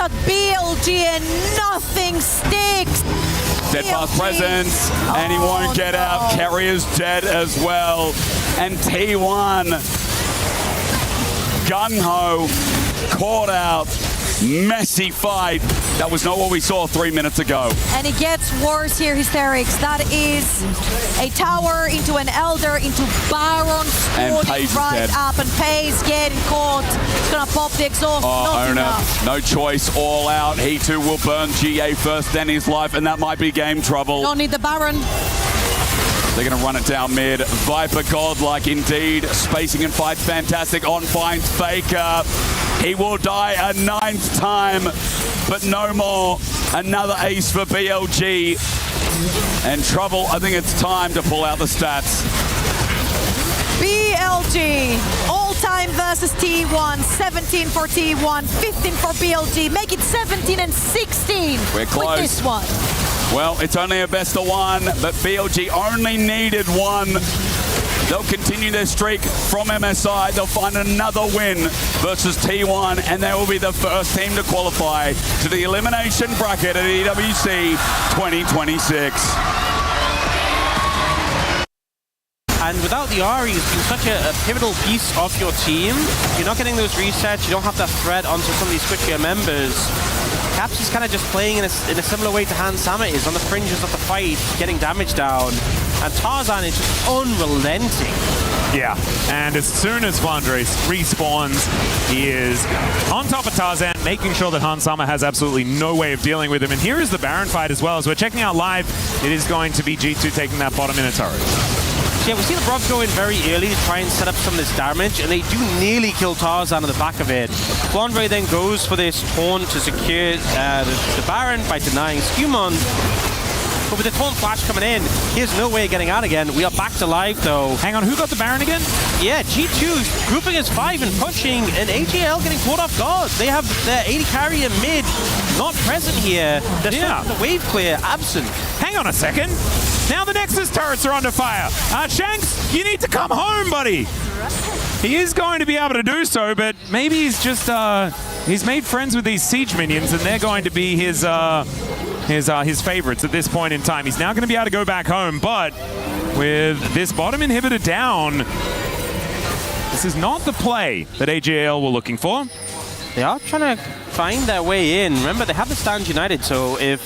out BLG and nothing sticks. Steadfast presence, and he won't get out. Carrier's dead as well. And T1, gung-ho, caught out. Messy fight. That was not what we saw 3 minutes ago. And it gets worse here, Hysterics. That is a tower into an Elder, into Baron, squatting right up, and Pace getting caught. It's gonna pop the exhaust. Owner, no choice, all out. He too will burn GA first, then his life, and that might be game trouble. Don't need the Baron. They're going to run it down mid. Viper godlike indeed. Spacing and fight fantastic. On finds Faker. He will die a 9th time, but no more. Another ace for BLG. And trouble, I think it's time to pull out the stats. BLG, all-time versus T1, 17 for T1, 15 for BLG. Make it 17 and 16 We're close. With this one. Well, it's only a best of one, but BLG only needed one. They'll continue their streak from MSI. They'll find another win versus T1, and they will be the first team to qualify to the elimination bracket at EWC 2026. And without the Ahri, it's been such a pivotal piece of your team. You're not getting those resets. You don't have that threat onto some of these switchier members. Caps is kind of just playing in a similar way to Hans Sama is, on the fringes of the fight, getting damage down. And Tarzan is just unrelenting. Yeah, and as soon as Flandre respawns, he is on top of Tarzan, making sure that Hans Sama has absolutely no way of dealing with him. And here is the Baron fight as well. As we're checking out live, it is going to be G2 taking that bottom in a turret. Yeah, we see the Rob go in very early to try and set up some of this damage, and they do nearly kill Tarzan on the back of it. Flandre then goes for this taunt to secure the Baron by denying Skumon. But with the taunt flash coming in, here's no way of getting out again. We are back to live though. Hang on, who got the Baron again? Yeah, G2 grouping as 5 and pushing, and ag.al getting caught off guard. They have their AD carrier mid not present here. They're the wave clear absent. Hang on a second. Now the Nexus turrets are under fire. Shanks, you need to come home, buddy. He is going to be able to do so, but maybe he's just he's made friends with these siege minions, and they're going to be his favorites at this point in time. He's now going to be able to go back home, but with this bottom inhibitor down, this is not the play that ag.al were looking for. They are trying to find their way in. Remember, they have the Stand United, so if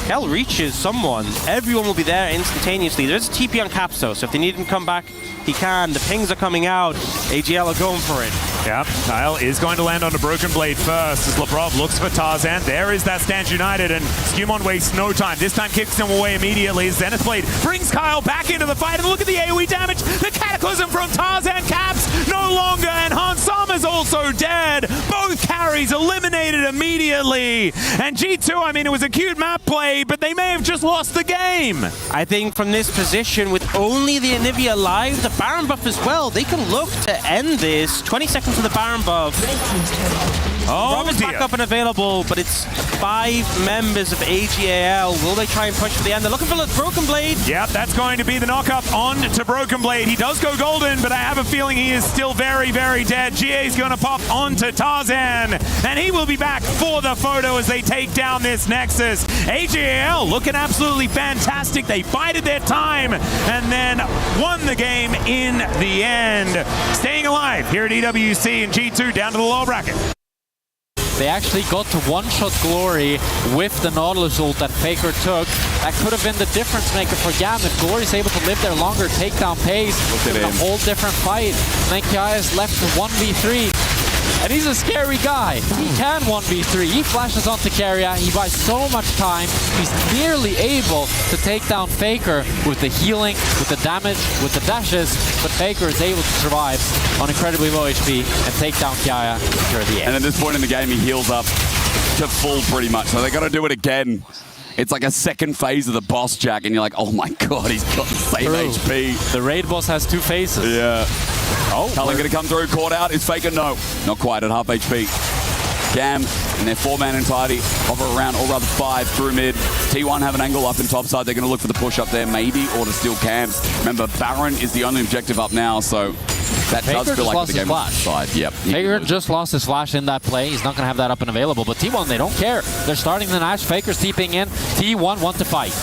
Hell reaches someone, everyone will be there instantaneously. There's a TP on Caps though, so if they need him to come back, he can. The pings are coming out. ag.al are going for it. Yeah, Kyle is going to land on a Broken Blade first as Labrov looks for Tarzan. There is that Stand United, and Skumon wastes no time. This time kicks him away immediately as Zenith Blade brings Kyle back into the fight, and look at the AoE damage. The Cataclysm from Tarzan. Caps no longer, and Hans Sama's also dead. Both carries eliminated immediately. And G2, I mean, it was a cute map play, but they may have just lost the game. I think from this position, with only the Anivia alive, the Baron buff as well, they can look to end this. 20 seconds to the Baron buff. Rob is back up and available, but it's 5 members of ag.al. Will they try and push for the end? They're looking for the Broken Blade. Yep, that's going to be the knockup on to Broken Blade. He does go golden, but I have a feeling he is still very, very dead. GA's going to pop onto Tarzan, and he will be back for the photo as they take down this Nexus. ag.al looking absolutely fantastic. They bided their time and then won the game in the end. Staying alive here at EWC, and G2 down to the lower bracket. They actually got to one-shot glory with the Nautilus ult that Faker took. That could have been the difference maker for Gam if Glory is able to live there longer, take down pace. It's a whole different fight. And then Kiah is left to 1v3. And he's a scary guy. He can 1v3. He flashes onto Keria. He buys so much time. He's nearly able to take down Faker with the healing, with the damage, with the dashes. But Faker is able to survive on incredibly low HP and take down Kiah through the end. And at this point in the game, he heals up to full pretty much. So they got to do it again. It's like a second phase of the boss, Jack, and you're like, oh my god, he's got the same HP. The raid boss has 2 phases. Yeah. Oh, Cullen going to come through, caught out. Is Faker? No, not quite at half HP. Gam in their 4-man entirety, hover around, or rather 5 through mid. T1 have an angle up in top side. They're going to look for the push up there, maybe, or to steal camps. Remember, Baron is the only objective up now, so That does feel like the game on his side. Yep. Faker just lost his flash in that play. He's not going to have that up and available. But T1, they don't care. They're starting the Nash. Faker's TPing in. T1 want to fight.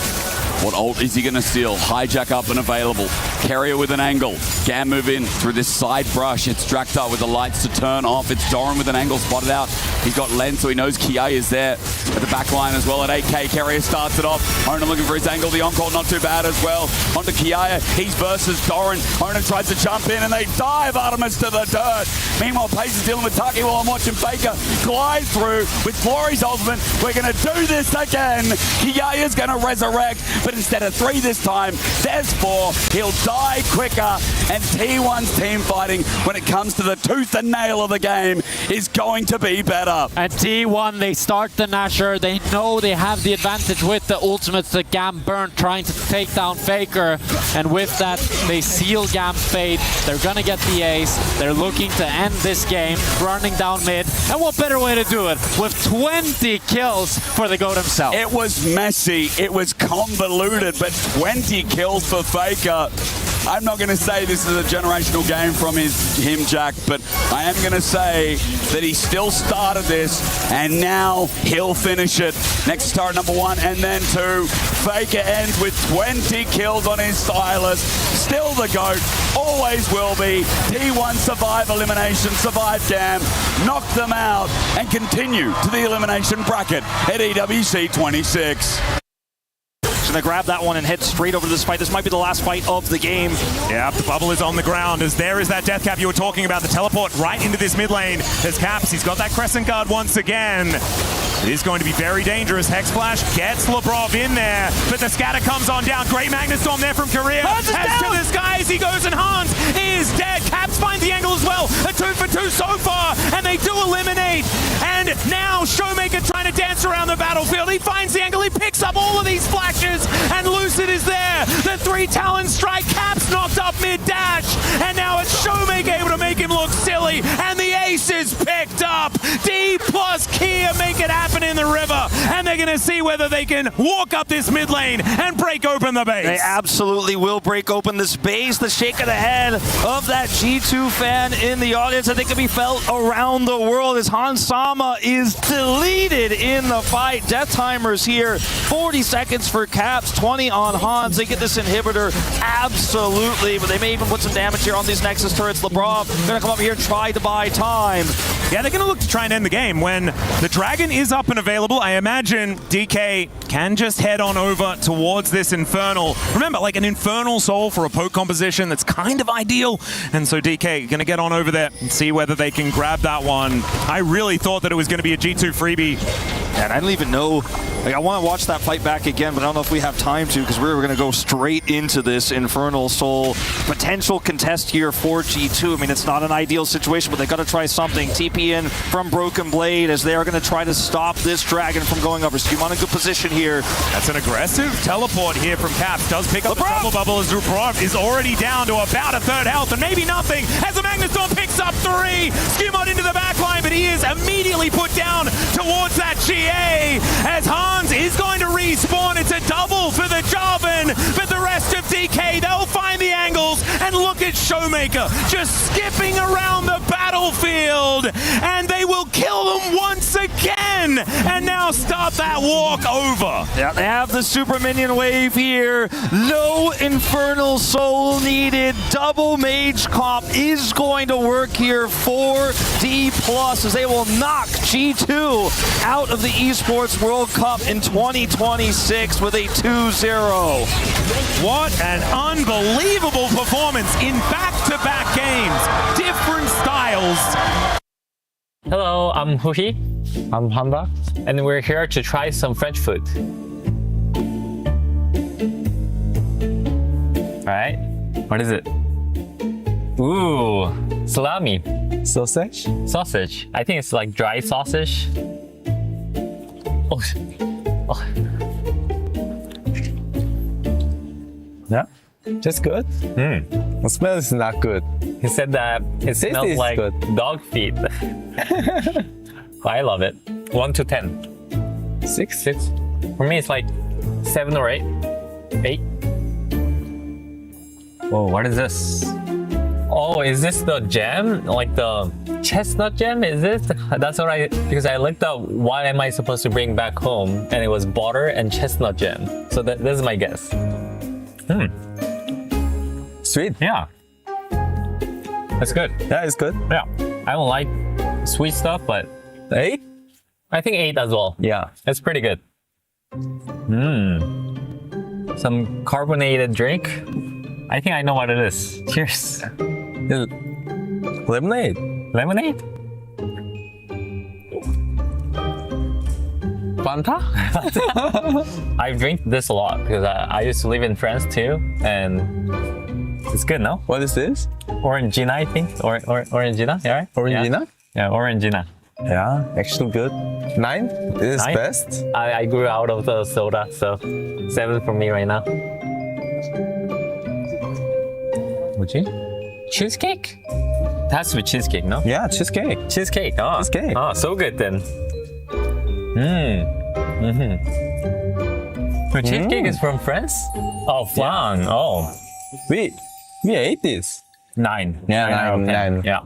What ult is he going to steal? Hijack up and available. Carrier with an angle. Gam move in through this side brush. It's Draktar with the lights to turn off. It's Doran with an angle spotted out. He's got Len, so he knows Kia is there at the back line as well. At 8K, Carrier starts it off. Onan looking for his angle. The on-call not too bad as well. Onto Kia. He's versus Doran. Onan tries to jump in and they dive Artemis to the dirt. Meanwhile, Pace is dealing with Taki while I'm watching Faker glide through with Flory's ultimate. We're going to do this again. Kia is going to resurrect, but instead of 3 this time, there's 4. He'll die quicker, and T1's team fighting when it comes to the tooth and nail of the game is going to be better. And T1, they start the Nasher. They know they have the advantage with the ultimates. The Gam burn trying to take down Faker, and with that, they seal Gam's fate. They're gonna get the ace. They're looking to end this game, running down mid. And what better way to do it with 20 kills for the GOAT himself? It was messy, it was convoluted, but 20 kills for Faker. I'm not going to say this is a generational game from him, Jack, but I am going to say that he still started this, and now he'll finish it. Next turret number 1, and then 2. Faker ends with 20 kills on his Silas. Still the GOAT, always will be. T1 survive elimination, survive Gam, knock them out, and continue to the elimination bracket at EWC 26. Gonna grab that one and head straight over to this fight. This might be the last fight of the game. Yeah, the bubble is on the ground as there is that death cap you were talking about. The teleport right into this mid lane. There's Caps. He's got that crescent guard once again. It is going to be very dangerous. Hex Flash gets Labrov in there, but the scatter comes on down. Great Magnet Storm there from Korea. As to the skies he goes, and Hans is dead. Caps finds the angle as well. A 2 for 2 so far, and they do eliminate. And now Showmaker trying to dance around the battlefield. He finds the angle. He picks up all of these flashes, and Lucid is there. The 3 Talon strike. Caps knocked up mid-dash, and now it's Showmaker able to make him look silly, and the ace is picked up. D plus Kia make it happen in the river, and they're going to see whether they can walk up this mid lane and break open the base. They absolutely will break open this base. The shake of the head of that G2 fan in the audience, I think, can be felt around the world as Hans Sama is deleted in the fight. Death timers here, 40 seconds for Caps, 20 on Hans. They get this inhibitor, absolutely, but they may even put some damage here on these Nexus turrets. Labrov gonna come up here and try to buy time. Yeah, they're going to look to try and end the game. When the Dragon is up and available, I imagine DK can just head on over towards this Infernal. Remember, like an Infernal Soul for a poke composition, that's kind of ideal. And so DK going to get on over there and see whether they can grab that one. I really thought that it was going to be a G2 freebie. And I don't even know, like, I want to watch that fight back again, but I don't know if we have time to, because we're going to go straight into this Infernal Soul potential contest here for G2. I mean, it's not an ideal situation, but they got to try something. TP in from Broken Blade as they are going to try to stop this Dragon from going over. Skewmon in good position here. That's an aggressive teleport here from Caps. Does pick up the double bubble as Labrov is already down to about a third health, and maybe nothing as the Magnet Storm picks up 3. Skewmon into the backline, but he is immediately put down towards that GA as Hans is going to respawn. It's a double for the Jarvan, but the rest of DK, they'll find the angles, and look at Showmaker just skipping around the battlefield, and they will kill them once again, and now start that walk over. Yeah, they have the super minion wave here. No Infernal Soul needed. Double Mage Comp is going to work here for D+, as they will knock G2 out of the Esports World Cup in 2026 with a 2-0. What an unbelievable performance in back-to-back games. Different styles. Hello, I'm Huhi. I'm Hamba, and we're here to try some French food. Alright, what is it? Ooh, salami. Sausage? Sausage. I think it's like dry sausage. Oh. Oh. Yeah, just good. The smell is not good. He said that it smells like good. dog feet. I love it. 1 to 10. 6? 6. For me, it's like 7 or 8. 8. Whoa, what is this? Oh, is this the gem? Like the chestnut gem? Is it? That's what because I looked up what am I supposed to bring back home, and it was butter and chestnut gem. So this is my guess. Sweet. Yeah. That's good. Yeah, it's good. Yeah. I don't like sweet stuff, but 8? I think 8 as well. Yeah. It's pretty good. Some carbonated drink. I think I know what it is. Cheers. Lemonade. Lemonade? Fanta? I drink this a lot because I used to live in France too, and it's good, no? What is this? Orangina, I think. Orangina, yeah, right? Orangina? Yeah, Orangina. Yeah, actually good. 9? It is 9? best. I grew out of the soda, so 7 for me right now. 뭐지? Cheesecake? It has to be cheesecake, no? Yeah, cheesecake. Cheesecake. Oh, Cheesecake. Oh, so good then. So cheesecake is from France? Oh, flan. Yeah. Oh. We ate this. 9. Yeah, 9 out of 10. 9. Yeah.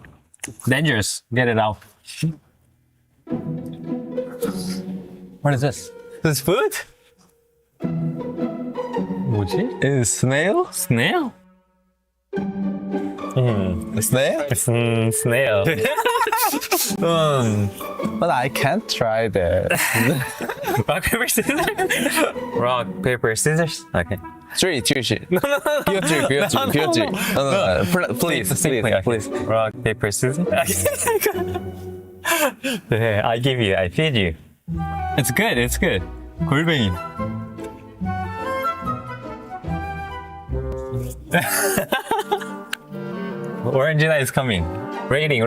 Dangerous. Get it out. What is this? This food? 뭐지? Is snail? Snail? Snail? Snail. But I can't try that. Rock, paper, scissors? Rock, paper, scissors? Okay. 3, 2, 1. Please. Rock, paper, scissors? 네, I give you, I feed you. It's good, it's good. 골뱅이. Orangina is coming. Rating.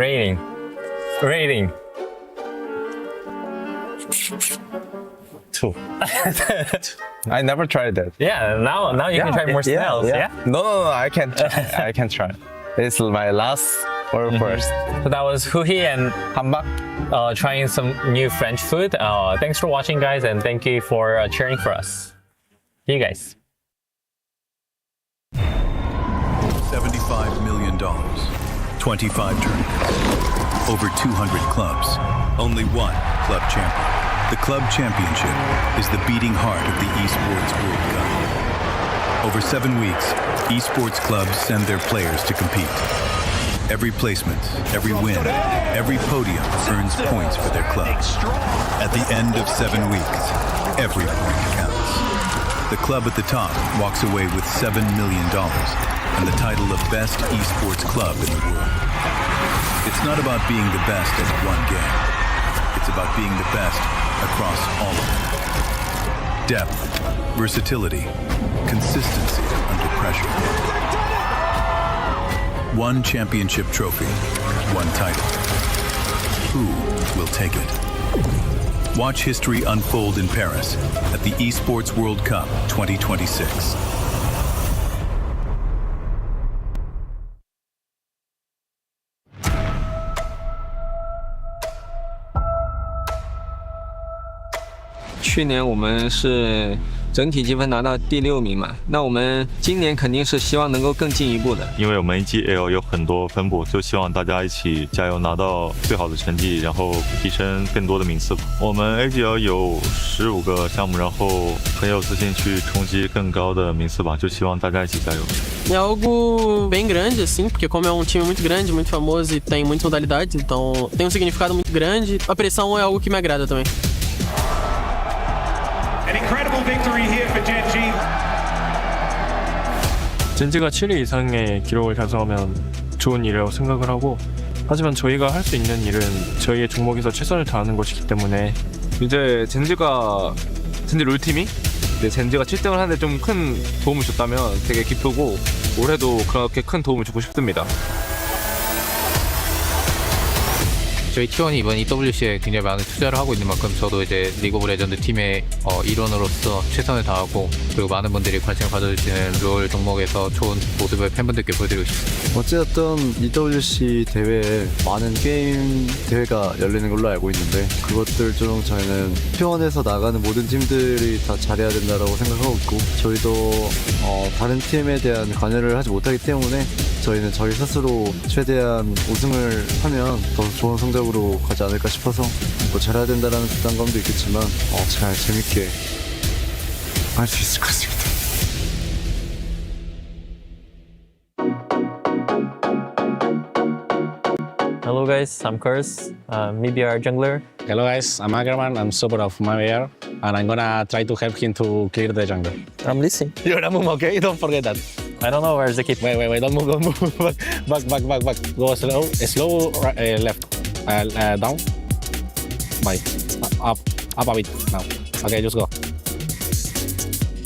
Two. I never tried that. Yeah, now you can try more snails, yeah? No, I can't try. I can't try. It's my last or first. So that was Huhi and Hambak. trying some new French food. Thanks for watching, guys, and thank you for cheering for us. See you guys. $75 million, 25 tournaments, over 200 clubs, only one club champion. The Club Championship is the beating heart of the Esports World Cup. Over 7 weeks, esports clubs send their players to compete. Every placement, every win, every podium earns points for their clubs. At the end of 7 weeks, every point counts. The club at the top walks away with $7 million and the title of Best Esports Club in the world. It's not about being the best at one game. It's about being the best across all of them. Depth, versatility, consistency under pressure. One championship trophy, one title. Who will take it? Watch history unfold in Paris at the Esports World Cup 2026.去年我们是整体积分拿到第6名嘛，那我们今年肯定是希望能够更进一步的。因为我们 ag.al 有很多分部，就希望大家一起加油，拿到最好的成绩，然后提升更多的名次。我们 ag.al 有15个项目，然后很有自信去冲击更高的名次吧，就希望大家一起加油。É algo bem grande, assim, porque como é um time muito grande, muito famoso e tem muitas modalidades, então tem um significado muito grande. A pressão é algo que me agrada também. An incredible victory here for gen.g. 젠지가 7위 이상의 기록을 달성하면 좋은 일이라고 생각을 하고, 하지만 저희가 할 수 있는 일은 저희의 종목에서 최선을 다하는 것이기 때문에 이제 젠지 롤팀이 젠지가 7등을 하는데 좀 큰 도움을 줬다면 되게 기쁘고 올해도 그렇게 큰 도움을 주고 싶습니다. 저희 T1이 이번 EWC에 굉장히 많은 투자를 하고 있는 만큼 저도 이제 리그 오브 레전드 팀의 일원으로서 최선을 다하고 그리고 많은 분들이 관심을 가져주시는 롤 종목에서 좋은 모습을 팬분들께 보여드리고 싶습니다. 어쨌든 EWC 대회에 많은 게임 대회가 열리는 걸로 알고 있는데 그것들 중 저희는 T1에서 나가는 모든 팀들이 다 잘해야 된다고 생각하고 있고 저희도 다른 팀에 대한 관여를 하지 못하기 때문에 저희는 저희 스스로 최대한 우승을 하면 더 좋은 성적으로 가지 않을까 싶어서 뭐 잘해야 된다는 부담감도 있겠지만 잘 재밌게 할 수 있을 것 같습니다. Hello guys, I'm Kurs, mibr jungler. Hello guys, I'm Ackerman, I'm support of mibr, and I'm gonna try to help him to clear the jungle. I'm listening. You're gonna move, okay? Don't forget that. I don't know where's the keep. Wait, don't move. Back. Go slow, left, down, bye, up a bit now. Okay, just go.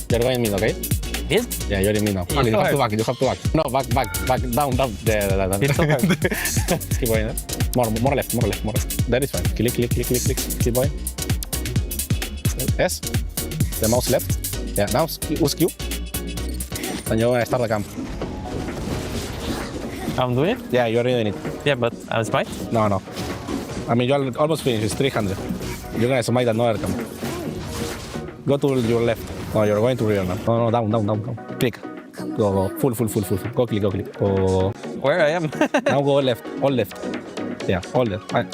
You're going mid, okay? Mid? Yeah, you're in mid now. You have to back. No, back, down. Yeah. It's so hard. Keep going. More left. That is fine. Click. Keep going. S. The mouse left. Yeah, now use Q. And you're gonna start the camp. I'm doing it? Yeah, you're doing it. Yeah, but I'm smite? No. I mean, you're almost finished. It's 300. You're gonna smite another camp. Go to your left. No, you're going to rear now. No, down. Click. Go. Full. Go click. Go. Where I am? Now go left. All left. Yeah, all left. Right.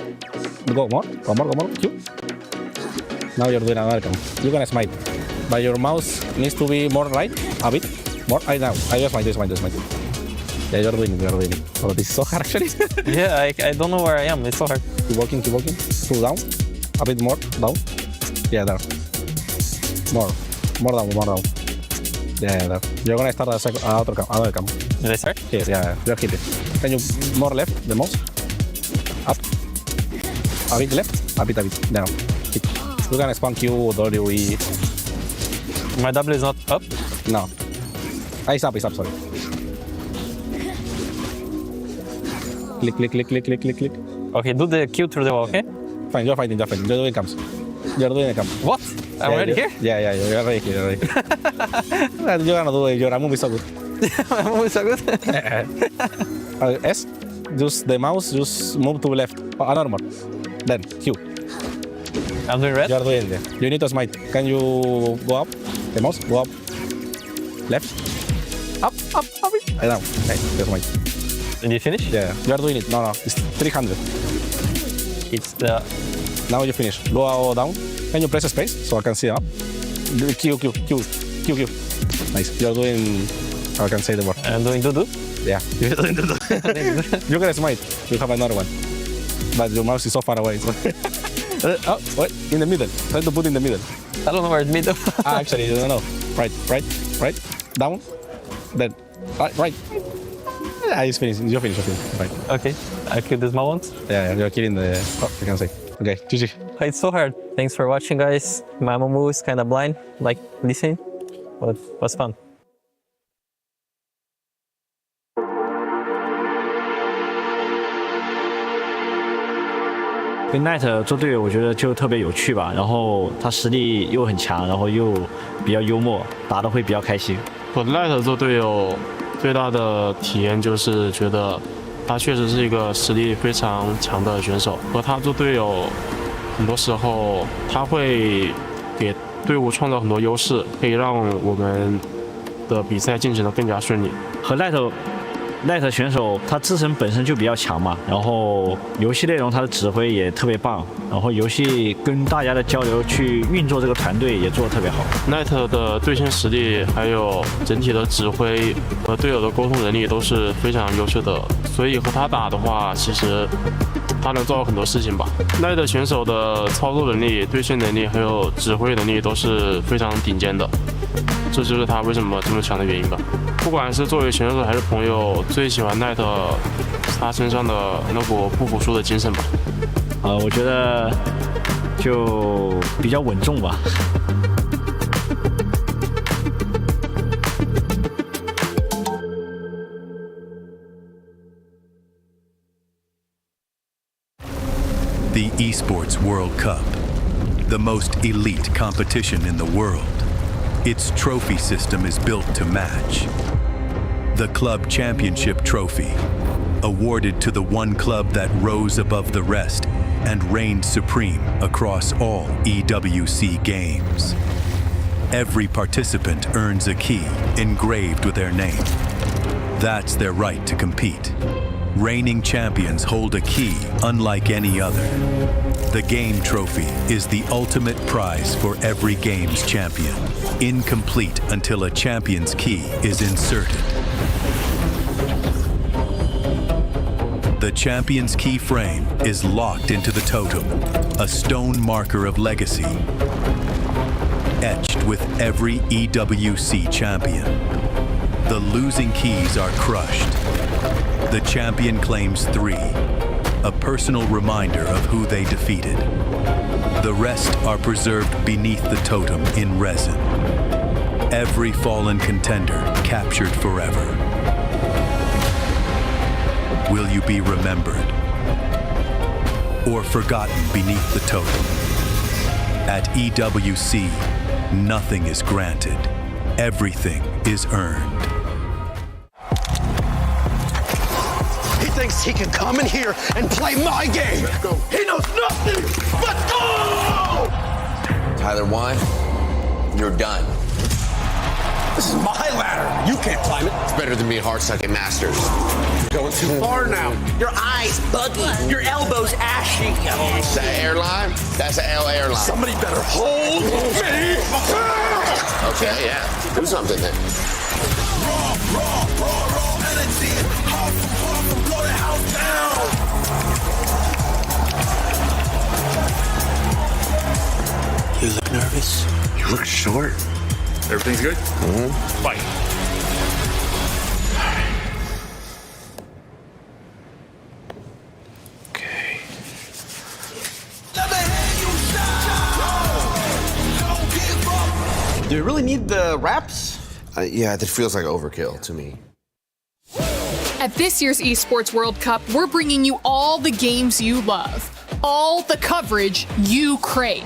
Go more. Q. Now you're doing another camp. You're gonna smite. But your mouse needs to be more right. A bit. More. Right now. I just smite. Yeah, you're doing it. Oh, this is so hard actually. Yeah, I don't know where I am. It's so hard. Keep walking. Pull down. A bit more. Down. Yeah, there. More down. Yeah, there. You're gonna start another camp. Did I start? Yes, yeah. You're hitting. Can you more left, the mouse? Up. A bit left. A bit. Down. Hit. You're gonna spawn Q, W, E. My W is not up? No. It's up, sorry. Click. Okay, do the Q through the wall, okay? Fine, you're fighting. You're doing camps. You're doing a camp. What? I'm already here? Yeah, you're already here. You're gonna do it. Your move is so good. My move is so good? S, just the mouse, just move to left. Another more. Then Q. I'm doing red? You're doing it. You need to smite. Can you go up? The mouse, go up. Left. Up. Down. Okay, just smite. Did you finish? Yeah, you're doing it. No, it's 300. It's the... Now you finish. Go down. Can you press space so I can see up? Q. Nice. You're doing... I can say the word. I'm doing do-do? Yeah. You're doing do-do. You're gonna smite. You have another one. But your mouse is so far away. Wait. In the middle. Try to put in the middle. I don't know where it's middle. Actually, you don't know. Right. Down. Then. Right. It's finished. You're finished. Right. Okay. I killed the small ones? Yeah, you're killing the... I can say. Okay, GG. It's so hard. Thanks for watching, guys. My move is kind of blind, like listening, but it was fun.跟 Knight 做队友，我觉得就特别有趣吧。然后他实力又很强，然后又比较幽默，打得会比较开心。和 Knight 做队友最大的体验就是觉得他确实是一个实力非常强的选手。和他做队友，很多时候他会给队伍创造很多优势，可以让我们的比赛进行得更加顺利。和 Knight 选手他自身本身就比较强嘛，然后游戏内容他的指挥也特别棒，然后游戏跟大家的交流去运作这个团队也做得特别好。Knight 的对线实力还有整体的指挥和队友的沟通能力都是非常优秀的，所以和他打的话，其实他能做到很多事情吧。Knight 选手的操作能力、对线能力还有指挥能力都是非常顶尖的，这就是他为什么这么强的原因吧。不管是作为选手还是朋友，最喜欢 Knight 他身上的那股不服输的精神吧。我觉得就比较稳重吧。The Esports World Cup, the most elite competition in the world. Its trophy system is built to match. The Club Championship trophy, awarded to the one club that rose above the rest and reigned supreme across all EWC games. Every participant earns a key engraved with their name. That's their right to compete. Reigning champions hold a key unlike any other. The Game Trophy is the ultimate prize for every Games champion, incomplete until a champion's key is inserted. The champion's key frame is locked into the totem, a stone marker of legacy, etched with every EWC champion. The losing keys are crushed. The champion claims 3, a personal reminder of who they defeated. The rest are preserved beneath the totem in resin. Every fallen contender captured forever. Will you be remembered or forgotten beneath the totem? At EWC, nothing is granted. Everything is earned. He thinks he can come in here and play my game. He knows nothing. Let's go! Tyler 1, you're done. This is my ladder. You can't climb it. It's better than being hard-sucking masters. You're going too far now. Your eyes buggy. Your elbows ashy. Is that airline? That's an L airline. Somebody better hold me. Okay, yeah. Do something then. Raw energy. Blow the house down. You look nervous. You look short. Everything's good? Fight. Okay. Do you really need the wraps? Yeah, that feels like overkill to me. At this year's Esports World Cup, we're bringing you all the games you love, all the coverage you crave.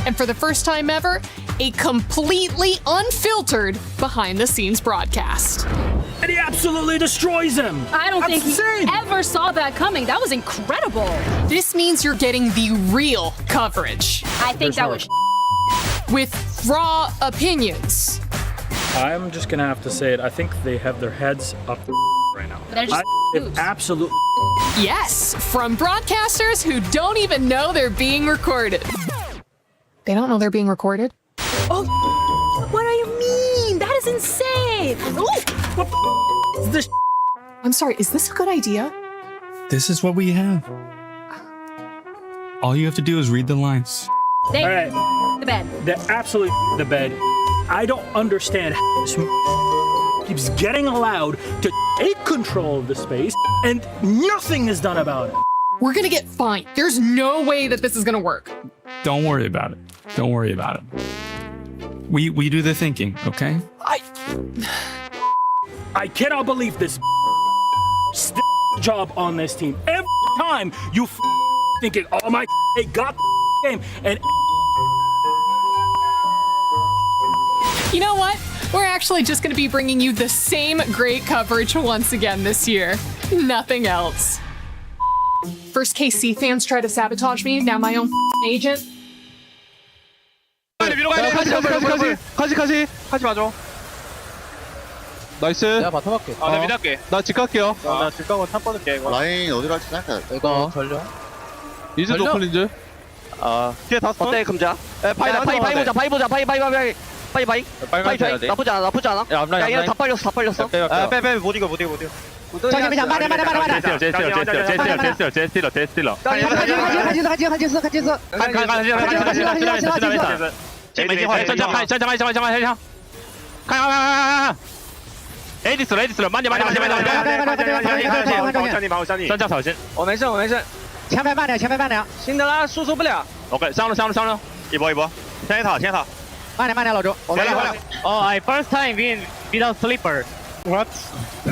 And for the first time ever, a completely unfiltered behind-the-scenes broadcast. And he absolutely destroys him. I don't think he ever saw that coming. That was incredible. This means you're getting the real coverage. I think that was with raw opinions. I'm just gonna have to say it. I think they have their heads up right now. They're just absolutely. Yes, from broadcasters who don't even know they're being recorded. They don't know they're being recorded? Oh, what do you mean? That is insane. What is this? I'm sorry, is this a good idea? This is what we have. All you have to do is read the lines. They All right. the bed. They're absolutely the bed. I don't understand how this keeps getting allowed to take control of the space and nothing is done about it. We're gonna get fined. There's no way that this is gonna work. Don't worry about it. Don't worry about it. We do the thinking, okay? I cannot believe this job on this team. Every time you thinking, oh my, they got the game, and you know what? We're actually just gonna be bringing you the same great coverage once again this year. Nothing else. First KC fans try to sabotage me, now my own agent. 가지 마줘. 나이스. 내가 바텀 할게. 나 미드 할게. 나 집 갈게요. 나 집 가고 탑 받을게 이거. 라인 어디로 할지 생각해. 이거 전령. 리즈 노플린즈. 뒤에 다섯 번. 어때 금자? 바이 보자. 바이 나쁘지 않아. 야 얘는 다 빨렸어. 빼 못 이겨. 잠시만 제스틸러. 같이 레이디스慢点专家小心我没事前排慢点辛德拉输出不了 OK 上路一波先一套慢点老周Oh, I first time win without sleeper. What?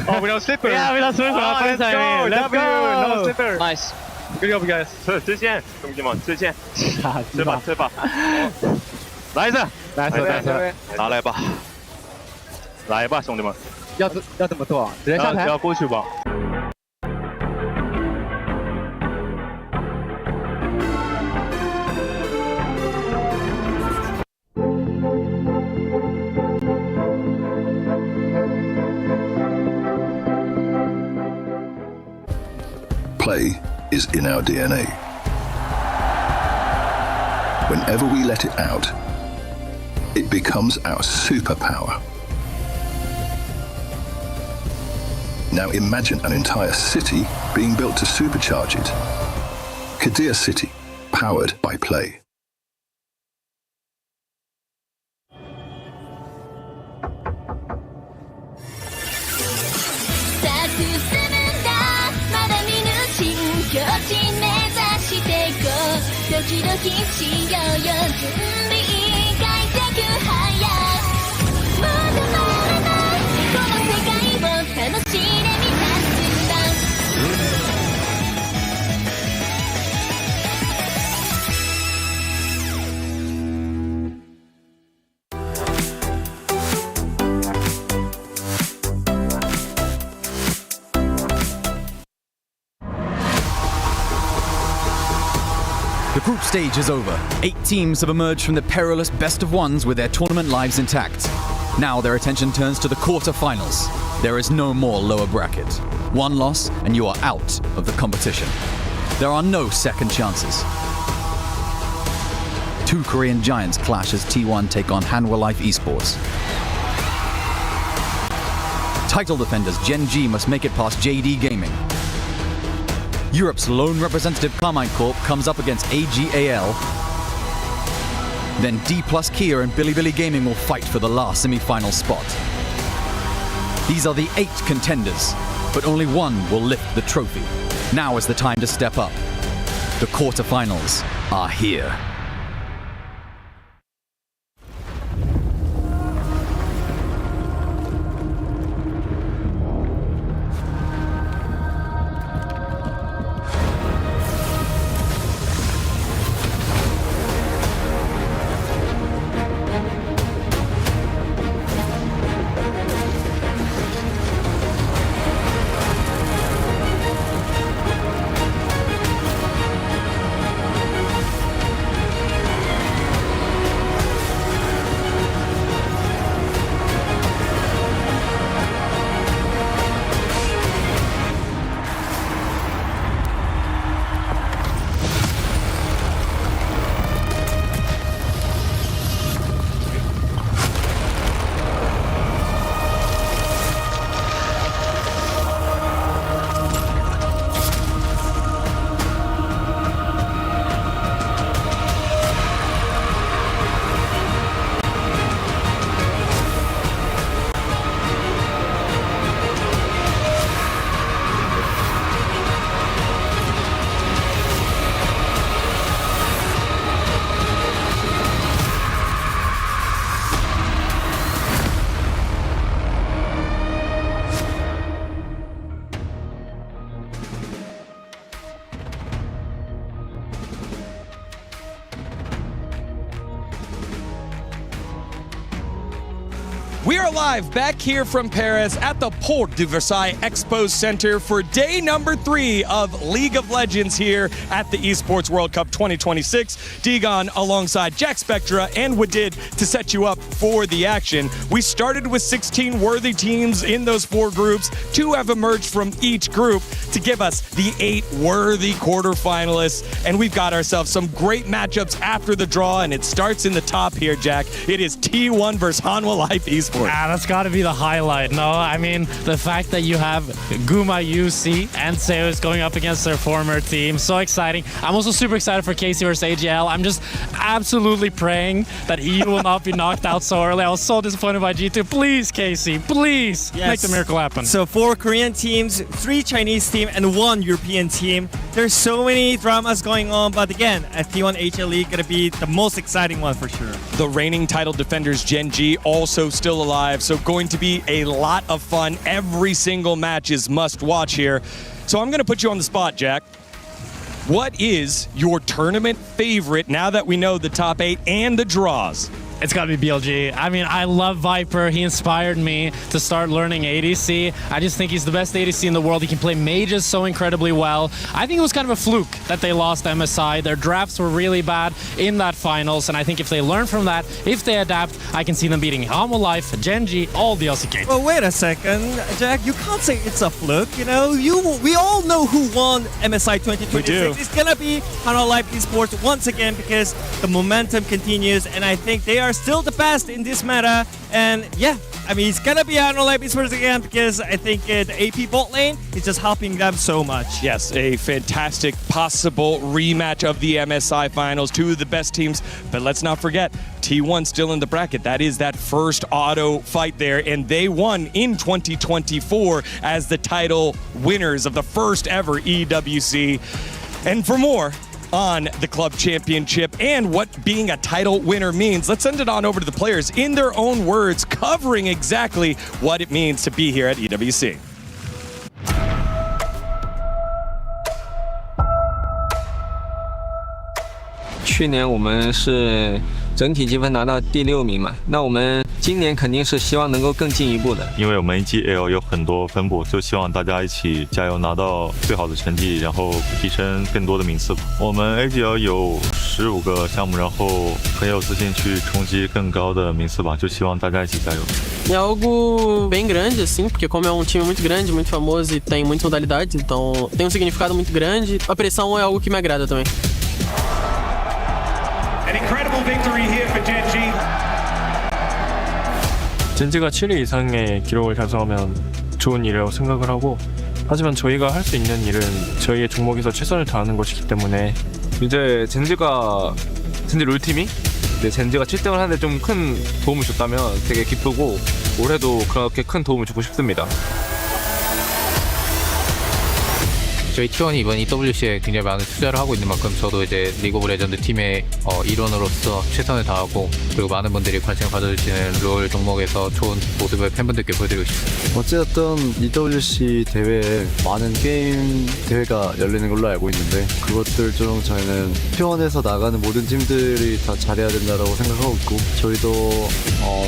Oh, without sleeper? Yeah, without sleeper. First time win. Let's go. No sleeper. Nice. Good job, guys. 直线，兄弟们，直线，吃吧，来一次，来吧，兄弟们，要怎么做？直接上台？要过去吧。Play is in our DNA. Whenever we let it out, it becomes our superpower. Now imagine an entire city being built to supercharge it. Kadir City, powered by Play. The group stage is over. 8 teams have emerged from the perilous best-of-ones with their tournament lives intact. Now their attention turns to the quarter-finals. There is no more lower bracket. One loss and you are out of the competition. There are no second chances. 2 Korean giants clash as T1 take on Hanwha Life Esports. Title defenders gen.g must make it past JD Gaming. Europe's lone representative Carmine Corp comes up against ag.al. Then D+ Kia and Bilibili Gaming will fight for the last semi-final spot. These are the 8 contenders, but only one will lift the trophy. Now is the time to step up. The quarterfinals are here. We are live back here from Paris at the Porte de Versailles Expo Center for day number 3 of League of Legends here at the Esports World Cup 2026. Degon alongside Jack Spectra and Wadid to set you up for the action. We started with 16 worthy teams in those 4 groups. 2 have emerged from each group to give us the 8 worthy quarterfinalists. And we've got ourselves some great matchups after the draw, and it starts in the top here, Jack. It is T1 versus Hanwha Life Esports. That's got to be the highlight. No, I mean, the fact that you have Guma UC and Zeus going up against their former team, so exciting. I'm also super excited for Casey versus ag.al. I'm just absolutely praying that he will not be knocked out so early. I was so disappointed by G2. Please, Casey, please make the miracle happen. So 4 Korean teams, 3 Chinese team, and 1 European team. There's so many dramas going on, but again, T1 HL League gonna be the most exciting one for sure. The reigning title defenders gen.g also still alive, so going to be a lot of fun. Every single match is must watch here. So I'm gonna put you on the spot, Jack. What is your tournament favorite now that we know the top 8 and the draws? It's got to be BLG. I mean, I love Viper. He inspired me to start learning ADC. I just think he's the best ADC in the world. He can play mages so incredibly well. I think it was kind of a fluke that they lost MSI. Their drafts were really bad in that finals, and I think if they learn from that, if they adapt, I can see them beating Hamo Life, gen.g, all the LCK. Well, wait a second, Jack. You can't say it's a fluke. You know, we all know who won MSI 2026. We do. It's gonna be Hamo Life Esports once again because the momentum continues, and I think they are still the best in this meta. And yeah, I mean, it's gonna be Hamo Life Esports again because I think the AP bot lane is just helping them so much. Yes, a fantastic possible rematch of the MSI finals. Two of the best teams, but let's not forget, T1 still in the bracket. That is that first auto fight there, and they won in 2024 as the title winners of the first ever EWC. And for more on the club championship and what being a title winner means, let's send it on over to the players in their own words, covering exactly what it means to be here at EWC. 去年我们是整体积分拿到第6名嘛，那我们今年肯定是希望能够更进一步的。因为我们 ag.al 有很多分部，就希望大家一起加油，拿到最好的成绩，然后提升更多的名次。我们 ag.al 有15个项目，然后很有自信去冲击更高的名次吧，就希望大家一起加油。 É algo bem grande, assim, porque como é um time muito grande, muito famoso e tem muitas modalidades, então tem um significado muito grande. A pressão é algo que me agrada também. An incredible victory here for gen.g. 젠지가 7위 이상의 기록을 달성하면 좋은 일이라고 생각을 하고, 하지만 저희가 할 수 있는 일은 저희의 종목에서 최선을 다하는 것이기 때문에 이제 젠지 롤팀이 젠지가 7등을 하는데 좀 큰 도움을 줬다면 되게 기쁘고 올해도 그렇게 큰 도움을 주고 싶습니다. 저희 T1이 이번 EWC에 굉장히 많은 투자를 하고 있는 만큼 저도 이제 리그 오브 레전드 팀의 일원으로서 최선을 다하고 그리고 많은 분들이 관심을 가져주시는 롤 종목에서 좋은 모습을 팬분들께 보여드리고 싶습니다. 어쨌든 EWC 대회에 많은 게임 대회가 열리는 걸로 알고 있는데 그것들 중 저희는 T1에서 나가는 모든 팀들이 다 잘해야 된다고 생각하고 있고 저희도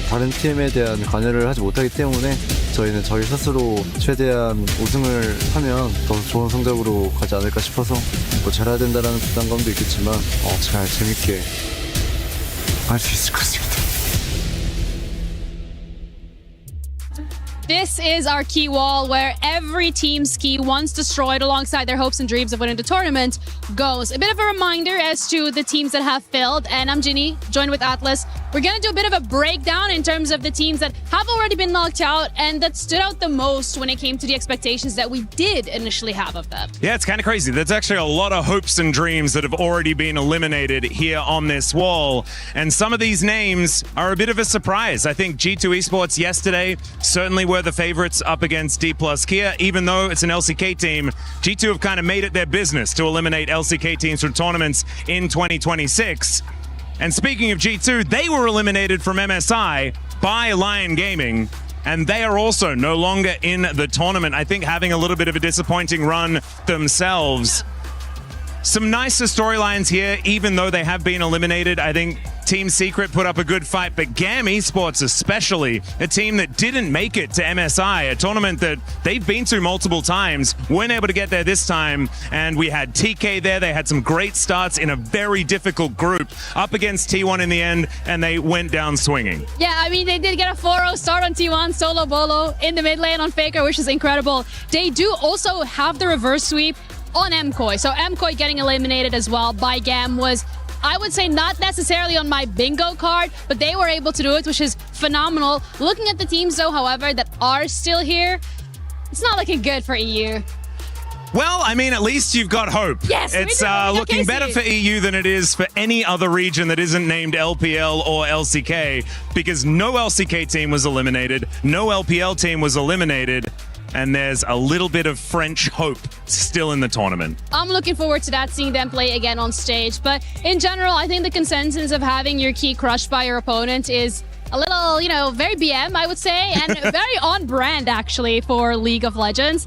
다른 팀에 대한 관여를 하지 못하기 때문에 저희는 저희 스스로 최대한 우승을 하면 더 좋은 성적으로 가지 않을까 싶어서 뭐 잘해야 된다는 부담감도 있겠지만 잘 재밌게 할 수 있을 것 같습니다. This is our key wall where every team's key, once destroyed alongside their hopes and dreams of winning the tournament, goes. A bit of a reminder as to the teams that have failed. And I'm Ginny, joined with Atlas. We're going to do a bit of a breakdown in terms of the teams that have already been knocked out and that stood out the most when it came to the expectations that we did initially have of them. Yeah, it's kind of crazy. There's actually a lot of hopes and dreams that have already been eliminated here on this wall. And some of these names are a bit of a surprise. I think G2 Esports yesterday certainly were the favorites up against D+ Kia. Even though it's an LCK team, G2 have kind of made it their business to eliminate LCK teams from tournaments in 2026. And speaking of G2, they were eliminated from MSI by Lion Gaming, and they are also no longer in the tournament. I think having a little bit of a disappointing run themselves. Some nicer storylines here, even though they have been eliminated. I think Team Secret put up a good fight, but GAM Esports especially, a team that didn't make it to MSI, a tournament that they've been to multiple times, weren't able to get there this time, and we had TK there. They had some great starts in a very difficult group up against T1 in the end, and they went down swinging. Yeah, I mean, they did get a 4-0 start on T1, solo bolo in the mid lane on Faker, which is incredible. They do also have the reverse sweep on MKOI. So MKOI getting eliminated as well by GAM was, I would say, not necessarily on my bingo card, but they were able to do it, which is phenomenal. Looking at the teams, though, however, that are still here, it's not looking good for EU. Well, I mean, at least you've got hope. Yes, it's looking better for EU than it is for any other region that isn't named LPL or LCK, because no LCK team was eliminated, no LPL team was eliminated, and there's a little bit of French hope still in the tournament. I'm looking forward to that, seeing them play again on stage. But in general, I think the consensus of having your key crushed by your opponent is a little, very BM, I would say, and very on brand, actually, for League of Legends.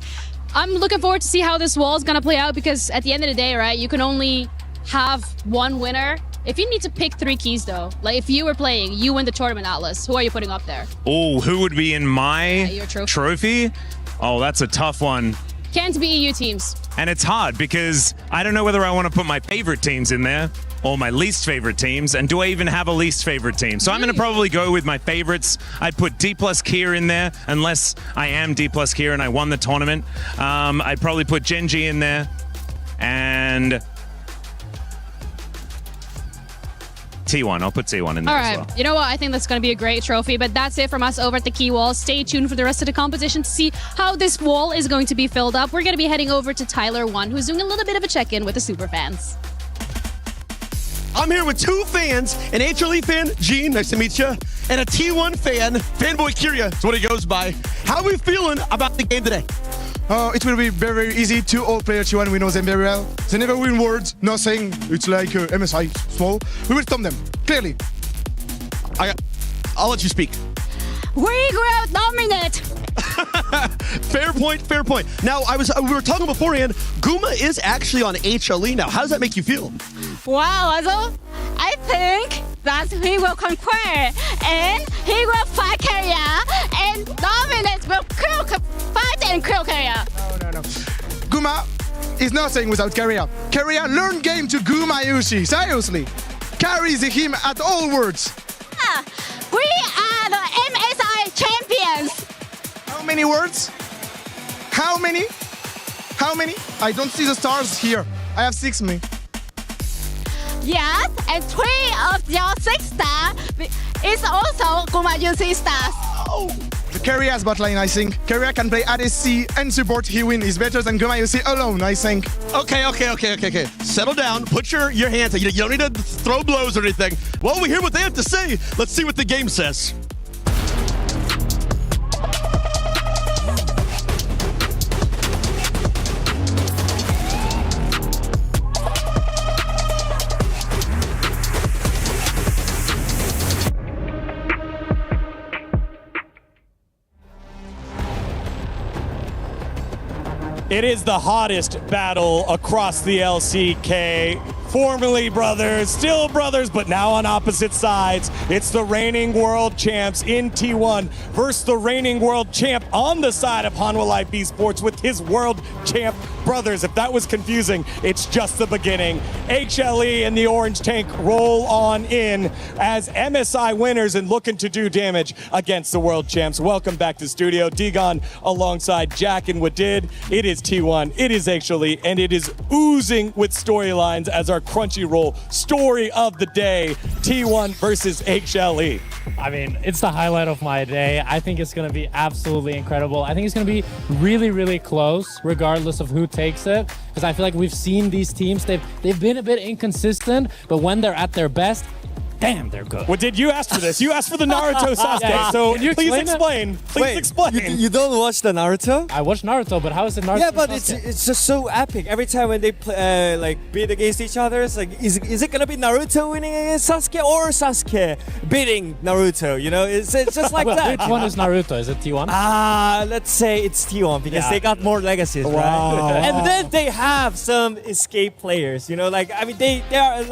I'm looking forward to see how this wall is going to play out, because at the end of the day, right, you can only have one winner If you need to pick 3 keys though, like if you were playing, you win the tournament, Atlas, who are you putting up there? Oh, who would be in my your trophy? Oh, that's a tough one. Can't be EU teams. And it's hard because I don't know whether I want to put my favorite teams in there or my least favorite teams. And do I even have a least favorite team? So I'm going to probably go with my favorites. I'd put D+ Kia in there, unless I am D+ Kia and I won the tournament. I'd probably put Gen.g in there. And T1. I'll put T1 in there All as right. well. You know what? I think that's going to be a great trophy, but that's it from us over at the Key Wall. Stay tuned for the rest of the competition to see how this wall is going to be filled up. We're going to be heading over to Tyler 1, who's doing a little bit of a check-in with the super fans. I'm here with 2 fans, an HLE fan, Gene, nice to meet you, and a T1 fan, Fanboy Kyria, is what he goes by. How are we feeling about the game today? It will be very, very easy. 2 old players, T1, we know them very well. They never win words, nothing. It's like MSI, small. We will stop them, clearly. I'll let you speak. We will dominate. Fair point, fair point. Now, we were talking beforehand, Guma is actually on HLE now. How does that make you feel? Wow, also, I think that he will conquer and he will fight Korea and dominate will fight and kill Korea. No. Guma is nothing without Korea. Korea learn game to Guma Yushi, seriously. Carries him at all words. We are the MSI champions. How many words? How many? I don't see the stars here. I have 6 me. Yes, and 3 of your 6 stars is also Guma UC stars. Oh. The Korea's bot lane, I think. Korea can play ADC and support. He win. He's better than Guma UC alone, I think. Okay. Settle down. Put your hands up. You don't need to throw blows or anything. Well, we hear what they have to say. Let's see what the game says. It is the hottest battle across the LCK. Formerly brothers, still brothers, but now on opposite sides. It's the reigning world champs in T1 versus the reigning world champ on the side of Hanwha Life Esports with his world champ brothers. If that was confusing, it's just the beginning. HLE and the Orange Tank roll on in as MSI winners and looking to do damage against the world champs. Welcome back to studio. Digon alongside Jack and Wadid. It is T1, it is HLE, and it is oozing with storylines as our Crunchyroll story of the day, T1 versus HLE. I mean, it's the highlight of my day. I think it's going to be absolutely incredible. I think it's going to be really, really close, regardless of who takes it. Because I feel like we've seen these teams, they've been a bit inconsistent, but when they're at their best, damn, they're good. Well, did you ask for this? You asked for the Naruto Sasuke, Yeah. so Can you please explain explain. Please explain. You don't watch the Naruto? I watch Naruto, but how is it Naruto? Yeah, but Sasuke? it's just so epic. Every time when they play, beat against each other, it's like, is it gonna be Naruto winning against Sasuke or Sasuke beating Naruto? You know, it's just like well, that. Which one is Naruto? Is it T1? Let's say it's T1 because they got more legacies, Wow. right? And then they have some escape players. You know, they are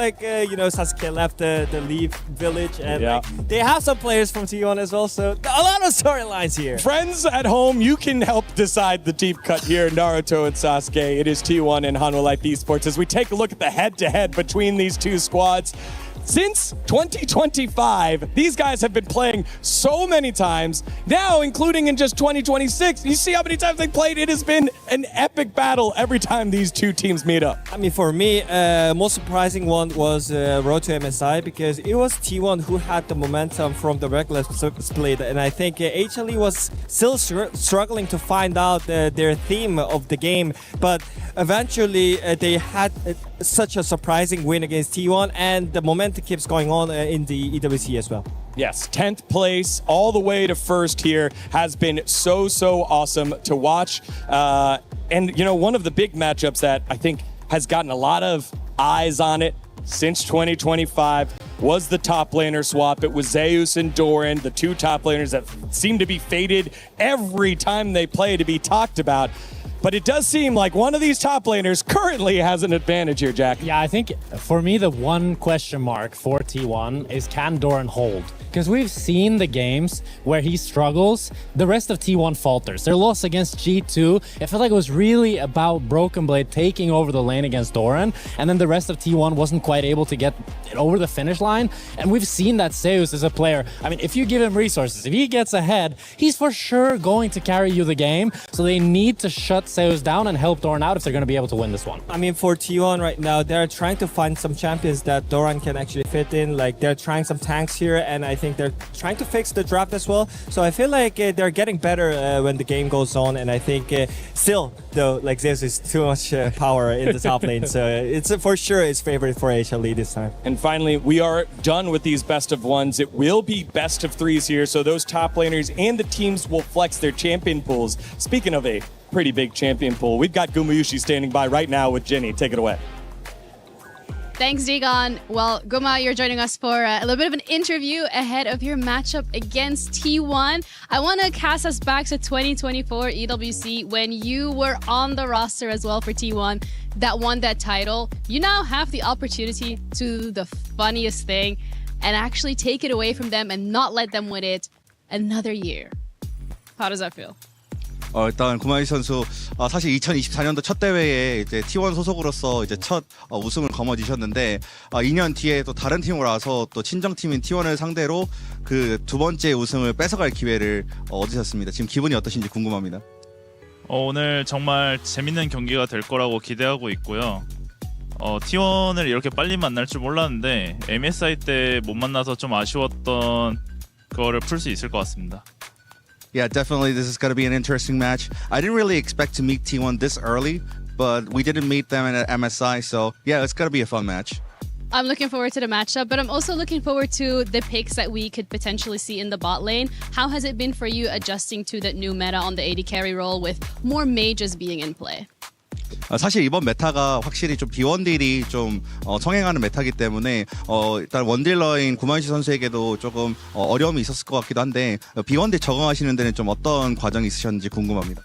Sasuke left the Leaf Village. And they have some players from T1 as well, so a lot of storylines here. Friends at home, you can help decide the deep cut here, Naruto and Sasuke. It is T1 and Hanwha Life Esports as we take a look at the head-to-head between these two squads. Since 2025, these guys have been playing so many times. Now, including in just 2026, you see how many times they played? It has been an epic battle every time these two teams meet up. I mean, for me, most surprising one was Road to MSI because it was T1 who had the momentum from the regular split, and I think HLE was still struggling to find out their theme of the game, but eventually they had such a surprising win against T1, and the momentum keeps going on in the EWC as well. Yes, 10th place all the way to first here has been so awesome to watch. And, you know, one of the big matchups that I think has gotten a lot of eyes on it since 2025 was the top laner swap. It was Zeus and Doran, the 2 top laners that seem to be fated every time they play to be talked about. But it does seem like one of these top laners currently has an advantage here, Jack. Yeah, I think for me, the one question mark for T1 is can Doran hold? Because we've seen the games where he struggles, the rest of T1 falters. Their loss against G2, it felt like it was really about Broken Blade taking over the lane against Doran, and then the rest of T1 wasn't quite able to get it over the finish line. And we've seen that Zeus is a player, I mean, if you give him resources, if he gets ahead, he's for sure going to carry you the game. So they need to shut Zeus down and help Doran out if they're going to be able to win this one. I mean, for T1 right now, they're trying to find some champions that Doran can actually fit in. Like, they're trying some tanks here, and I think they're trying to fix the draft as well. So I feel like they're getting better when the game goes on, and I think still, though, like Zeus is too much power in the top lane. So it's for sure his favorite for HLE this time. And finally, we are done with these best of ones. It will be best of threes here, so those top laners and the teams will flex their champion pools. Speaking of a pretty big champion pool, we've got Gumayushi standing by right now with Jenny. Take it away. Thanks, Digon. Well, Guma, you're joining us for a little bit of an interview ahead of your matchup against T1. I want to cast us back to 2024 EWC when you were on the roster as well for T1 that won that title. You now have the opportunity to do the funniest thing and actually take it away from them and not let them win it another year. How does that feel? 일단 구마유시 선수 사실 2024년도 첫 대회에 이제 T1 소속으로서 이제 첫 우승을 거머쥐셨는데 2년 뒤에 또 다른 팀으로 와서 또 친정 팀인 T1을 상대로 그 두 번째 우승을 뺏어갈 기회를 얻으셨습니다. 지금 기분이 어떠신지 궁금합니다. 오늘 정말 재밌는 경기가 될 거라고 기대하고 있고요. T1을 이렇게 빨리 만날 줄 몰랐는데 MSI 때 못 만나서 좀 아쉬웠던 그거를 풀 수 있을 것 같습니다. Yeah, definitely this is going to be an interesting match. I didn't really expect to meet T1 this early, but we didn't meet them at MSI, so yeah, it's going to be a fun match. I'm looking forward to the matchup, but I'm also looking forward to the picks that we could potentially see in the bot lane. How has it been for you adjusting to that new meta on the AD carry role with more mages being in play? 사실 이번 메타가 확실히 좀 비원딜이 좀 성행하는 메타이기 때문에 일단 원딜러인 구마유시 선수에게도 조금 어려움이 있었을 것 같기도 한데 비원딜 적응하시는 데는 좀 어떤 과정이 있으셨는지 궁금합니다.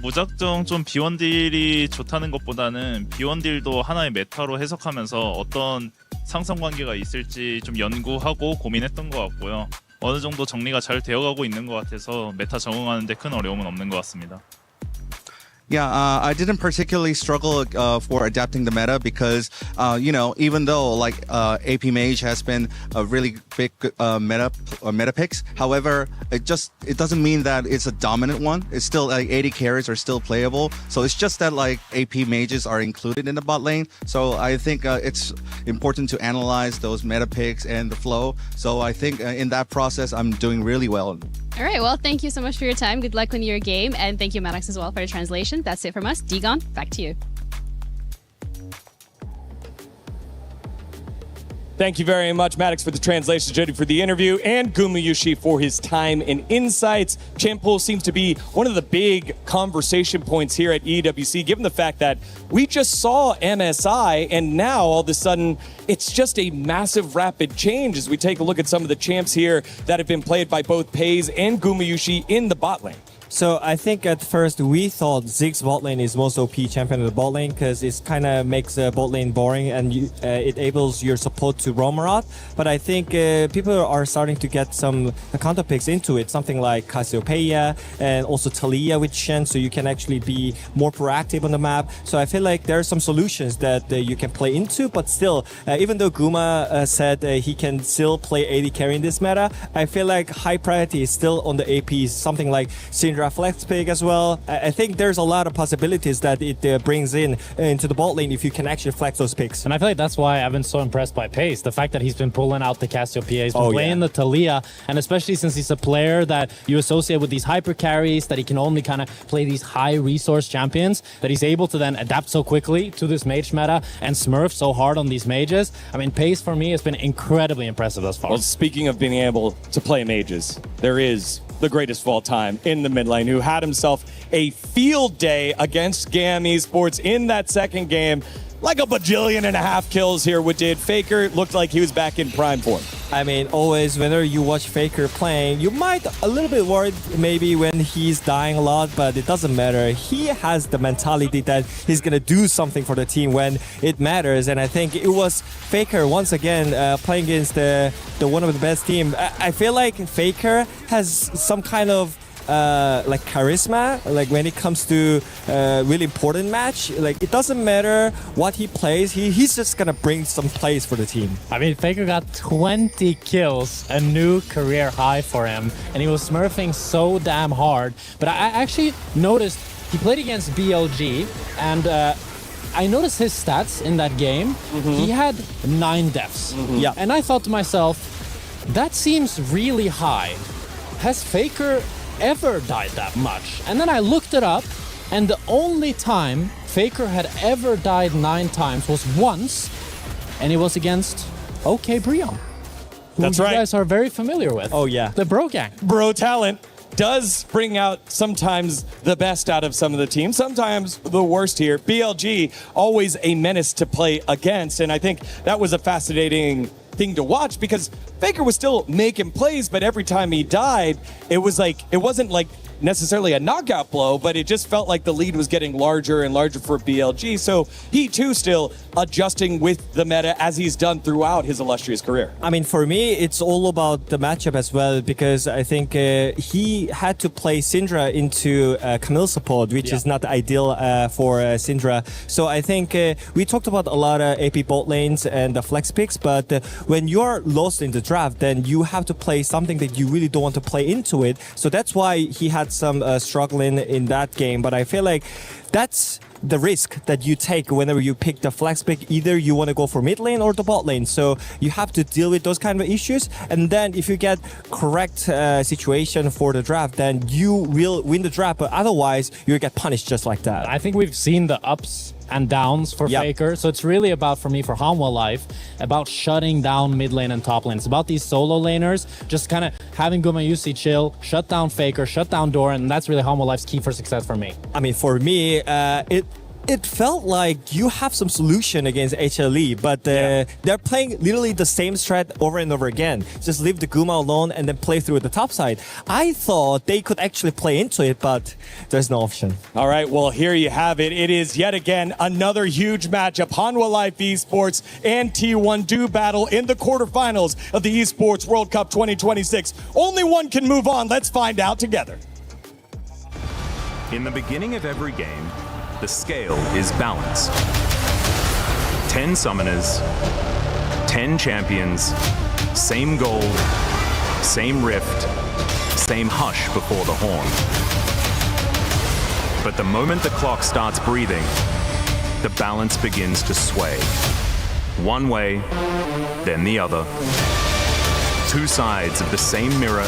무작정 좀 비원딜이 좋다는 것보다는 비원딜도 하나의 메타로 해석하면서 어떤 상성관계가 있을지 좀 연구하고 고민했던 것 같고요. 어느 정도 정리가 잘 되어가고 있는 것 같아서 메타 적응하는 데 큰 어려움은 없는 것 같습니다. Yeah, I didn't particularly struggle for adapting the meta because, even though like AP Mage has been a really big meta picks, however, it doesn't mean that it's a dominant one. It's still like 80 carries are still playable. So it's just that like AP Mages are included in the bot lane. So I think it's important to analyze those meta picks and the flow. So I think in that process, I'm doing really well. All right, well, thank you so much for your time. Good luck on your game. And thank you, Maddox, as well, for the translation. That's it from us. Digon, back to you. Thank you very much, Maddox, for the translation, Jody for the interview, and Gumayushi for his time and insights. Champ Pool seems to be one of the big conversation points here at EWC, given the fact that we just saw MSI, and now all of a sudden, it's just a massive rapid change as we take a look at some of the champs here that have been played by both Pays and Gumayushi in the bot lane. So I think at first we thought Ziggs bot lane is most OP champion of the bot lane because it kind of makes the bot lane boring and it enables your support to roam around. But I think people are starting to get some counter picks into it, something like Cassiopeia and also Talia with Shen, so you can actually be more proactive on the map. So I feel like there are some solutions that you can play into, but still, even though Guma said he can still play AD carry in this meta, I feel like high priority is still on the APs, something like Syndra flex pick as well. I think there's a lot of possibilities that it brings into the bot lane if you can actually flex those picks. And I feel like that's why I've been so impressed by Pace. The fact that he's been pulling out the Cassiopeia, he's been playing the Talia, and especially since he's a player that you associate with these hyper carries, that he can only kind of play these high resource champions, that he's able to then adapt so quickly to this mage meta and smurf so hard on these mages. I mean, Pace for me has been incredibly impressive thus far. Well, speaking of being able to play mages, there is the greatest of all time in the mid lane who had himself a field day against GAM Esports in that second game. Like a bajillion and a half kills here with Did. Faker looked like he was back in prime form. I mean, always whenever you watch Faker playing, you might a little bit worried maybe when he's dying a lot, but it doesn't matter. He has the mentality that he's gonna do something for the team when it matters, and I think it was Faker once again playing against the one of the best team. I feel like Faker has some kind of like charisma, like when it comes to really important match, like it doesn't matter what he plays, he's just gonna bring some plays for the team. I mean, Faker got 20 kills, a new career high for him, and he was smurfing so damn hard. But I actually noticed he played against BLG, and I noticed his stats in that game. He had 9 deaths. Yeah. And I thought to myself, that seems really high. Has Faker ever died that much? And then I looked it up, and the only time Faker had ever died 9 times was once, and it was against OK Brion, who That's you right. guys are very familiar with. Oh yeah, the Bro Gang. Bro talent does bring out sometimes the best out of some of the teams, sometimes the worst here. BLG, always a menace to play against, and I think that was a fascinating thing to watch because Faker was still making plays, but every time he died, it wasn't like necessarily a knockout blow, but it just felt like the lead was getting larger and larger for BLG. So he too still adjusting with the meta as he's done throughout his illustrious career. I mean, for me, it's all about the matchup as well, because I think he had to play Syndra into Camille support, which is not ideal for Syndra. So I think we talked about a lot of AP bot lanes and the flex picks, but when you're lost in the draft, then you have to play something that you really don't want to play into it. So that's why he had some struggling in that game. But I feel like that's the risk that you take whenever you pick the flex pick. Either you want to go for mid lane or the bot lane, so you have to deal with those kind of issues, and then if you get correct situation for the draft, then you will win the draft, but otherwise you get punished just like that. I think we've seen the ups and downs for Faker, so it's really about, for me, for Hanwha Life, about shutting down mid lane and top lane. It's about these solo laners just kind of having Gumayusi chill, shut down Faker, shut down Doran, and that's really Hanwha Life's key for success for me. I mean, for me, it felt like you have some solution against HLE, but they're playing literally the same strat over and over again. Just leave the Guma alone and then play through the top side. I thought they could actually play into it, but there's no option. All right, well, here you have it. It is yet again another huge matchup. Hanwha Life Esports and T1 do battle in the quarterfinals of the Esports World Cup 2026. Only one can move on. Let's find out together. In the beginning of every game, the scale is balanced. 10 summoners, 10 champions, same gold, same rift, same hush before the horn. But the moment the clock starts breathing, the balance begins to sway. One way, then the other. 2 sides of the same mirror,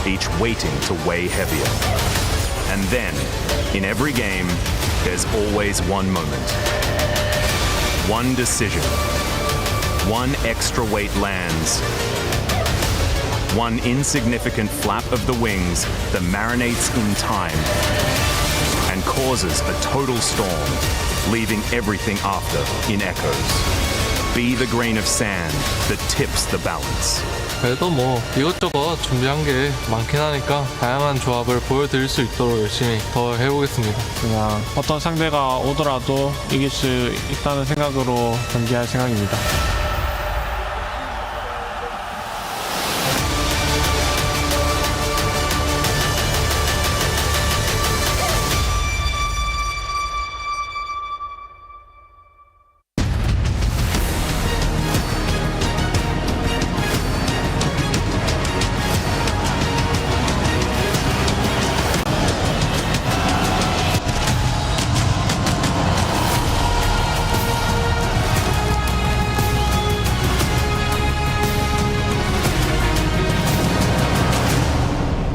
each waiting to weigh heavier. And then, in every game, there's always one moment. One decision. One extra weight lands. One insignificant flap of the wings that marinates in time and causes a total storm, leaving everything after in echoes. Be the grain of sand that tips the balance. 그래도 뭐 이것저것 준비한 게 많긴 하니까 다양한 조합을 보여드릴 수 있도록 열심히 더 해보겠습니다. 그냥 어떤 상대가 오더라도 이길 수 있다는 생각으로 경기할 생각입니다.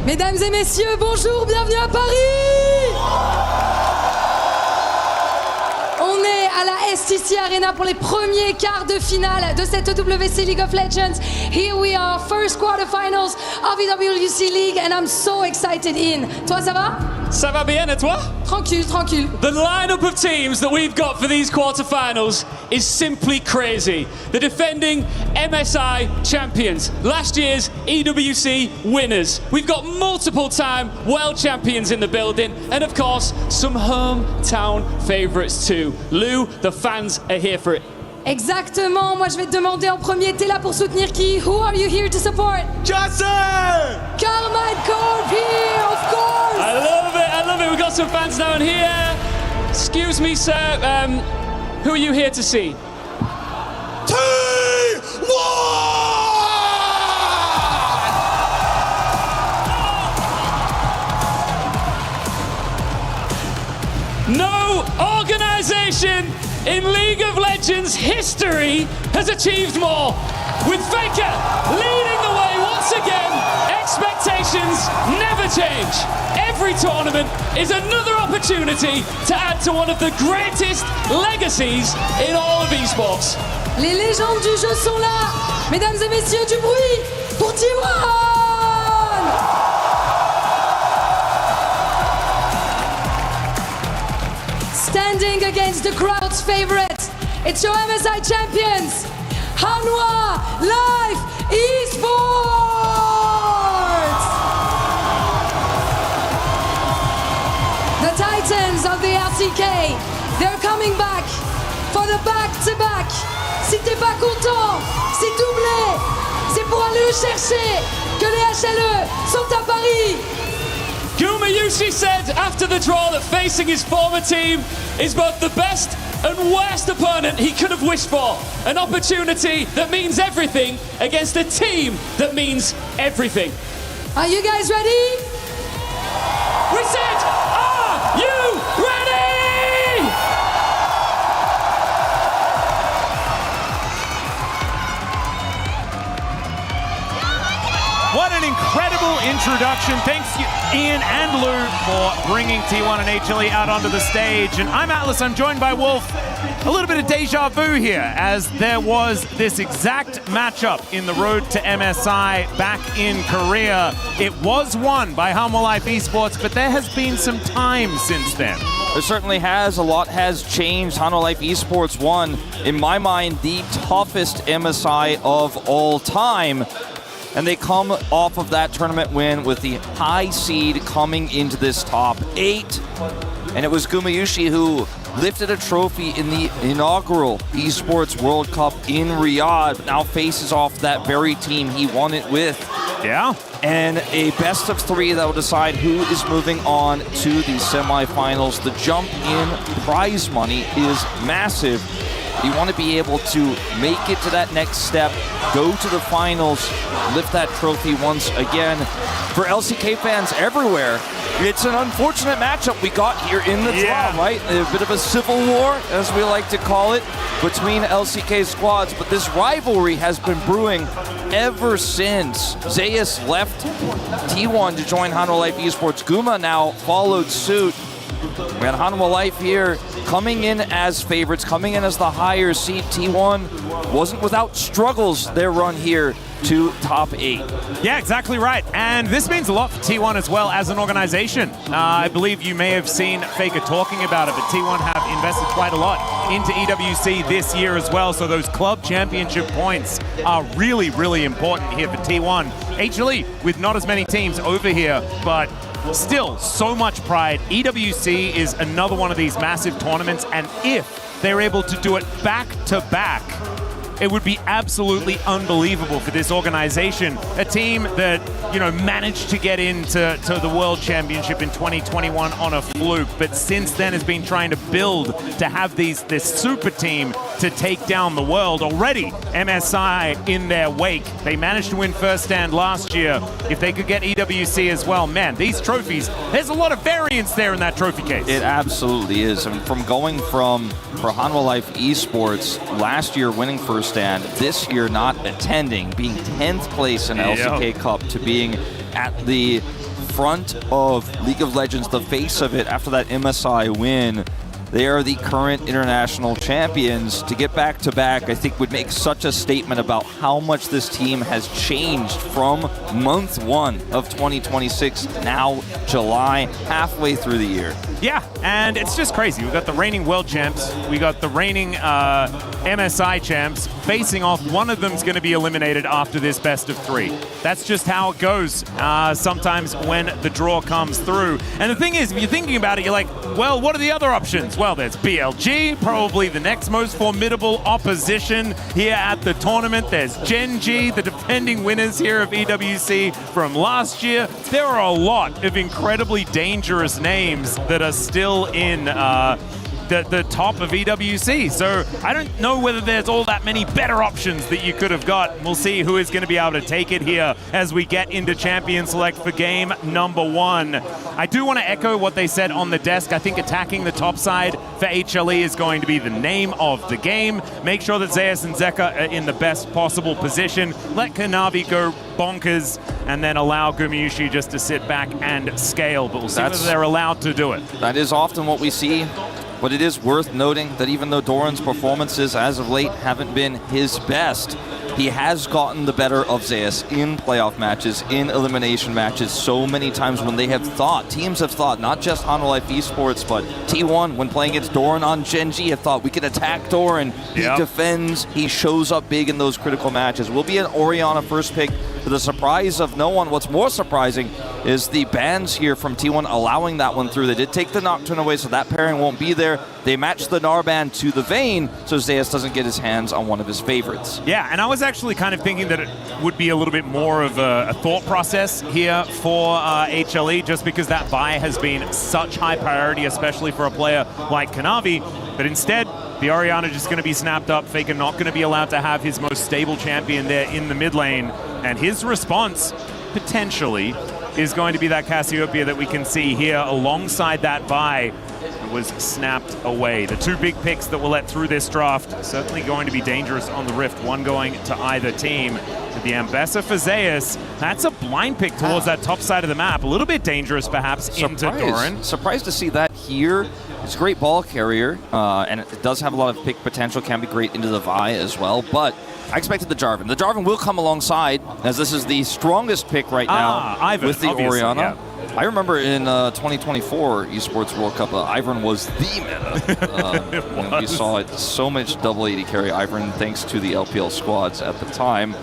Mesdames et messieurs, bonjour, bienvenue à Paris! On est à la STC Arena pour les premiers quarts de finale de cette EWC League of Legends. Here we are, first quarterfinals of EWC League, and I'm so excited in. Toi, ça va? Ça va bien et toi? Tranquille, tranquille. The lineup of teams that we've got for these quarterfinals is simply crazy. The defending MSI champions, last year's EWC winners. We've got multiple time world champions in the building, and of course, some hometown favorites too. Lou, the fans are here for it. Exactement, moi je vais te demander en premier, t'es là pour soutenir qui? Who are you here to support? Justin! Carmine Corp here, of course! I love it, we've got some fans down here. Excuse me, sir, who are you here to see? No organization in League of Legends history has achieved more. With Faker leading the way once again, expectations never change. Every tournament is another opportunity to add to one of the greatest legacies in all of esports. Les légendes du jeu sont là. Mesdames et messieurs, du bruit pour T1! Standing against the crowd's favorite, it's your MSI champions, Hanwha Life Esports! The Titans of the LCK, they're coming back for the back-to-back. Si t'es pas content, c'est doublé, c'est pour aller le chercher que les HLE sont à Paris. Gumayushi said after the draw that facing his former team is both the best and worst opponent he could have wished for. An opportunity that means everything against a team that means everything. Are you guys ready? We said, are you ready? What an incredible introduction. Thanks, Ian and Lou, for bringing T1 and HLE out onto the stage. And I'm Atlas, I'm joined by Wolf. A little bit of deja vu here, as there was this exact matchup in the road to MSI back in Korea. It was won by Hanwha Life Esports, but there has been some time since then. There certainly has. A lot has changed. Hanwha Life Esports won, in my mind, the toughest MSI of all time. And they come off of that tournament win with the high seed coming into this top 8. And it was Gumayushi who lifted a trophy in the inaugural Esports World Cup in Riyadh, but now faces off that very team he won it with. Yeah. And a best of 3 that will decide who is moving on to the semifinals. The jump in prize money is massive. You want to be able to make it to that next step, go to the finals, lift that trophy once again. For LCK fans everywhere, it's an unfortunate matchup we got here in the draw, right? A bit of a civil war, as we like to call it, between LCK squads. But this rivalry has been brewing ever since Zeus left T1 to join Hanwha Life Esports. Guma now followed suit. We had Hanwha Life here coming in as favorites, coming in as the higher seed. T1 wasn't without struggles their run here to top 8. Yeah, exactly right. And this means a lot for T1 as well as an organization. I believe you may have seen Faker talking about it, but T1 have invested quite a lot into EWC this year as well. So those club championship points are really, really important here for T1. HLE with not as many teams over here, but still so much pride. EWC is another one of these massive tournaments, and if they're able to do it back to back, it would be absolutely unbelievable for this organization. A team that, you know, managed to get into the World Championship in 2021 on a fluke, but since then has been trying to build to have this super team to take down the world. Already, MSI in their wake. They managed to win first stand last year. If they could get EWC as well, man, these trophies, there's a lot of variance there in that trophy case. It absolutely is. I mean, from going from, for Hanwha Life Esports, last year winning first stand, this year not attending, being 10th place in LCK Cup, to being at the front of League of Legends, the face of it after that MSI win. They are the current international champions. To get back-to-back, I think would make such a statement about how much this team has changed from month 1 of 2026, now July, halfway through the year. Yeah, and it's just crazy. We've got the reigning world champs, we got the reigning MSI champs facing off. One of them's going to be eliminated after this best of 3. That's just how it goes sometimes when the draw comes through. And the thing is, if you're thinking about it, you're like, well, what are the other options? Well, there's BLG, probably the next most formidable opposition here at the tournament. There's Gen.g, the defending winners here of EWC from last year. There are a lot of incredibly dangerous names that are still in the top of EWC. So I don't know whether there's all that many better options that you could have got. We'll see who is going to be able to take it here as we get into Champion Select for game number 1. I do want to echo what they said on the desk. I think attacking the top side for HLE is going to be the name of the game. Make sure that Zeus and Zeka are in the best possible position. Let Kanavi go bonkers and then allow Gumayusi just to sit back and scale. But we'll see whether they're allowed to do it. That is often what we see. But it is worth noting that even though Doran's performances as of late haven't been his best, he has gotten the better of Zeus in playoff matches, in elimination matches, so many times when they have thought, teams have thought, not just Hanwha Life Esports, but T1, when playing against Doran on Gen.g, have thought, we can attack Doran. He defends, he shows up big in those critical matches. Will be an Orianna first pick to the surprise of no one. What's more surprising is the bans here from T1 allowing that one through. They did take the Nocturne away, so that pairing won't be there. They matched the Gnar ban to the Vayne, so Zeus doesn't get his hands on one of his favorites. Yeah, and I was actually kind of thinking that it would be a little bit more of a thought process here for HLE, just because that buy has been such high priority, especially for a player like Kanavi. But instead, the Orianna just going to be snapped up. Faker not going to be allowed to have his most stable champion there in the mid lane. And his response, potentially, is going to be that Cassiopeia that we can see here alongside that buy. Was snapped away. The 2 big picks that we'll let through this draft certainly going to be dangerous on the Rift. One going to either team. To the Ambessa for Zeus. That's a blind pick towards that top side of the map. A little bit dangerous, perhaps, into Doran. Surprised to see that here. It's a great ball carrier, and it does have a lot of pick potential. Can be great into the Vi as well, but I expected the Jarvan. The Jarvan will come alongside, as this is the strongest pick right now Ivan, with the Orianna. Yeah. I remember in 2024 Esports World Cup, Ivern was the meta. We saw it so much double AD carry Ivern thanks to the LPL squads at the time.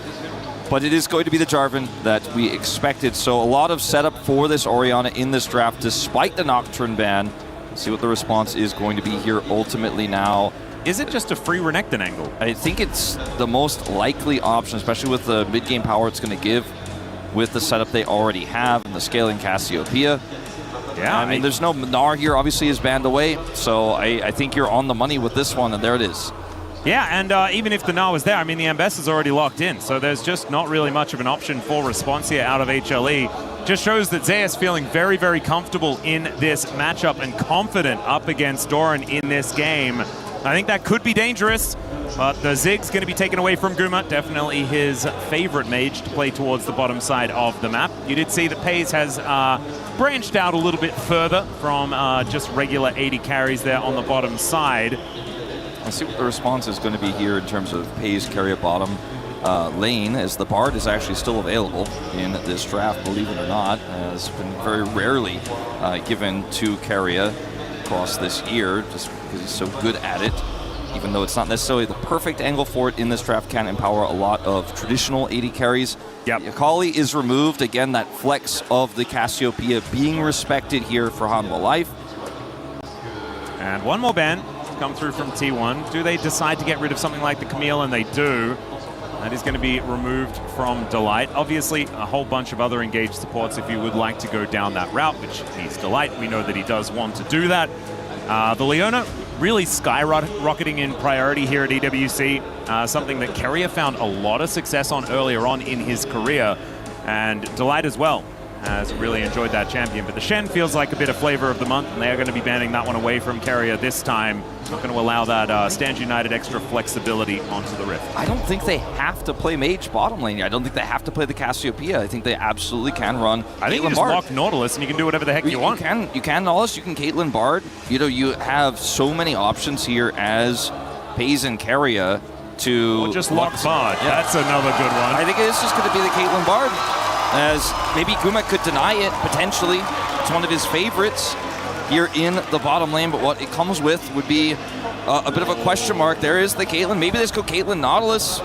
But it is going to be the Jarvan that we expected. So a lot of setup for this Orianna in this draft, despite the Nocturne ban. Let's see what the response is going to be here ultimately now. Is it just a free Renekton angle? I think it's the most likely option, especially with the mid-game power it's going to give with the setup they already have and the scaling Cassiopeia. Yeah, I mean, there's no Gnar here, obviously, is banned away. So I think you're on the money with this one, and there it is. Yeah, and even if the Gnar was there, I mean, the Ambessa's already locked in, so there's just not really much of an option for response here out of HLE. Just shows that Zeus feeling very, very comfortable in this matchup and confident up against Doran in this game. I think that could be dangerous, but the Zig's going to be taken away from Guma. Definitely his favorite mage to play towards the bottom side of the map. You did see that Pays has branched out a little bit further from just regular 80 carries there on the bottom side. Let's see what the response is going to be here in terms of Pays carry at bottom lane, as the Bard is actually still available in this draft, believe it or not. Has been very rarely given to Carrier across this year, just because he's so good at it. Even though it's not necessarily the perfect angle for it in this draft, can empower a lot of traditional AD carries. Yep. Akali is removed. Again, that flex of the Cassiopeia being respected here for Hanwha Life. And one more ban come through from T1. Do they decide to get rid of something like the Camille? And they do. That is going to be removed from Delight. Obviously, a whole bunch of other engaged supports if you would like to go down that route, which he's Delight. We know that he does want to do that. The Leona really skyrocketing in priority here at EWC, something that Carrier found a lot of success on earlier on in his career, and Delight as well has really enjoyed that champion. But the Shen feels like a bit of flavor of the month, and they are going to be banning that one away from Carrier this time. Not going to allow that Stand United extra flexibility onto the Rift. I don't think they have to play Mage bottom lane. I don't think they have to play the Cassiopeia. I think they absolutely can run I think you just lock Nautilus and you can do whatever the heck you want. You can Nautilus, you can Caitlyn Bard. You know, you have so many options here as FaZe and Carrier to... Or just lock Bard. Yeah. That's another good one. I think it is just going to be the Caitlyn Bard, as maybe Guma could deny it, potentially. It's one of his favorites here in the bottom lane, but what it comes with would be a bit of a question mark. There is the Caitlyn. Maybe let's go Caitlyn Nautilus.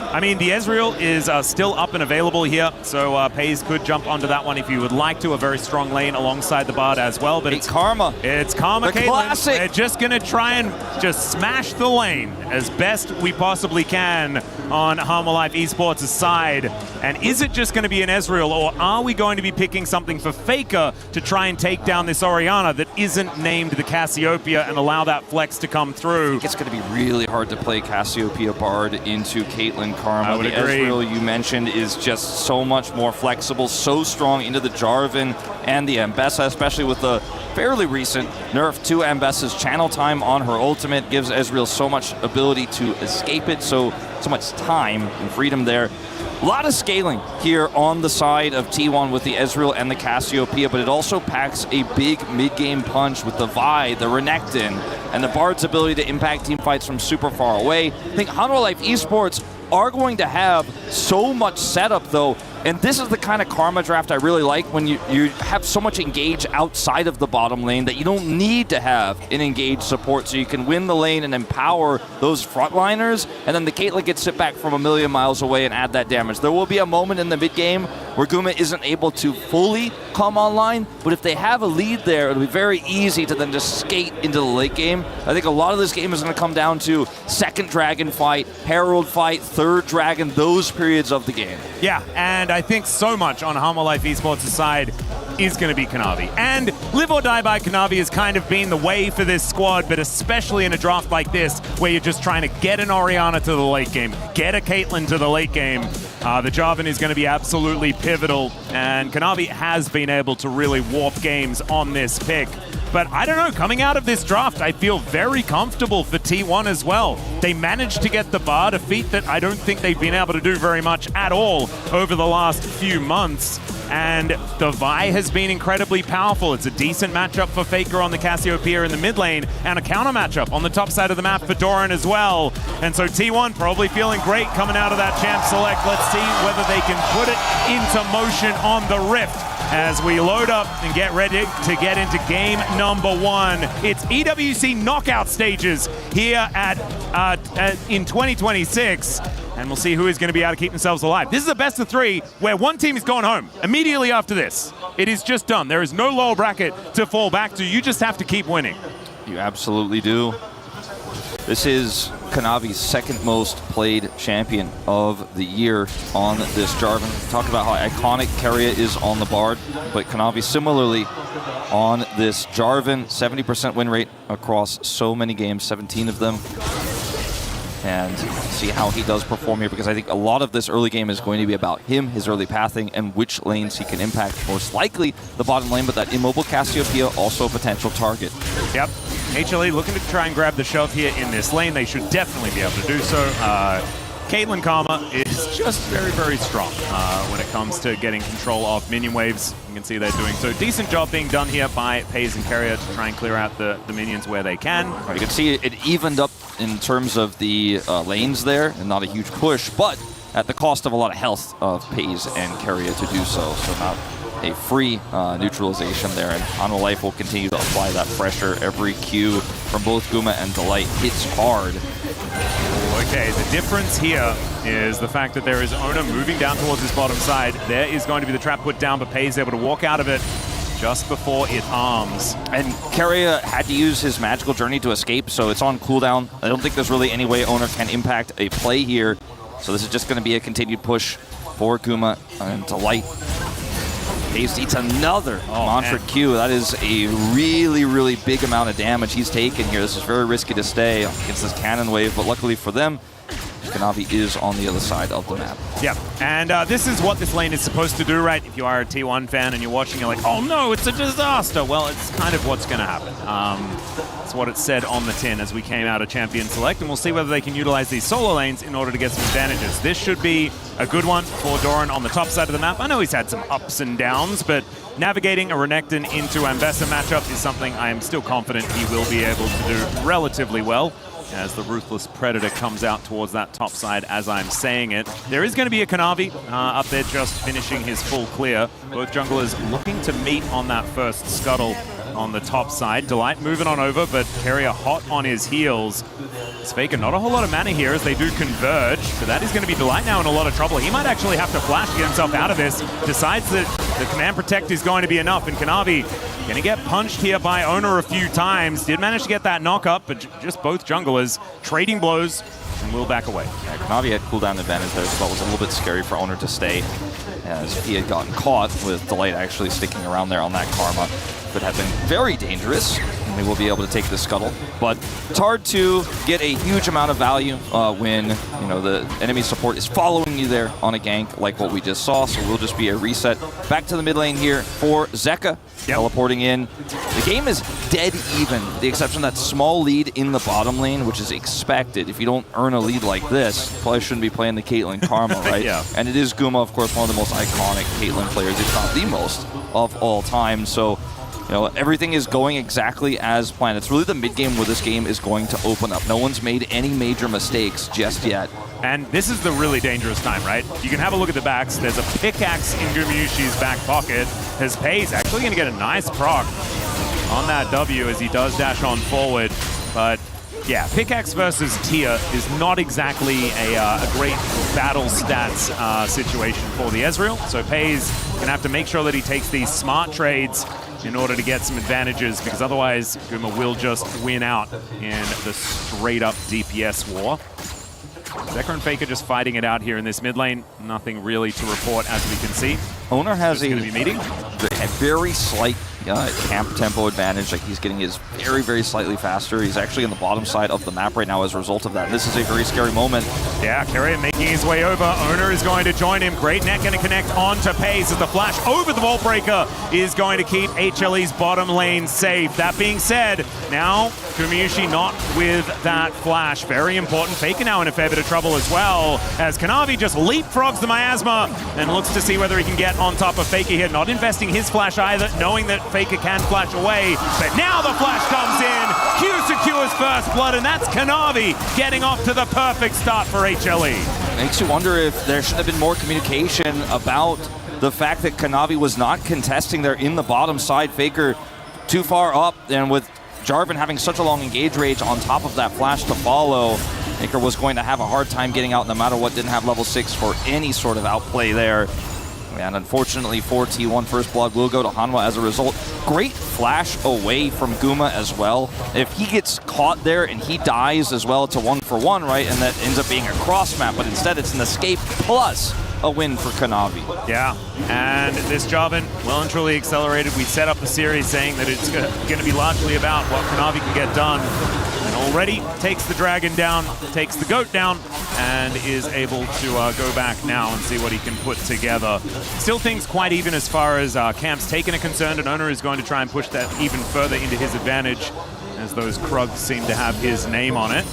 I mean, the Ezreal is still up and available here, so FaZe could jump onto that one if you would like to. A very strong lane alongside the Bard as well, but it's Karma. It's Karma, the Caitlyn. Classic. They're just going to try and just smash the lane as best we possibly can on Harma Life Esports' side. And is it just going to be an Ezreal, or are we going to be picking something for Faker to try and take down this Orianna that isn't named the Cassiopeia and allow that flex to come through? It's going to be really hard to play Cassiopeia Bard into Caitlyn Karma. I would the agree. Ezreal you mentioned is just so much more flexible, so strong into the Jarvan and the Ambessa, especially with the fairly recent nerf to Ambessa's channel time on her ultimate. Gives Ezreal so much ability to escape it, so much time and freedom there. A lot of scaling here on the side of T1 with the Ezreal and the Cassiopeia, but it also packs a big mid-game punch with the Vi, the Renekton, and the Bard's ability to impact team fights from super far away. I think Hanwha Life Esports are going to have so much setup, though, and this is the kind of Karma draft I really like, when you have so much engage outside of the bottom lane that you don't need to have an engaged support, so you can win the lane and empower those frontliners, and then the Caitlyn gets sit back from a million miles away and add that damage. There will be a moment in the mid game where Guma isn't able to fully come online, but if they have a lead there, it'll be very easy to then just skate into the late game. I think a lot of this game is going to come down to second dragon fight, herald fight, third dragon, those periods of the game. Yeah, and I think so much on Hanwha Life Esports' side is going to be Kanavi. And live or die by Kanavi has kind of been the way for this squad, but especially in a draft like this, where you're just trying to get an Orianna to the late game, get a Caitlyn to the late game. The Jarvan is going to be absolutely pivotal, and Kanavi has been able to really warp games on this pick. But I don't know, coming out of this draft, I feel very comfortable for T1 as well. They managed to get the Bard, a feat that I don't think they've been able to do very much at all over the last few months. And the Vi has been incredibly powerful. It's a decent matchup for Faker on the Cassiopeia in the mid lane, and a counter matchup on the top side of the map for Doran as well. And so T1 probably feeling great coming out of that champ select. Let's see whether they can put it into motion on the Rift as we load up and get ready to get into game number 1. It's EWC knockout stages here in 2026. And we'll see who is going to be able to keep themselves alive. This is a best of 3 where one team is going home immediately after this. It is just done. There is no lower bracket to fall back to. You just have to keep winning. You absolutely do. This is Kanavi's second most played champion of the year on this Jarvan. Talk about how iconic Keria is on the Bard, but Kanavi similarly on this Jarvan. 70% win rate across so many games, 17 of them. And see how he does perform here, because I think a lot of this early game is going to be about him, his early pathing, and which lanes he can impact. Most likely the bottom lane, but that immobile Cassiopeia also a potential target. Yep. HLE looking to try and grab the shove here in this lane. They should definitely be able to do so. Caitlyn Karma is just very, very strong when it comes to getting control of minion waves. You can see they're doing so. Decent job being done here by FaZe and Carrier to try and clear out the minions where they can. You can see it evened up in terms of the lanes there, and not a huge push, but at the cost of a lot of health of FaZe and Carrier to do so. So not a free neutralization there, and Hanwha Life will continue to apply that pressure. Every Q from both Guma and Delight hits hard. Okay, the difference here is the fact that there is Ona moving down towards his bottom side. There is going to be the trap put down, but FaZe is able to walk out of it just before it arms. And Keria had to use his magical journey to escape, so it's on cooldown. I don't think there's really any way Owner can impact a play here. So this is just going to be a continued push for Guma and Delight. FaZe eats another Mantra Q. That is a really, really big amount of damage he's taken here. This is very risky to stay against this cannon wave, but luckily for them, Kanavi is on the other side of the map. Yeah, and this is what this lane is supposed to do, right? If you are a T1 fan and you're watching, you're like, oh no, it's a disaster. Well, it's kind of what's going to happen. That's what it said on the tin as we came out of Champion Select, and we'll see whether they can utilize these solo lanes in order to get some advantages. This should be a good one for Doran on the top side of the map. I know he's had some ups and downs, but navigating a Renekton into Ambessa matchup is something I am still confident he will be able to do relatively well. As the Ruthless Predator comes out towards that top side as I'm saying it. There is going to be a Kanavi up there just finishing his full clear. Both junglers looking to meet on that first scuttle on the top side. Delight moving on over, but Keria hot on his heels. It's Faker, not a whole lot of mana here as they do converge, but that is going to be Delight now in a lot of trouble. He might actually have to flash to get himself out of this. Decides that the Command Protect is going to be enough, and Kanavi going to get punched here by Owner a few times. Did manage to get that knock up, but just both junglers trading blows and will back away. Yeah, Kanavi had cooldown advantage there, so that was a little bit scary for Owner to stay, as he had gotten caught with Delight actually sticking around there on that Karma. Could have been very dangerous, and they will be able to take the scuttle. But it's hard to get a huge amount of value when the enemy support is following you there on a gank like what we just saw. So we'll just be a reset back to the mid lane here for Zeka. Teleporting in. The game is dead even, with the exception of that small lead in the bottom lane, which is expected. If you don't earn a lead like this, you probably shouldn't be playing the Caitlyn Karma, right? Yeah. And it is Guma, of course, one of the most iconic Caitlyn players, if not the most of all time. So, everything is going exactly as planned. It's really the mid game where this game is going to open up. No one's made any major mistakes just yet. And this is the really dangerous time, right? You can have a look at the backs. There's a pickaxe in Gumayusi's back pocket. His Pei's actually going to get a nice proc on that W as he does dash on forward. But yeah, pickaxe versus Tia is not exactly a great battle stats situation for the Ezreal. So Pei's going to have to make sure that he takes these smart trades in order to get some advantages, because otherwise Guma will just win out in the straight-up DPS war. Zeka and Faker just fighting it out here in this mid lane. Nothing really to report as we can see. Owner has a meeting. very slight camp tempo advantage. Like, he's getting his very, very slightly faster. He's actually on the bottom side of the map right now as a result of that. This is a very scary moment. Yeah, Keria making his way over. Owner is going to join him. Great Net going to connect onto Pace as the flash over the Vault Breaker is going to keep HLE's bottom lane safe. That being said, now Gumayusi not with that flash. Very important. Faker now in a fair bit of trouble as well, as Kanavi just leapfrogs the Miasma and looks to see whether he can get on top of Faker here. Not investing his flash either, knowing that Faker can flash away. But now the flash comes in. Q secures first blood, and that's Kanavi getting off to the perfect start for HLE. Makes you wonder if there should have been more communication about the fact that Kanavi was not contesting there in the bottom side. Faker too far up, and with Jarvan having such a long engage range on top of that flash to follow, Faker was going to have a hard time getting out no matter what. Didn't have level 6 for any sort of outplay there. And unfortunately for T1, First Blood will go to Hanwha as a result. Great flash away from Guma as well. If he gets caught there and he dies as well, it's a 1-for-1, right? And that ends up being a cross map, but instead it's an escape plus a win for Kanavi. Yeah, and this Jarvan well and truly accelerated. We set up the series saying that it's going to be largely about what Kanavi can get done. And already takes the dragon down, takes the goat down, and is able to go back now and see what he can put together. Still things quite even as far as camps taken are concerned, and Owner is going to try and push that even further into his advantage, as those Krugs seem to have his name on it.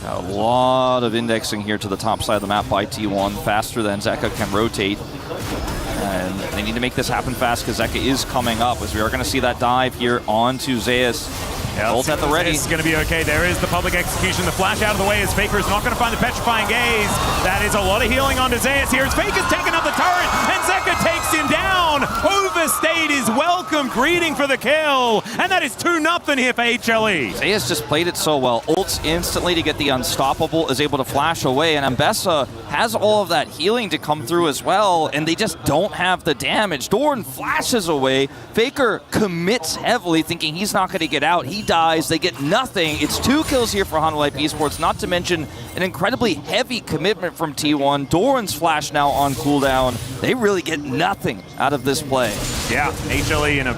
A lot of indexing here to the top side of the map by T1, faster than Zeka can rotate. And they need to make this happen fast because Zeka is coming up, as we are going to see that dive here onto Zeus. Yeah, Bolt at the ready. It's going to be okay. There is the public execution. The flash out of the way as Faker is not going to find the Petrifying Gaze. That is a lot of healing onto Zeus here as Faker's taking up the turret and Zeka takes him down. Overstayed is welcome greeting for the kill. And that is 2-0 here for HLE. Zeus just played it so well. Ults instantly to get the unstoppable, is able to flash away, and Ambessa has all of that healing to come through as well, and they just don't have the damage. Doran flashes away. Faker commits heavily, thinking he's not going to get out. He dies. They get nothing. It's 2 kills here for Hanwha Esports, not to mention an incredibly heavy commitment from T1. Doran's flash now on cooldown. They really get nothing out of this play. Yeah, HLE in a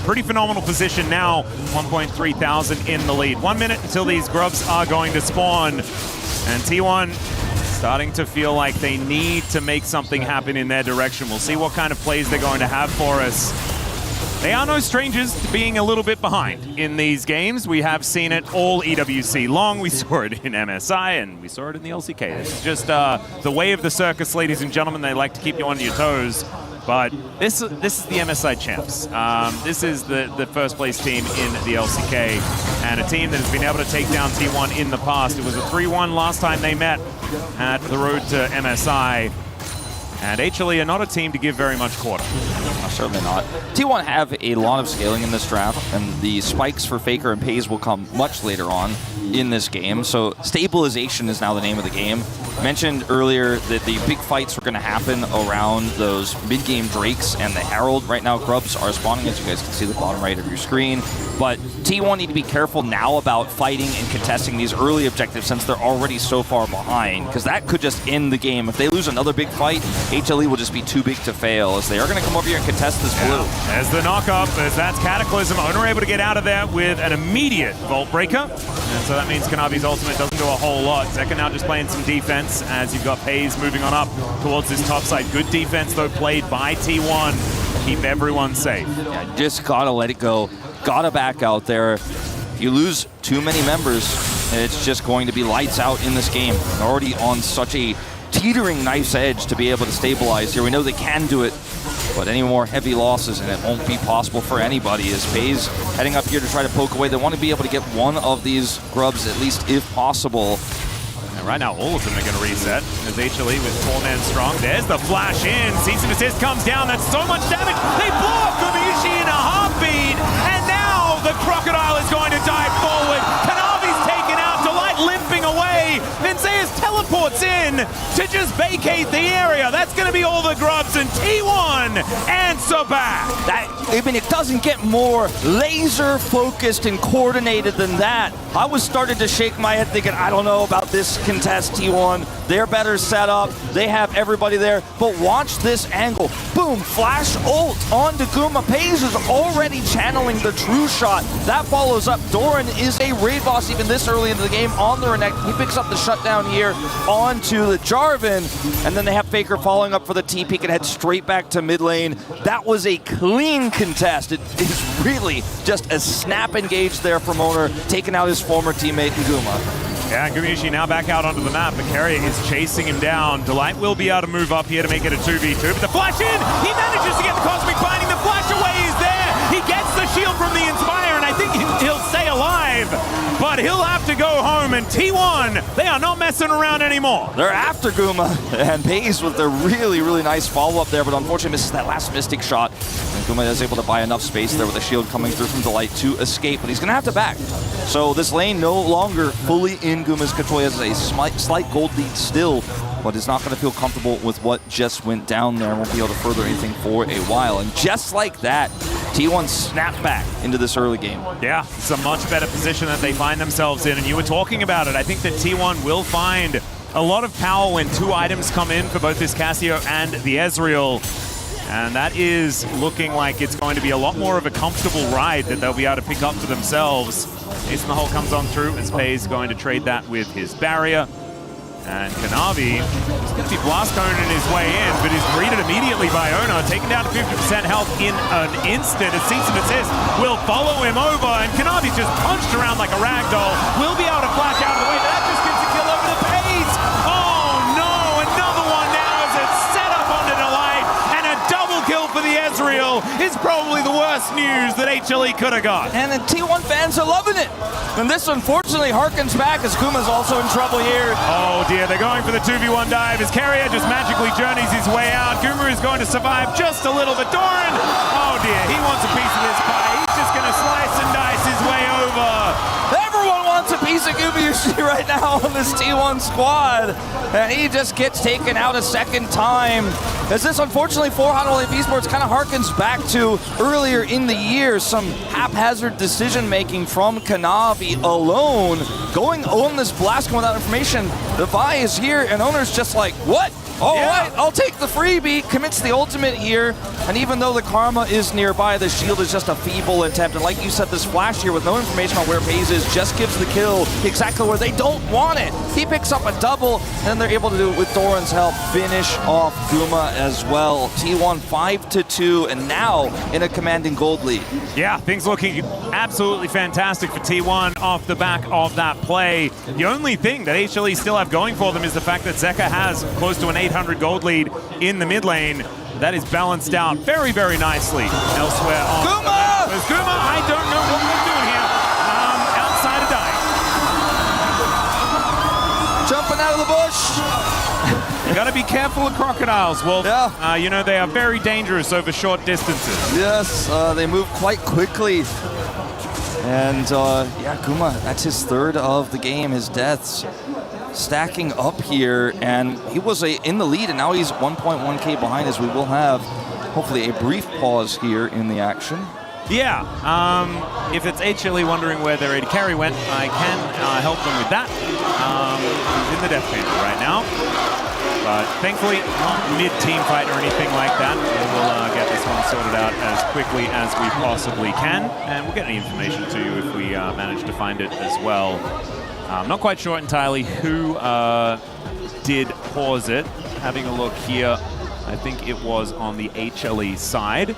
pretty phenomenal position now. 1.3 thousand in the lead. 1 minute until these grubs are going to spawn. And T1 starting to feel like they need to make something happen in their direction. We'll see what kind of plays they're going to have for us. They are no strangers to being a little bit behind in these games. We have seen it all EWC long. We saw it in MSI, and we saw it in the LCK. It's just the way of the circus, ladies and gentlemen. They like to keep you on your toes. But this is the MSI champs. This is the first place team in the LCK, and a team that has been able to take down T1 in the past. It was a 3-1 last time they met at the road to MSI. And HLE are not a team to give very much quarter. Certainly not. T1 have a lot of scaling in this draft, and the spikes for Faker and Pays will come much later on in this game. So stabilization is now the name of the game. Mentioned earlier that the big fights were going to happen around those mid-game Drakes and the Herald. Right now, Grubs are spawning, as you guys can see the bottom right of your screen. But T1 need to be careful now about fighting and contesting these early objectives since they're already so far behind, because that could just end the game. If they lose another big fight, HLE will just be too big to fail, as they are going to come over here and contest this blue. As the knock-up, as that's Cataclysm, Owner able to get out of there with an immediate Vault Breaker. And so that means Kanavi's ultimate doesn't do a whole lot. Zeka now just playing some defense, as you've got Pays moving on up towards this top side. Good defense, though, played by T1. Keep everyone safe. Yeah, just gotta let it go. Gotta back out there. If you lose too many members, it's just going to be lights out in this game. They're already on such a teetering knife's edge to be able to stabilize here. We know they can do it, but any more heavy losses and it won't be possible for anybody. As Pays heading up here to try to poke away, they want to be able to get one of these Grubs at least if possible. And right now all of them are going to reset as HLE with 4-man strong. There's the flash in. Cease and desist comes down. That's so much damage. They blow up Gumayushi in a heartbeat, and now the Crocodile is going to dive forward. Kanavi's taken out. Delight limping away. Vinceus teleports in to just vacate the area. That's going to be all the Grubs, and T1 answer back. I mean, it doesn't get more laser focused and coordinated than that. I was starting to shake my head thinking, I don't know about this contest, T1. They're better set up. They have everybody there. But watch this angle. Boom, flash ult onto Guma. Pays is already channeling the true shot. That follows up. Doran is a raid boss even this early into the game on the Renekton. He picks up the shutdown here onto the Jarvan. And then they have Faker following up for the TP and head straight back to mid lane. That was a clean contest. It is really just a snap engage there from Owner, taking out his former teammate Guma. Yeah, Gumayushi now back out onto the map. The carrier is chasing him down. Delight will be able to move up here to make it a 2v2, but the flash in! He manages to get the Cosmic Binding. The flash away is there! He gets the shield from the Inspire, and I think he'll stay alive, but he'll have to go home, and T1, they are not messing around anymore. They're after Guma, and Pays with their really, really nice follow-up there, but unfortunately misses that last Mystic shot. And Guma is able to buy enough space there with a shield coming through from Delight to escape, but he's going to have to back. So this lane no longer fully in Guma's control. He has a slight gold lead still, but is not going to feel comfortable with what just went down there and won't be able to further anything for a while. And just like that, T1 snapped back into this early game. Yeah, it's a much better position that they find themselves in, and you were talking about it. I think that T1 will find a lot of power when two items come in for both this Cassio and the Ezreal. And that is looking like it's going to be a lot more of a comfortable ride that they'll be able to pick up for themselves. Ace in the Hole comes on through as Pays going to trade that with his barrier. And Kanavi is going to be blast coning his way in, but is greeted immediately by Owner, taken down to 50% health in an instant. A cease and desist will follow him over, and Kanavi's just punched around like a ragdoll. Will be able to flash out of the way, but that just gives the kill over to Pays. Oh no, another one now as it's set up onto Delight, and a double kill for the Ezreal is probably the worst news that HLE could have got. And the T1 fans are loving it. And this unfortunately harkens back as Guma's also in trouble here. Oh dear, they're going for the 2v1 dive as Carrier just magically journeys his way out. Guma is going to survive just a little bit. Doran, oh dear, he wants a piece of this pie. He's just going to slice and dice his way over. Everyone wants a piece of Gumayushi right now on this T1 squad. And he just gets taken out a second time. As this, unfortunately, for Honolulu Esports kind of harkens back to earlier in the year, some haphazard decision-making from Kanavi alone. Going on this blast without information, the Vi is here, and Owner's just like, what? All right, I'll take the freebie, commits the ultimate here, and even though the Karma is nearby, the shield is just a feeble attempt, and like you said, this flash here with no information on where Pays is just gives the kill, go exactly where they don't want it. He picks up a double, and they're able to do it with Doran's help. Finish off Guma as well. T1 5-2, and now in a commanding gold lead. Yeah, things looking absolutely fantastic for T1 off the back of that play. The only thing that HLE still have going for them is the fact that Zeka has close to an 800 gold lead in the mid lane. That is balanced out very, very nicely elsewhere on Guma! There's Guma. I don't know what we're doing here. Outside of dying. Jumping out of the bush. You got to be careful of crocodiles, Wolf. Yeah. You know, they are very dangerous over short distances. Yes, they move quite quickly. And yeah, Guma, that's his third of the game, his deaths. Stacking up here, and he was in the lead, and now he's 1.1k behind, as we will have hopefully a brief pause here in the action. Yeah, if it's HLE wondering where their AD carry went, I can help them with that. He's in the death chamber right now, but thankfully not mid-team fight or anything like that. And we'll get this one sorted out as quickly as we possibly can, and we'll get any information to you if we manage to find it as well. I'm not quite sure entirely who did pause it. Having a look here, I think it was on the HLE side,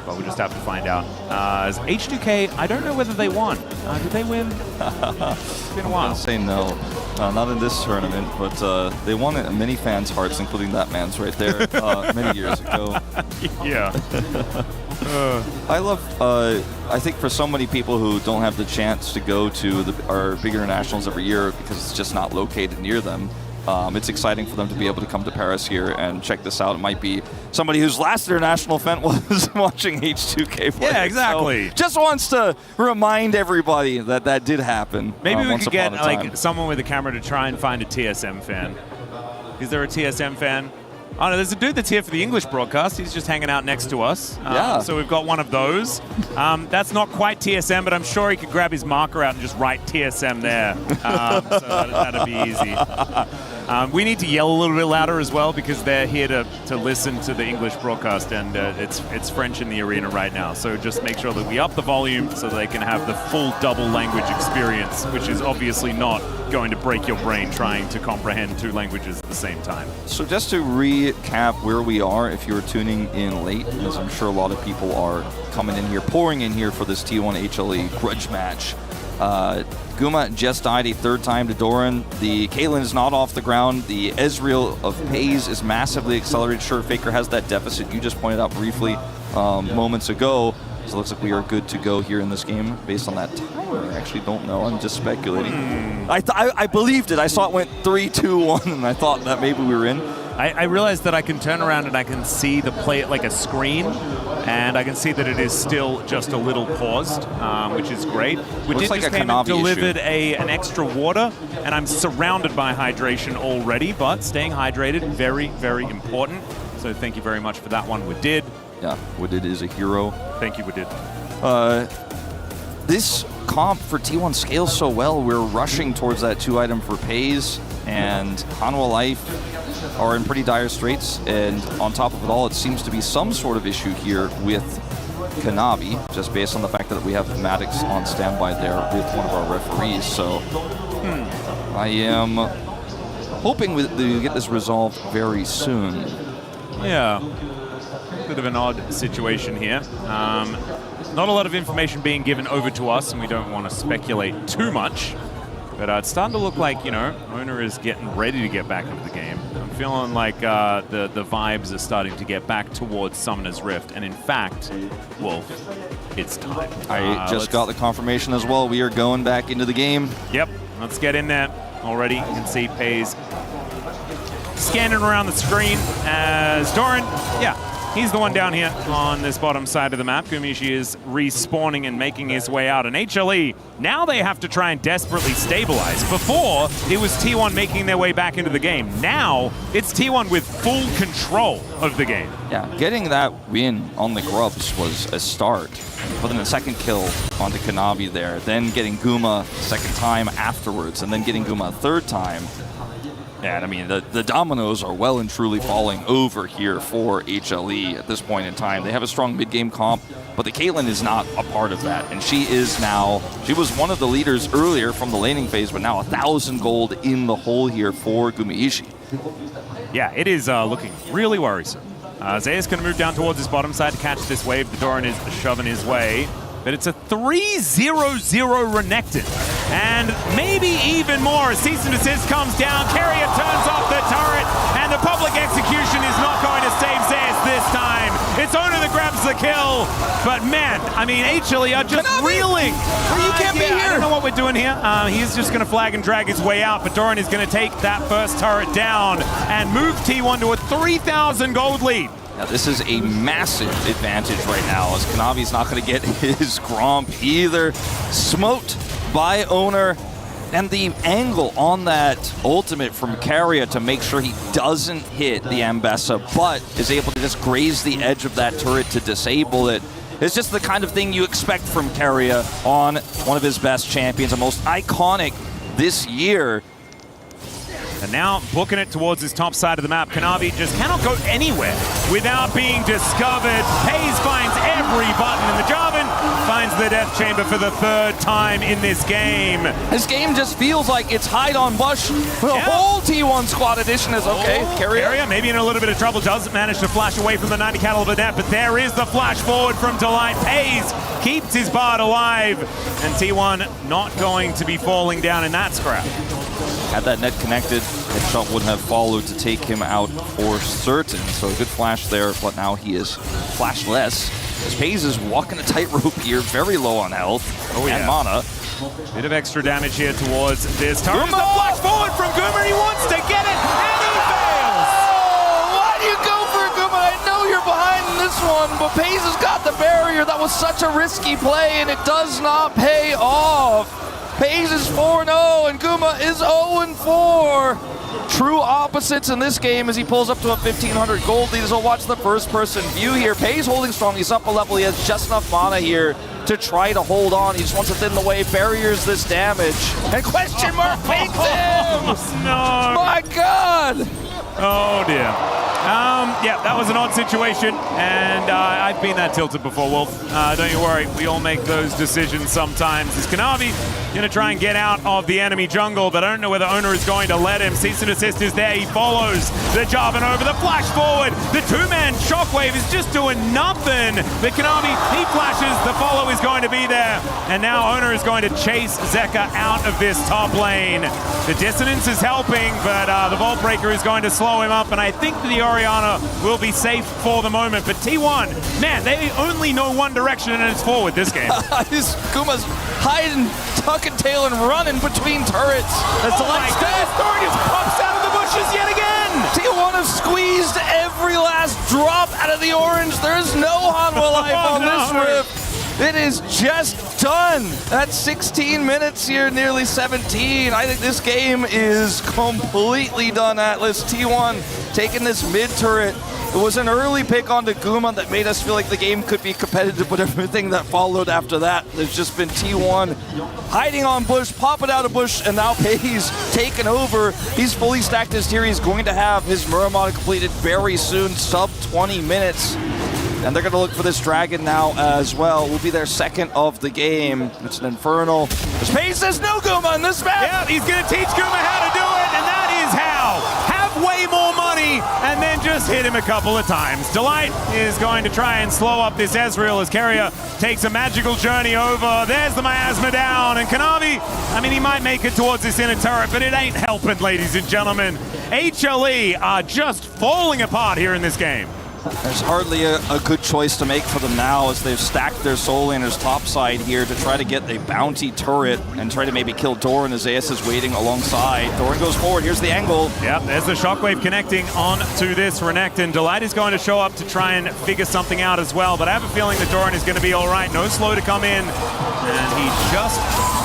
but we'll just have to find out. As H2K, I don't know whether they won. Did they win? It's been a while. I'll say no. Not in this tournament, but they won it in many fans' hearts, including that man's right there many years ago. Yeah. I think for so many people who don't have the chance to go to our big internationals every year because it's just not located near them, it's exciting for them to be able to come to Paris here and check this out. It might be somebody whose last international event was watching H2K play. Yeah, exactly. So just wants to remind everybody that that did happen. Maybe we could get like someone with a camera to try and find a TSM fan. Is there a TSM fan? Oh no, there's a dude that's here for the English broadcast. He's just hanging out next to us. Yeah. So we've got one of those. That's not quite TSM, but I'm sure he could grab his marker out and just write TSM there. So that'd be easy. We need to yell a little bit louder as well because they're here to listen to the English broadcast, and it's French in the arena right now. So just make sure that we up the volume so they can have the full double language experience, which is obviously not going to break your brain trying to comprehend two languages at the same time. So just to recap where we are, if you're tuning in late, as I'm sure a lot of people are coming in here, pouring in here for this T1 HLE grudge match. Guma just died a third time to Doran. The Caitlyn is not off the ground. The Ezreal of Pays is massively accelerated. Sure, Faker has that deficit you just pointed out briefly moments ago. So it looks like we are good to go here in this game based on that timer. I actually don't know. I'm just speculating. I believed it. I saw it went 3, 2, 1, and I thought that maybe we were in. I realized that I can turn around and I can see the play like a screen, and I can see that it is still just a little paused, which is great. We did just came and delivered an extra water, and I'm surrounded by hydration already, but staying hydrated, very, very important. So thank you very much for that one, Wadid. Yeah, Wadid is a hero. Thank you, Wadid. This comp for T1 scales so well. We're rushing towards that 2-item for Pays, and Hanwha Life are in pretty dire straits, and on top of it all, it seems to be some sort of issue here with Kanavi, just based on the fact that we have Maddox on standby there with one of our referees. So I am hoping to get this resolved very soon. Yeah, bit of an odd situation here. Not a lot of information being given over to us, and we don't want to speculate too much. But it's starting to look like, you know, Owner is getting ready to get back into the game. I'm feeling like the vibes are starting to get back towards Summoner's Rift. And in fact, Wolf, it's time. I just got the confirmation as well. We are going back into the game. Yep, let's get in there. Already, you can see Pays scanning around the screen as Doran, he's the one down here on this bottom side of the map. Gumishi is respawning and making his way out. And HLE, now they have to try and desperately stabilize. Before, it was T1 making their way back into the game. Now, it's T1 with full control of the game. Yeah, getting that win on the Grubs was a start. But then a second kill onto Kanavi there. Then getting Guma second time afterwards. And then getting Guma a third time. And I mean, the dominoes are well and truly falling over here for HLE at this point in time. They have a strong mid-game comp, but the Caitlyn is not a part of that. And she was one of the leaders earlier from the laning phase, but now 1,000 gold in the hole here for Gumaiishi. Yeah, it is looking really worrisome. Zaya's going to move down towards his bottom side to catch this wave. The Doran is shoving his way. But it's a 3-0-0 Renekton. And maybe even more. A cease and desist comes down. Keria turns off the turret. And the public execution is not going to save Zayas this time. It's Owner that grabs the kill. But man, I mean, HLE are just reeling. You can't be here. I don't know what we're doing here. He's just going to flag and drag his way out. But Doran is going to take that first turret down and move T1 to a 3,000 gold lead. Now this is a massive advantage right now, as Kanavi's not going to get his Gromp either. Smote by Owner, and the angle on that ultimate from Keria to make sure he doesn't hit the Ambessa, but is able to just graze the edge of that turret to disable it. It's just the kind of thing you expect from Keria on one of his best champions, the most iconic this year. And now booking it towards his top side of the map. Kanavi just cannot go anywhere without being discovered. Hayes finds every button in the Jarvan, finds the death chamber for the third time in this game. This game just feels like it's hide on bush. The whole T1 squad edition is okay. Keria maybe in a little bit of trouble, doesn't manage to flash away from the 90 caliber net, but there is the flash forward from Delight. Hayes keeps his Bard alive, and T1 not going to be falling down in that scrap. Had that net connected, headshot would have followed to take him out for certain. So a good flash there, but now he is flashless. As Hayes is walking a tightrope here, very low on health and mana. Bit of extra damage here towards this turret. The flash forward from Goomer, he wants to get it, and he fails! Oh, why do you go for it, Goomer? I know you're behind in this one, but Hayes has got the barrier. That was such a risky play, and it does not pay off. Hayes is 4-0 and Guma is 0-4. True opposites in this game as he pulls up to a 1,500 gold lead. So watch the first-person view here. Hayes holding strong. He's up a level. He has just enough mana here to try to hold on. He just wants to thin the way, barriers this damage. And question mark fakes him! No! My God! Oh dear. Yeah, that was an odd situation, and I've been that tilted before, Wolf. Don't you worry, we all make those decisions sometimes. Is Kanavi gonna try and get out of the enemy jungle, but I don't know whether Owner is going to let him. Cease and desist is there, he follows the Jarvan over, the flash forward, the two-man shockwave is just doing nothing. But Kanavi, he flashes, the follow is going to be there, and now Owner is going to chase Zeka out of this top lane. The dissonance is helping, but the Vault Breaker is going to slow him up, and I think the Orianna will be safe for the moment. But T1, man, they only know one direction, and it's forward this game. This Guma's hiding, tucking tail, and running between turrets. That's my God, Thorn just pops out of the bushes yet again. T1 have squeezed every last drop out of the orange. There's no Hanwha life on this rip. It is just done. That's 16 minutes here, nearly 17. I think this game is completely done, Atlas. T1 taking this mid turret. It was an early pick onto Guma that made us feel like the game could be competitive, but everything that followed after that, there's just been T1 hiding on bush, popping out of bush, and now Hayes taking over. He's fully stacked his tier. He's going to have his Muramana completed very soon, sub 20 minutes. And they're going to look for this dragon now as well. Will be their second of the game. It's an Infernal. Hayes says no Guma in this map. Yeah, he's going to teach Guma how to do it, and that is how. Have way more money, and then just hit him a couple of times. Delight is going to try and slow up this Ezreal as Keria takes a magical journey over. There's the miasma down, and Kanavi, I mean, he might make it towards this inner turret, but it ain't helping, ladies and gentlemen. HLE are just falling apart here in this game. There's hardly a good choice to make for them now as they've stacked their soul laners topside here to try to get a bounty turret and try to maybe kill Doran as Zeus is waiting alongside. Doran goes forward, here's the angle. Yep, there's the shockwave connecting on to this Renekton. Delight is going to show up to try and figure something out as well, but I have a feeling that Doran is going to be all right. No slow to come in, and he just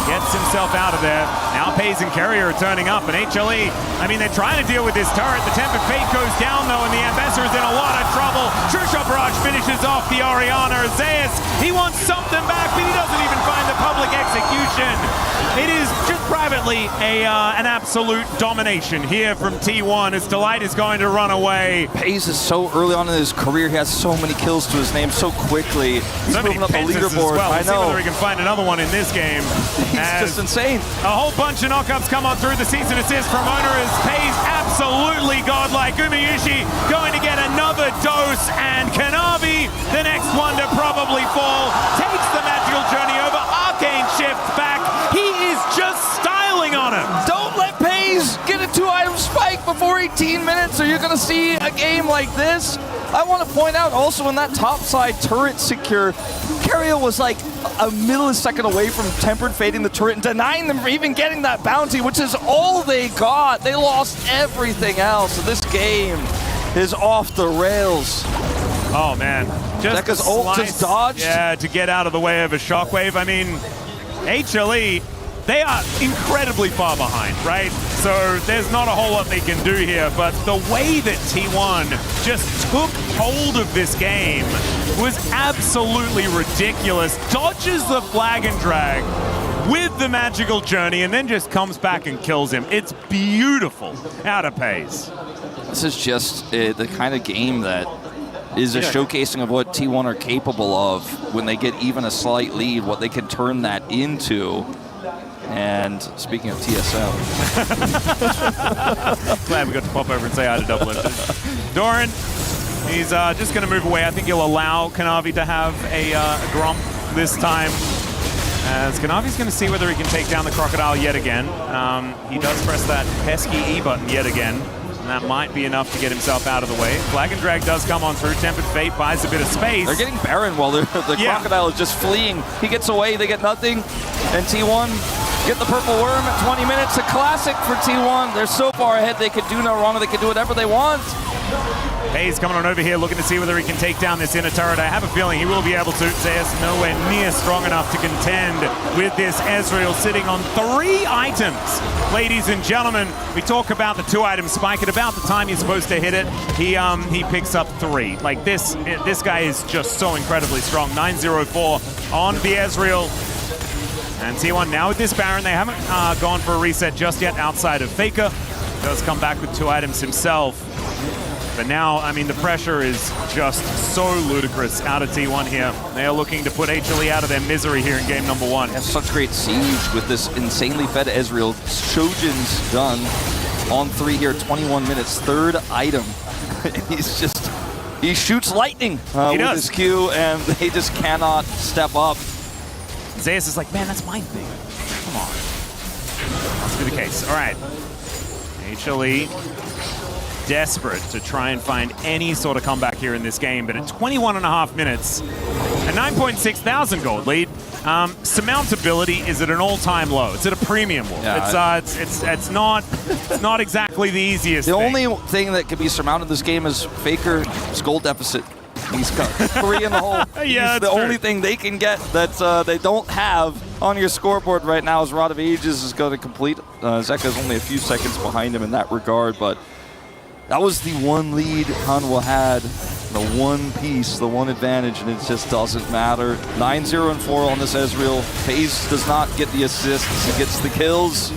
gets himself out of there. Now Pays and Carrier are turning up, and HLE, I mean, they're trying to deal with this turret. The Tempered Fate goes down, though, and the Ambassador is in a lot of trouble. True Shot Barrage finishes off the Oriana. Zeus, he wants something back, but he doesn't even find the public execution. It is just privately an absolute domination here from T1 as Delight is going to run away. Pays is so early on in his career. He has so many kills to his name so quickly. He's so moving up the leaderboard. Well. I know. See whether he can find another one in this game. He's just insane. A whole bunch of knockups come on through. The season assist from Owner as Pays absolutely godlike. Gumayushi going to get another dose, and Kanavi, the next one to probably fall, takes the magical journey over. Arcane shifts back. He is just styling on him. Don't let Pays get a 2-item spike before 18 minutes, or you're going to see a game like this. I want to point out also in that top side turret secure, Carrier was like a millisecond away from Tempered fading the turret and denying them from even getting that bounty, which is all they got. They lost everything else. So this game is off the rails. Oh man, just Zeka's ult just dodged. Yeah, to get out of the way of a shockwave. I mean, HLE, they are incredibly far behind, right? So there's not a whole lot they can do here, but the way that T1 just took hold of this game was absolutely ridiculous. Dodges the flag and drag with the magical journey and then just comes back and kills him. It's beautiful out of Pays. This is just the kind of game that is a showcasing of what T1 are capable of when they get even a slight lead, what they can turn that into. And speaking of TSM. Glad we got to pop over and say hi to Double F. Doran, he's just going to move away. I think he'll allow Kanavi to have a Gromp this time. As Kanavi's going to see whether he can take down the Crocodile yet again. He does press that pesky E button yet again. And that might be enough to get himself out of the way. Flag and Drag does come on through. Tempered Fate buys a bit of space. They're getting Baron while the Crocodile is just fleeing. He gets away, they get nothing. And T1 get the Purple Worm at 20 minutes. A classic for T1. They're so far ahead, they can do no wrong. They can do whatever they want. Hayes coming on over here, looking to see whether he can take down this inner turret. I have a feeling he will be able to. Zeus nowhere near strong enough to contend with this Ezreal sitting on 3 items. Ladies and gentlemen, we talk about the 2-item spike. At about the time he's supposed to hit it, he picks up 3. Like this guy is just so incredibly strong. 904 on the Ezreal. And T1 now with this Baron. They haven't gone for a reset just yet outside of Faker. Does come back with 2 items himself. But now, I mean, the pressure is just so ludicrous out of T1 here. They are looking to put HLE out of their misery here in game number 1. Has such great siege with this insanely fed Ezreal. Shojin's done on 3 here, 21 minutes, 3rd item. He shoots lightning with his Q, and they just cannot step up. Zeus is like, man, that's my thing. Come on. Must be the case. All right. HLE desperate to try and find any sort of comeback here in this game, but at 21.5 minutes, a 9.6 thousand gold lead. Surmountability is at an all-time low. It's at a premium level. Yeah, it's not exactly the easiest The thing. only thing that can be surmounted in this game is Faker's gold deficit. He's got 3 in the hole. Yeah, the only thing they can get that they don't have on your scoreboard right now is Rod of Ages is going to complete. Zeka's only a few seconds behind him in that regard, but that was the one lead Hanwha had, the one piece, the one advantage, and it just doesn't matter. 9-0 and 4 on this Ezreal. Pays does not get the assists, he gets the kills.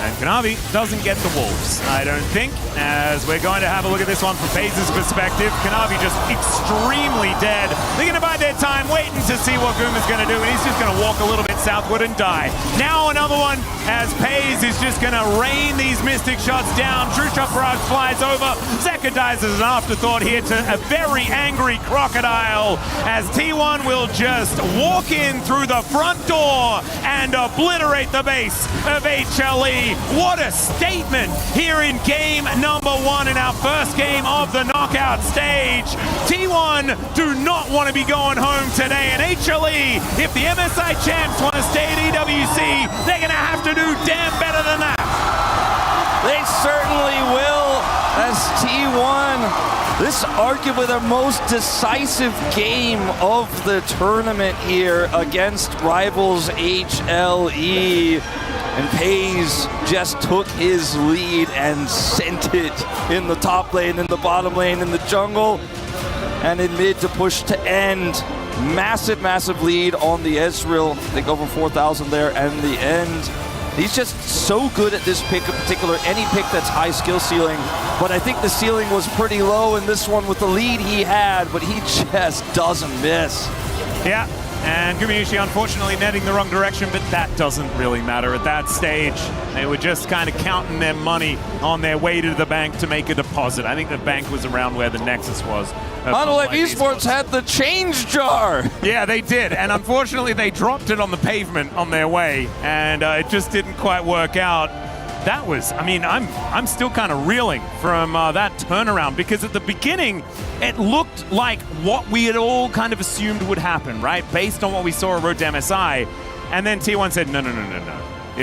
And Kanavi doesn't get the Wolves, I don't think, as we're going to have a look at this one from Pays' perspective. Kanavi just extremely dead. They're going to bide their time waiting to see what Guma's going to do, and he's just going to walk a little bit southward and die. Now another one, as Pays is just going to rain these Mystic shots down. True Shot Barrage flies over. Zeka dies as an afterthought here to a very angry Crocodile, as T1 will just walk in through the front door and obliterate the base of HLE. What a statement here in game number 1 in our first game of the knockout stage. T1 do not want to be going home today, and HLE, if the MSI champs want to stay at EWC, they're going to have to do damn better than that. They certainly will, as T1, this arguably the most decisive game of the tournament here against rivals HLE. And Pays just took his lead and sent it in the top lane, in the bottom lane, in the jungle, and in mid to push to end. Massive, massive lead on the Ezreal. They go for 4,000 there, and the end. He's just so good at this pick in particular, any pick that's high skill ceiling. But I think the ceiling was pretty low in this one with the lead he had, but he just doesn't miss. Yeah, and Gumayusi unfortunately netting the wrong direction, but that doesn't really matter at that stage. They were just kind of counting their money on their way to the bank to make a deposit. I think the bank was around where the Nexus was. Unlike Esports had the change jar. Yeah, they did, and unfortunately they dropped it on the pavement on their way, and it just didn't quite work out. That was, I mean, I'm still kind of reeling from that turnaround, because at the beginning it looked like what we had all kind of assumed would happen, right? Based on what we saw at Road to MSI, and then T1 said, no.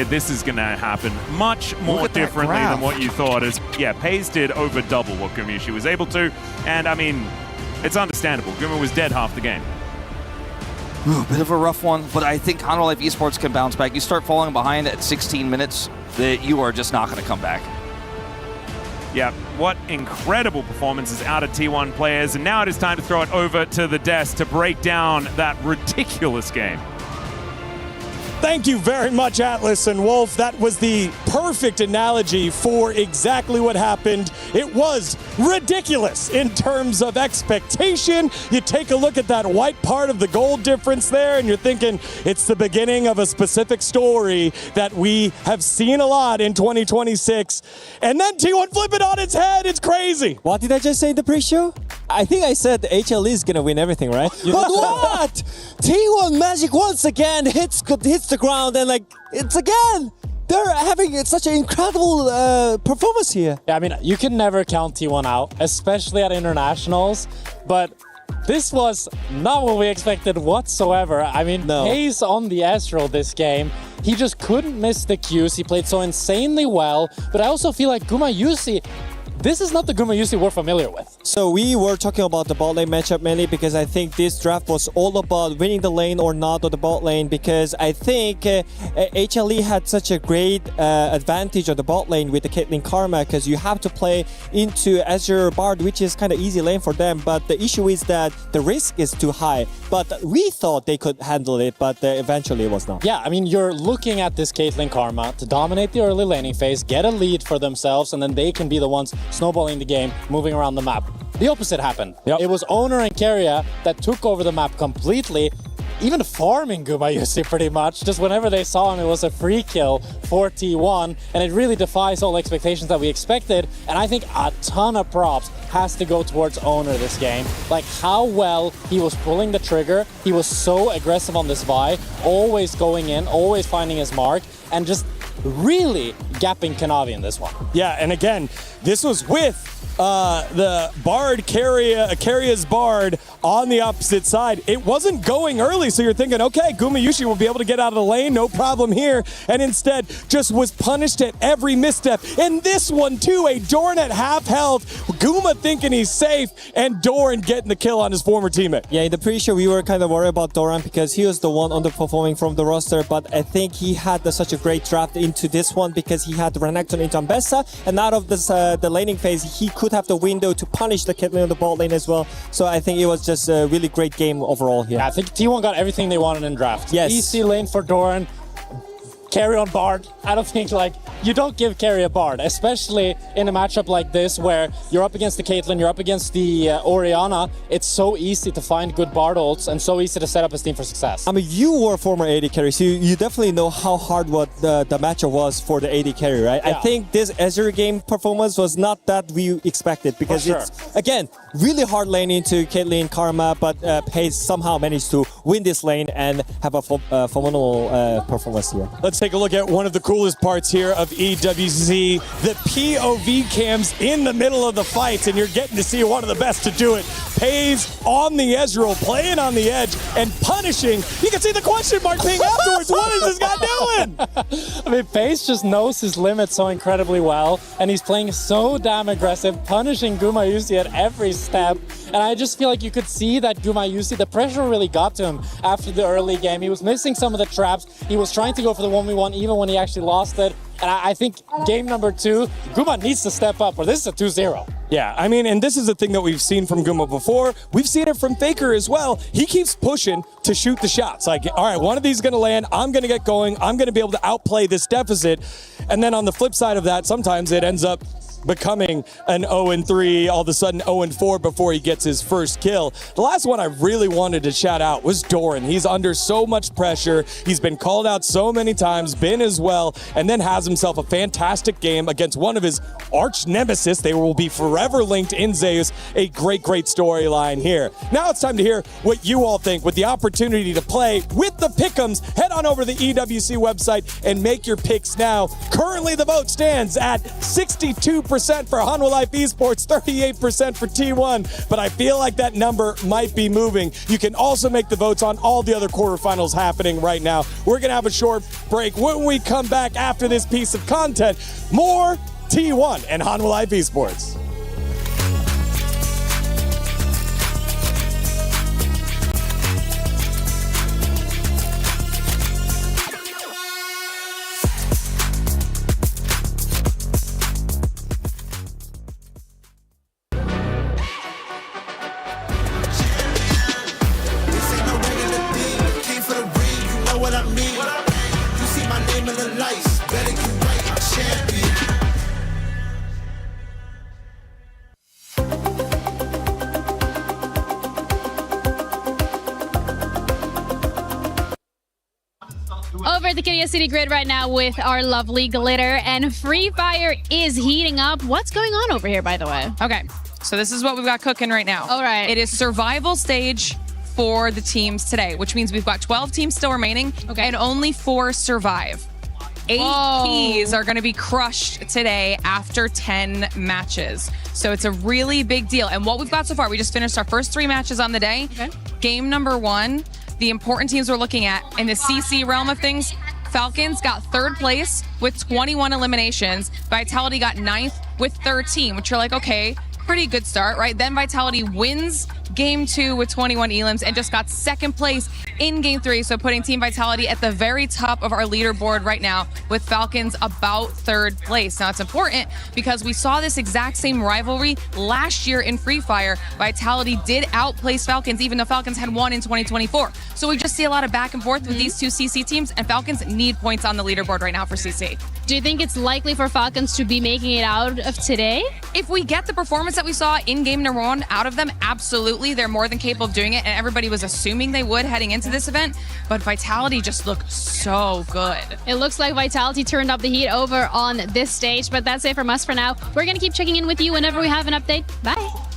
This is going to happen much more differently than what you thought. As Pays did over double what Gumayusi was able to, and I mean, it's understandable. Guma was dead half the game. Ooh, bit of a rough one, but I think Honor Life Esports can bounce back. You start falling behind at 16 minutes, that you are just not going to come back. Yeah, what incredible performances out of T1 players, and now it is time to throw it over to the desk to break down that ridiculous game. Thank you very much, Atlas and Wolf. That was the perfect analogy for exactly what happened. It was ridiculous in terms of expectation. You take a look at that white part of the gold difference there, and you're thinking it's the beginning of a specific story that we have seen a lot in 2026. And then T1 flip it on its head. It's crazy. What did I just say in the pre-show? I think I said HLE is going to win everything, right? But what? T1 Magic once again hits the ground, and like, it's again. They're having such an incredible performance here. Yeah, I mean, you can never count T1 out, especially at internationals, but this was not what we expected whatsoever. I mean, Pays on the Ezreal this game. He just couldn't miss the Qs. He played so insanely well, but I also feel like Gumayusi, this is not the Gumayusi we're familiar with. So we were talking about the bot lane matchup mainly because I think this draft was all about winning the lane or not, or the bot lane, because I think HLE had such a great advantage of the bot lane with the Caitlyn Karma, because you have to play into Azure Bard, which is kind of easy lane for them, but the issue is that the risk is too high. But we thought they could handle it, but eventually it was not. Yeah, I mean, you're looking at this Caitlyn Karma to dominate the early laning phase, get a lead for themselves, and then they can be the ones snowballing the game, moving around the map. The opposite happened. It was Owner and Keria that took over the map completely, even farming Gumayusi pretty much. Just whenever they saw him, it was a free kill for T1, and it really defies all expectations that we expected. And I think a ton of props has to go towards Owner this game. Like how well he was pulling the trigger. He was so aggressive on this Vi, always going in, always finding his mark, and just really gapping Kanavi in this one. Yeah, and again, this was with the Bard, Keria's Bard on the opposite side. It wasn't going early, so you're thinking, okay, Gumayusi will be able to get out of the lane, no problem here, and instead just was punished at every misstep. And this one too, a Doran at half health, Guma thinking he's safe, and Doran getting the kill on his former teammate. Yeah, in the pre-show we were kind of worried about Doran because he was the one underperforming from the roster, but I think he had such a great draft into this one because he had Renekton into Ambessa, and out of this the laning phase, he could have the window to punish the Caitlyn on the bot lane as well. So I think it was just a really great game overall here. Yeah, I think T1 got everything they wanted in draft. Yes. Easy lane for Doran, carry on Bard. I don't think, like, you don't give carry a Bard, especially in a matchup like this where you're up against the Caitlyn, you're up against the Orianna. It's so easy to find good Bard ults and so easy to set up his team for success. I mean, you were a former AD carry, so you definitely know how hard what the matchup was for the AD carry, right? Yeah. I think this Azure game performance was not that we expected because it's, again, really hard lane into Caitlyn Karma, but Pays somehow managed to win this lane and have a phenomenal performance here. Let's take a look at one of the coolest parts here of EWC, the POV cams in the middle of the fights, and you're getting to see one of the best to do it. Pays on the Ezreal, playing on the edge, and punishing. You can see the question mark thing afterwards. What is this guy doing? I mean, Pace just knows his limits so incredibly well, and he's playing so damn aggressive, punishing Gumayusi at every step. And I just feel like you could see that Gumayusi, the pressure really got to him after the early game. He was missing some of the traps. He was trying to go for the 1v1 even when he actually lost it. And I think game number 2, Guma needs to step up, or this is a 2-0. Yeah, I mean, and this is the thing that we've seen from Guma before. We've seen it from Faker as well. He keeps pushing to shoot the shots. Like, all right, one of these is going to land. I'm going to get going. I'm going to be able to outplay this deficit. And then on the flip side of that, sometimes it ends up becoming an 0-3, all of a sudden 0-4 before he gets his first kill. The last one I really wanted to shout out was Doran. He's under so much pressure. He's been called out so many times, been as well, and then has himself a fantastic game against one of his arch nemesis. They will be forever linked in Zeus. A great, great storyline here. Now it's time to hear what you all think. With the opportunity to play with the pick'ems, head on over to the EWC website and make your picks now. Currently the vote stands at 62% for Hanwha Life Esports, 38% for T1, but I feel like that number might be moving. You can also make the votes on all the other quarterfinals happening right now. We're going to have a short break. When we come back after this piece of content, more T1 and Hanwha Life Esports. Over at the Curious City Grid right now with our lovely Glitter, and Free Fire is heating up. What's going on over here, by the way? Okay, so this is what we've got cooking right now. All right. It is survival stage for the teams today, which means we've got 12 teams still remaining, and only 4 survive. 8 keys are going to be crushed today after 10 matches. So it's a really big deal. And what we've got so far, we just finished our first 3 matches on the day. Game number 1, the important teams we're looking at in the CC realm of things, Falcons got 3rd place with 21 eliminations. Vitality got 9th with 13, which you're like, okay, pretty good start, right? Then Vitality wins game 2 with 21 elims and just got 2nd place in game 3. So putting Team Vitality at the very top of our leaderboard right now, with Falcons about 3rd place. Now it's important because we saw this exact same rivalry last year in Free Fire. Vitality did outplace Falcons, even though Falcons had won in 2024. So we just see a lot of back and forth with these 2 CC teams, and Falcons need points on the leaderboard right now for CC. Do you think it's likely for Falcons to be making it out of today? If we get the performance that we saw in game number 1 out of them, absolutely. They're more than capable of doing it, and everybody was assuming they would heading into this event, but Vitality just looked so good. It looks like Vitality turned up the heat over on this stage, but that's it from us for now. We're going to keep checking in with you whenever we have an update. Bye.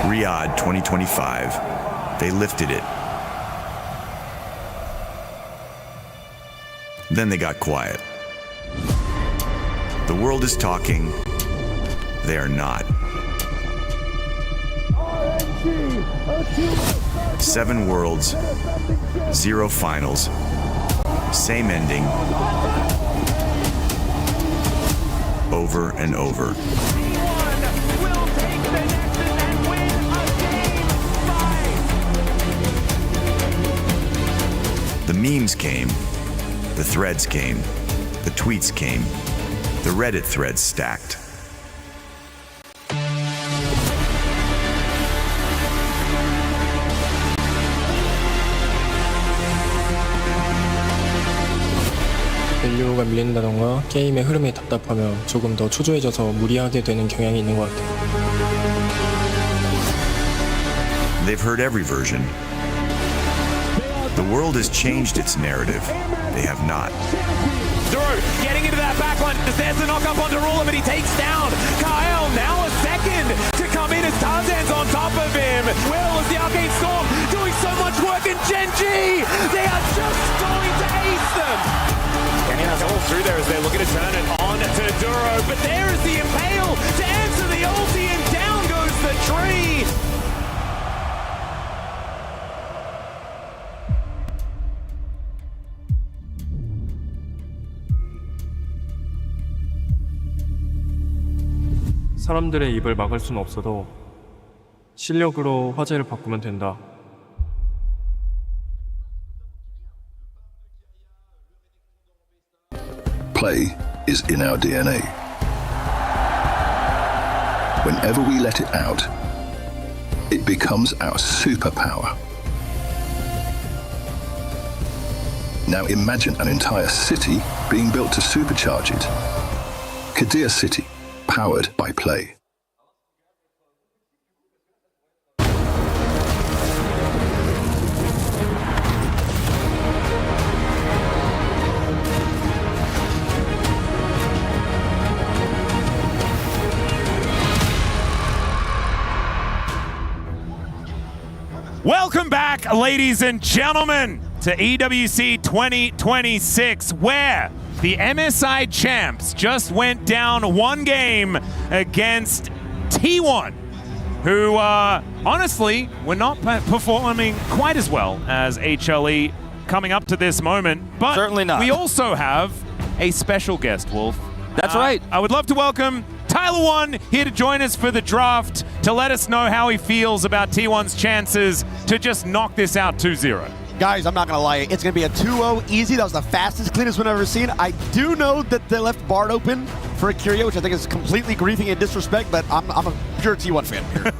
Riyadh 2025. They lifted it. Then they got quiet. The world is talking. They are not. 7 worlds, 0 finals, same ending, over and over. The memes came, the threads came, the tweets came, the Reddit threads stacked. 밸류가 경기가 밀린다던가 게임의 흐름이 답답하면 조금 더 초조해져서 무리하게 되는 경향이 있는 것 같아요. They've heard every version. The world has changed its narrative. They have not. Drew getting into that backline. There's a knock up onto Ruler, but he takes down Kyle. Now a second to come in as Tarzan's on top of him. Will is the Arcane Storm doing so much work in Gen.g. They are just going to ace them. Getting us all through there as they're looking to turn it on to Duro. But there is the Impale to answer the ulti, and down goes the tree. 사람들의 입을 막을 수는 없어도 실력으로 화제를 바꾸면 된다. Play is in our DNA. Whenever we let it out, it becomes our superpower. Now imagine an entire city being built to supercharge it. Kadir City, powered by Play. Welcome back, ladies and gentlemen, to EWC 2026, where the MSI champs just went down one game against T1, who honestly were not performing quite as well as HLE coming up to this moment. But certainly not. We also have a special guest, Wolf. That's right. I would love to welcome Tyler One here to join us for the draft to let us know how he feels about T1's chances to just knock this out 2-0. Guys, I'm not going to lie. It's going to be a 2-0 easy. That was the fastest, cleanest win I've ever seen. I do know that they left Bard open for a Kyria, which I think is completely grieving and disrespect, but I'm a pure T1 fan here.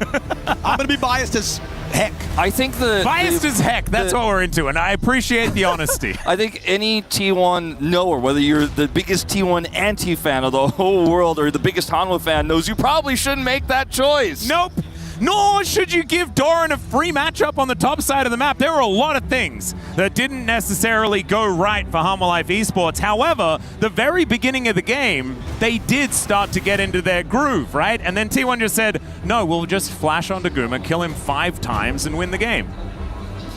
I'm going to be biased as heck. I think biased as heck. That's what we're into, and I appreciate the honesty. I think any T1 knower, whether you're the biggest T1 anti-fan of the whole world or the biggest Hanwha fan, knows you probably shouldn't make that choice. Nope. Nor should you give Doran a free matchup on the top side of the map. There were a lot of things that didn't necessarily go right for Hanwha Life Esports. However, the very beginning of the game, they did start to get into their groove, right? And then T1 just said, no, we'll just flash onto Guma, kill him 5 times, and win the game.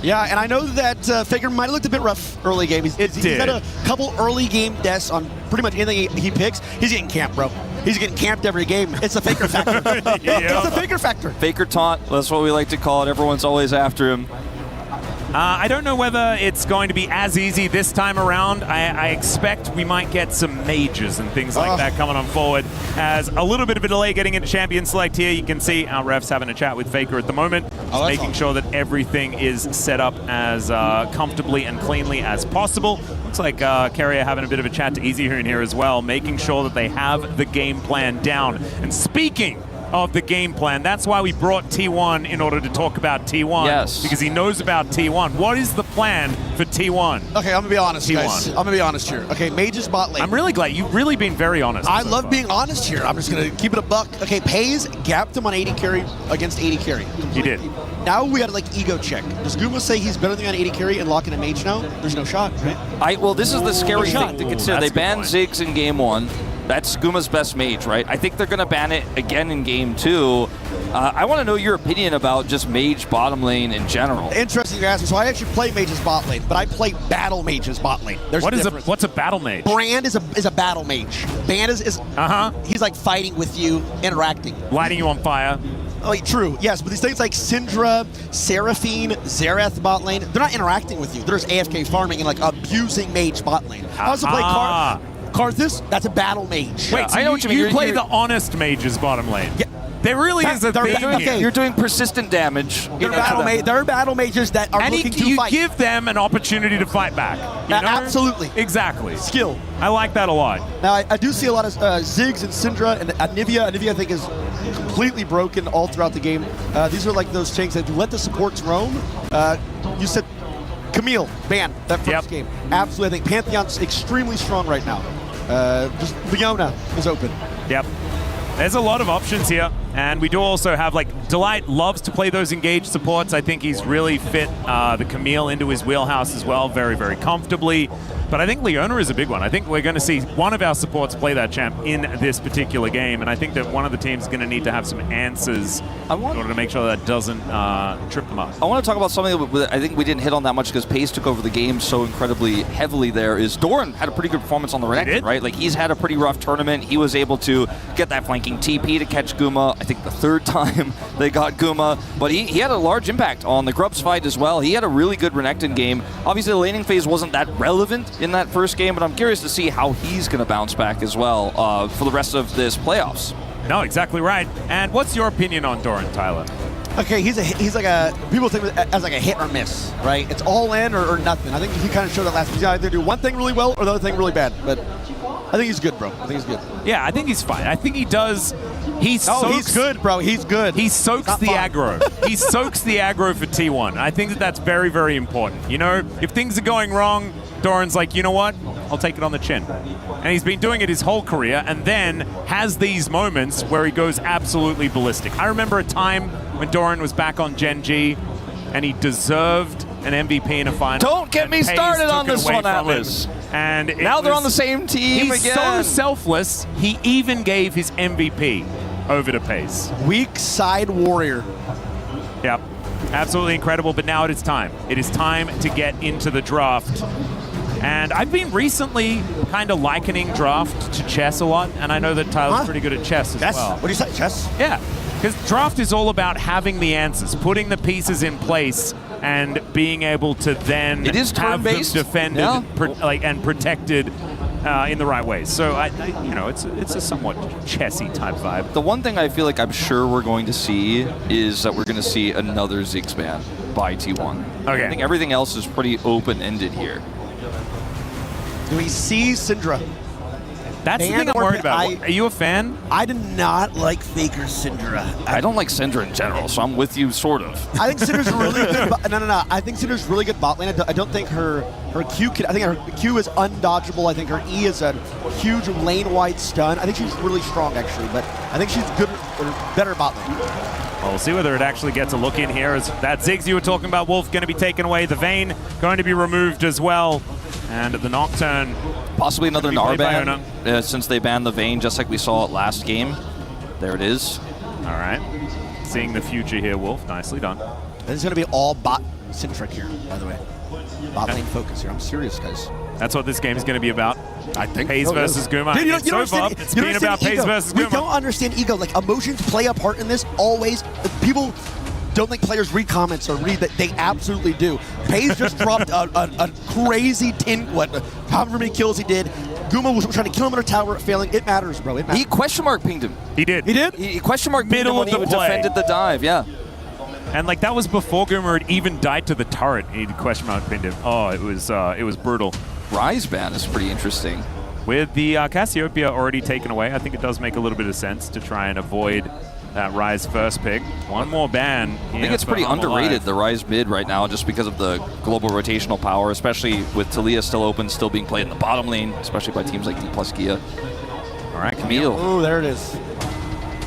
Yeah, and I know that Faker might have looked a bit rough early game. He's had a couple early game deaths on pretty much anything he picks. He's getting camped, bro. He's getting camped every game. It's a Faker factor. It's a Faker factor. Faker taunt, that's what we like to call it. Everyone's always after him. I don't know whether it's going to be as easy this time around. I expect we might get some mages and things like that coming on forward. As a little bit of a delay getting into Champion Select here. You can see our refs having a chat with Faker at the moment, making sure that everything is set up as comfortably and cleanly as possible. Looks like Carrier having a bit of a chat to Easy here and here as well, making sure that they have the game plan down. And speaking of the game plan, that's why we brought T1 in order to talk about T1. Yes. Because he knows about T1. What is the plan for T1? Okay, I'm going to be honest, guys. I'm going to be honest here. Okay, Mage's bot lane. I'm really glad. You've really been very honest. I love being honest here. I'm just going to keep it a buck. Okay, Pays gapped him on 80 carry against 80 carry. He did. Now we got to like ego check. Does Guma say he's better than on 80 carry and lock in a Mage now? There's no shot, right? Well, this is the scary No thing shot. to consider. They banned Ziggs in game 1. That's Guma's best mage, right? I think they're going to ban it again in game 2. I want to know your opinion about just mage bottom lane in general. Interesting you ask me. So I actually play Mage's bot lane, but I play battle Mage's bot lane. There's a difference. What's a battle mage? Brand is a battle mage. Band is he's like fighting with you, interacting. Lighting you on fire. Oh, true. Yes, but these things like Syndra, Seraphine, Xerath bot lane, they're not interacting with you. They're just AFK farming and like abusing Mage bot lane. I also play Karthus, that's a battle mage. Wait, so you play the honest mage's bottom lane. Yeah. There really is a thing here. You're doing persistent damage. They're battle mages that are looking to fight. You give them an opportunity to fight back. You know? Absolutely. Exactly. Skill. I like that a lot. Now, I do see a lot of Ziggs and Syndra and Anivia. Anivia, I think, is completely broken all throughout the game. These are like those tanks that let the supports roam. You said Camille, ban that first game. Absolutely, I think Pantheon's extremely strong right now. Just Leona is open. Yep. There's a lot of options here, and we do also have, like, Delight loves to play those engaged supports. I think he's really fit the Camille into his wheelhouse as well, very, very comfortably. But I think Leona is a big one. I think we're going to see one of our supports play that champ in this particular game, and I think that one of the teams is going to need to have some answers in order to make sure that doesn't trip them up. I want to talk about something that I think we didn't hit on that much because Pace took over the game so incredibly heavily there, is Doran had a pretty good performance on the Renekton, right? Like, he's had a pretty rough tournament. He was able to get that flanking TP to catch Guma, I think the third time they got Guma, but he had a large impact on the Grubs fight as well. He had a really good Renekton game. Obviously, the laning phase wasn't that relevant in that first game, but I'm curious to see how he's going to bounce back as well for the rest of this playoffs. No, exactly right. And what's your opinion on Doran, Tyler? Okay, he's like a, people think of it as like a hit or miss, right? It's all in or nothing. I think he kind of showed that last. He's either do one thing really well or the other thing really bad. But I think he's good, bro. I think he's good. Yeah, I think he's fine. I think he does. He's good, bro. He's good. He soaks the aggro. He soaks the aggro for T1. I think that that's very, very important. You know, if things are going wrong, Doran's like, you know what? I'll take it on the chin. And he's been doing it his whole career, and then has these moments where he goes absolutely ballistic. I remember a time when Doran was back on Gen.g, and he deserved an MVP in a final. Don't get me started on this one, Atlas. And now they're on the same team he's again. So selfless, he even gave his MVP over to Pace. Weak side warrior. Yep. Absolutely incredible, but now it is time. It is time to get into the draft. And I've been recently kind of likening draft to chess a lot, and I know that Tyler's pretty good at chess as well. What do you say, chess? Yeah, because draft is all about having the answers, putting the pieces in place, and being able to then have them defended and protected in the right ways. So you know, it's a somewhat chessy type vibe. The one thing I feel like I'm sure we're going to see is that we're going to see another Ziggs ban by T1. Okay. I think everything else is pretty open-ended here. Do we see Syndra? That's the thing I'm worried about. Are you a fan? I do not like Faker Syndra. I don't like Syndra in general, so I'm with you, sort of. I think Syndra's really good. No. I think Syndra's really good bot lane. I don't think her Q I think her Q is undodgeable. I think her E is a huge lane-wide stun. I think she's really strong, actually, but I think she's good or better bot lane. Well, we'll see whether it actually gets a look in here. As that Ziggs you were talking about, Wolf, going to be taken away. The Vayne going to be removed as well. And the Nocturne. Possibly another Gnar ban, since they banned the Vayne, just like we saw it last game. There it is. All right. Seeing the future here, Wolf. Nicely done. This is going to be all bot Syntric here, by the way. Bot lane focus here. I'm serious, guys. That's what this game is going to be about. I think Pace versus Guma. Dude, so far, it's been about Pace versus Guma. We don't understand ego. Like, emotions play a part in this always. People don't think players read comments or read that. They absolutely do. Pace just dropped a crazy however many kills he did. Guma was trying to kill him in a tower, failing. It matters, bro. It matters. He question mark pinged him. He did. He did? He question mark pinged him when he defended the dive, yeah. And like that was before Guma had even died to the turret. He question mark pinned him. Oh, it was brutal. Rise ban is pretty interesting. With the Cassiopeia already taken away, I think it does make a little bit of sense to try and avoid that Rise first pick. One more ban. I think it's pretty underrated, the Rise mid right now, just because of the global rotational power, especially with Taliyah still open, still being played in the bottom lane, especially by teams like D+Gia. All right, Camille. Oh, there it is.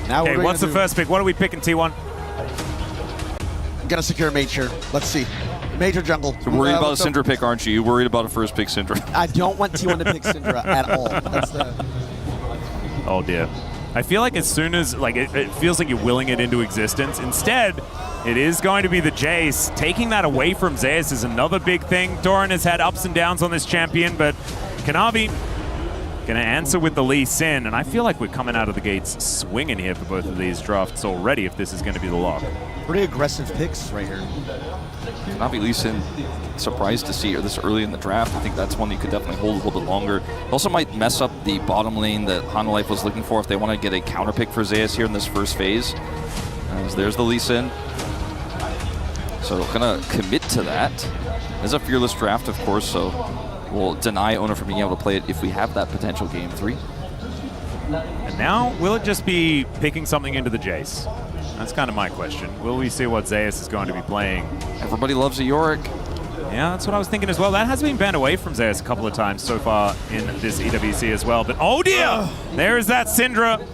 Now okay, what's the first pick? What are we picking, T1? Gonna secure Major. Let's see. Major jungle. So worried about a Syndra pick, aren't you? You worried about a first pick Syndra? I don't want T1 to pick Syndra at all. That's the... Oh dear. I feel like as soon as, like, it feels like you're willing it into existence. Instead, it is going to be the Jace. Taking that away from Zeus is another big thing. Doran has had ups and downs on this champion, but Kanavi going to answer with the Lee Sin, and I feel like we're coming out of the gates swinging here for both of these drafts already if this is going to be the lock. Pretty aggressive picks right here. Kanavi Lee Sin, surprised to see her this early in the draft. I think that's one you could definitely hold a little bit longer. It also might mess up the bottom lane that Hanalife was looking for if they want to get a counter pick for Zeus here in this first phase. As there's the Lee Sin. So gonna commit to that. It's a fearless draft, of course, so we'll deny owner from being able to play it if we have that potential game 3. And now, will it just be picking something into the Jace? That's kind of my question. Will we see what Zeus is going to be playing? Everybody loves a Yorick. Yeah, that's what I was thinking as well. That has been banned away from Zeus a couple of times so far in this EWC as well. But oh dear, there is that Syndra.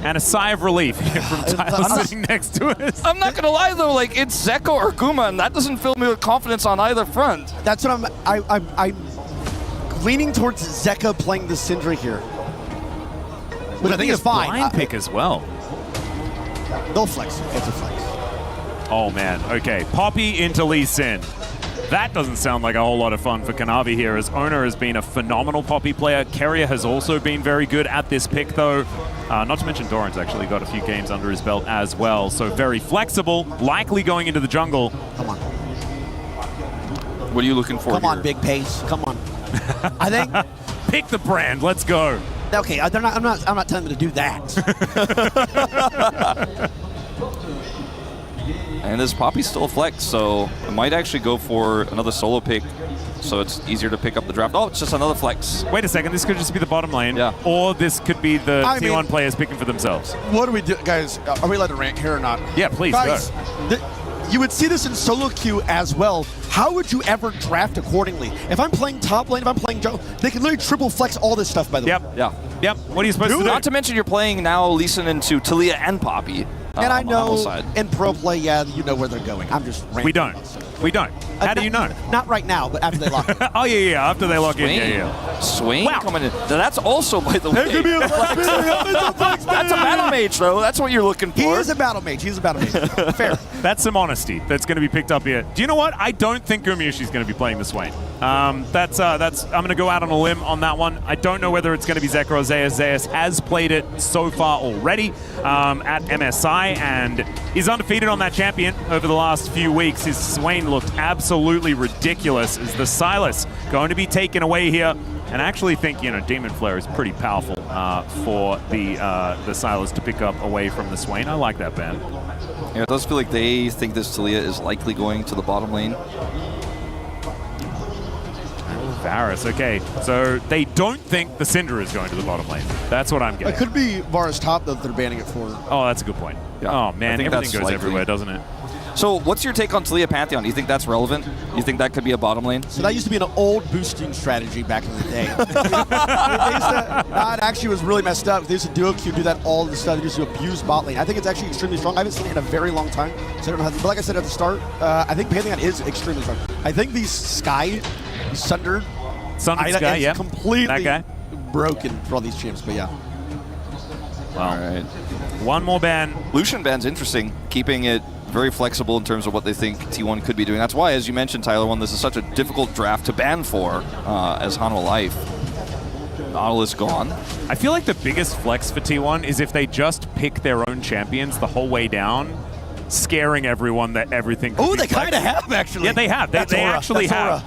And a sigh of relief from Tyler sitting next to us. I'm not gonna lie though, like it's Zeko or Guma, and that doesn't fill me with confidence on either front. That's what I'm leaning towards Zeka playing the Syndra here, which I think is fine. Blind pick as well. They'll flex. It's a flex. Oh man. Okay, Poppy into Lee Sin. That doesn't sound like a whole lot of fun for Kanavi here, as Owner has been a phenomenal Poppy player. Keria has also been very good at this pick, though. Not to mention Doran's actually got a few games under his belt as well, so very flexible, likely going into the jungle. Come on. What are you looking for Come here? on, big pace. Come on. I think. Pick the brand. Let's go. Okay, I'm not telling them to do that. And this Poppy's still a flex, so it might actually go for another solo pick, so it's easier to pick up the draft. Oh, it's just another flex. Wait a second, this could just be the bottom lane. Yeah. Or this could be the I T1 mean, players picking for themselves. What do we do, guys? Are we allowed to rant here or not? Yeah, please, guys, go. You would see this in solo queue as well. How would you ever draft accordingly? If I'm playing top lane, if I'm playing jungle, they can literally triple flex all this stuff, by the way. Yeah. Yep. What are you supposed to do? Not to mention you're playing now Lee Sin into Talia and Poppy. And I on the know side. in pro play, yeah, you know where they're going. I'm just ranting. We don't. We don't. How do you know? Not right now, but after they lock in. Oh, yeah, after they lock Swain. in. Yeah. Swain coming in. Now, that's also, by the way, There could be a flex. that's a battle mage, though. That's what you're looking for. He is a battle mage. He's a battle mage. Fair. That's some honesty that's going to be picked up here. Do you know what? I don't think Gumayushi's going to be playing the Swain. I'm going to go out on a limb on that one. I don't know whether it's going to be Zeka or Zeus. Zeus has played it so far already at MSI and is undefeated on that champion over the last few weeks. His Swain looked absolutely ridiculous. Is the Silas going to be taken away here? And I actually think, Demon Flare is pretty powerful for the Silas to pick up away from the Swain. I like that ban. Yeah, it does feel like they think this Talia is likely going to the bottom lane. Varus, okay. So they don't think the Syndra is going to the bottom lane. That's what I'm getting. It could be Varus top that they're banning it for. Oh, that's a good point. Yeah. Oh, man, I think everything goes likely. everywhere, doesn't it? So what's your take on Talia Pantheon? Do you think that's relevant? You think that could be a bottom lane? So that used to be an old boosting strategy back in the day. It actually was really messed up. They used to duo queue, do that all the stuff. They used to abuse bot lane. I think it's actually extremely strong. I haven't seen it in a very long time, so I don't know how to, but like I said at the start, I think Pantheon is extremely strong. I think these Sundered Sky, yeah. completely that guy. broken for all these champs, but yeah. Wow. All right. One more ban. Lucian ban's interesting, keeping it very flexible in terms of what they think T1 could be doing. That's why, as you mentioned, Tyler, this is such a difficult draft to ban for as Hanwha Life. Nautilus gone. I feel like the biggest flex for T1 is if they just pick their own champions the whole way down, scaring everyone that everything could Oh, be they kind of flexed. have, actually. Yeah, they have. They actually have.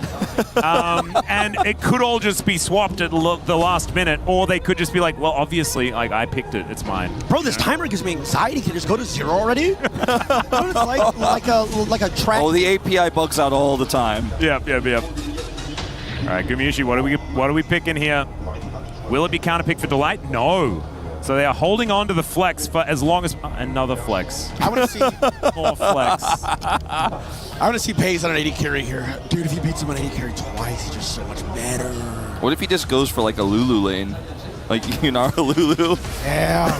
And it could all just be swapped at the last minute, or they could just be like, well, obviously, like, I picked it. It's mine. Bro, this timer gives me anxiety. Can it just go to 0 already? It's like a track. Oh, the API bugs out all the time. Yep. All right, Gumayushi, what are we picking here? Will it be counterpick for Delight? No. So they are holding on to the flex for as long as another flex. I want to see more flex. I want to see Pays on an 80 carry here. Dude, if he beats him on 80 carry twice, he's just so much better. What if he just goes for like a Lulu lane? Like Yunara Lulu? Yeah.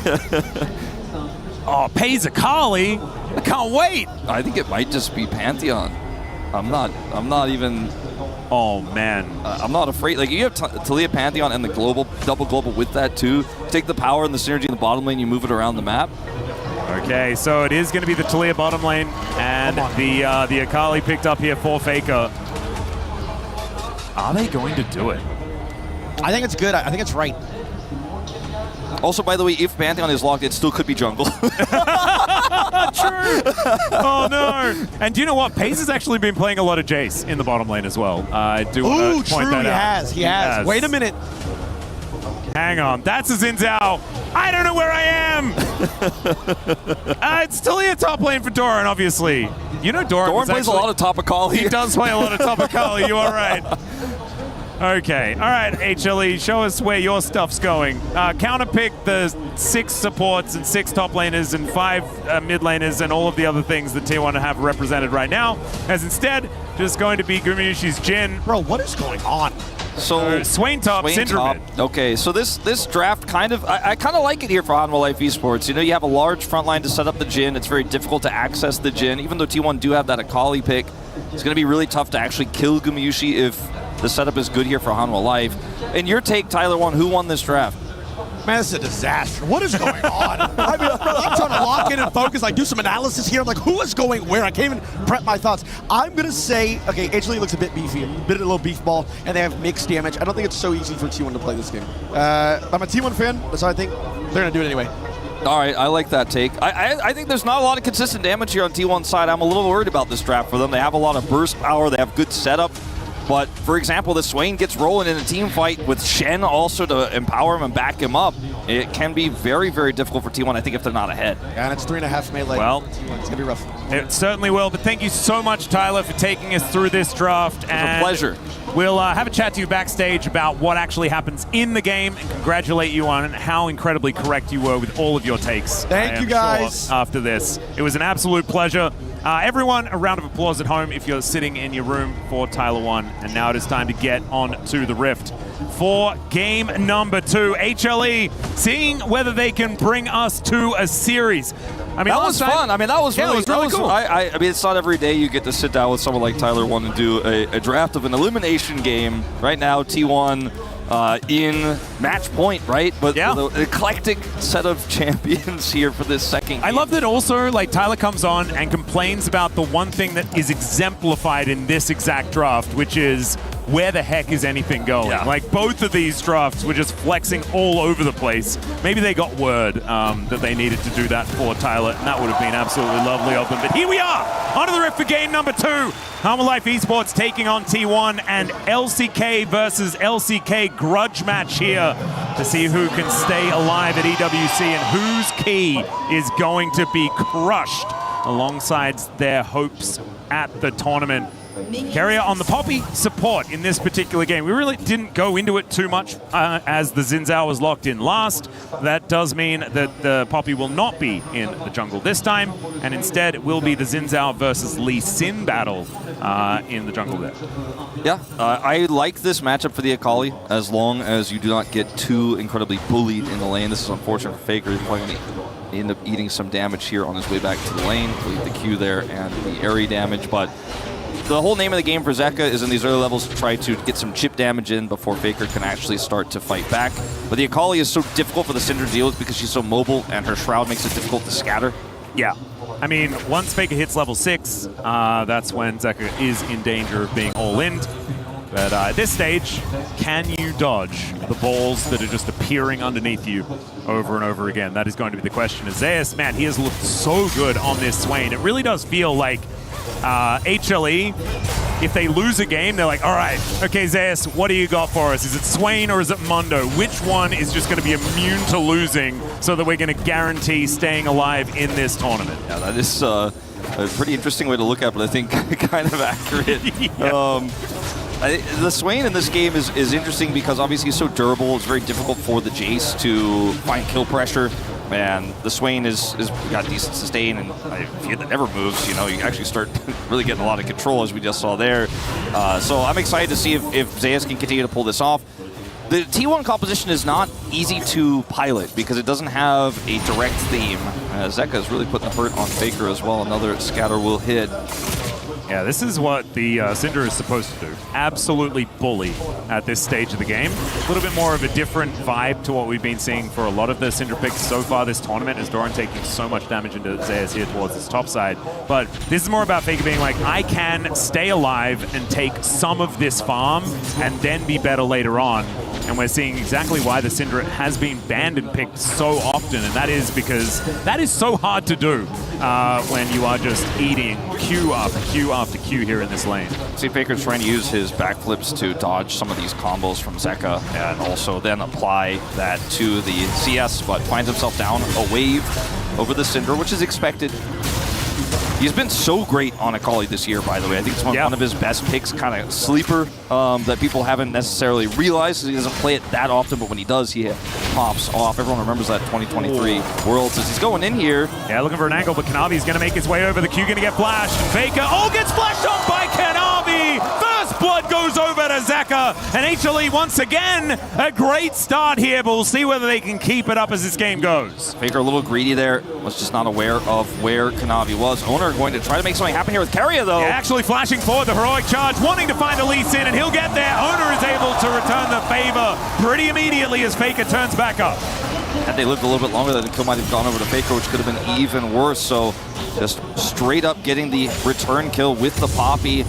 Oh, Pays Akali. I can't wait. I think it might just be Pantheon. I'm not even... Oh, man. I'm not afraid. Like, you have Talia Pantheon and the double global with that, too. Take the power and the synergy in the bottom lane, you move it around the map. Okay, so it is going to be the Talia bottom lane, and the Akali picked up here for Faker. Are they going to do it? I think it's good. I think it's right. Also, by the way, if Pantheon is locked, it still could be jungle. True. Oh, no. And do you know what? Pays has actually been playing a lot of Jace in the bottom lane as well. I do want to point that out. He has. Wait a minute. Hang on. That's a Xin Zhao. I don't know where I am. It's Talia top lane for Doran, obviously. You know Doran plays a lot of top Akali. He does play a lot of top Akali. You are right. Okay, all right, HLE, show us where your stuff's going. Counterpick the 6 supports and 6 top laners and 5 mid laners and all of the other things that T1 have represented right now, as instead just going to be Gumayusi's Jhin. Bro, what is going on? So Swain top, Syndra mid. Okay, so this draft I kind of like it here for Hanwha Life Esports. You know, you have a large front line to set up the Jhin. It's very difficult to access the Jhin. Even though T1 do have that Akali pick, it's going to be really tough to actually kill Gumayusi if the setup is good here for Hanwha Life. And your take, Tyler, who won this draft? Man, this is a disaster. What is going on? I mean, I'm trying to lock in and focus, like do some analysis here. I'm like, who is going where? I can't even prep my thoughts. I'm going to say, okay, HLE looks a bit beefy, a little beef ball, and they have mixed damage. I don't think it's so easy for T1 to play this game. I'm a T1 fan, so I think they're going to do it anyway. All right, I like that take. I think there's not a lot of consistent damage here on T1's side. I'm a little worried about this draft for them. They have a lot of burst power. They have good setup. But, for example, the Swain gets rolling in a team fight with Shen also to empower him and back him up. It can be very, very difficult for T1, I think, if they're not ahead. Yeah, and it's 3.5 melee. Well, it's going to be rough. It certainly will, but thank you so much, Tyler, for taking us through this draft. It was a pleasure. We'll have a chat to you backstage about what actually happens in the game and congratulate you on how incredibly correct you were with all of your takes. Thank you, guys. Sure, after this. It was an absolute pleasure. Everyone, a round of applause at home if you're sitting in your room for Tyler 1. And now it is time to get on to the Rift for game number 2. HLE, seeing whether they can bring us to a series. I mean, that was fun. I mean, that was really cool. I mean, it's not every day you get to sit down with someone like Tyler 1 and do a draft of an elimination game. Right now, T1 in match point, right? But the eclectic set of champions here for this second game. I love that also, like, Tyler comes on and complains about the one thing that is exemplified in this exact draft, which is where the heck is anything going? Yeah. Like, both of these drafts were just flexing all over the place. Maybe they got word that they needed to do that for Tyler, and that would have been absolutely lovely of them. But here we are, onto the Rift for game number 2. Hanwha Life Esports taking on T1 and LCK versus LCK grudge match here to see who can stay alive at EWC and whose key is going to be crushed alongside their hopes at the tournament. Carrier on the Poppy support in this particular game. We really didn't go into it too much as the Xin Zhao was locked in last. That does mean that the Poppy will not be in the jungle this time, and instead it will be the Xin Zhao versus Lee Sin battle in the jungle there. Yeah, I like this matchup for the Akali as long as you do not get too incredibly bullied in the lane. This is unfortunate for Faker. He's probably going to end up eating some damage here on his way back to the lane. Leave the Q there and the Airy damage, but the whole name of the game for Zeka is in these early levels to try to get some chip damage in before Faker can actually start to fight back. But the Akali is so difficult for the Syndra to deal with because she's so mobile and her Shroud makes it difficult to scatter. Yeah. I mean, once Faker hits level 6, that's when Zeka is in danger of being all-in. But at this stage, can you dodge the balls that are just appearing underneath you over and over again? That is going to be the question. Zeus, man, he has looked so good on this Swain. It really does feel like HLE, if they lose a game, they're like, all right, okay, Zeus, what do you got for us? Is it Swain or is it Mundo? Which one is just going to be immune to losing so that we're going to guarantee staying alive in this tournament? Yeah, that is a pretty interesting way to look at it, but I think kind of accurate. Yeah. The Swain in this game is interesting because obviously he's so durable. It's very difficult for the Jace to find kill pressure. And the Swain is got decent sustain, and if he never moves, you know, you actually start really getting a lot of control, as we just saw there. So I'm excited to see if Zeus can continue to pull this off. The T1 composition is not easy to pilot because it doesn't have a direct theme. Zeka is really putting the hurt on Faker as well. Another scatter will hit. Yeah, this is what the Syndra is supposed to do. Absolutely bully at this stage of the game. A little bit more of a different vibe to what we've been seeing for a lot of the Syndra picks so far this tournament, as Doran taking so much damage into Zeus here towards his top side. But this is more about Faker being like, I can stay alive and take some of this farm and then be better later on. And we're seeing exactly why the Syndra has been banned and picked so often, and that is because that is so hard to do when you are just eating Q after Q after Q here in this lane. See, Faker's trying to use his backflips to dodge some of these combos from Zeka and also then apply that to the CS, but finds himself down a wave over the Syndra, which is expected. He's been so great on Akali this year, by the way. I think it's one of his best picks, kind of sleeper that people haven't necessarily realized. He doesn't play it that often, but when he does, he pops off. Everyone remembers that 2023 Worlds as he's going in here. Yeah, looking for an angle, but Kanavi's going to make his way over. The Q going to get flashed. Faker, gets flashed on by Kanavi. First blood goes over to Zeka. And HLE, once again, a great start here, but we'll see whether they can keep it up as this game goes. Faker a little greedy there, was just not aware of where Kanavi was. Owner going to try to make something happen here with Keria, though. Yeah, actually flashing forward, the heroic charge, wanting to find a Lee Sin, and he'll get there. Owner is able to return the favor pretty immediately as Faker turns back up. Had they lived a little bit longer, the kill might have gone over to Faker, which could have been even worse. So just straight up getting the return kill with the Poppy.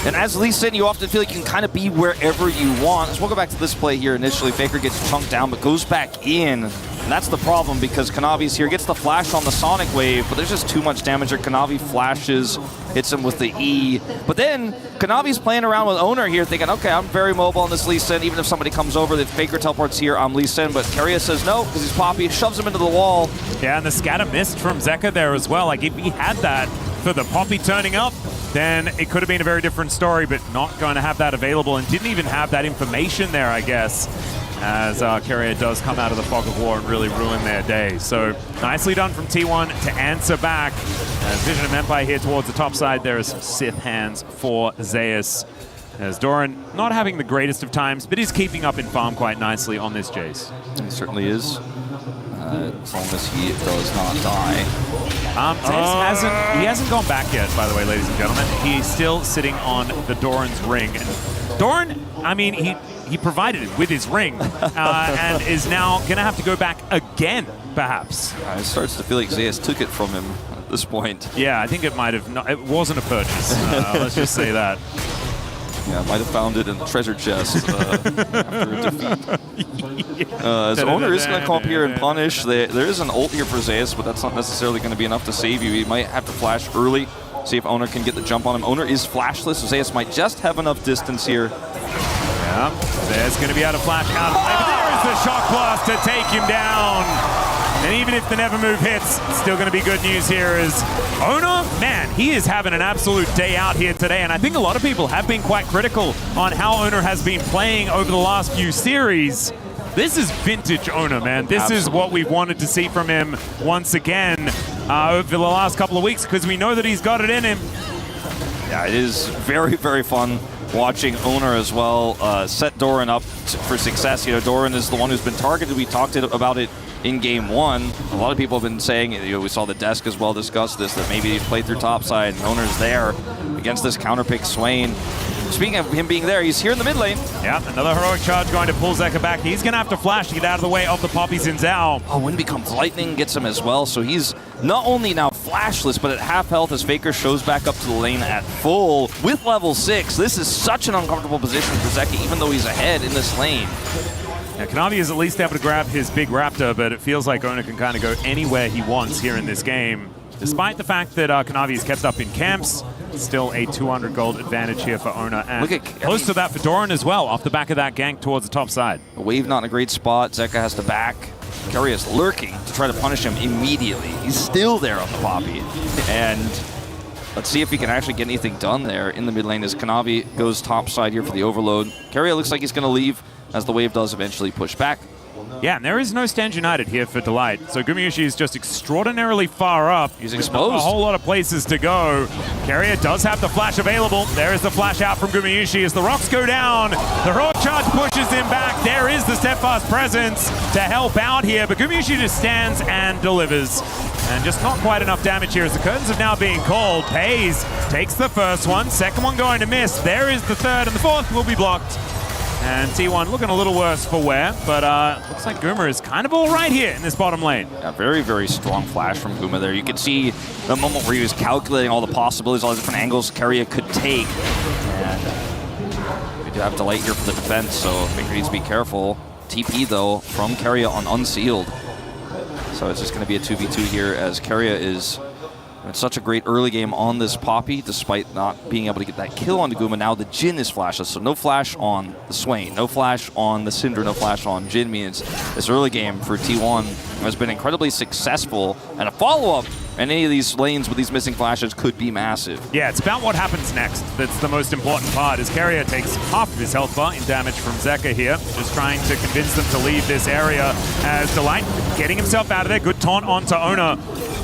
And as Lee Sin, you often feel like you can kind of be wherever you want. So we'll go back to this play here initially. Faker gets chunked down, but goes back in. And that's the problem because Kanavi's here, gets the flash on the Sonic Wave, but there's just too much damage there. Kanavi flashes, hits him with the E. But then Kanavi's playing around with Owner here, thinking, okay, I'm very mobile on this Lee Sin. Even if somebody comes over, if Faker teleports here, I'm Lee Sin. But Keria says no, because he's Poppy, shoves him into the wall. Yeah, and the scatter missed from Zeka there as well. Like, if he had that for the Poppy turning up, then it could have been a very different story, but not going to have that available and didn't even have that information there, I guess, as Keria does come out of the fog of war and really ruin their day. So nicely done from T1 to answer back. As Vision of Empire here towards the top side, there is Sith hands for Zeus. As Doran not having the greatest of times, but is keeping up in farm quite nicely on this Jace. He certainly is. As long as he does not die. Zeus hasn't gone back yet, by the way, ladies and gentlemen. He's still sitting on the Doran's ring. And Doran, I mean, he provided it with his ring and is now going to have to go back again, perhaps. It starts to feel like Zeus took it from him at this point. Yeah, I think it might have not. It wasn't a purchase. Let's just say that. Yeah, might have found it in the treasure chest after a defeat. As Owner is going to come up here and punish. There is an ult here for Zeus, but that's not necessarily going to be enough to save you. He might have to flash early, see if Owner can get the jump on him. Owner is flashless, so Zeus might just have enough distance here. Yeah, Zeus going to be able to flash out. But there is the shock blast to take him down. And even if the never move hits, it's still going to be good news here as Owner, man, he is having an absolute day out here today. And I think a lot of people have been quite critical on how Owner has been playing over the last few series. This is vintage Owner, man. This is what we've wanted to see from him once again over the last couple of weeks because we know that he's got it in him. Yeah, it is very, very fun watching Owner as well set Doran up for success. You know, Doran is the one who's been targeted. We talked about it in game one. A lot of people have been saying, you know, we saw the desk as well discuss this, that maybe he's played through topside and Owner's there against this counterpick Swain. Speaking of him being there, he's here in the mid lane. Yeah, another heroic charge going to pull Zeka back. He's going to have to flash to get out of the way of the Poppy Zinzao. Oh, Wind becomes lightning, gets him as well. So he's not only now flashless, but at half health as Faker shows back up to the lane at full with level 6. This is such an uncomfortable position for Zeka, even though he's ahead in this lane. Now, Kanavi is at least able to grab his big raptor, but it feels like Owner can kind of go anywhere he wants here in this game. Despite the fact that Kanavi is kept up in camps, still a 200 gold advantage here for Owner. And close to that for Doran as well, off the back of that gank towards the top side. The wave not in a great spot. Zeka has to back. Keria is lurking to try to punish him immediately. He's still there on the Poppy. And let's see if he can actually get anything done there in the mid lane as Kanavi goes top side here for the overload. Keria looks like he's going to leave as the wave does eventually push back. Yeah, and there is no Stand United here for Delight. So Gumayushi is just extraordinarily far up. He's exposed. A whole lot of places to go. Keria does have the flash available. There is the flash out from Gumayushi as the rocks go down. The heroic charge pushes him back. There is the steadfast presence to help out here, but Gumayushi just stands and delivers. And just not quite enough damage here as the curtains have now being called. Pays takes the first one, second one going to miss. There is the third, and the fourth will be blocked. And T1 looking a little worse for wear, but looks like Guma is kind of all right here in this bottom lane. Yeah, very, very strong flash from Guma there. You could see the moment where he was calculating all the possibilities, all the different angles Keria could take. And we do have Delight here for the defense, so Faker needs to be careful. TP, though, from Keria on Unsealed. So it's just going to be a 2v2 here as Keria is It's such a great early game on this Poppy, despite not being able to get that kill on Guma. Now the Jin is flashless, so no flash on the Swain, no flash on the Syndra, no flash on Jin means this early game for T1 has been incredibly successful, and a follow-up in any of these lanes with these missing flashes could be massive. Yeah, it's about what happens next that's the most important part, as Carrier takes half of his health bar in damage from Zeka here, just trying to convince them to leave this area as Delight getting himself out of there. Good taunt onto Ona.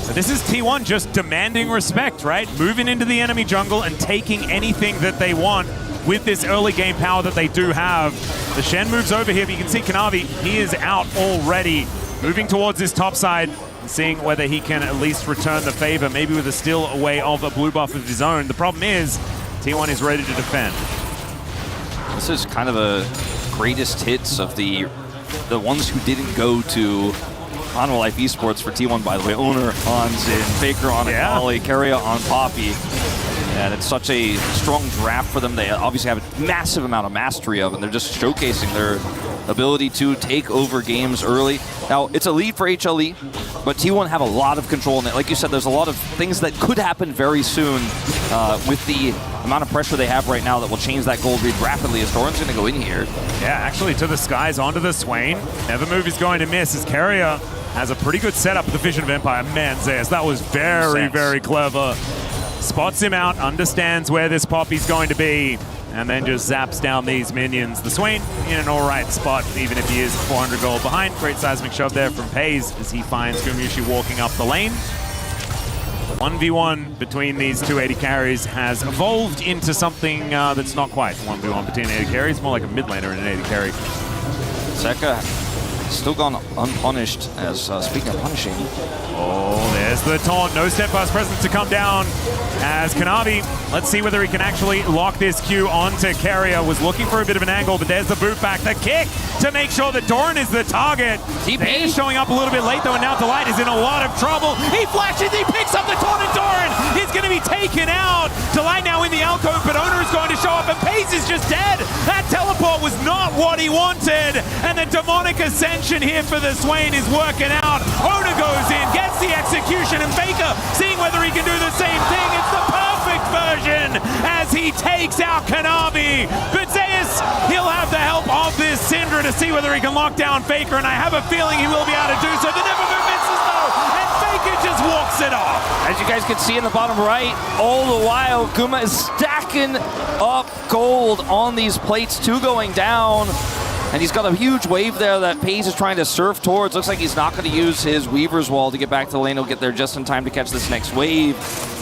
But this is T1 just demanding respect, right? Moving into the enemy jungle and taking anything that they want with this early game power that they do have. The Shen moves over here, but you can see Kanavi, he is out already, moving towards this top side, and seeing whether he can at least return the favor, maybe with a steal away of a blue buff of his own. The problem is, T1 is ready to defend. This is kind of a greatest hits of the ones who didn't go to Honor Life Esports for T1, by the way. Owner on Zin, Faker on Akali, Carrier on Poppy. And it's such a strong draft for them. They obviously have a massive amount of mastery of it, and they're just showcasing their ability to take over games early. Now, it's a lead for HLE, but T1 have a lot of control in it. Like you said, there's a lot of things that could happen very soon with the amount of pressure they have right now that will change that gold lead rapidly as Doran's going to go in here. Yeah, actually to the skies, onto the Swain. Never move is going to miss as Carrier has a pretty good setup with the Vision of Empire. Man, Zeus, that was very, very clever. Spots him out, understands where this Poppy's going to be, and then just zaps down these minions. The Swain in an alright spot, even if he is 400 gold behind. Great seismic shove there from Pays as he finds Gumushi walking up the lane. 1v1 between these two AD carries has evolved into something that's not quite 1v1 between AD carries, more like a mid laner and an AD carry. Zeka still gone unpunished, as speaking of punishing. Oh, there's the taunt. No steadfast presence to come down as Kanavi, let's see whether he can actually lock this Q onto Carrier. Was looking for a bit of an angle, but there's the boot back. The kick to make sure that Doran is the target. He is showing up a little bit late though, and now Delight is in a lot of trouble. He flashes, he picks up the taunt, and Doran is going to be taken out. Delight now in the alcove, but Owner is going to show up, and Pace is just dead. That teleport was not what he wanted, and the demonic ascension here for the Swain is working out. Owner goes in, gets the execution, and Faker seeing whether he can do the same thing. It's the perfect version as he takes out Kanavi. But Zeus, he'll have the help of this Syndra to see whether he can lock down Faker, and I have a feeling he will be able to do so. The Nevermove misses though, and Faker just walks it off. As you guys can see in the bottom right, all the while, Guma is stacking up gold on these plates, two going down. And he's got a huge wave there that Pays is trying to surf towards. Looks like he's not going to use his Weaver's Wall to get back to the lane. He'll get there just in time to catch this next wave.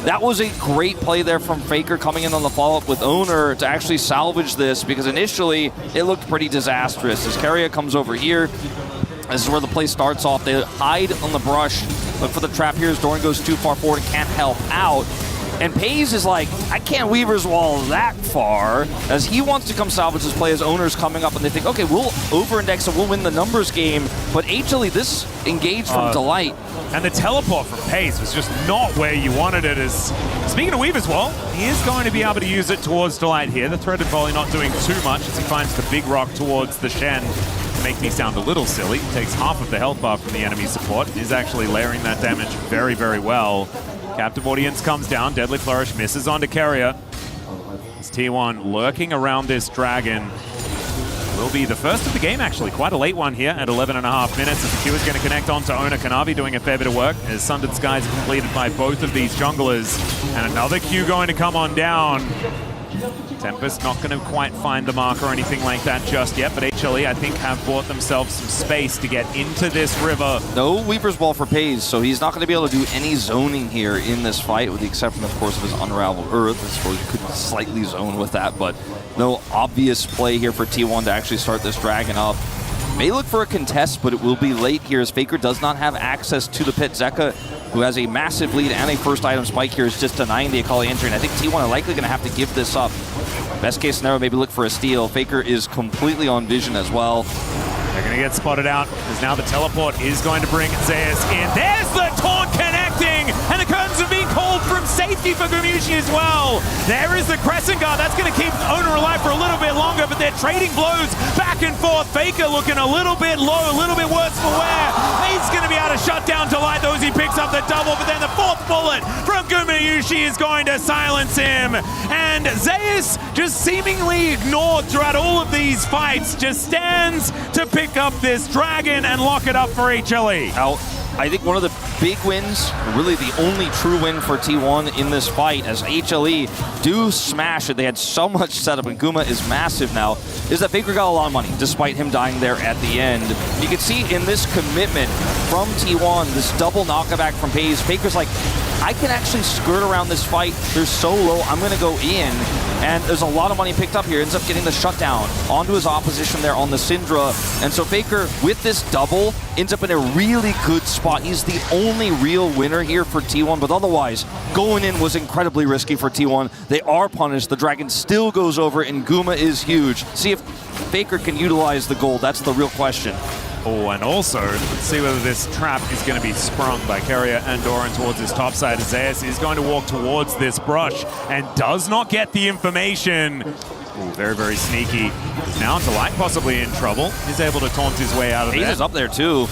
That was a great play there from Faker coming in on the follow-up with Owner to actually salvage this, because initially it looked pretty disastrous. As Carrier comes over here, this is where the play starts off. They hide on the brush, look for the trap here as Doran goes too far forward and can't help out. And Pays is like, I can't Weaver's Wall that far, as he wants to come salvage this play as Owner's coming up, and they think, okay, we'll over-index and we'll win the numbers game. But HLE, this engaged from Delight. And the teleport from Pays was just not where you wanted it. As speaking of Weaver's Wall, he is going to be able to use it towards Delight here. The threaded volley not doing too much as he finds the big rock towards the Shen. To make me sound a little silly, takes half of the health bar from the enemy support. Is actually layering that damage very, very well. Captive Audience comes down, Deadly Flourish misses onto Carrier. As T1 lurking around this dragon. Will be the first of the game, actually. Quite a late one here at 11.5 minutes. As the Q is going to connect onto Owner. Kanavi doing a fair bit of work as Sundered Skies are completed by both of these junglers. And another Q going to come on down. Tempest not going to quite find the mark or anything like that just yet, but HLE, I think, have bought themselves some space to get into this river. No Weaver's Wall for Pays, so he's not going to be able to do any zoning here in this fight, with the exception, of course, of his Unraveled Earth. I suppose you could slightly zone with that, but no obvious play here for T1 to actually start this dragon up. May look for a contest, but it will be late here as Faker does not have access to the pit. Zeka, who has a massive lead and a first item spike here, is just denying the Akali entry, and I think T1 are likely going to have to give this up. Best case scenario, maybe look for a steal. Faker is completely on vision as well. They're going to get spotted out, because now the teleport is going to bring Zeus in. There's the taunt connecting, and the curtains are being called from Satan safety for Gumayushi as well. There is the Crescent Guard. That's going to keep Owner alive for a little bit longer, but they're trading blows back and forth. Faker looking a little bit low, a little bit worse for wear. He's going to be able to shut down Delight those. He picks up the double, but then the fourth bullet from Gumayushi is going to silence him. And Zeus, just seemingly ignored throughout all of these fights, just stands to pick up this dragon and lock it up for HLE. I think one of the big wins, really the only true win for T1 in this fight, as HLE do smash it. They had so much setup, and Guma is massive now, is that Faker got a lot of money, despite him dying there at the end. You can see in this commitment from T1, this double knockaback from FaZe, Faker's like, I can actually skirt around this fight. They're so low, I'm going to go in. And there's a lot of money picked up here. Ends up getting the shutdown onto his opposition there on the Syndra. And so Faker, with this double, ends up in a really good spot. He's the only real winner here for T1, but otherwise, going in was incredibly risky for T1. They are punished. The Dragon still goes over, and Guma is huge. See if Faker can utilize the gold. That's the real question. Oh, and also, let's see whether this trap is going to be sprung by Carrier and Doran towards his top side. Zeus is going to walk towards this brush and does not get the information. Ooh, very, very sneaky. Now Delight possibly in trouble. He's able to taunt his way out of FaZe there. is up there too.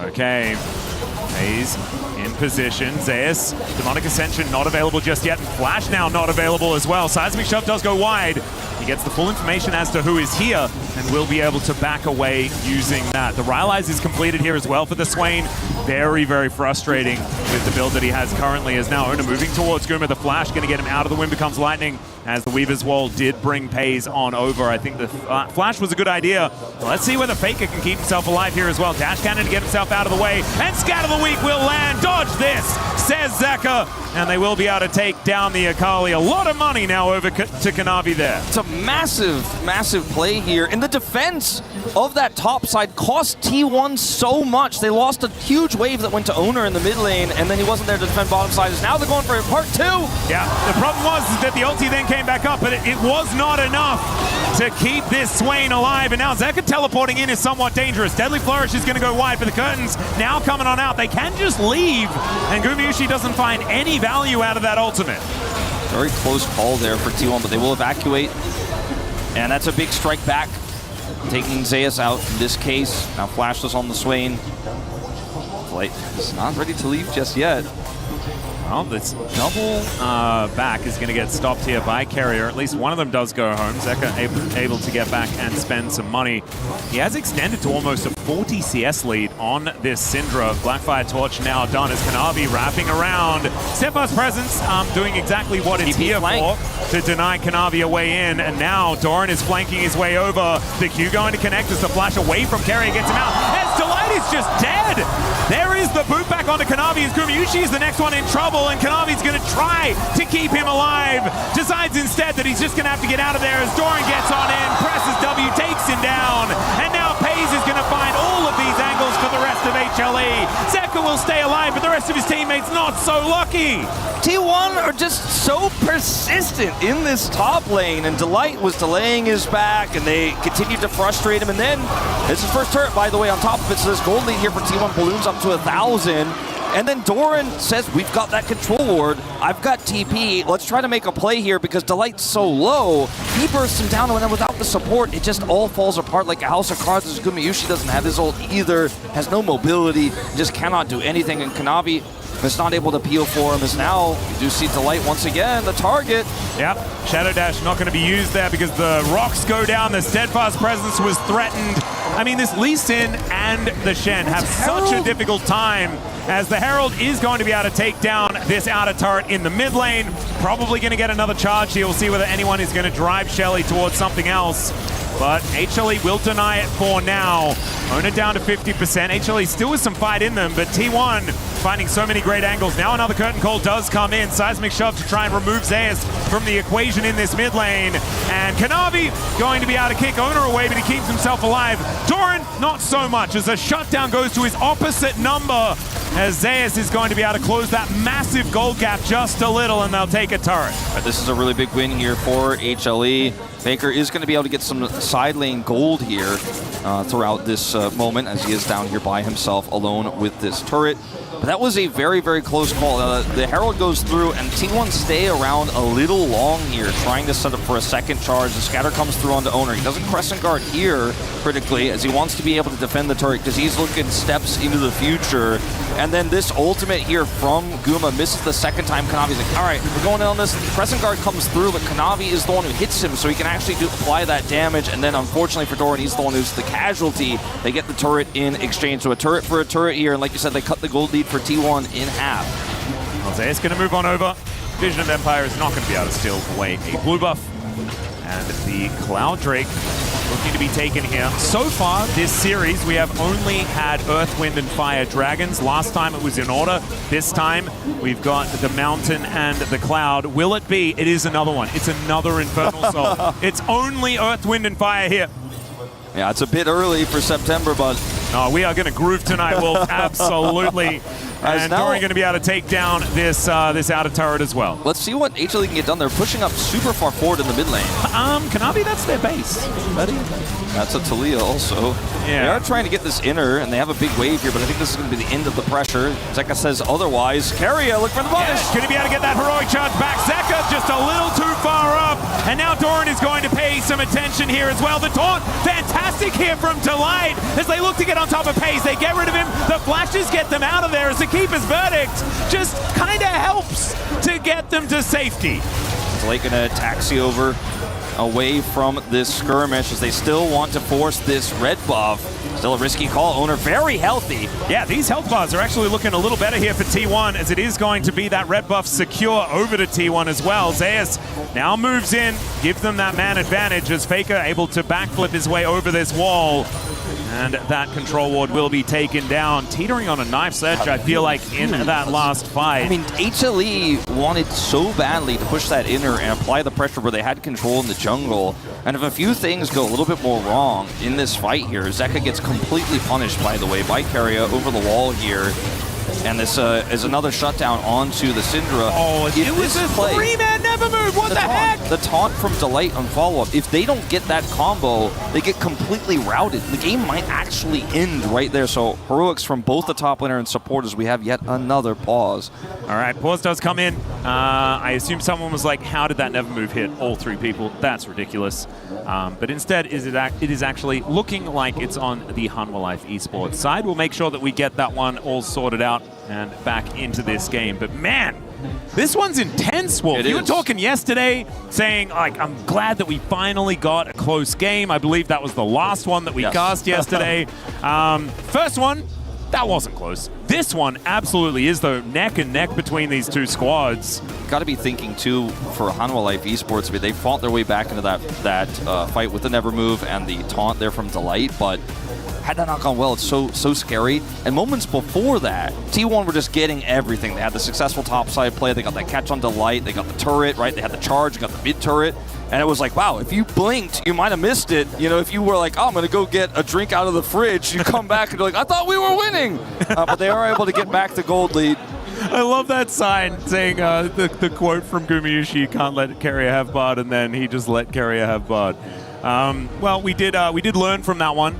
Okay. FaZe in position. Zeus, Demonic Ascension not available just yet. And Flash now not available as well. Seismic Shove does go wide. He gets the full information as to who is here and will be able to back away using that. The Rylize is completed here as well for the Swain. Very, very frustrating with the build that he has currently, as now Owner moving towards Guma. The Flash going to get him out of the wind becomes lightning, as the Weaver's Wall did bring FaZe on over. I think the Flash was a good idea. Let's see whether Faker can keep himself alive here as well. Dash Cannon to get himself out of the way, and Scatter the Weak will land. Dodge this, says Zeka, and they will be able to take down the Akali. A lot of money now over to Kanavi there. It's a massive, massive play here, and the defense of that top side cost T1 so much. They lost a huge wave that went to Owner in the mid lane, and then he wasn't there to defend bottom side. Now they're going for part 2. Yeah, the problem was that the ulti then came back up, but it was not enough to keep this Swain alive. And now Zeka teleporting in is somewhat dangerous. Deadly Flourish is going to go wide for the curtains. Now coming on out, they can just leave, and Gumayushi doesn't find any value out of that ultimate. Very close call there for T1, but they will evacuate. And that's a big strike back, taking Zeus out in this case. Now Flashless on the Swain. Light is not ready to leave just yet. Well, this double back is going to get stopped here by Carrier. At least one of them does go home. Zeka able to get back and spend some money. He has extended to almost a 40 CS lead on this Syndra. Blackfire Torch now done as Kanavi wrapping around. Steadfast Presence doing exactly what it's here for, to deny Kanavi a way in. And now Doran is flanking his way over. The Q going to connect as the flash away from Carrier gets him out. As Delight is just dead. There is the boot back onto Kanavi as Gumayushi is the next one in trouble, and Kanavi's going to try to keep him alive. Decides instead that he's just going to have to get out of there as Doran gets on in, presses W, takes him down, and now FaZe is going to find all of these angles for the rest of HLE. Zeka will stay alive, but the rest of his teammates not so lucky. T1 are just so persistent in this top lane, and Delight was delaying his back, and they continued to frustrate him. And then, this is first turret, by the way, on top of it, so this gold lead here for T1 balloons up to 1,000. And then Doran says, we've got that control ward. I've got TP. Let's try to make a play here because Delight's so low. He bursts him down, and then without the support, it just all falls apart like a house of cards. As Gumayushi doesn't have his ult either, has no mobility, just cannot do anything. And Kanavi is not able to peel for him, as now you do see Delight once again, the target. Yep, Shadow Dash not going to be used there because the rocks go down. The Steadfast Presence was threatened. I mean, this Lee Sin and the Shen have such a difficult time, as the Herald is going to be able to take down this outer turret in the mid lane. Probably going to get another charge here. We'll see whether anyone is going to drive Shelly towards something else. But HLE will deny it for now. Owner down to 50%. HLE still with some fight in them, but T1 finding so many great angles. Now another curtain call does come in. Seismic Shove to try and remove Zeus from the equation in this mid lane. And Kanavi going to be able to kick Owner away, but he keeps himself alive. Doran, not so much, as a shutdown goes to his opposite number. as Zeus is going to be able to close that massive gold gap just a little, and they'll take a turret. This is a really big win here for HLE. Faker is going to be able to get some side lane gold here throughout this moment, as he is down here by himself alone with this turret. But that was a very, very close call. The Herald goes through, and T1 stay around a little long here, trying to set up for a second charge. The scatter comes through onto Owner. He doesn't crescent guard here critically, as he wants to be able to defend the turret, because he's looking steps into the future. And then this ultimate here from Guma misses the second time. Kanavi's like, all right, we're going in on this. Crescent guard comes through, but Kanavi is the one who hits him, so he can actually apply that damage. And then unfortunately for Doran, he's the one who's the casualty. They get the turret in exchange. So a turret for a turret here, and like you said, they cut the gold lead for T1 in half. Zeus going to move on over. Vision of Empire is not going to be able to steal away a blue buff. And the Cloud Drake looking to be taken here. So far this series, we have only had Earth, Wind, and Fire dragons. Last time it was in order. This time we've got the Mountain and the Cloud. Will it be? It is another one. It's another Infernal Soul. It's only Earth, Wind, and Fire here. Yeah, it's a bit early for September, but... No, we are going to groove tonight, Wolf. Absolutely. And Doran going to be able to take down this this outer turret as well. Let's see what HLE can get done. They're pushing up super far forward in the mid lane. Kanavi, that's their base, buddy. That's a Talia also. Yeah. They are trying to get this inner, and they have a big wave here, but I think this is going to be the end of the pressure. Zeka says otherwise. Keria, look for the punish. Going to be able to get that heroic charge back. Zeka just a little too far up. And now Doran is going to pay some attention here as well. The taunt, fantastic here from Delight. As they look to get on top of Pace, they get rid of him. The flashes get them out of there as the Keeper's verdict just kind of helps to get them to safety. Delight going to taxi over away from this skirmish as they still want to force this red buff. Still a risky call. Owner very healthy. Yeah, these health bars are actually looking a little better here for T1, as it is going to be that red buff secure over to T1 as well. Zeus now moves in, give them that man advantage as Faker able to backflip his way over this wall. And that control ward will be taken down. Teetering on a knife's edge, I feel like, in that last fight. I mean, HLE wanted so badly to push that inner and apply the pressure where they had control in the jungle. And if a few things go a little bit more wrong in this fight here, Zeka gets completely punished, by the way, by Keria over the wall here. And this is another shutdown onto the Syndra. Oh, it was a three-man never move. What the heck? The taunt from Delight on follow-up. If they don't get that combo, they get completely routed. The game might actually end right there. So heroics from both the top laner and supporters. We have yet another pause. All right, pause does come in. I assume someone was like, how did that never move hit all three people? That's ridiculous. But instead, it is actually looking like it's on the Hanwha Life Esports side. We'll make sure that we get that one all sorted out and back into this game. But man, this one's intense, Wolf. You were talking yesterday saying, like, I'm glad that we finally got a close game. I believe that was the last one that we cast yesterday. First one, that wasn't close. This one absolutely is, though, neck and neck between these two squads. Got to be thinking, too, for Hanwha Life Esports. I mean, they fought their way back into that fight with the Never Move and the taunt there from Delight, but had that not gone well, it's so scary. And moments before that, T1 were just getting everything. They had the successful topside play, they got that catch on Delight, they got the turret, right? They had the charge, they got the mid turret. And it was like, wow, if you blinked, you might have missed it. You know, if you were like, oh, I'm going to go get a drink out of the fridge, you come back and you're like, I thought we were winning. But they are able to get back the gold lead. I love that sign saying the quote from Gumayushi, you can't let Keria have Bard, and then he just let Keria have Bard. Well, we did learn from that one,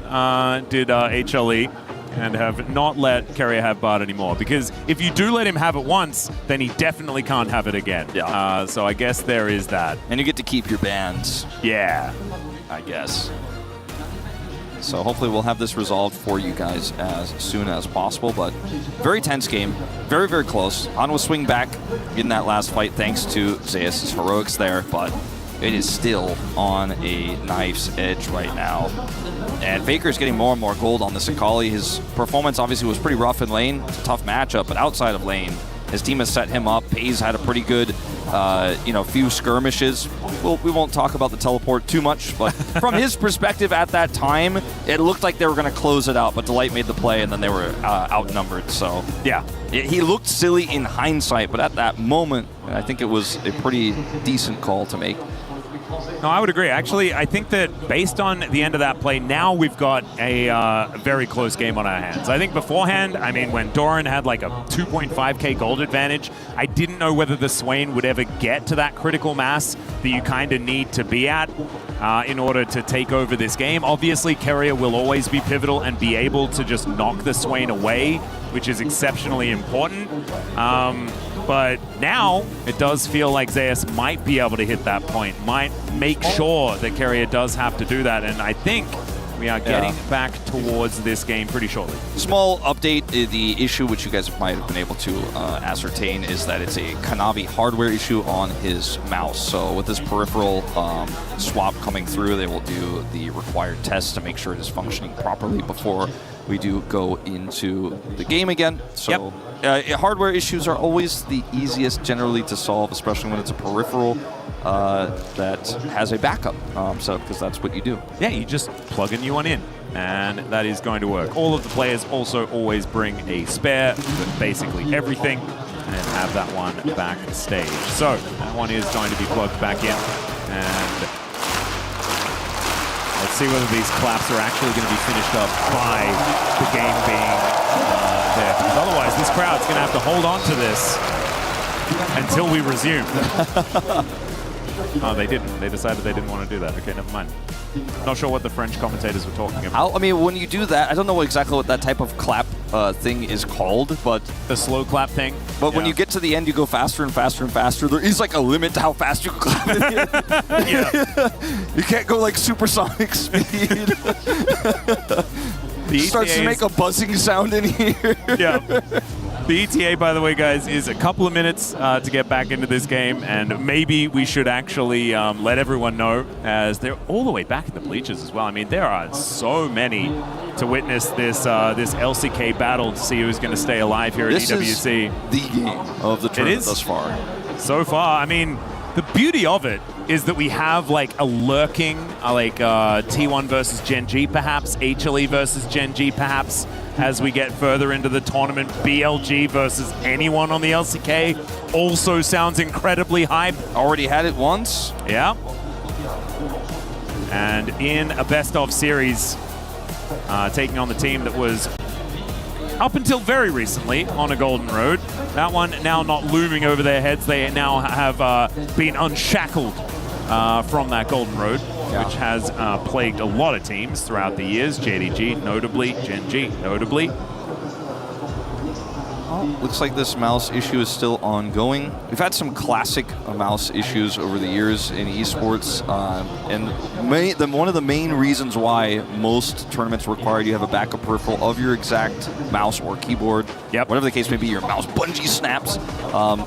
did HLE, and have not let Keria have Bard anymore. Because if you do let him have it once, then he definitely can't have it again. Yeah. So I guess there is that. And you get to keep your bans. Yeah. I guess. So hopefully we'll have this resolved for you guys as soon as possible. But very tense game. Very, very close. Hanwha swing back in that last fight thanks to Zeus' heroics there. But it is still on a knife's edge right now. And Faker's getting more and more gold on this Akali. His performance obviously was pretty rough in lane. It's a tough matchup, but outside of lane, his team has set him up. Pays had a pretty good, few skirmishes. We won't talk about the teleport too much, but from his perspective at that time, it looked like they were going to close it out, but Delight made the play, and then they were outnumbered. So yeah, he looked silly in hindsight, but at that moment, I think it was a pretty decent call to make. No, I would agree. Actually, I think that based on the end of that play, now we've got a very close game on our hands. I think beforehand, I mean, when Doran had like a 2.5k gold advantage, I didn't know whether the Swain would ever get to that critical mass that you kind of need to be at in order to take over this game. Obviously, Keria will always be pivotal and be able to just knock the Swain away, which is exceptionally important. But now it does feel like Zeus might be able to hit that point, might make sure that Keria does have to do that. And I think we are getting back towards this game pretty shortly. Small update, the issue which you guys might have been able to ascertain is that it's a Kanavi hardware issue on his mouse. So with this peripheral swap coming through, they will do the required tests to make sure it is functioning properly before we do go into the game again. So hardware issues are always the easiest generally to solve, especially when it's a peripheral that has a backup setup, because that's what you do. Yeah, you just plug a new one in, and that is going to work. All of the players also always bring a spare with basically everything, and have that one backstage. So that one is going to be plugged back in, and let's see whether these claps are actually going to be finished up by the game being there. Because otherwise, this crowd's going to have to hold on to this until we resume. Oh, they didn't. They decided they didn't want to do that. Okay, never mind. Not sure what the French commentators were talking about. I mean, when you do that, I don't know exactly what that type of clap thing is called, but... The slow clap thing? But when you get to the end, you go faster and faster and faster. There is like a limit to how fast you can clap in here. You can't go like supersonic speed. It starts to make a buzzing sound in here. The ETA, by the way, guys, is a couple of minutes to get back into this game, and maybe we should actually let everyone know, as they're all the way back in the bleachers as well. I mean, there are so many to witness this this LCK battle to see who's going to stay alive here at EWC. This is the game of the tournament thus far. So far, I mean, the beauty of it is that we have like a lurking, T1 versus gen.g perhaps, HLE versus gen.g perhaps, as we get further into the tournament. BLG versus anyone on the LCK also sounds incredibly hype. Already had it once. Yeah. And in a best-of series, taking on the team that was up until very recently on a golden road. That one now not looming over their heads. They now have been unshackled from that golden road, which has plagued a lot of teams throughout the years. JDG notably, gen.g notably. Looks like this mouse issue is still ongoing. We've had some classic mouse issues over the years in esports, and one of the main reasons why most tournaments require you have a backup peripheral of your exact mouse or keyboard, whatever the case may be, your mouse bungee snaps,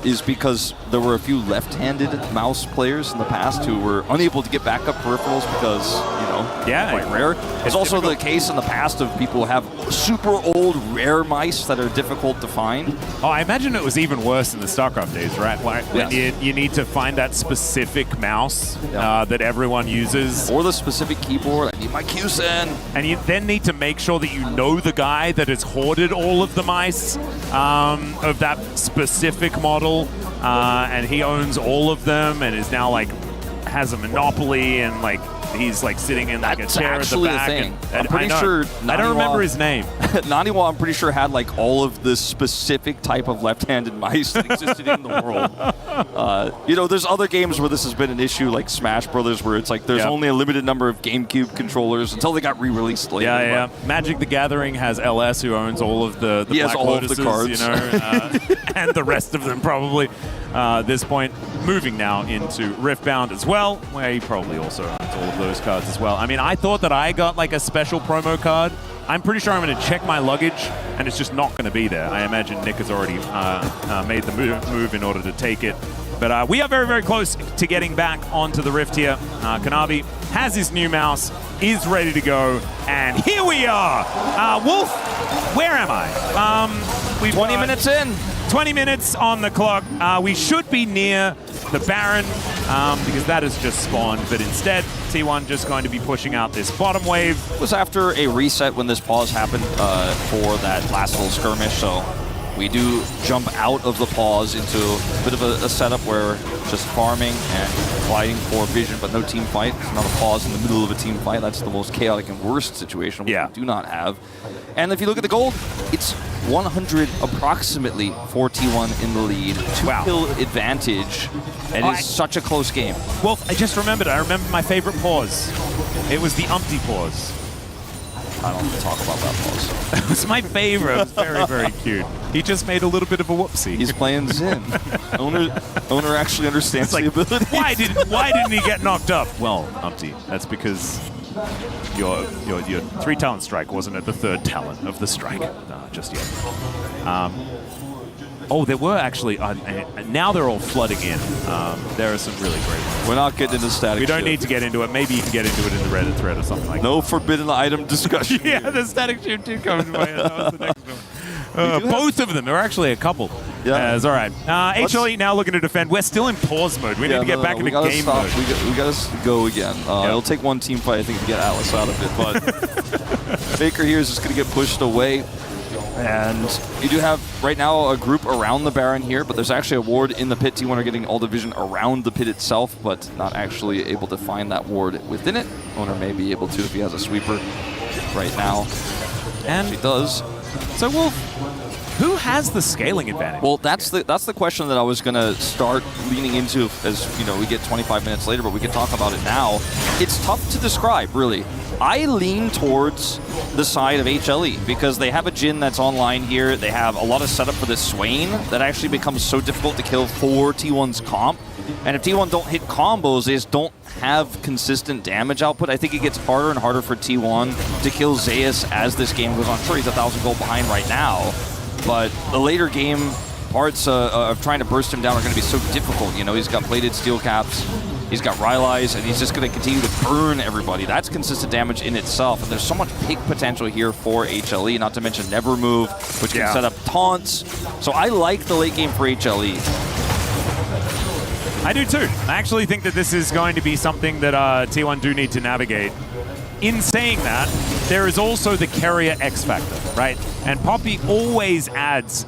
is because there were a few left-handed mouse players in the past who were unable to get backup peripherals because, you know, quite rare. It's also the case in the past of people who have super old, rare mice that are difficult to find. Oh, I imagine it was even worse in the StarCraft days, right? Like when you need to find that specific mouse that everyone uses. Or the specific keyboard. I need my QSEN. And you then need to make sure that you know the guy that has hoarded all of the mice of that specific model. And he owns all of them and is now like, has a monopoly and like, he's like sitting in like a chair at the back. And I'm pretty sure I don't remember his name. Naniwa, I'm pretty sure, had like all of the specific type of left-handed mice that existed in the world. You know, there's other games where this has been an issue, like Smash Brothers, where it's like there's only a limited number of GameCube controllers until they got re-released later. Magic the Gathering has LS, who owns all of the Black Lotuses, the cards. you know, and the rest of them probably. At this point, moving now into Riftbound as well, where he probably also owns all of those cards as well. I mean, I thought that I got like a special promo card. I'm pretty sure I'm going to check my luggage, and it's just not going to be there. I imagine Nick has already made the move in order to take it. But we are very, very close to getting back onto the Rift here. Kanavi has his new mouse, is ready to go, and here we are. Wolf, where am I? 20 minutes in. 20 minutes on the clock. We should be near the Baron because that has just spawned, but instead T1 just going to be pushing out this bottom wave. It was after a reset when this pause happened for that last little skirmish, so We do jump out of the pause into a bit of a setup where just farming and fighting for vision, but no team fight. It's not a pause in the middle of a team fight. That's the most chaotic and worst situation, which we do not have. And if you look at the gold, it's 100 approximately for T1 in the lead. 2-kill advantage. And it's such a close game. Wolf, I just remembered. I remember my favorite pause. It was the Umpty pause. I don't want to talk about that pause. That was my favorite. It was very, very cute. He just made a little bit of a whoopsie. He's playing Zen. Owner actually understands the ability. Why didn't he get knocked up? Well, Umpty, that's because your 3-talent strike wasn't at the 3rd talent of the strike just yet. Oh, there were actually, now they're all flooding in. There are some really great ones. We're not getting into static We don't shift. need to get into it. Maybe you can get into it in the Reddit thread or something like that. No forbidden item discussion. Yeah, the static shift did come to my head. That was the next one. Both of them. There were actually a couple. Yeah. It's all right. HLE now looking to defend. We're still in pause mode. We need to get back into game mode. We got to go again. It'll take one team fight, I think, to get Atlas out of it. But Faker here is just going to get pushed away. And you do have, right now, a group around the Baron here, but there's actually a ward in the pit. T1 are getting all the vision around the pit itself, but not actually able to find that ward within it. Owner may be able to if he has a sweeper right now. And he does. So, Wolf, who has the scaling advantage? Well, that's the question that I was going to start leaning into as, you know, we get 25 minutes later, but we can talk about it now. It's tough to describe, really. I lean towards the side of HLE because they have a Jhin that's online here. They have a lot of setup for this Swain that actually becomes so difficult to kill for T1's comp. And if T1 don't hit combos, they just don't have consistent damage output. I think it gets harder and harder for T1 to kill Zeus as this game goes on. Sure, he's 1,000 gold behind right now, but the later game parts of trying to burst him down are going to be so difficult. You know, he's got plated steel caps, he's got Rylai's, and he's just going to continue to burn everybody. That's consistent damage in itself, and there's so much pick potential here for HLE, not to mention Never Move, which can set up taunts. So I like the late game for HLE. I do too. I actually think that this is going to be something that T1 do need to navigate. In saying that, there is also the carrier X factor, right? And Poppy always adds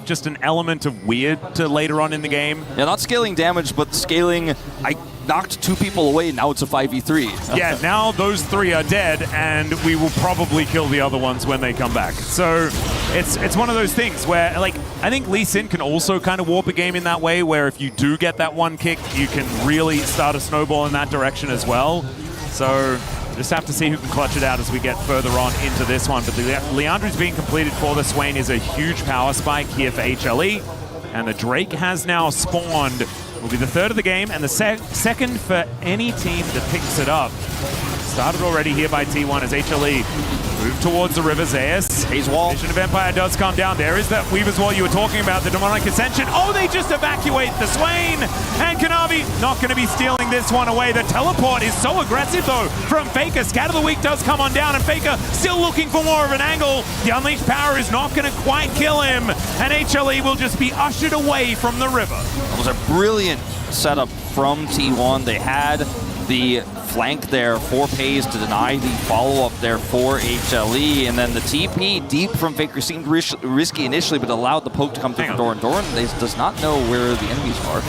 just an element of weird to later on in the game. Yeah, not scaling damage, but scaling, I knocked 2 people away, now it's a 5v3. Yeah, now those 3 are dead, and we will probably kill the other ones when they come back. So it's one of those things where, like, I think Lee Sin can also kind of warp a game in that way, where if you do get that one kick, you can really start a snowball in that direction as well. So just have to see who can clutch it out as we get further on into this one. But the Leandri's being completed for the Swain is a huge power spike here for HLE. And the Drake has now spawned. Will be the 3rd of the game and the second for any team that picks it up. Started already here by T1 as HLE move towards the river. Zeus. Haze Wall. Vision of Empire does come down. There is that Weaver's Wall you were talking about, the Demonic Ascension. Oh, they just evacuate the Swain. And Kanavi not going to be stealing this one away. The teleport is so aggressive, though, from Faker. Scatter the Weak does come on down, and Faker still looking for more of an angle. The Unleashed Power is not going to quite kill him, and HLE will just be ushered away from the river. That was a brilliant setup from T1. They had the flank there for Pays to deny the follow-up there for HLE, and then the TP deep from Faker seemed risky initially, but allowed the poke to come through Doran. Doran does not know where the enemies are.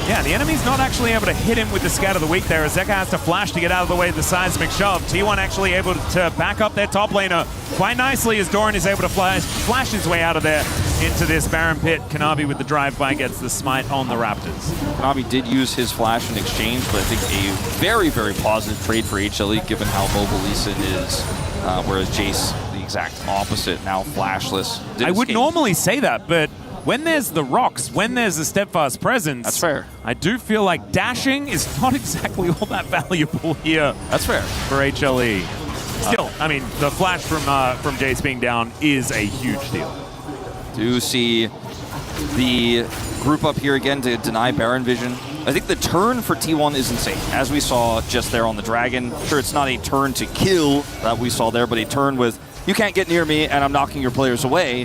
Yeah, the enemy's not actually able to hit him with the Scatter of the Weak there, as Zeka has to flash to get out of the way of the seismic shove. T1 actually able to back up their top laner quite nicely as Doran is able to flash his way out of there into this Baron pit. Kanavi with the drive-by gets the smite on the Raptors. Kanavi did use his flash in exchange, but I think a very, very positive trade for HLE given how mobile Lee Sin is, whereas Jace, the exact opposite, now flashless. I would normally say that, but when there's the rocks, when there's a steadfast presence, that's fair. I do feel like dashing is not exactly all that valuable here. That's fair for HLE. Still, I mean, the flash from Jace being down is a huge deal. Do see the group up here again to deny Baron vision. I think the turn for T1 is insane, as we saw just there on the Dragon. Sure, it's not a turn to kill that we saw there, but a turn with, you can't get near me and I'm knocking your players away.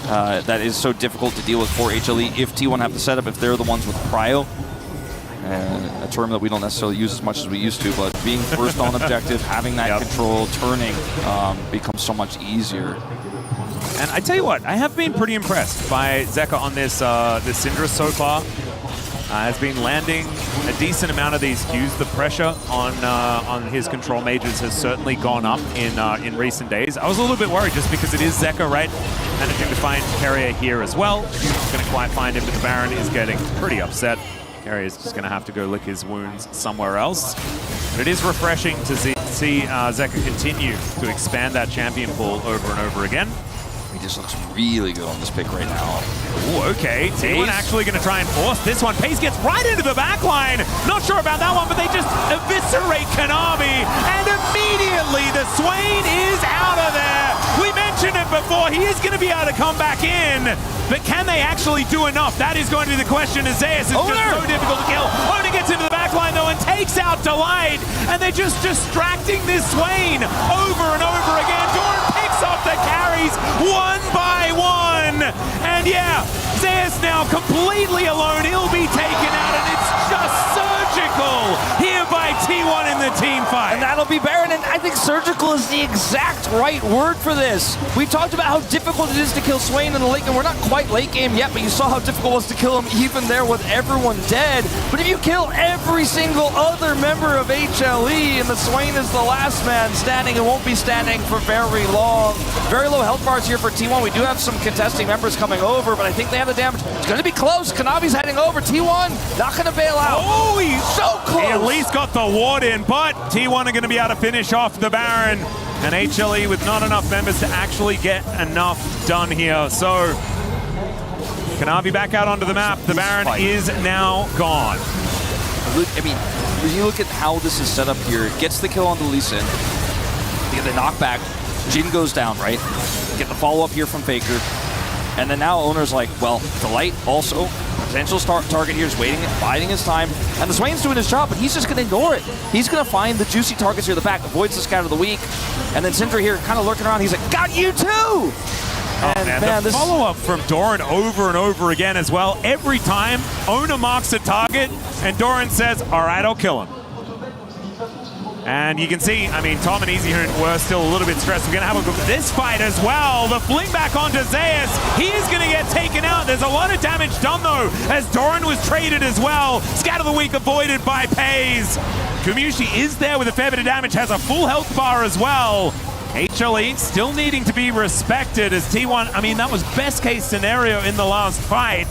That is so difficult to deal with for HLE if T1 have the setup, if they're the ones with Cryo. A term that we don't necessarily use as much as we used to, but being first on objective, having that control, turning, becomes so much easier. And I tell you what, I have been pretty impressed by Zeka on this this Syndra so far. Has been landing a decent amount of these Qs. The pressure on his control mages has certainly gone up in recent days. I was a little bit worried just because it is Zeka, right? Managing to find Carrier here as well. Not going to quite find him, but the Baron is getting pretty upset. Carrier is just going to have to go lick his wounds somewhere else. But it is refreshing to see Zeka continue to expand that champion pool over and over again. He just looks really good on this pick right now. Ooh, okay. T1 actually going to try and force this one. Pace gets right into the back line. Not sure about that one, but they just eviscerate Konami. And immediately the Swain is out of there. We mentioned it before. He is going to be able to come back in. But can they actually do enough? That is going to be the question. Zeus is just so difficult to kill. Owner gets into the back line though and takes out Delight. And they're just distracting this Swain over and over again. Doran picks off the carries one by one. And yeah, Zeus now completely alone. He'll be taken out and it's just surgical here by T1 in the team fight. And that'll be Baron, and I think surgical is the exact right word for this. We talked about how difficult it is to kill Swain in the late game. We're not quite late game yet, but you saw how difficult it was to kill him even there with everyone dead. But if you kill every single other member of HLE and the Swain is the last man standing, it won't be standing for very long. Very low health bars here for T1. We do have some contesting members coming over, but I think they have the damage. It's going to be close. Konami's heading over. T1 not going to bail out. Oh, he's so close. He at least got the ward in, but T1 are going to be able to finish off the Baron. And HLE with not enough members to actually get enough done here. So Konami back out onto the map. The Baron is now gone. I mean, when you look at how this is set up here, gets the kill on the Lee Sin. They get the knockback. Jin goes down, right? Get the follow-up here from Faker. And then now Owner's like, well, Delight also, potential target here is waiting, biding his time. And the Swain's doing his job, but he's just going to ignore it. He's going to find the juicy targets here at the back, avoids the scout of the week. And then Syndra here kind of lurking around. He's like, got you too! Oh, man, the follow-up from Doran over and over again as well. Every time, Owner marks a target, and Doran says, all right, I'll kill him. And you can see, I mean, Tom and Easy here were still a little bit stressed. We're going to have a look at this fight as well. The fling back onto Zeus. He is going to get taken out. There's a lot of damage done, though, as Doran was traded as well. Scat of the week avoided by Pays. Gumayusi is there with a fair bit of damage, has a full health bar as well. HLE still needing to be respected as T1, I mean, that was best case scenario in the last fight.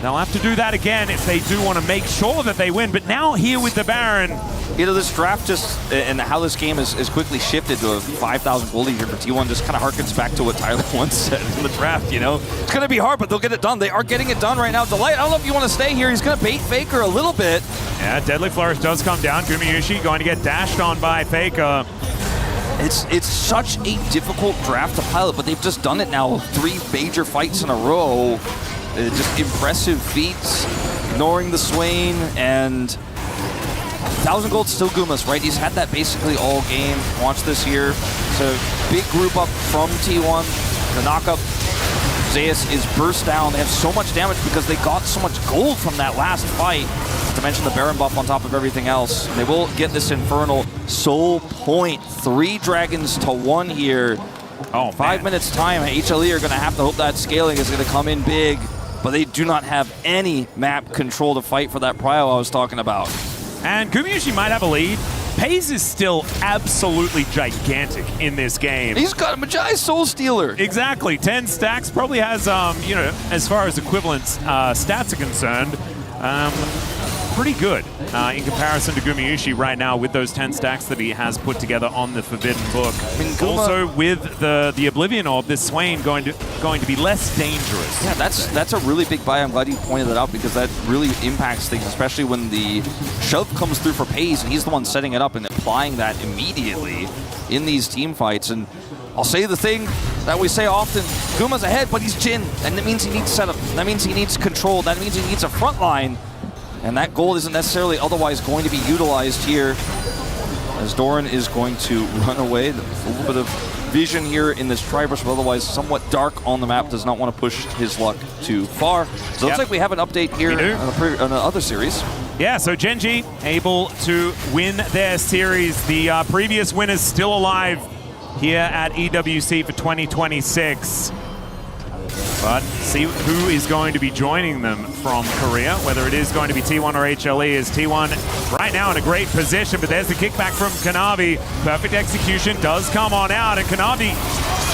They'll have to do that again if they do want to make sure that they win. But now here with the Baron. You know, this draft just, and how this game is quickly shifted to a 5,000 gold lead here for T1 just kind of harkens back to what Tyler once said in the draft, you know? It's going to be hard, but they'll get it done. They are getting it done right now. Delight, I don't know if you want to stay here. He's going to bait Faker a little bit. Yeah, Deadly Flourish does come down. Gumayusi going to get dashed on by Faker. It's such a difficult draft to pilot, but they've just done it now 3 major fights in a row. Just impressive feats, ignoring the Swain, and 1,000 gold still Gumas, right? He's had that basically all game. Watch this here. So big group up from T1. The knockup. Zeus is burst down. They have so much damage because they got so much gold from that last fight. Not to mention the Baron buff on top of everything else. They will get this Infernal Soul Point. 3 dragons to 1 here. Oh, 5 minutes time. HLE are going to have to hope that scaling is going to come in big. But they do not have any map control to fight for that prio I was talking about. And Gumayusi might have a lead. Pays is still absolutely gigantic in this game. He's got a Magi Soul Stealer. Exactly. 10 stacks. Probably has, you know, as far as equivalent stats are concerned, pretty good in comparison to Gumayusi right now with those 10 stacks that he has put together on the Forbidden Book. I mean, also with the Oblivion Orb, this Swain going to be less dangerous. Yeah, that's a really big buy. I'm glad you pointed that out because that really impacts things, especially when the shove comes through for Pays and he's the one setting it up and applying that immediately in these team fights. And I'll say the thing that we say often, Guma's ahead, but he's Jin, and that means he needs setup. That means he needs control. That means he needs a front line. And that gold isn't necessarily otherwise going to be utilized here as Doran is going to run away. A little bit of vision here in this tri-brush, but otherwise somewhat dark on the map. Does not want to push his luck too far. So it looks like we have an update here on the other series. Yeah, so gen.g able to win their series. The previous winners still alive. here at EWC for 2026. But see who is going to be joining them from Korea, whether it is going to be T1 or HLE, as T1 right now in a great position, but there's the kickback from Kanavi. Perfect execution does come on out, and Kanavi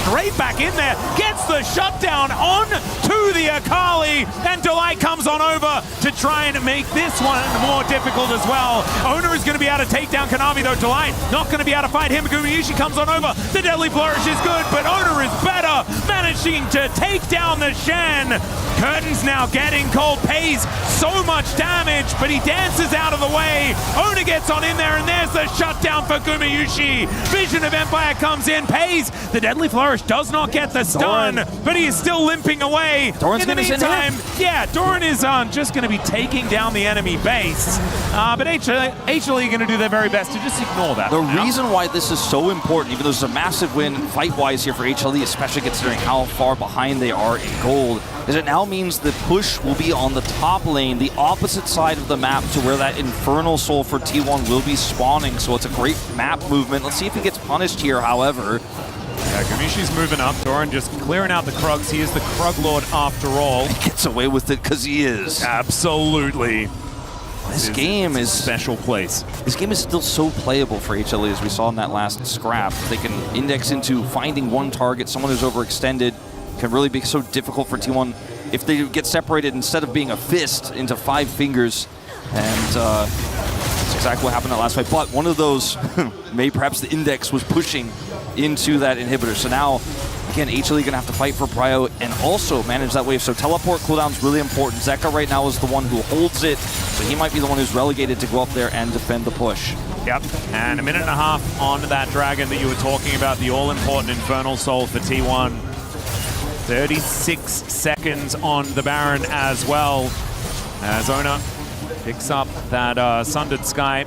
straight back in there, gets the shutdown on to the Akali, and Delight comes on over to try and make this one more difficult as well. Owner is going to be able to take down Kanavi, though Delight not going to be able to fight him. Gumayushi comes on over, the Deadly Flourish is good, but Owner is better, managing to take down the Shen. Curtains now getting cold, pays so much damage, but he dances out of the way. Owner gets on in there, and there's the shutdown for Gumayushi. Vision of Empire comes in, pays. The Deadly Flourish does not get the stun, but he is still limping away. Doran's in the meantime, yeah, Doran is just going to be taking down the enemy base. But HLE going to do their very best to just ignore that. The reason why this is so important, even though it's a massive win fight-wise here for HLE, especially considering how far behind they are in gold, is it now means the push will be on the top lane, the opposite side of the map to where that Infernal Soul for T1 will be spawning. So it's a great map movement. Let's see if he gets punished here, however. Yeah, Gumayushi's moving up. Doran just clearing out the Krugs. He is the Krug Lord after all. He gets away with it because he is. Absolutely. This game is a special place. This game is still so playable for HLE, as we saw in that last scrap. They can index into finding one target. Someone who's overextended can really be so difficult for T1 if they get separated instead of being a fist into 5 fingers. And that's exactly what happened in that last fight. But one of those, maybe perhaps the index was pushing into that inhibitor. So now, again, HLE gonna have to fight for prio and also manage that wave. So teleport cooldown's really important. Zeka right now is the one who holds it, so he might be the one who's relegated to go up there and defend the push. Yep, and a minute and a half on that dragon that you were talking about, the all-important Infernal Soul for T1. 36 seconds on the Baron as well. As Owner picks up that Sundered Sky.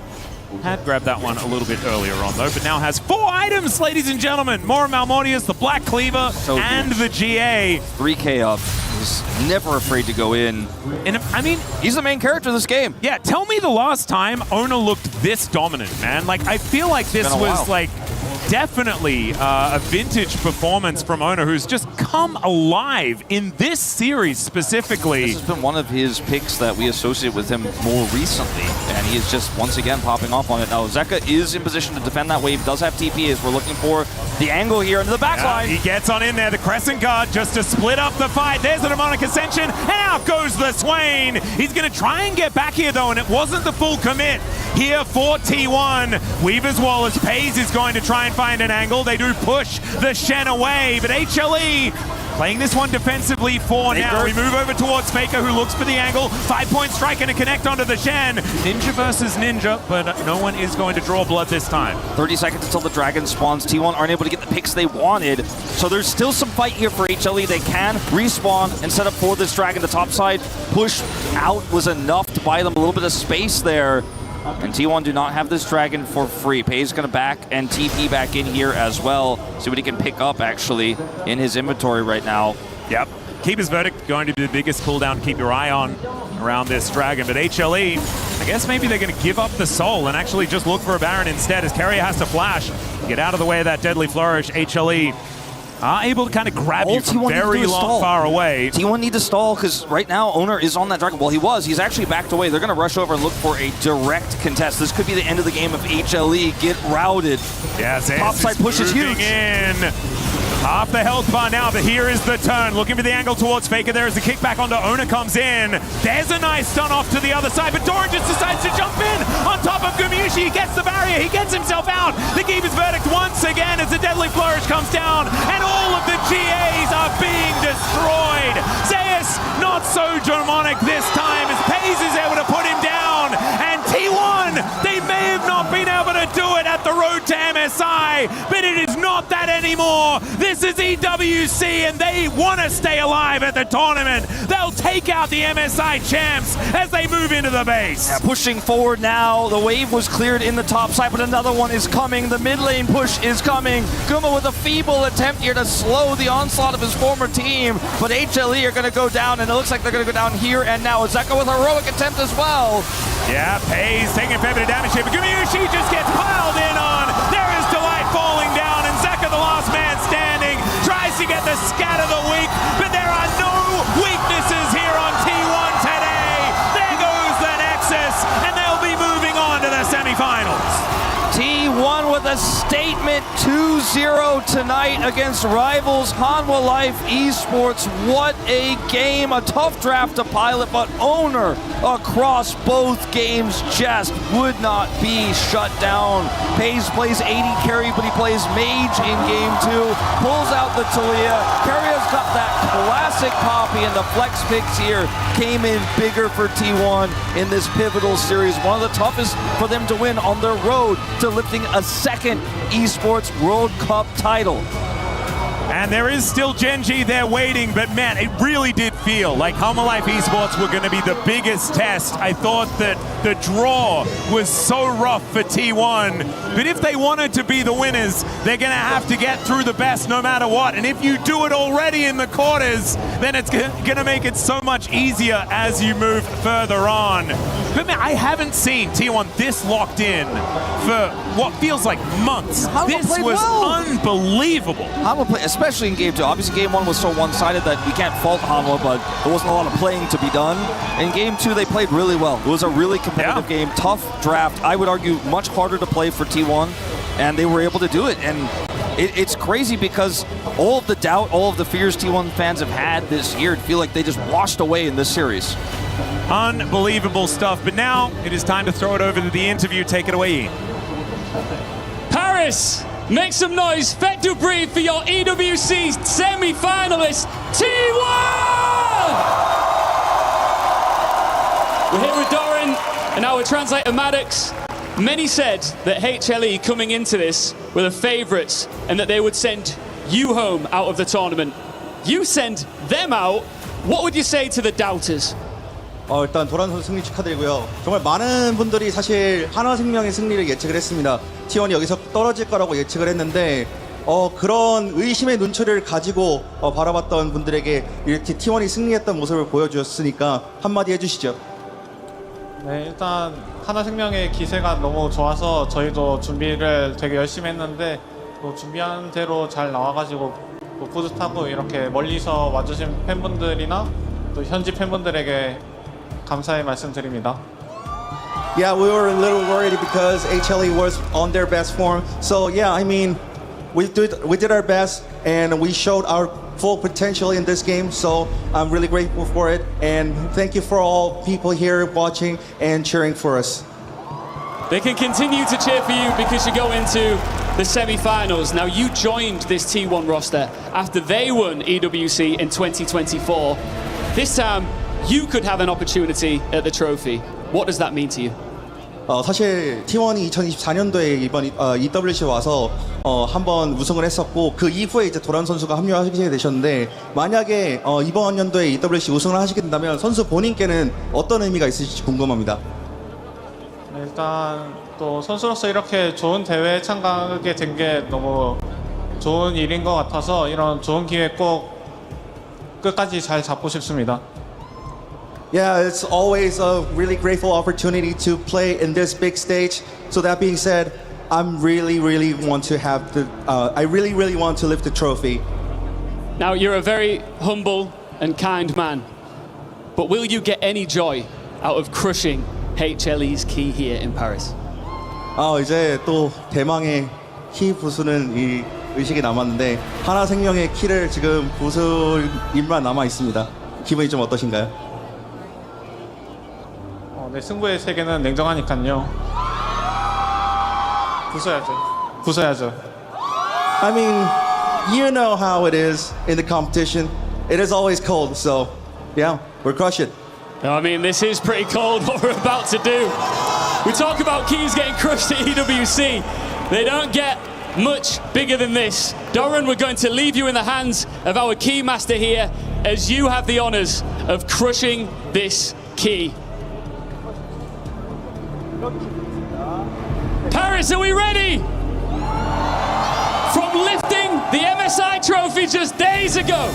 Had grabbed that one a little bit earlier on, though, but now has 4 items, ladies and gentlemen. More Malmortius, the Black Cleaver, and the GA. 3K up. He's never afraid to go in. And I mean, he's the main character of this game. Yeah, tell me the last time Owner looked this dominant, man. Like, I feel like this was, like, definitely a vintage performance from Owner, who's just come alive in this series specifically. This has been one of his picks that we associate with him more recently, and he is just once again popping off on it. Now, Zeka is in position to defend that wave, does have TP as we're looking for the angle here into the backline. He gets on in there, the Crescent Guard, just to split up the fight. There's the Demonic Ascension, and out goes the Swain. He's going to try and get back here, though, and it wasn't the full commit here for T1. Weaver's Wallace pays is going to try and find an angle. They do push the Shen away, but HLE playing this one defensively for now. We move over towards Faker, who looks for the angle. 5-point strike and a connect onto the Shen. Ninja versus Ninja, but no one is going to draw blood this time. 30 seconds until the Dragon spawns. T1 aren't able to get the picks they wanted, so there's still some fight here for HLE. They can respawn and set up for this Dragon. The top side push out was enough to buy them a little bit of space there. And T1 do not have this Dragon for free. Pei's going to back and TP back in here as well. See what he can pick up, actually, in his inventory right now. Yep. Keeper's Verdict going to be the biggest cooldown to keep your eye on around this Dragon. But HLE, I guess maybe they're going to give up the soul and actually just look for a Baron instead, as Keria has to flash. Get out of the way of that Deadly Flourish. HLE are able to kind of grab you from very far away. T1 need to stall because right now Owner is on that Dragon. Well, he was. He's actually backed away. They're going to rush over and look for a direct contest. This could be the end of the game if HLE get routed. Yeah, Topside push is huge. In. Half the health bar now, but here is the turn. Looking for the angle towards Faker. There is the kickback onto Owner comes in. There's a nice stun off to the other side, but Doran just decides to jump in on top of Gumayushi. He gets the barrier. He gets himself out. The Keeper's Verdict once again as the Deadly Flourish comes down, and all of the GAs are being destroyed. Zeus, not so demonic this time, as Pays is able to put him down, and T1, they may have not been able to do it at the road to MSI, but it is not that anymore. This is EWC, and they want to stay alive at the tournament. They'll take out the MSI champs as they move into the base. Yeah, pushing forward now. The wave was cleared in the top side, but another one is coming. The mid lane push is coming. Guma with a feeble attempt here to slow the onslaught of his former team, but HLE are going to go down, and it looks like they're going to go down here and now. Zeka with a heroic attempt as well. Yeah, Pays taking a fair bit of damage here, but Gumayushi just gets piled in on. There is Delight falling down, and Zeka the last man standing, tries to get the scat of the week, but there are no weaknesses here on T1 today. There goes the Nexus, and they'll be moving on to the semifinals. T1 with a statement 2-0 tonight against rivals Hanwha Life Esports. What a game, a tough draft to pilot, but owner across both games just would not be shut down. Pays plays 80 carry, but he plays mage in game 2, pulls out the Talia. Carrier's got that classic poppy, and the flex picks here came in bigger for T1 in this pivotal series. One of the toughest for them to win on their road to lifting a second Esports World Cup title. And there is still Gen.g there waiting, but man, it really did feel like Hanwha Life Esports were going to be the biggest test. I thought that the draw was so rough for T1, but if they wanted to be the winners, they're going to have to get through the best no matter what. And if you do it already in the quarters, then it's going to make it so much easier as you move further on. But man, I haven't seen T1 this locked in for what feels like months. This was unbelievable. Hanwha played, especially in game 2. Obviously game 1 was so one-sided that we can't fault Hanwha, but there wasn't a lot of playing to be done. In game 2 they played really well. It was a really competitive game, tough draft. I would argue much harder to play for T1, and they were able to do it. And it's crazy because all of the doubt, all of the fears T1 fans have had this year feel like they just washed away in this series. Unbelievable stuff. But now it is time to throw it over to the interview. Take it away, Ian. Paris, make some noise. Faites du bruit for your EWC semi-finalist, T1! We're here with Doran and our translator Maddox. Many said that HLE coming into this were the favourites and that they would send you home out of the tournament. You send them out. What would you say to the doubters? 일단 도란 선수 승리 축하드리고요. 정말 많은 분들이 사실 한화생명의 승리를 예측을 했습니다. T1이 여기서 떨어질 거라고 예측을 했는데 그런 의심의 눈초리를 가지고 바라봤던 분들에게 이렇게 T1이 승리했던 모습을 보여주셨으니까 한마디 해주시죠. 네, 일단 한화생명의 기세가 너무 좋아서 저희도 준비를 되게 열심히 했는데 또 준비한 대로 잘 나와가지고 또 뿌듯하고 이렇게 멀리서 와주신 팬분들이나 또 현지 팬분들에게 감사의 말씀드립니다. Yeah, we were a little worried because HLE was on their best form. So yeah, I mean, we did our best and we showed our full potential in this game. So I'm really grateful for it, and thank you for all people here watching and cheering for us. They can continue to cheer for you because you go into the semi-finals. Now, you joined this T1 roster after they won EWC in 2024. This time, you could have an opportunity at the trophy. What does that mean to you? 사실 T1이 2024년도에 이번 EWC 와서 한번 우승을 했었고 그 이후에 이제 도란 선수가 합류하시게 되셨는데 만약에 이번 연도에 EWC 우승을 하시게 된다면 선수 본인께는 어떤 의미가 있을지 궁금합니다. 일단 또 선수로서 이렇게 좋은 대회에 참가하게 된 게 너무 좋은 일인 것 같아서 이런 좋은 기회 꼭 끝까지 잘 잡고 싶습니다. Yeah, it's always a really grateful opportunity to play in this big stage. So that being said, I really want to lift the trophy. Now, you're a very humble and kind man, but will you get any joy out of crushing HLE's key here in Paris? 이제 또 대망의 키 부수는 이 의식이 남았는데 한화생명의 키를 지금 부술 일만 남아 있습니다. 기분이 좀 어떠신가요? 네, 승부의 세계는 냉정하니까요. 부숴야죠. I mean, you know how it is in the competition. It is always cold, so yeah, we'll crush it. I mean, this is pretty cold what we're about to do. We talk about keys getting crushed at EWC. They don't get much bigger than this. Doran, we're going to leave you in the hands of our key master here as you have the honors of crushing this key. Paris, are we ready? From lifting the MSI trophy just days ago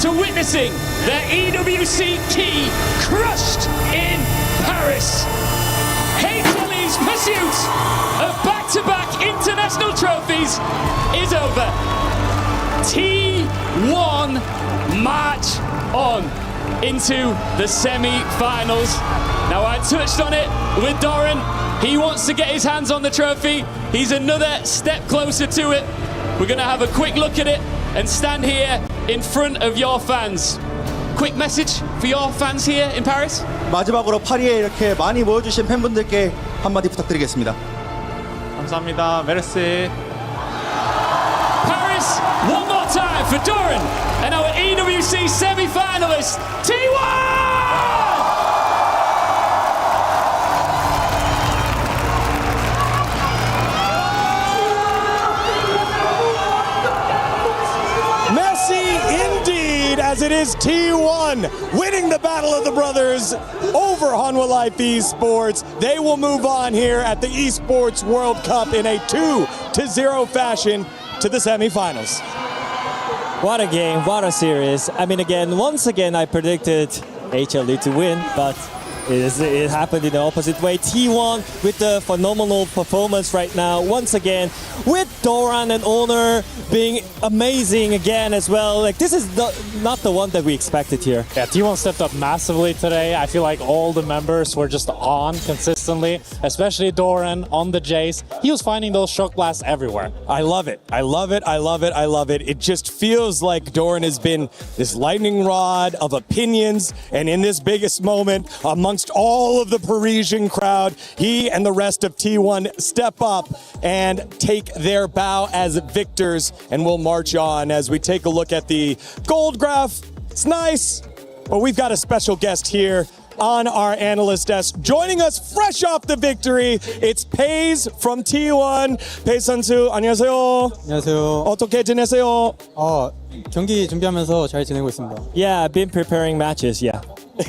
to witnessing the EWC key crushed in Paris, HLE's pursuit of back-to-back international trophies is over. T1 march on into the semi-finals. Now, I touched on it with Doran. He wants to get his hands on the trophy. He's another step closer to it. We're going to have a quick look at it and stand here in front of your fans. Quick message for your fans here in Paris. 마지막으로 파리에 이렇게 많이 모여주신 팬분들께 한마디 부탁드리겠습니다. 감사합니다. 메르시. Paris, one more time for Doran and our EWC semi-finalist, T1! As it is T1 winning the Battle of the Brothers over Hanwha Life Esports. They will move on here at the Esports World Cup in a 2-0 fashion to the semifinals. What a game, what a series. I mean, once again, I predicted HLE to win, but it happened in the opposite way. T1 with the phenomenal performance right now. Once again, with Doran and Honor being amazing again as well. Like, this is not the one that we expected here. Yeah, T1 stepped up massively today. I feel like all the members were just on consistently, especially Doran on the Jace. He was finding those shock blasts everywhere. I love it. I love it. I love it. I love it. It just feels like Doran has been this lightning rod of opinions, and in this biggest moment, amongst all of the Parisian crowd, he and the rest of T1 step up and take their bow as victors, and we'll march on as we take a look at the gold graph. It's nice, but we've got a special guest here on our analyst desk. Joining us fresh off the victory, it's Pace from T1. Pace 선수, 안녕하세요. 안녕하세요. 어떻게 지내세요? 경기 준비하면서 잘 지내고 있습니다. Yeah, I've been preparing matches, yeah.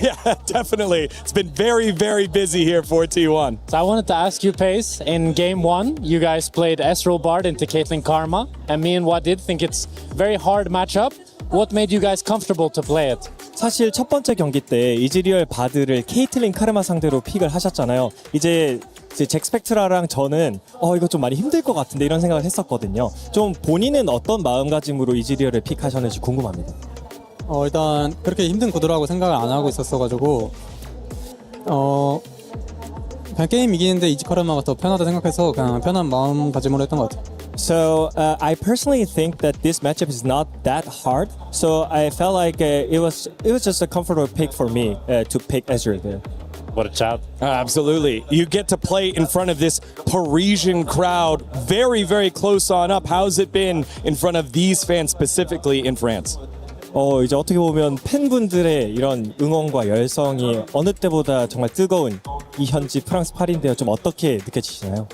Yeah, definitely. It's been very, very busy here for T1. So I wanted to ask you, Pace, in game one, you guys played Ezreal Bard into Caitlyn Karma, and me and Wadid think it's very hard matchup. What made you guys comfortable to play it? 사실 첫 번째 경기 때 이즈리얼 바드를 케이틀린 카르마 상대로 픽을 하셨잖아요. 이제 잭스펙트라랑 저는 이거 좀 많이 힘들 것 같은데 이런 생각을 했었거든요. 좀 본인은 어떤 마음가짐으로 이즈리얼을 픽하셨는지 궁금합니다. 일단 그렇게 힘든 구도라고 생각을 안 하고 있었어가지고 그냥 게임 이기는데 이지카르마가 더 편하다 생각해서 그냥 편한 마음가짐으로 했던 것 같아요. So I personally think that this matchup is not that hard. So I felt like it was just a comfortable pick for me to pick Ezreal there. What a chat. Absolutely. You get to play in front of this Parisian crowd very, very close on up. How's it been in front of these fans specifically in France? 이제 어떻게 보면 팬분들의 이런 응원과 열성이 어느 때보다 정말 뜨거운 이 현지 프랑스 파리인데요. 좀 어떻게 느껴지시나요?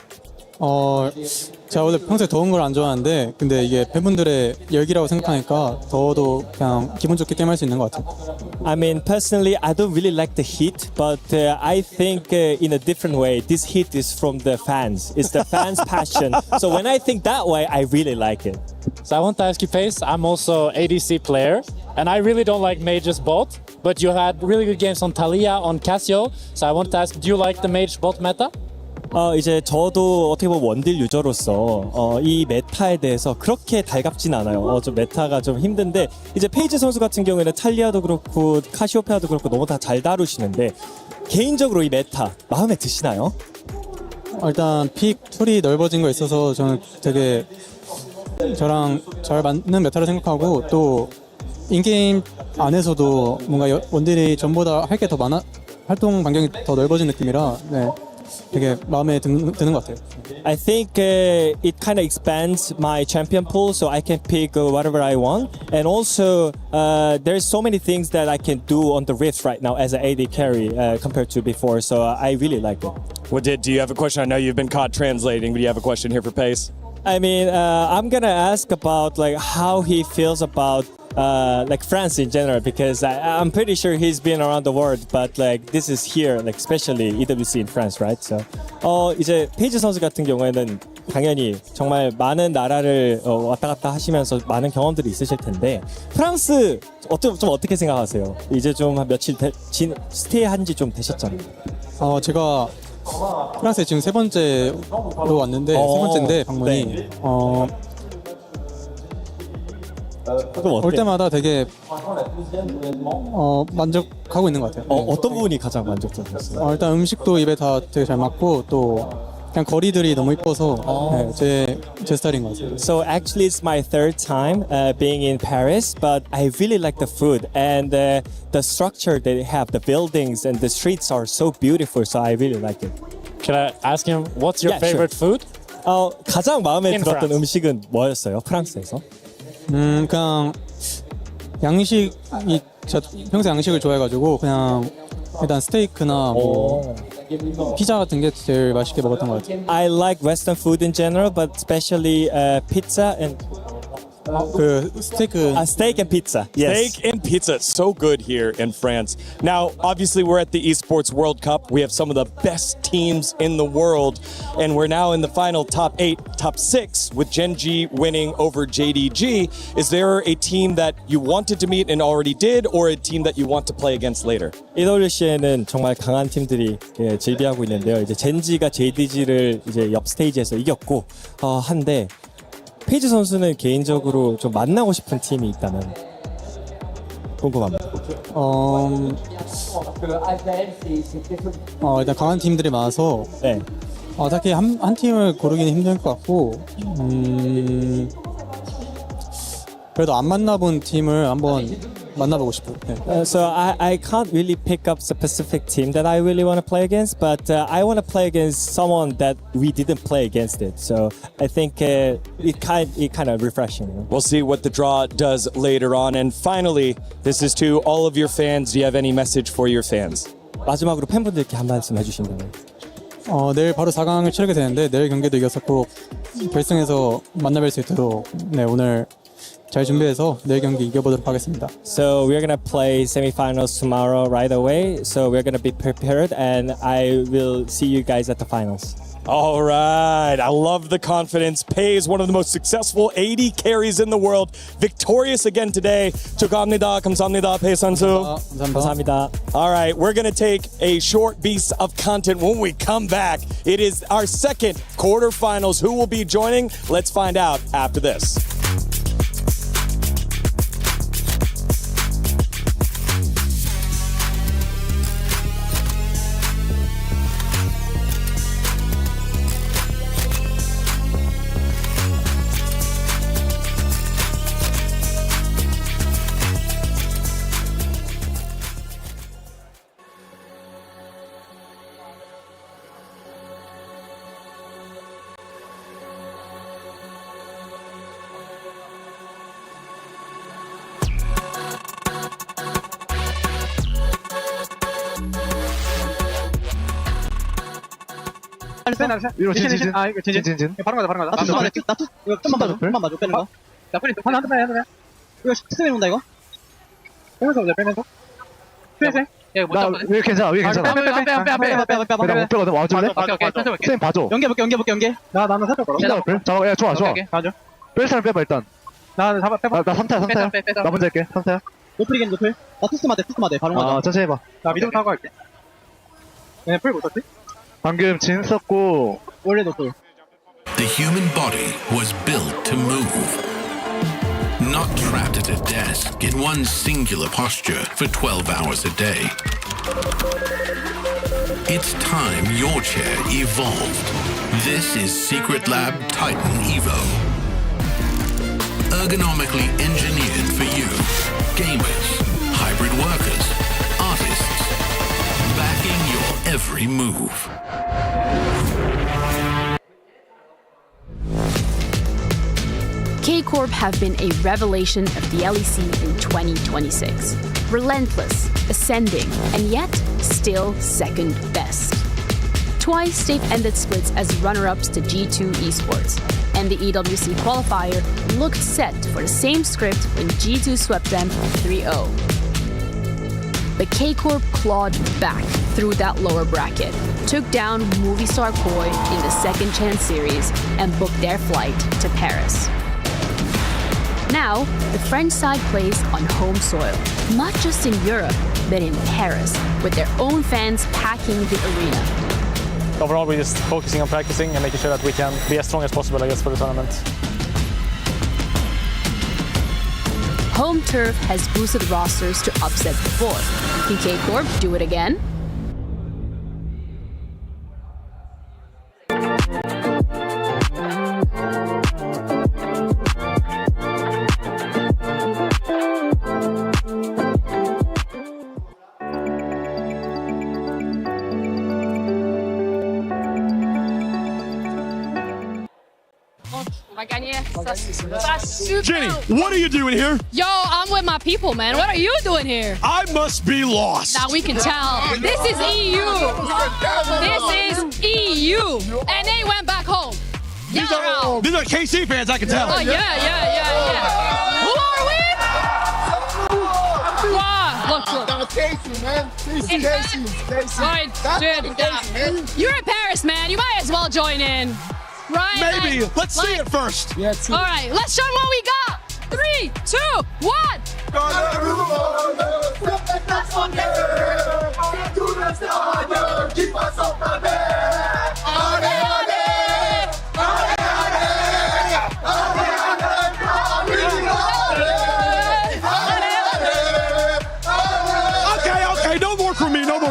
제가 원래 평소에 더운 걸 안 좋아하는데 근데 이게 팬분들의 열기라고 생각하니까 더워도 그냥 기분 좋게 게임할 수 있는 것 같아요. I mean, personally, I don't really like the heat, but I think in a different way, this heat is from the fans. It's the fans' passion. So when I think that way, I really like it. So I want to ask you, Pace, I'm also ADC player, and I really don't like mages bot, but you had really good games on Talia, on Cassio. So I want to ask, do you like the mage bot meta? 이제 저도 어떻게 보면 원딜 유저로서 이 메타에 대해서 그렇게 달갑진 않아요. 좀 메타가 좀 힘든데 이제 페이지 선수 같은 경우에는 탈리아도 그렇고 카시오페아도 그렇고 너무 다 잘 다루시는데 개인적으로 이 메타 마음에 드시나요? 일단 픽 툴이 넓어진 거 있어서 저는 되게 저랑 잘 맞는 메타를 생각하고 또 인게임 안에서도 뭔가 원딜이 전보다 할 게 더 많아 활동 반경이 더 넓어진 느낌이라 네. 되게 마음에 드는 것 같아요. I think it kind of expands my champion pool, so I can pick whatever I want. And also, there's so many things that I can do on the Rift right now as an AD carry compared to before. So I really like it. Wadid, do you have a question? I know you've been caught translating, but do you have a question here for Pace? I mean, I'm gonna ask about like how he feels about like France in general, because I'm pretty sure he's been around the world, but like this is here, like especially EWC in France, right? So, 이제 페이지 선수 같은 경우에는 당연히 정말 많은 나라를 왔다 갔다 하시면서 많은 경험들이 있으실 텐데 프랑스 좀 어떻게 생각하세요? 이제 좀 한 며칠 스테이한 지 좀 되셨잖아요. 제가 프랑스에 지금 세 번째로 왔는데 세 번째인데 방문이 네. 올 때마다 되게 만족하고 있는 것 같아요. 어떤 부분이 가장 만족스러웠어요? 일단 음식도 입에 다 되게 잘 맞고 또 그냥 거리들이 너무 이뻐서 제 스타일인 것 같아요. So actually it's my third time being in Paris, but I really like the food and the structure they have, the buildings and the streets are so beautiful, so I really like it. Can I ask him what's your favorite food? 가장 마음에 In 들었던 France. 음식은 뭐였어요? 프랑스에서? 그냥 양식이 제가 평소 양식을 좋아해가지고 그냥 일단 스테이크나 뭐 피자 같은 게 제일 맛있게 먹었던 것 같아요. I like Western food in general, but especially pizza and 그 스테이크. steak and pizza. Yes. Steak and pizza, so good here in France. Now, obviously, we're at the Esports World Cup. We have some of the best teams in the world, and we're now in the final top 8, top 6, with gen.g winning over j.d.g. Is there a team that you wanted to meet and already did, or a team that you want to play against later? EWC에는 정말 강한 팀들이 즐비하고 있는데요. 이제 gen.g가 j.d.g를 이제 옆 스테이지에서 이겼고 한데 페이지 선수는 개인적으로 좀 만나고 싶은 팀이 있다면 궁금합니다. 일단 강한 팀들이 많아서 딱히 한 팀을 고르기는 힘들 것 같고 그래도 안 만나본 팀을 한번 만나보고 싶어요. So I can't really pick up a specific team that I really want to play against, but I want to play against someone that we didn't play against it. So I think it kind of refreshing. We'll see what the draw does later on. And finally, this is to all of your fans. Do you have any message for your fans? 마지막으로 팬분들께 한 말씀 해주신다면. 내일 바로 4강을 치르게 되는데 내일 경기도 이겨서 꼭 결승에서 만나뵐 수 있도록 오늘 잘 준비해서 내일 경기 이겨보도록 하겠습니다. So we're gonna play semifinals tomorrow right away. So we're gonna be prepared, and I will see you guys at the finals. All right. I love the confidence. Pei is one of the most successful AD carries in the world. Victorious again today. 축하합니다. 감사합니다. Pei 선수. 감사합니다. All right. We're going to take a short piece of content when we come back. It is our second quarterfinals. Who will be joining? Let's find out after this. 위로 진. 바로 가자. 나 투수만 할게. 나 투수. 이거 좀만 봐줘. 좀만 봐줘. 빼는 거. 나 뿌리. 하나 한 대. 이거 스트레이 온다 이거. 빼면서 보자. 빼면서. 스트레이. 야, 못 잡아. 왜 괜찮아? 왜 괜찮아? 빼. 나 못 빼거든. 와줄래? 오케이. 쌤 봐줘. 연계. 나는 살짝 걸어. 잠깐. 야, 좋아. 봐줘. 뺄 사람 빼봐 일단. 나 잡아. 빼봐. 나 3타야. 빼. 나 먼저 할게. 3타야. 노플이긴 노플. 나 투스 맞대. 바로 가자. 천천히 해봐. 나 미드 타고 갈게. 얘네 풀 못했지? 방금 진 썼고 원래 노플. The human body was built to move. Not trapped at a desk in one singular posture for 12 hours a day. It's time your chair evolved. This is Secret Lab Titan Evo. Ergonomically engineered for you, gamers, hybrid workers, artists, backing your every move. K-Corp have been a revelation of the LEC in 2026. Relentless, ascending, and yet still second best. Twice they've ended splits as runner-ups to G2 Esports, and the EWC qualifier looked set for the same script when G2 swept them 3-0. But K-Corp clawed back through that lower bracket, took down Movistar Koi in the second chance series, and booked their flight to Paris. Now, the French side plays on home soil, not just in Europe, but in Paris, with their own fans packing the arena. Overall, we're just focusing on practicing and making sure that we can be as strong as possible, I guess, for the tournament. home turf has boosted rosters to upset before. Can K-Corp do it again? Jenny, what are you doing here? Yo, I'm with my people, man. What are you doing here? I must be lost. Now we can tell. This is EU. This is EU. And they went back home. These are KC fans, I can tell. Oh, yeah. Who are we? Wow, look. Casey, man. Casey. Right, dude. You're in Paris, man. You might as well join in. Right? Maybe. Let's see it first. Yeah, all right, let's show them what we got. 3, 2, 1. Okay, no more from me. Come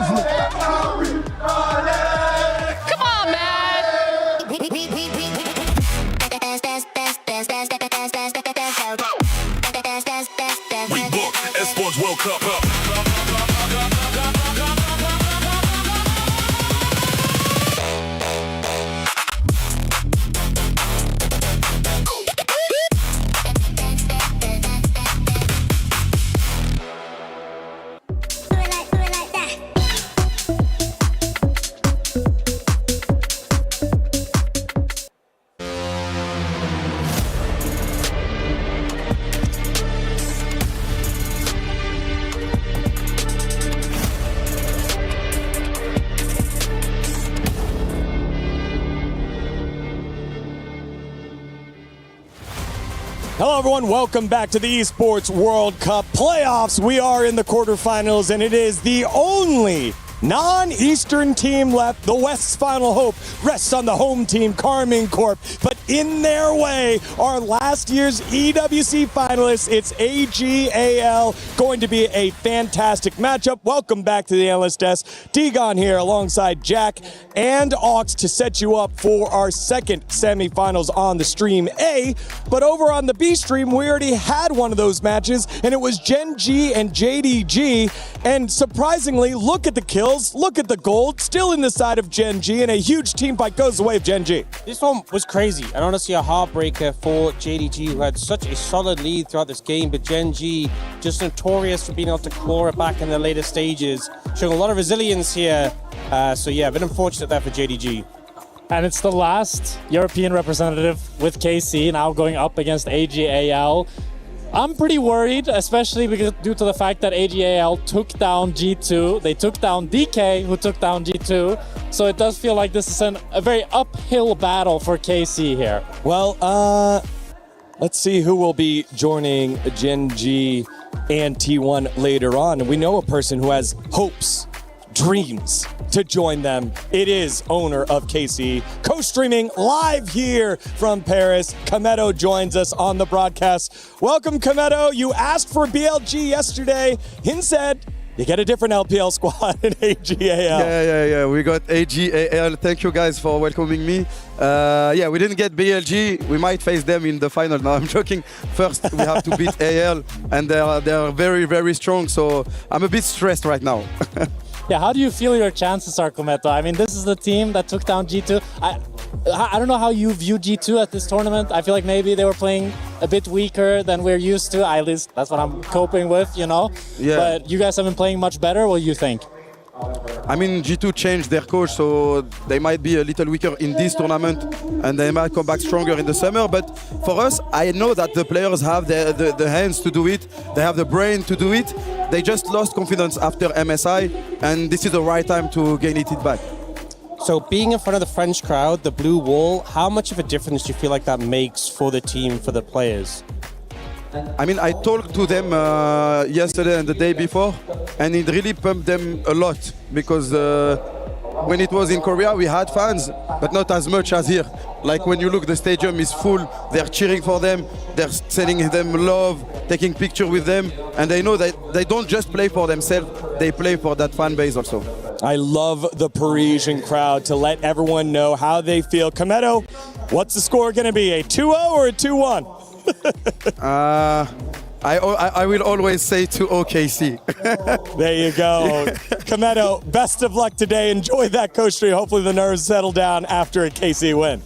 on, man. We booked Esports World Cup. Hello, everyone. Welcome back to the Esports World Cup playoffs. We are in the quarterfinals, and it is the only non-Eastern team left. The West's final hope rests on the home team, Karmine Corp. But in their way are last year's EWC finalists. It's ag.al. Going to be a fantastic matchup. Welcome back to the analyst desk. Degon here alongside Jack and Ox to set you up for our second semifinals on the stream A. But over on the B stream, we already had one of those matches, and it was gen.g and jdg. And surprisingly, look at the kills, look at the gold, still in the side of gen.g, and a huge team fight goes the way of gen.g. This one was crazy, and honestly a heartbreaker for JDG, who had such a solid lead throughout this game, but gen.g just notorious for being able to claw it back in the later stages, showing a lot of resilience here. So yeah, a bit unfortunate there for JDG. And it's the last European representative with KC now going up against ag.al. I'm pretty worried, especially because due to the fact that ag.al took down G2. They took down DK, who took down G2. So it does feel like this is a very uphill battle for KC here. Well, let's see who will be joining gen.g and T1 later on. We know a person who has hopes, dreams to join them. It is owner of KC, co-streaming live here from Paris. Coveted joins us on the broadcast. Welcome, Coveted. You asked for BLG yesterday. Hin said you get a different LPL squad in ag.al. Yeah. We got ag.al. Thank you guys for welcoming me. Yeah, we didn't get BLG. We might face them in the final. No, I'm joking. First, we have to beat AL, and they are very, very strong. So I'm a bit stressed right now. Yeah, how do you feel your chances are, Coveted? I mean, this is the team that took down G2. I don't know how you view G2 at this tournament. I feel like maybe they were playing a bit weaker than we're used to. At least that's what I'm coping with, you know? Yeah. But you guys have been playing much better. What do you think? I mean, G2 changed their coach, so they might be a little weaker in this tournament, and they might come back stronger in the summer. But for us, I know that the players have the hands to do it. They have the brain to do it. They just lost confidence after MSI, and this is the right time to gain it back. So being in front of the French crowd, the blue wall, how much of a difference do you feel like that makes for the team, for the players? I mean, I talked to them yesterday and the day before, and it really pumped them a lot, because when it was in Korea, we had fans, but not as much as here. Like when you look, the stadium is full. They're cheering for them. They're sending them love, taking picture with them, and they know that they don't just play for themselves. They play for that fan base also. I love the Parisian crowd to let everyone know how they feel. Cometo, what's the score going to be? A 2-0 or a 2-1? I will always say to OKC. There you go. Cometo, best of luck today. Enjoy that coach tree. Hopefully the nerves settle down after a KC win.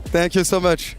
Thank you so much.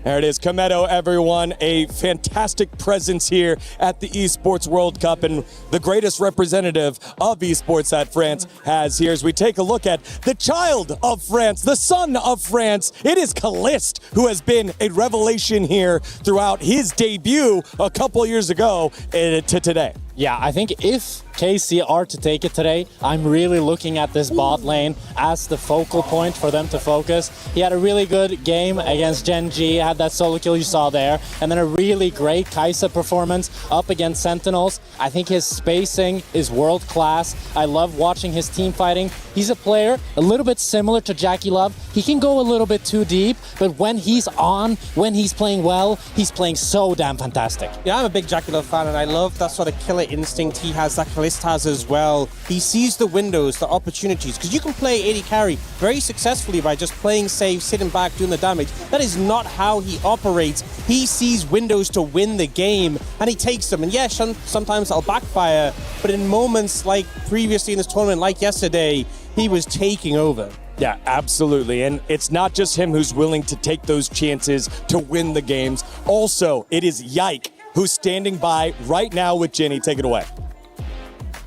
There it is, Cometo, everyone. A fantastic presence here at the Esports World Cup, and the greatest representative of esports that France has here as we take a look at the child of France, the son of France. It is Caliste, who has been a revelation here throughout his debut a couple years ago to today. Yeah, I think if KC are to take it today, I'm really looking at this bot lane as the focal point for them to focus. He had a really good game against gen.g, had that solo kill you saw there, and then a really great Kai'Sa performance up against Sentinels. I think his spacing is world class. I love watching his team fighting. He's a player a little bit similar to Jackie Love. He can go a little bit too deep, but when he's on, when he's playing well, he's playing so damn fantastic. Yeah, I'm a big Jackie Love fan, and I love that sort of killer instinct he has, that Caliste has as well. He sees the windows, the opportunities, because you can play AD carry very successfully by just playing safe, sitting back, doing the damage. That is not how he operates. He sees windows to win the game, and he takes them. And yeah, sometimes that'll backfire, but in moments like previously in this tournament, like yesterday, he was taking over. Yeah, absolutely. And it's not just him who's willing to take those chances to win the games. Also, it is Yike who's standing by right now with Jenny. Take it away.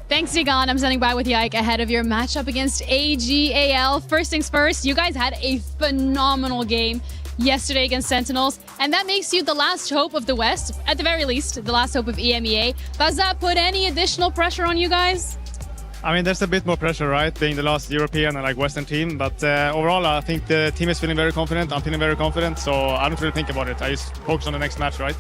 Thanks, Digan. I'm standing by with Yike ahead of your matchup against ag.al. First things first, you guys had a phenomenal game yesterday against Sentinels, and that makes you the last hope of the West, at the very least, the last hope of EMEA. Does that put any additional pressure on you guys? I mean, there's a bit more pressure, right, being the last European and like Western team, but overall I think the team is feeling very confident. I'm feeling very confident, so I don't really think about it. I just focus on the next match, right?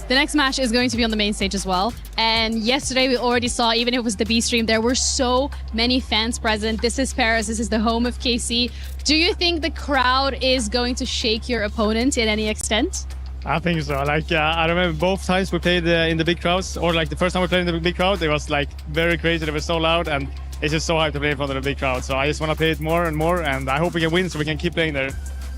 The next match is going to be on the main stage as well. And yesterday we already saw, even if it was the B stream, there were so many fans present. This is Paris, this is the home of KC. Do you think the crowd is going to shake your opponent in any extent? I think so. Like, I remember both times we played in the big crowds, or like the first time we played in the big crowd, it was like very crazy, they were so loud, and it's just so hard to play in front of the big crowd. So I just want to play it more and more, and I hope we can win so we can keep playing there.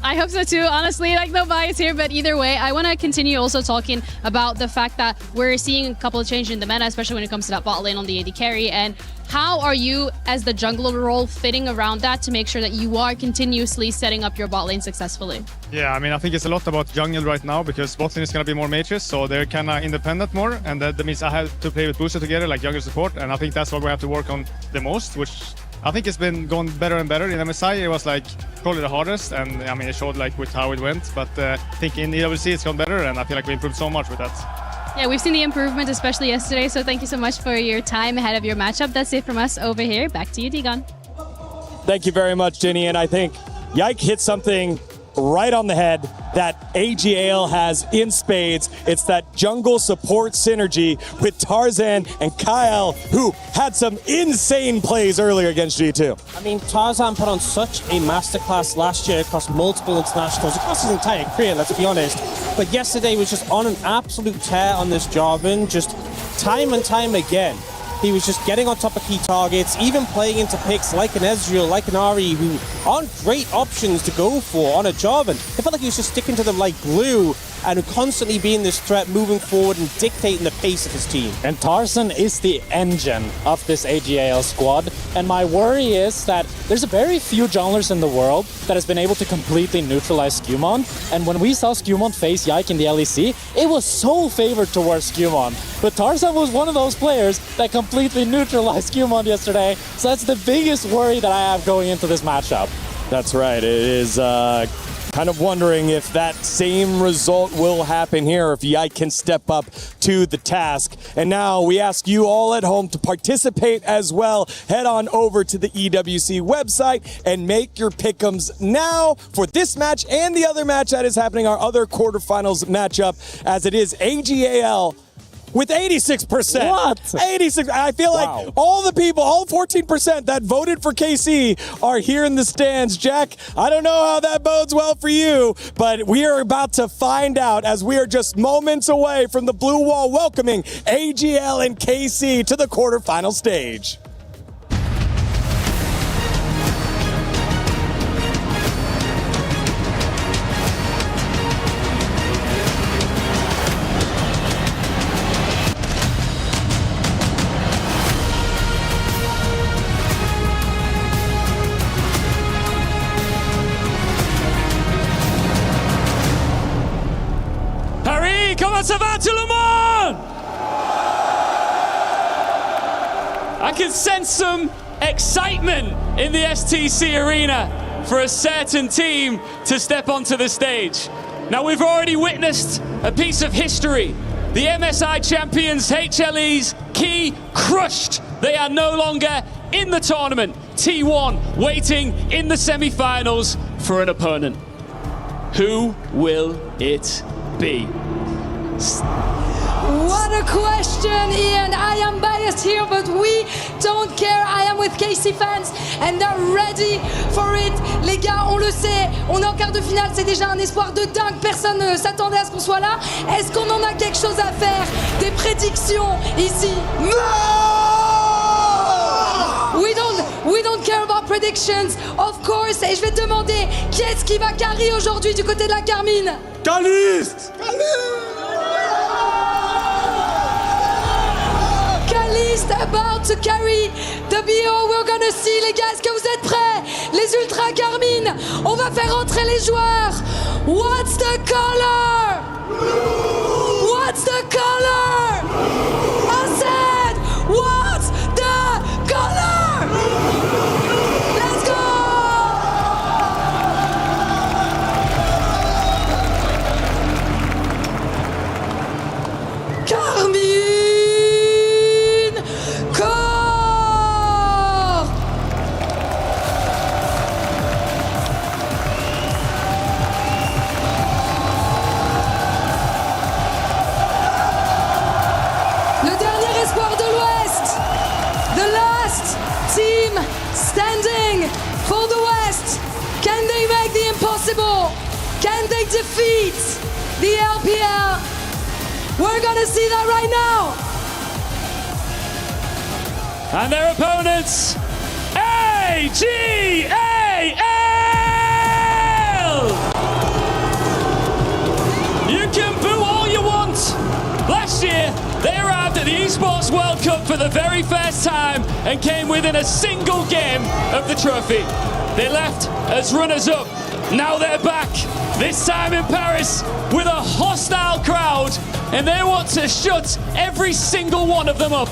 I hope so too, honestly, like no bias here, but either way, I want to continue also talking about the fact that we're seeing a couple of changes in the meta, especially when it comes to that bot lane on the AD carry, and how are you as the jungler role fitting around that to make sure that you are continuously setting up your bot lane successfully? Yeah, I mean, I think it's a lot about jungle right now because bot lane is going to be more mages, so they're kind of independent more, and that means I have to play with booster together, like jungle support, and I think that's what we have to work on the most, which I think it's been going better and better. In MSI, it was like probably the hardest, and I mean, it showed like with how it went, but I think in EWC it's gone better, and I feel like we improved so much with that. Yeah, we've seen the improvement, especially yesterday, so thank you so much for your time ahead of your matchup. That's it from us over here. Back to you, Digan. Thank you very much, Jenny, and I think Yike hit something right on the head that ag.al has in spades. It's that jungle support synergy with Tarzan and Kyle, who had some insane plays earlier against G2. I mean, Tarzan put on such a masterclass last year across multiple internationals, across his entire career, let's be honest. But yesterday was just on an absolute tear on this Jarvan, just time and time again. He was just getting on top of key targets, even playing into picks like an Ezreal, like an Ahri, who aren't great options to go for on a Jarvan. It felt like he was just sticking to them like glue and constantly being this threat moving forward and dictating the pace of his team. And Tarzan is the engine of this ag.al squad, and my worry is that there's a very few junglers in the world that has been able to completely neutralize Skumon, and when we saw Skumon face Yike in the LEC, it was so favored towards Skumon. But Tarzan was one of those players that completely neutralized Skumon yesterday, so that's the biggest worry that I have going into this matchup. That's right, it is kind of wondering if that same result will happen here, if Yike can step up to the task. And now we ask you all at home to participate as well. Head on over to the EWC website and make your pick'ems now for this match and the other match that is happening, our other quarterfinals matchup, as it is ag.al with 86%. What? 86. I feel like all the people, all 14% that voted for KC are here in the stands. Jack, I don't know how that bodes well for you, but we are about to find out as we are just moments away from the blue wall welcoming ag.al and KC to the quarterfinal stage. Comment ça va tout le monde? I can sense some excitement in the STC arena for a certain team to step onto the stage. Now we've already witnessed a piece of history. The MSI champions HLE's Key crushed. They are no longer in the tournament. T1 waiting in the semi-finals for an opponent. Who will it be? What a question, Ian. I am biased here, but we don't care. I am with KC fans and they're ready for it. Les gars, on le sait, on est en quart de finale, c'est déjà un espoir de dingue. Personne ne s'attendait à ce qu'on soit là. Est-ce qu'on en a quelque chose à faire? Des prédictions ici? We don't care about predictions, of course. Et je vais te demander, qui est-ce qui va carry aujourd'hui du côté de la Carmine? Caliste! Caliste about to carry the BO. We're gonna see, les gars, est-ce que vous êtes prêts? Les Ultra Carmine, on va faire entrer les joueurs. What's the color? What's the color? I said, what's the color? Let's go! Carmine! Standing for the West. Can they make the impossible? Can they defeat the LPL? We're gonna see that right now. And their opponents, ag.al! You can boo all you want. Last year, they arrived at the Esports World Cup for the very first time and came within a single game of the trophy. They left as runners-up. Now they're back, this time in Paris, with a hostile crowd, and they want to shut every single one of them up.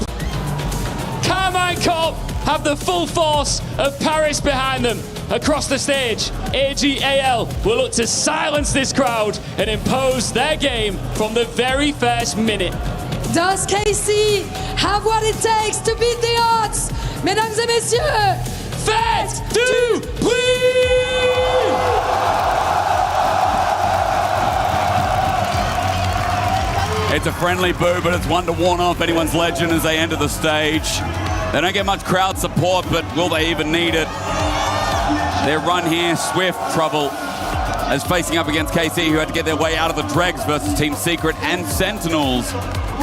Carmine Corp have the full force of Paris behind them. Across the stage, ag.al will look to silence this crowd and impose their game from the very first minute. Does KC have what it takes to beat the odds? Mesdames et messieurs, faites du bruit! It's a friendly boo, but it's one to warn off anyone's legend as they enter the stage. They don't get much crowd support, but will they even need it? Their run here, swift trouble, as facing up against KC, who had to get their way out of the dregs versus Team Secret and Sentinels,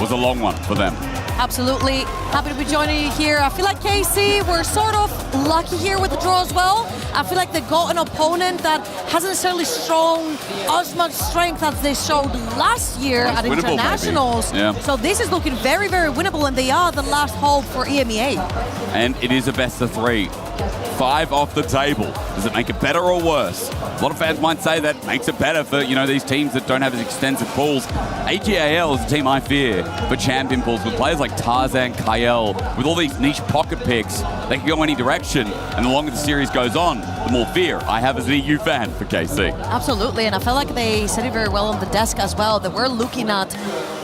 was a long one for them. Absolutely. Happy to be joining you here. I feel like KC were sort of lucky here with the draw as well. I feel like they got an opponent that hasn't necessarily shown as much strength as they showed last year at internationals. Yeah. So this is looking very, very winnable, and they are the last hope for EMEA. And it is a best of 3. 5 off the table. Does it make it better or worse? A lot of fans might say that makes it better for, these teams that don't have as extensive pools. ag.al is a team I fear for champion pools with players like Tarzan, Kyle, with all these niche pocket picks. They can go any direction, and the longer the series goes on, the more fear I have as an EU fan for KC. Absolutely, and I felt like they said it very well on the desk as well. That we're looking at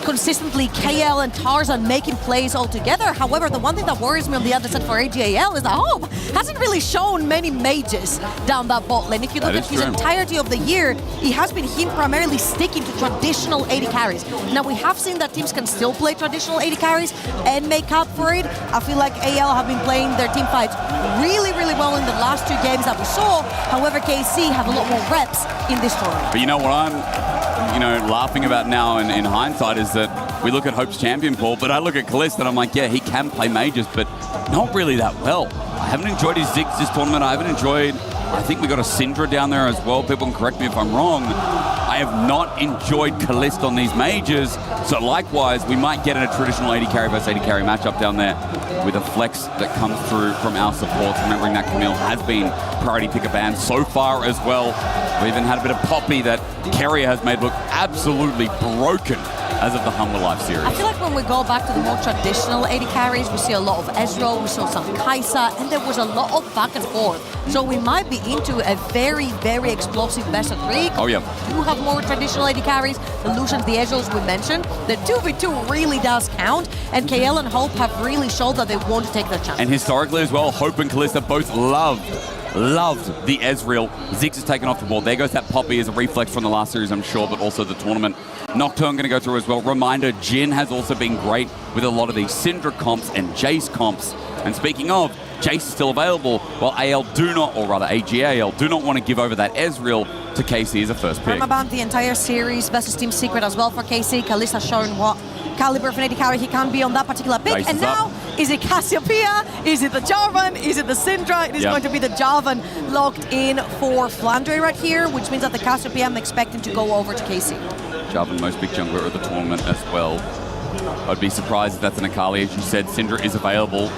consistently KL and Tarzan making plays all together. However, the one thing that worries me on the other side for ag.al is that Hope hasn't really shown many mages down that bot lane. If you look at his entirety of the year, it has been him primarily sticking to traditional AD carries. Now, we have seen that teams can still play traditional AD carries and make up for it. I feel like AL have been playing their team fights really, really well in the last 2 games that we saw. However, KC have a lot more reps in this tournament. But you know what I'm laughing about now in hindsight is that we look at Hope's champion pool, but I look at Kalist and I'm like, yeah, he can play mages, but not really that well. I haven't enjoyed his Ziggs this tournament. I haven't enjoyed, I think we got a Syndra down there as well. People can correct me if I'm wrong. I have not enjoyed Kalist on these mages, so likewise, we might get in a traditional AD carry versus AD carry matchup down there with a flex that comes through from our supports. Remembering that Camille has been priority picker banned so far as well. We even had a bit of Poppy that Carrier has made look absolutely broken as of the Humble Life series. I feel like when we go back to the more traditional AD carries, we see a lot of Ezreal, we saw some Kai'Sa, and there was a lot of back and forth. So we might be into a very, very explosive best of 3. Oh, yeah. We do have more traditional AD carries, the Lucians, the Ezreals we mentioned. The 2v2 really does count, and KL and Hope have really showed that they want to take their chance. And historically as well, Hope and Kalista both loved the Ezreal. Ziggs is taken off the board. There goes that Poppy as a reflex from the last series, I'm sure, but also the tournament. Nocturne going to go through as well. Reminder, Jhin has also been great with a lot of these Syndra comps and Jace comps. And speaking of, Jace is still available, while ag.al do not want to give over that Ezreal to KC as a first pick. About the entire series versus Team Secret as well for KC. Kalista has shown what caliber of an AD carry he can be on that particular pick. Jace and now, is it Cassiopeia? Is it the Jarvan? Is it the Syndra? It is going to be the Jarvan locked in for Flandre right here, which means that the Cassiopeia I'm expecting to go over to KC. Jarvan, most big jungler of the tournament as well. I'd be surprised if that's an Akali. As you said, Syndra is available.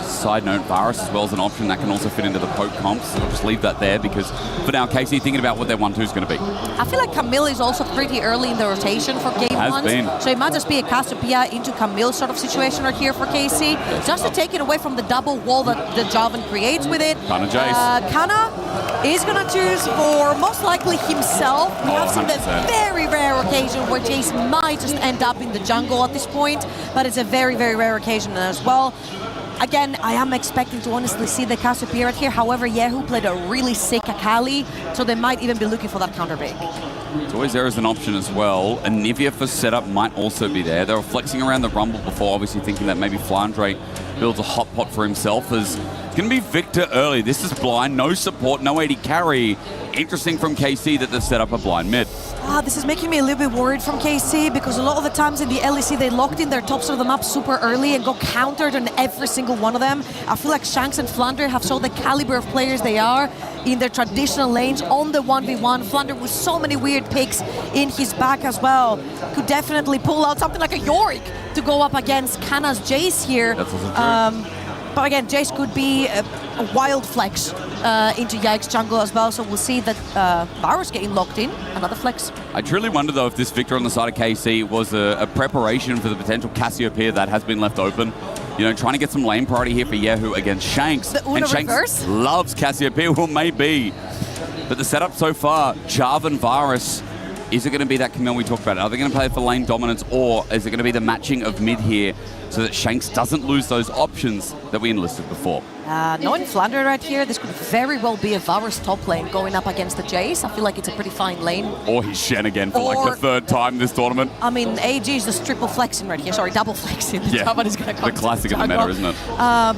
Side note, Varus as well as an option that can also fit into the Poke comps. So I'll just leave that there because for now, KC thinking about what their 1-2 is going to be. I feel like Camille is also pretty early in the rotation for game 1. So it might just be a Cassiopeia into Camille sort of situation right here for KC. Just to take it away from the double wall that the Jarvan creates with it. Kana Jace. Kana is going to choose for most likely himself. We have seen the very rare occasion where Jace might just end up in the jungle at this point, but it's a very, very rare occasion as well. Again, I am expecting to honestly see the Cassiopeia right here. However, Yehu played a really sick Akali, so they might even be looking for that counter pick. It's always there as an option as well. Anivia for setup might also be there. They were flexing around the Rumble before, obviously thinking that maybe Flandre builds a hot pot for himself. As it's going to be Victor early. This is blind, no support, no AD carry. Interesting from KC that they've set up a blind mid. This is making me a little bit worried from KC because a lot of the times in the LEC they locked in their tops of the map super early and got countered on every single one of them. I feel like Shanks and Flandre have shown the caliber of players they are in their traditional lanes on the 1v1. Flandre with so many weird picks in his back as well. Could definitely pull out something like a Yorick to go up against Kana's Jace here. That's also true. But again, Jace could be a wild flex into Yike's jungle as well, so we'll see that Varus getting locked in, another flex. I truly wonder though if this victor on the side of KC was a preparation for the potential Cassiopeia that has been left open. You know, trying to get some lane priority here for Yehu against Shanks. And Shanks reverse? loves Cassiopeia, well maybe. But the setup so far, Jarvan, Varus, is it going to be that Camille we talked about? Are they going to play for lane dominance, or is it going to be the matching of mid here so that Shanks doesn't lose those options that we enlisted before? Knowing Flandre right here, this could very well be a Varus top lane going up against the Jace. I feel like it's a pretty fine lane. Or he's Shen again for like the 3rd time this tournament. I mean, AG is just triple flexing right here. Sorry, double flexing. Yeah, Jarvan is gonna come the classic of the meta, isn't it?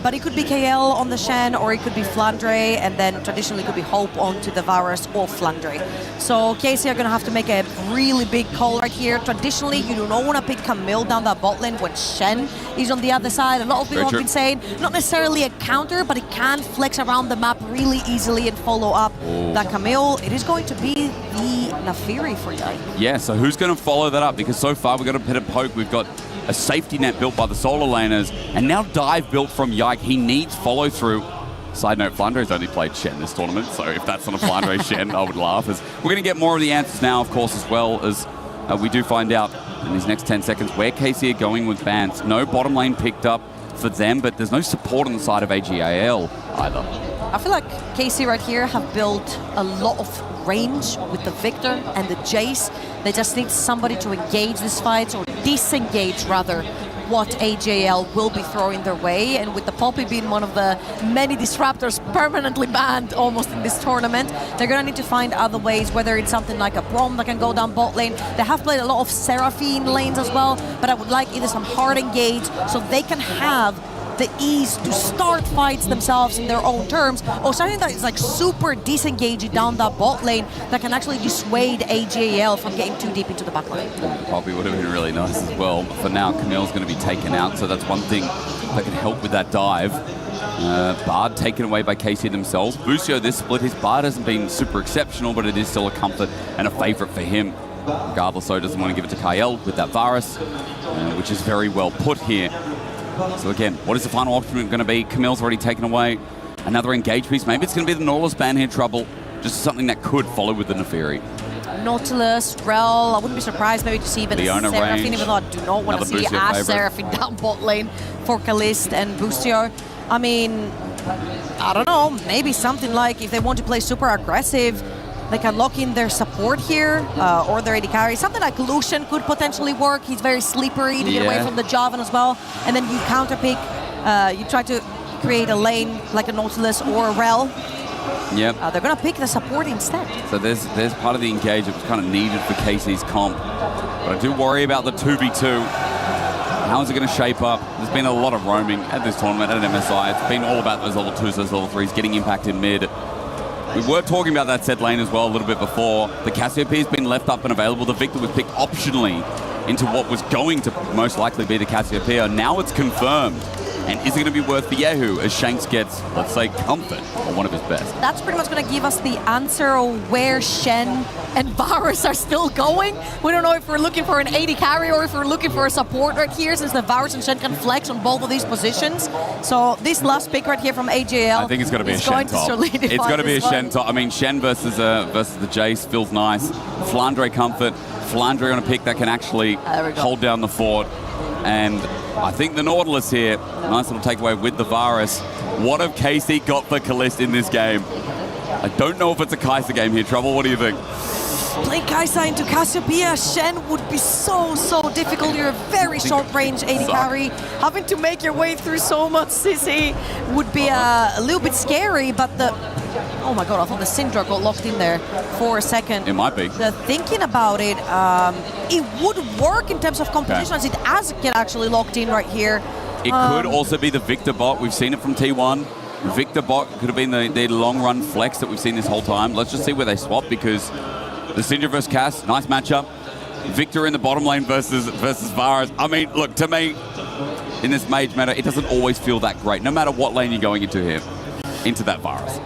But it could be KL on the Shen, or it could be Flandre, and then traditionally it could be Hope onto the Varus or Flandre. So KC are going to have to make a really big call right here. Traditionally, you do not want to pick Camille down that bot lane when Shen is on the other side. A lot of people have been saying, not necessarily a counter, but it can flex around the map really easily and follow up that Camille. It is going to be the Nafiri for Yike. Yeah, so who's going to follow that up? Because so far we've got a bit of poke. We've got a safety net built by the solo laners, and now dive built from Yike. He needs follow through. Side note, Flandre's only played Shen this tournament, so if that's not a Flandre Shen, I would laugh. As we're going to get more of the answers now, of course, as well as we do find out in these next 10 seconds where KC are going with bans. No bottom lane picked up. for them, but there's no support on the side of ag.al either. I feel like KC right here have built a lot of range with the Victor and the Jace. They just need somebody to engage this fight, or disengage rather, what ag.al will be throwing their way. And with the Poppy being one of the many disruptors permanently banned almost in this tournament, they're gonna need to find other ways, whether it's something like a Brom that can go down bot lane. They have played a lot of Seraphine lanes as well, but I would like either some hard engage so they can have the ease to start fights themselves in their own terms, or something that is like super disengaging down that bot lane that can actually dissuade ag.al from getting too deep into the back line. Poppy would have been really nice as well. For now, Camille's going to be taken out, so that's one thing that can help with that dive. Bard taken away by KC themselves. Busio, this split, his Bard hasn't been super exceptional, but it is still a comfort and a favorite for him. Regardless, though, doesn't want to give it to Kyle with that Varus, which is very well put here. So again, what is the final option going to be? Camille's already taken away. Another engage piece. Maybe it's going to be the Nautilus ban here, Trouble. Just something that could follow with the Neferi. Nautilus, Rel, I wouldn't be surprised maybe to see even Leona Seraphine, range. even though I do not want to see Ash Seraphine down bot lane for Kalist and Busio. I mean, I don't know, maybe something like if they want to play super aggressive, they can lock in their support here, or their AD carry. Something like Lucian could potentially work. He's very slippery to get away from the Javan as well. And then you counter pick, you try to create a lane like a Nautilus or a Rel. Yep. They're going to pick the support instead. So there's part of the engage that was kind of needed for KC's comp. But I do worry about the 2v2. How is it going to shape up? There's been a lot of roaming at this tournament at MSI. It's been all about those level 2s, those level 3s, getting impacted mid. We were talking about that set lane as well a little bit before. The Cassiopeia has been left up and available. The Victor was picked optionally into what was going to most likely be the Cassiopeia. Now it's confirmed. And is it going to be worth for Yehu as Shanks gets, let's say, comfort on one of his best? That's pretty much going to give us the answer of where Shen and Varus are still going. We don't know if we're looking for an AD carry or if we're looking for a support right here, since the Varus and Shen can flex on both of these positions. So this last pick right here from ag.al, I think it's going to be a Shen top. It's going to be a Shen top. I mean, Shen versus the Jace feels nice. Flandre comfort. Flandre on a pick that can actually hold down the fort. And I think the Nautilus here, nice little takeaway with the Varus. What have KC got for Kalist in this game? I don't know if it's a Kai'Sa game here, Trouble. What do you think? Playing Kai'Sa into Cassiopeia, Shen would be so difficult. You're a very short range AD carry. Having to make your way through so much CC would be a little bit scary, but the... Oh my god, I thought the Syndra got locked in there for a second. It might be. Thinking about it, it would work in terms of competition as it has get actually locked in right here. It could also be the Victor bot. We've seen it from T1. Victor bot could have been the long run flex that we've seen this whole time. Let's just see where they swap, because the Syndra versus Cass, nice matchup. Victor in the bottom lane versus Varus. I mean, look, to me, in this mage meta, it doesn't always feel that great, no matter what lane you're going into here, into that Varus.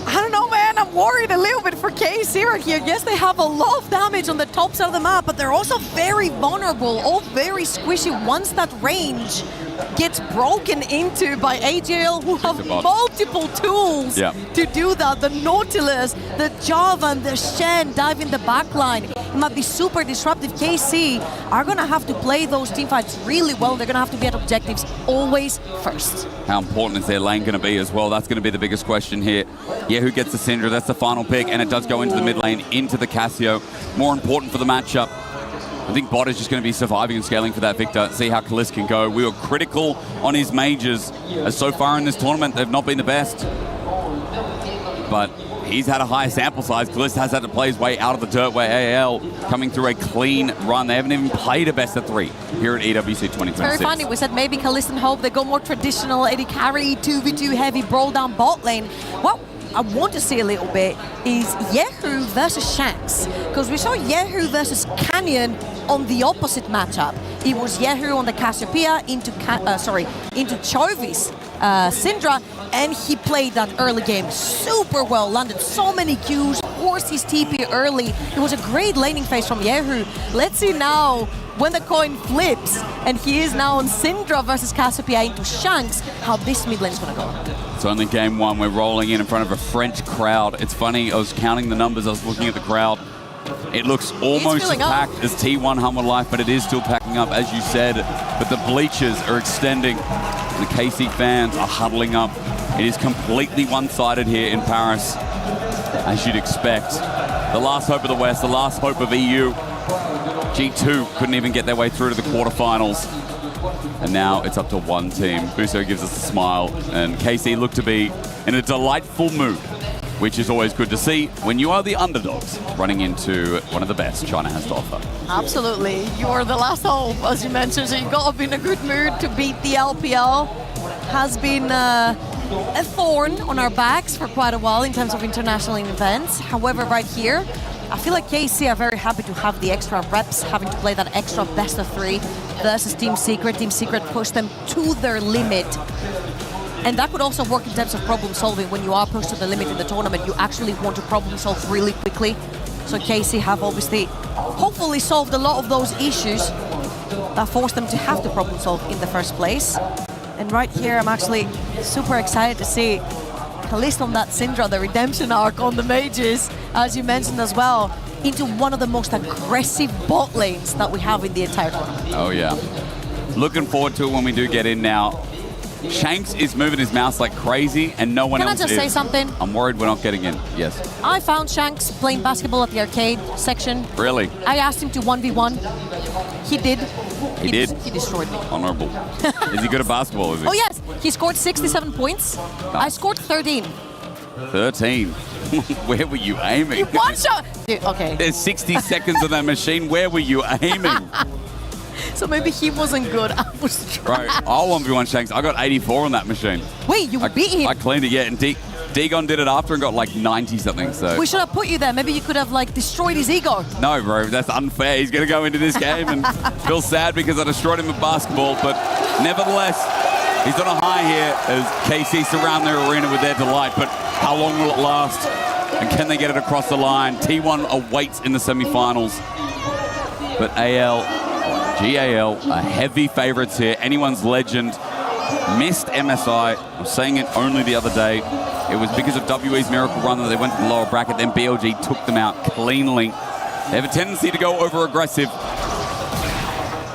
I don't know, man. I'm worried a little bit for KC right here. Yes, they have a lot of damage on the top side of the map, but they're also very vulnerable, all very squishy. Once that range gets broken into by ag.al, who have multiple tools to do that. The Nautilus, the Javan, the Shen dive in the backline. It might be super disruptive. KC are going to have to play those teamfights really well. They're going to have to be at objectives always first. How important is their lane going to be as well? That's going to be the biggest question here. Yeah, who gets the Syndra? That's the final pick, and it does go into the mid lane, into the Cassio. More important for the matchup. I think bot is just going to be surviving and scaling for that Victor. See how Kalist can go. We were critical on his mages, as so far in this tournament, they've not been the best. But he's had a higher sample size. Kalist has had to play his way out of the dirt, where ag.al coming through a clean run. They haven't even played a best of 3 here at EWC 2026. Very funny. We said maybe Kalist and Hope, they go more traditional AD carry, 2v2 heavy, brawl down bot lane. What I want to see a little bit is Yehu versus Shanks, because we saw Yehu versus Canyon on the opposite matchup. It was Yehu on the Cassiopeia into Chovy's Syndra, and he played that early game super well, landed so many Qs, forced his TP early. It was a great laning phase from Yehu. Let's see now, when the coin flips, and he is now on Syndra versus Cassiopeia into Shanks, how this mid lane is going to go. It's only game 1. We're rolling in front of a French crowd. It's funny, I was counting the numbers, I was looking at the crowd. It looks almost as packed as T1 Humber Life, but it is still packing up, as you said. But the bleachers are extending. The KC fans are huddling up. It is completely one-sided here in Paris, as you'd expect. The last hope of the West, the last hope of EU. G2 couldn't even get their way through to the quarterfinals. And now it's up to one team. Busso gives us a smile, and KC look to be in a delightful mood, which is always good to see when you are the underdogs running into one of the best China has to offer. Absolutely. You are the last hope, as you mentioned, so you've got to be in a good mood to beat the LPL. Has been a thorn on our backs for quite a while in terms of international events. However, right here, I feel like KC are very happy to have the extra reps, having to play that extra best of 3 versus Team Secret. Team Secret pushed them to their limit. And that could also work in terms of problem solving. When you are pushed to the limit in the tournament, you actually want to problem solve really quickly. So KC have obviously, hopefully solved a lot of those issues that forced them to have to problem solve in the first place. And right here, I'm actually super excited to see Callisto on that Syndra, the redemption arc on the mages, as you mentioned as well, into one of the most aggressive bot lanes that we have in the entire tournament. Oh yeah. Looking forward to it when we do get in now. Shanks is moving his mouse like crazy, and no one else is. Can I just say something? I'm worried we're not getting in. Yes. I found Shanks playing basketball at the arcade section. Really? I asked him to 1v1. He did. He did? He destroyed me. Honorable. Is he good at basketball, is he? Oh yes, he scored 67 points. I scored 13. 13. Where were you aiming? One shot! Dude, okay. There's 60 seconds on that machine. Where were you aiming? So maybe he wasn't good. I was trying. Right, I'll 1v1 Shanks. I got 84 on that machine. Wait, you beat him? I cleaned it, yeah. And Dagon did it after and got like 90 something, so. We should have put you there. Maybe you could have like destroyed his ego. No, bro, that's unfair. He's going to go into this game and feel sad because I destroyed him with basketball. But nevertheless, he's on a high here as KC surround their arena with their delight. But how long will it last? And can they get it across the line? T1 awaits in the semifinals. But ag.al are heavy favorites here. Anyone's legend missed MSI. I was saying it only the other day. It was because of WE's miracle run that they went to the lower bracket. Then BLG took them out cleanly. They have a tendency to go over aggressive.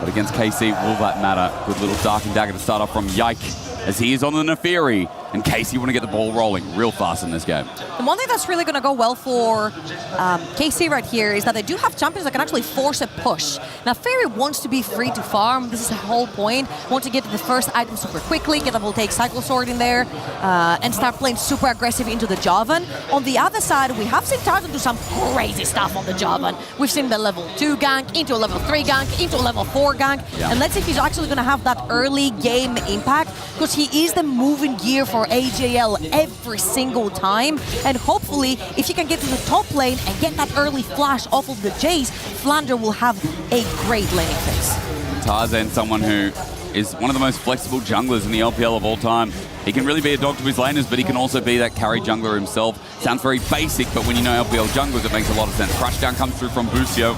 But against KC, will that matter? Good little Dark and Dagger to start off from Yike as he is on the Nefiri. And KC want to get the ball rolling real fast in this game. The one thing that's really going to go well for KC right here is that they do have champions that can actually force a push. Now, Fairy wants to be free to farm. This is the whole point. Want to get to the first item super quickly, get the Voltaic Cycle Sword in there, and start playing super aggressive into the Javan. On the other side, we have seen Tarzan do some crazy stuff on the Javan. We've seen the level 2 gank, into a level 3 gank, into a level 4 gank. Yeah. And let's see if he's actually going to have that early game impact, because he is the moving gear for ag.al every single time. And hopefully, if he can get to the top lane and get that early flash off of the Jace, Flander will have a great laning phase. Tarzan, someone who is one of the most flexible junglers in the LPL of all time. He can really be a dog to his laners, but he can also be that carry jungler himself. Sounds very basic, but when you know LPL junglers, it makes a lot of sense. Crashdown comes through from Bucio.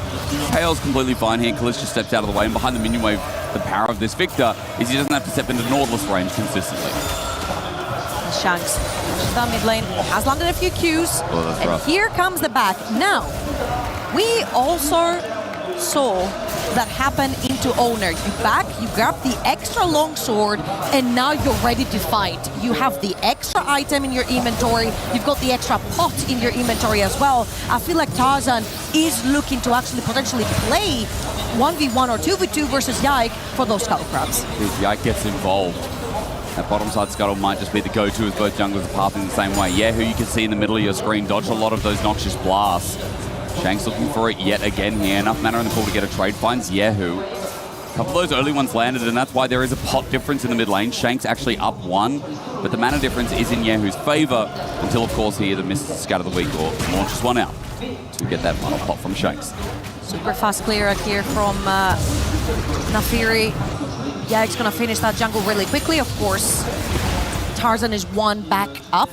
Kale's completely fine here. Kalista steps out of the way, and behind the minion wave, the power of this Victor is he doesn't have to step into Nautilus range consistently. Shanks pushes down mid lane, has landed a few Qs, and rough. Here comes the back. Now, we also saw that happen into Owner. You back, you grab the extra long sword, and now you're ready to fight. You have the extra item in your inventory, you've got the extra pot in your inventory as well. I feel like Tarzan is looking to actually potentially play 1v1 or 2v2 versus Yike for those Scuttle Crabs. If Yike gets involved, that bottom side Scuttle might just be the go-to as both junglers are pathing the same way. Yeah, who you can see in the middle of your screen dodge a lot of those noxious blasts. Shanks looking for it yet again here. Enough mana in the pool to get a trade. Finds Yehu. A couple of those early ones landed, and that's why there is a pot difference in the mid lane. Shanks actually up 1, but the mana difference is in Yehu's favor until, of course, he either misses the scat of the week or launches one out to get that final pot from Shanks. Super fast clear out here from Nefiri. Yeah, he's going to finish that jungle really quickly, of course. Tarzan is 1 back up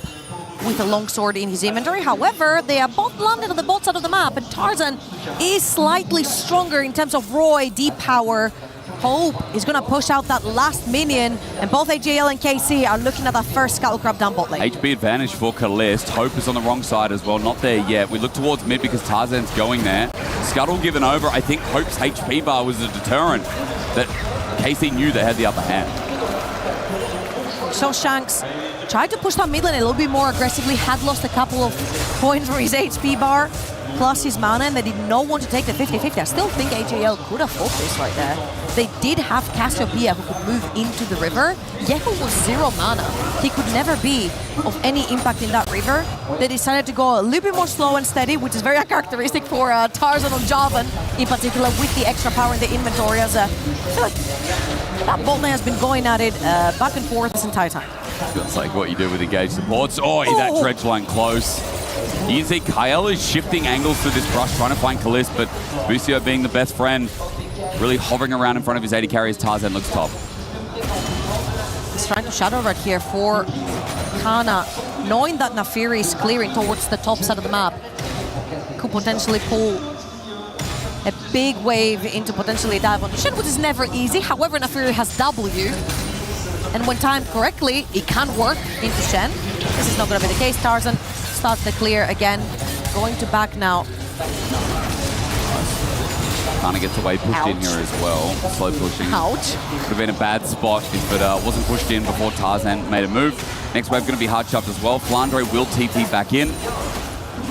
with a longsword in his inventory. However, they are both landed on the both side of the map, and Tarzan is slightly stronger in terms of raw AD power Hope is going to push out that last minion, and both ag.al and KC are looking at that first Scuttle Crab down bot lane. HB advantage for Kalist. Hope is on the wrong side as well, not there yet. We look towards mid because Tarzan's going there. Scuttle given over. I think Hope's HP bar was a deterrent that KC knew they had the upper hand. So Shanks tried to push that mid lane a little bit more aggressively, had lost a couple of points for his HP bar, plus his mana, and they did not want to take the 50-50. I still think ag.al could have fought this right there. They did have Cassiopeia who could move into the river. Yeho was 0 mana. He could never be of any impact in that river. They decided to go a little bit more slow and steady, which is very uncharacteristic for Tarzan on Javan, in particular with the extra power in the inventory, as I feel like that bot lane has been going at it back and forth this entire time. It's like what you do with engaged supports. Oh, that dredge line close. You can see Kyle is shifting angles through this brush, trying to find Kalist, but Busio, being the best friend, really hovering around in front of his AD carry as Tarzan looks top. He's trying to shadow right here for Kana, knowing that Nafiri is clearing towards the top side of the map. Could potentially pull a big wave into potentially a dive on Shen, which is never easy. However, Nafiri has W, and when timed correctly, it can work into Shen. This is not going to be the case. Tarzan starts the clear again, going to back now. Kana gets away, pushed in here as well. Slow pushing. Ouch. Could have been a bad spot if it wasn't pushed in before Tarzan made a move. Next wave going to be hard shoved as well. Flandre will TP back in.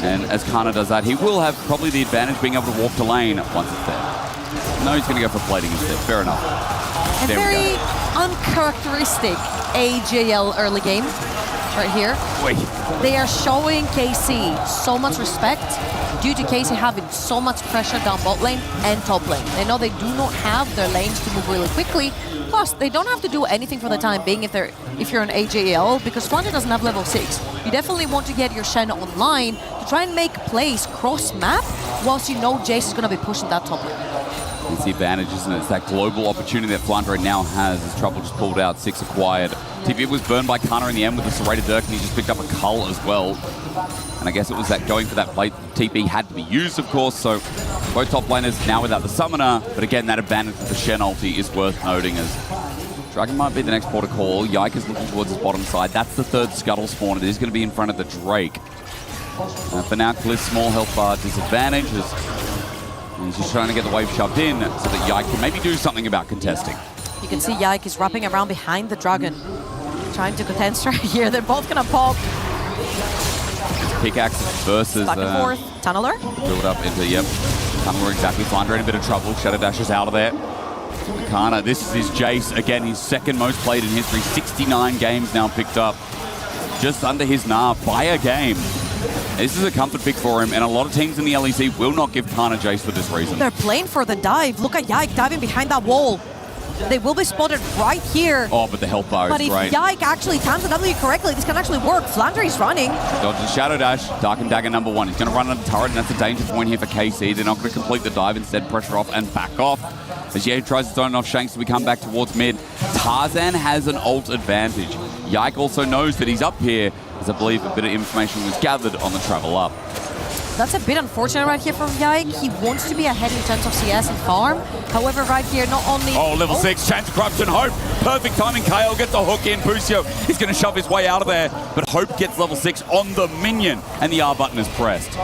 And as Kana does that, he will have probably the advantage being able to walk to lane once it's there. No, he's going to go for plating instead. Fair enough. A there very we go. uncharacteristic ag.al early game right here. Wait. They are showing KC so much respect due to KC having so much pressure down bot lane and top lane. They know they do not have their lanes to move really quickly. Plus, they don't have to do anything for the time being if you're an ag.al, because Flandre doesn't have level 6. You definitely want to get your Shen online to try and make plays cross-map whilst you know Jace is going to be pushing that top lane. It's the advantage, isn't it? It's that global opportunity that Flandre now has as Trouble just pulled out, 6 acquired. TP was burned by Kana in the end with the Serrated Dirk, and he just picked up a cull as well. And I guess it was that going for that plate. TP had to be used, of course, so both top laners now without the summoner. But again, that advantage with the Shen ulti is worth noting, as Dragon might be the next port of call. Yike is looking towards his bottom side. That's the third Scuttle spawn. It is going to be in front of the Drake. For now, Kalist's small health bar disadvantage he's just trying to get the wave shoved in so that Yike can maybe do something about contesting. You can see Yike is wrapping around behind the Dragon, trying to contest right here. They're both going to pop. Pickaxe versus... Back and forth. Tunneler. Build up into, Tunneler exactly. Flandre in a bit of trouble. Shadow Dash is out of there. Kana, this is his Jace. Again, his second most played in history. 69 games now picked up. Just under his Nav by a game. This is a comfort pick for him, and a lot of teams in the LEC will not give Kana Jace for this reason. They're playing for the dive. Look at Yike diving behind that wall. They will be spotted right here. Oh, but the health bar but is great. But if Yike actually times the W correctly, this can actually work. Flandre is running. Dodges Shadow Dash, Dark Dagger #1. He's going to run under the turret, and that's a danger point here for KC. They're not going to complete the dive, instead pressure off and back off. As Ye tries to zone off Shanks, we come back towards mid. Tarzan has an ult advantage. Yike also knows that he's up here, as I believe a bit of information was gathered on the travel up. That's a bit unfortunate right here from Yike. He wants to be ahead in terms of CS and farm. However, right here, not only... Oh, level 6, Chance, Corruption, Hope. Perfect timing. Kale gets the hook in. Busio, he's going to shove his way out of there. But Hope gets level 6 on the minion, and the R button is pressed.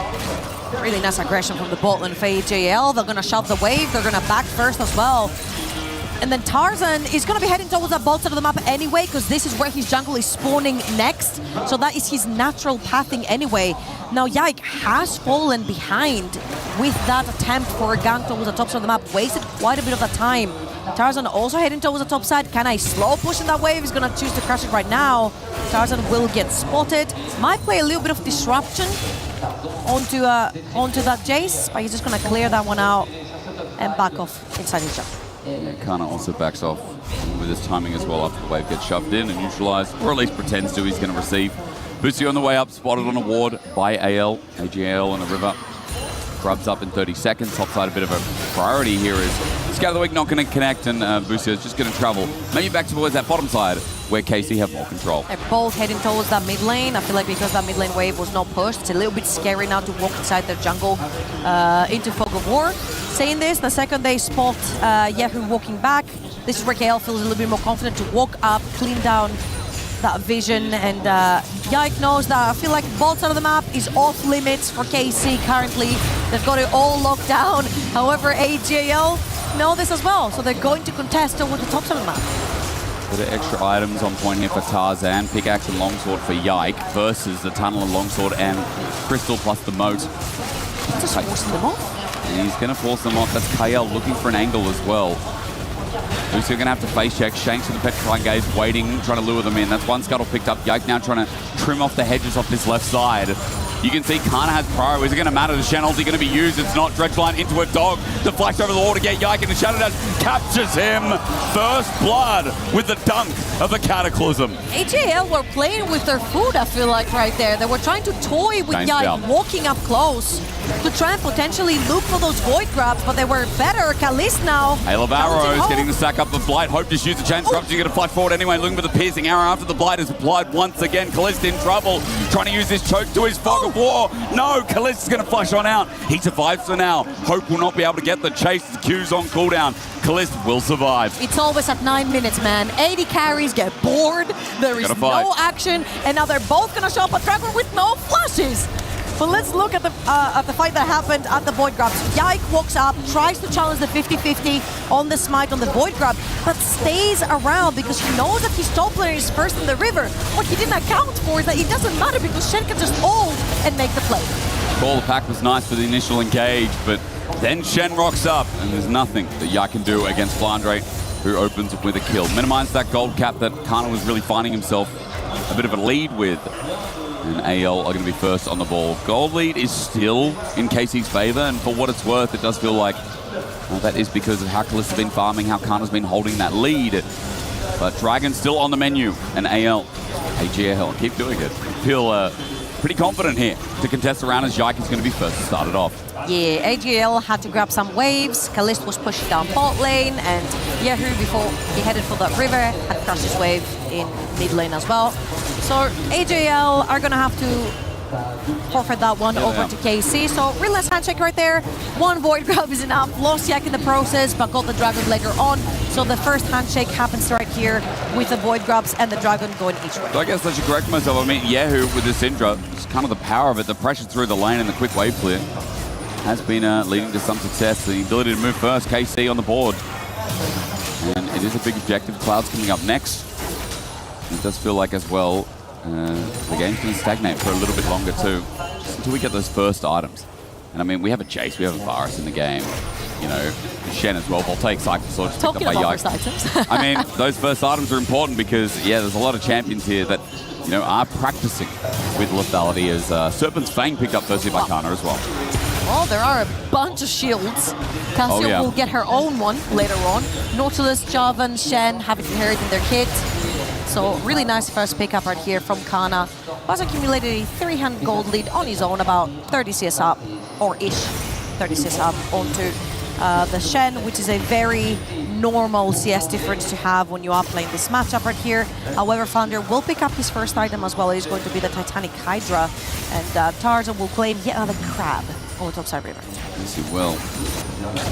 Really nice aggression from the bot lane for ag.al. They're going to shove the wave. They're going to back first as well. And then Tarzan is going to be heading towards that bot side of the map anyway, because this is where his jungle is spawning next. So that is his natural pathing anyway. Now Yike has fallen behind with that attempt for a gank towards the top side of the map. Wasted quite a bit of that time. Tarzan also heading towards the top side. Can I slow push in that wave? He's going to choose to crush it right now. Tarzan will get spotted. Might play a little bit of disruption onto that Jace, but he's just going to clear that one out and back off inside his jungle. Yeah, Kana also backs off with his timing as well after the wave gets shoved in and neutralized, or at least pretends to. He's going to receive. Busio on the way up, spotted on a ward by ag.al in the river. Scrubs up in 30 seconds. Topside, a bit of a priority here is Scout of the Week not going to connect, and Busio is just going to travel. Maybe back towards that bottom side, where KC have more control. They're both heading towards that mid lane. I feel like because that mid lane wave was not pushed, it's a little bit scary now to walk inside their jungle into Fog of War. Saying this, the second they spot Yahoo walking back, this is where KL feels a little bit more confident to walk up, clean down that vision, and Yike knows that I feel like both sides of the map is off limits for KC currently. They've got it all locked down. However, ag.al know this as well, so they're going to contest over the top side of the map. Bit of extra items on point here for Tarzan. Pickaxe and longsword for Yike versus the tunnel and longsword and Crystal plus the moat. Just forcing them off. And he's going to force them off. That's KL looking for an angle as well. Lucio going to have to face check. Shanks with the Petrifying Gaze waiting, trying to lure them in. That's one scuttle picked up. Yike now trying to trim off the hedges off this left side. You can see Kana has prior. Is it going to matter? The Shen ulti going to be used. It's not. Dredgeline into a dog. The flash over the wall to get Yike, and the Shadow Dash captures him. First blood with the dunk of the Cataclysm. ag.al were playing with their food, I feel like, right there. They were trying to toy with Yike, walking up close to try and potentially look for those void grabs, but they were better. Kalist now. Hail of Arrows getting to stack up the Blight. Hope to use the chain scrubs. You're going to flash forward anyway, looking for the piercing arrow after the Blight is applied once again. Kalist in trouble, trying to use this choke to his Fog of War. No, Kalist is going to flash on out. He survives for now. Hope will not be able to get the chase. The Q's on cooldown. Kalist will survive. It's always at 9 minutes, man. 80 carries get bored. There is no action, and now they're both going to show up at Dragon with no flashes. But let's look at the fight that happened at the Void Grabs. Yike walks up, tries to challenge the 50-50 on the smite on the Void Grab, but stays around because he knows that his top laner is first in the river. What he didn't account for is that it doesn't matter because Shen can just ult and make the play. Call the pack was nice for the initial engage, but then Shen rocks up, and there's nothing that Yike can do against Flandre, who opens with a kill. Minimize that gold cap that Kana was really finding himself a bit of a lead with. And AL are going to be first on the ball. Gold lead is still in KC's favor, and for what it's worth, it does feel like that is because of how Kalist has been farming, how Kana's been holding that lead. But Dragon's still on the menu, and ag.al keep doing it. Feel pretty confident here to contest around as Yike is going to be first to start it off. Yeah, ag.al had to grab some waves. Kalist was pushing down bot lane, and Yahoo, before he headed for that river, had crushed his wave in mid lane as well. So ag.al are going to have to forfeit that one over to KC. So real nice handshake right there. One void grab is enough. Lost Yike in the process, but got the dragon later on. So the first handshake happens right here with the void grabs and the dragon going each way. So I guess I should correct myself. I mean, Yahoo with this Syndra, it's kind of the power of it, the pressure through the lane and the quick wave clear has been leading to some success. The ability to move first, KC on the board. And it is a big objective. Cloud's coming up next. It does feel like as well, the game's going to stagnate for a little bit longer too, just until we get those first items. And I mean, we have a Jace, we have a Varus in the game, you know, Shen as well. Voltaic Cycle Sword just picked up by Yike. I mean, those first items are important because, yeah, there's a lot of champions here that, you know, are practicing with lethality, as Serpent's Fang picked up firstly by Kana as well. Well, there are a bunch of shields. Cassio will get her own one later on. Nautilus, Javan, Shen have it inherited in their kit. So really nice first pickup right here from Kana. Was accumulated a 300 gold lead on his own, about 30 CS up, or ish, 30 CS up onto the Shen, which is a very normal CS difference to have when you are playing this matchup right here. However, Flounder will pick up his first item as well. It is going to be the Titanic Hydra, and Tarzan will claim yet another crab on the topside river. Yes, he will.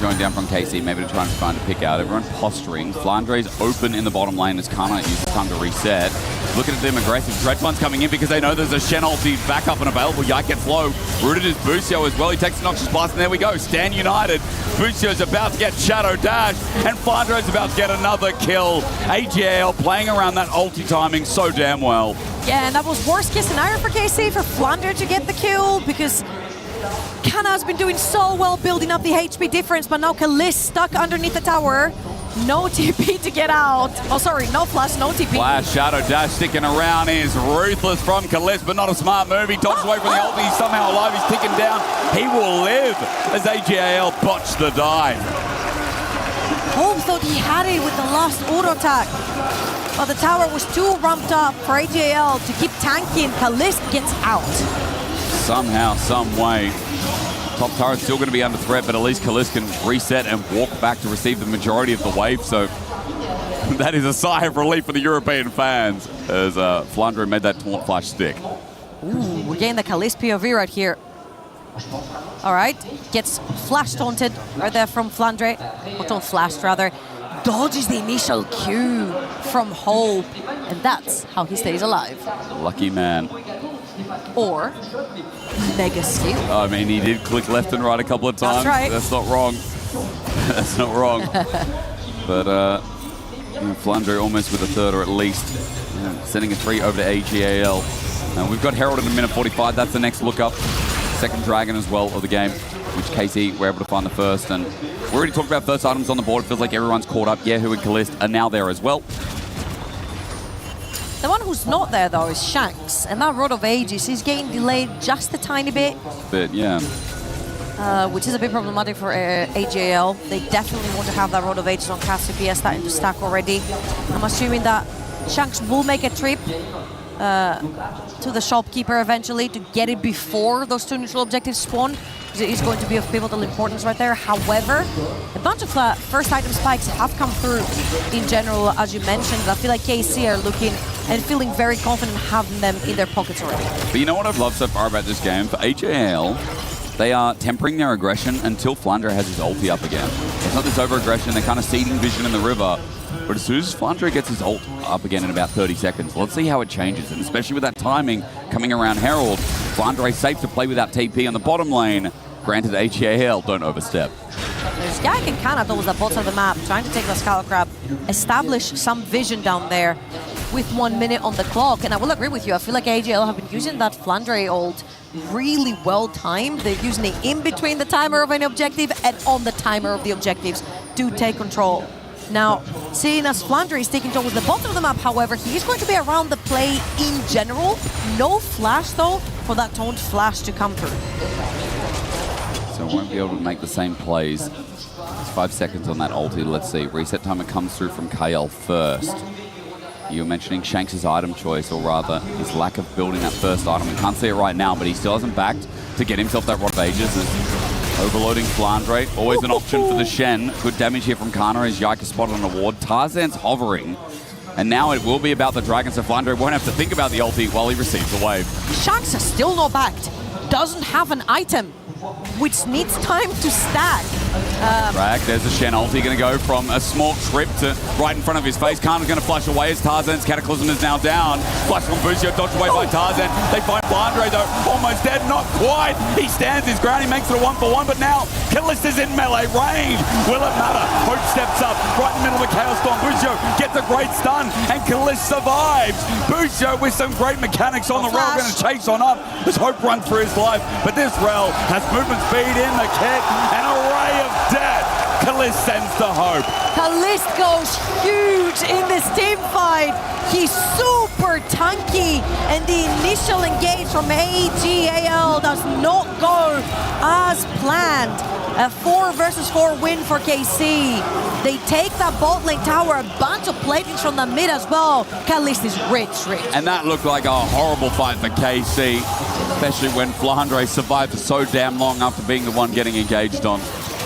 Going down from KC, maybe to try and find a pick out. Everyone posturing. Flandre's open in the bottom lane as Kana uses time to reset. Looking at them aggressive. Dredgeone's coming in because they know there's a Shen ulti back up and available. Yike gets low. Rooted is Busio as well. He takes a Noxious Blast, and there we go. Stand united. Busio's about to get Shadow Dash, and Flandre's about to get another kill. ag.al playing around that ulti timing so damn well. Yeah, and that was worst case scenario for KC, for Flander to get the kill, because Kana has been doing so well building up the HP difference, but now Kalist stuck underneath the tower. No TP to get out. Oh, sorry, no flash, no TP. Flash, Shadow Dash sticking around is ruthless from Kalist, but not a smart move. He dodges away from the ulti. He's somehow alive. He's ticking down. He will live as ag.al botched the dive. Home thought he had it with the last auto attack, but the tower was too ramped up for ag.al to keep tanking. Kalist gets out. Somehow, some way, Top turret's still going to be under threat, but at least Kalist can reset and walk back to receive the majority of the wave. So that is a sigh of relief for the European fans as Flandre made that taunt flash stick. Ooh, we're getting the Kalist POV right here. All right, gets flash taunted right there from Flandre, or taunt flashed rather. Dodges the initial Q from Hope, and that's how he stays alive. Lucky man. Or mega skill. I mean, he did click left and right a couple of times. That's right. That's not wrong. That's not wrong. But Flandre almost with a third, or at least sending a 3 over to ag.al. We've got Herald in a minute 45. That's the next look up. Second Dragon as well of the game, which KC were able to find the first. And we already talked about first items on the board. It feels like everyone's caught up. Yehu and Kalist are now there as well. The one who's not there, though, is Shanks. And that Rod of Ages is getting delayed just a tiny bit. Yeah. Which is a bit problematic for ag.al. They definitely want to have that Rod of Ages on Cassiopeia starting to stack already. I'm assuming that Shanks will make a trip to the shopkeeper eventually to get it before those 2 neutral objectives spawn, because it is going to be of pivotal importance right there. However, a bunch of first item spikes have come through in general, as you mentioned. I feel like KC are looking and feeling very confident having them in their pockets already. But you know what I've loved so far about this game? For ag.al, they are tempering their aggression until Flandre has his ulti up again. It's not this over-aggression, they're kind of seeding vision in the river. But as soon as Flandre gets his ult up again in about 30 seconds, let's see how it changes. And especially with that timing coming around Herald, Flandre safe to play without TP on the bottom lane. Granted, ag.al don't overstep. There's Yak and Kana towards the bottom of the map, trying to take the Skull Crab, establish some vision down there with 1 minute on the clock. And I will agree with you, I feel like ag.al have been using that Flandre ult really well timed. They're using it in between the timer of any objective and on the timer of the objectives to take control. Now, seeing as Flandre is taking towards the bottom of the map, however, he is going to be around the play in general. No flash, though, for that taunt flash to come through. So won't be able to make the same plays. It's 5 seconds on that ulti. Let's see. Reset timer comes through from KL first. You were mentioning Shanks' item choice, or rather his lack of building that first item. We can't see it right now, but he still hasn't backed to get himself that Rod of Ages. Overloading Flandre, always an option for the Shen. Good damage here from Kana as Yike is spotted on a ward. Tarzan's hovering, and now it will be about the Dragon, so Flandre won't have to think about the ulti while he receives the wave. Shanks is still not backed, doesn't have an item, which needs time to stack. Drag, there's a Shen ulti, going to go from a small trip to right in front of his face. Kana's going to flash away as Tarzan's Cataclysm is now down. Flash from Busio, dodged away by Tarzan. They find Flandre though, almost dead, not quite. He stands his ground, he makes it a 1-for-1, but now Kalist is in melee range. Will it matter? Hope steps up, right in the middle of the Chaos Storm. Busio gets a great stun, and Kalist survives. Busio with some great mechanics on the roll, going to chase on up as Hope runs for his life, but this Rel has movement speed in the kit, an array of death. Kalist sends the Hope. Kalist goes huge in this team fight. He's super tanky, and the initial engage from ag.al does not go as planned. A 4 versus 4 win for KC. They take that bot lane tower, a bunch of platings from the mid as well. Kalist is rich. And that looked like a horrible fight for KC, especially when Flandre survived for so damn long after being the one getting engaged on.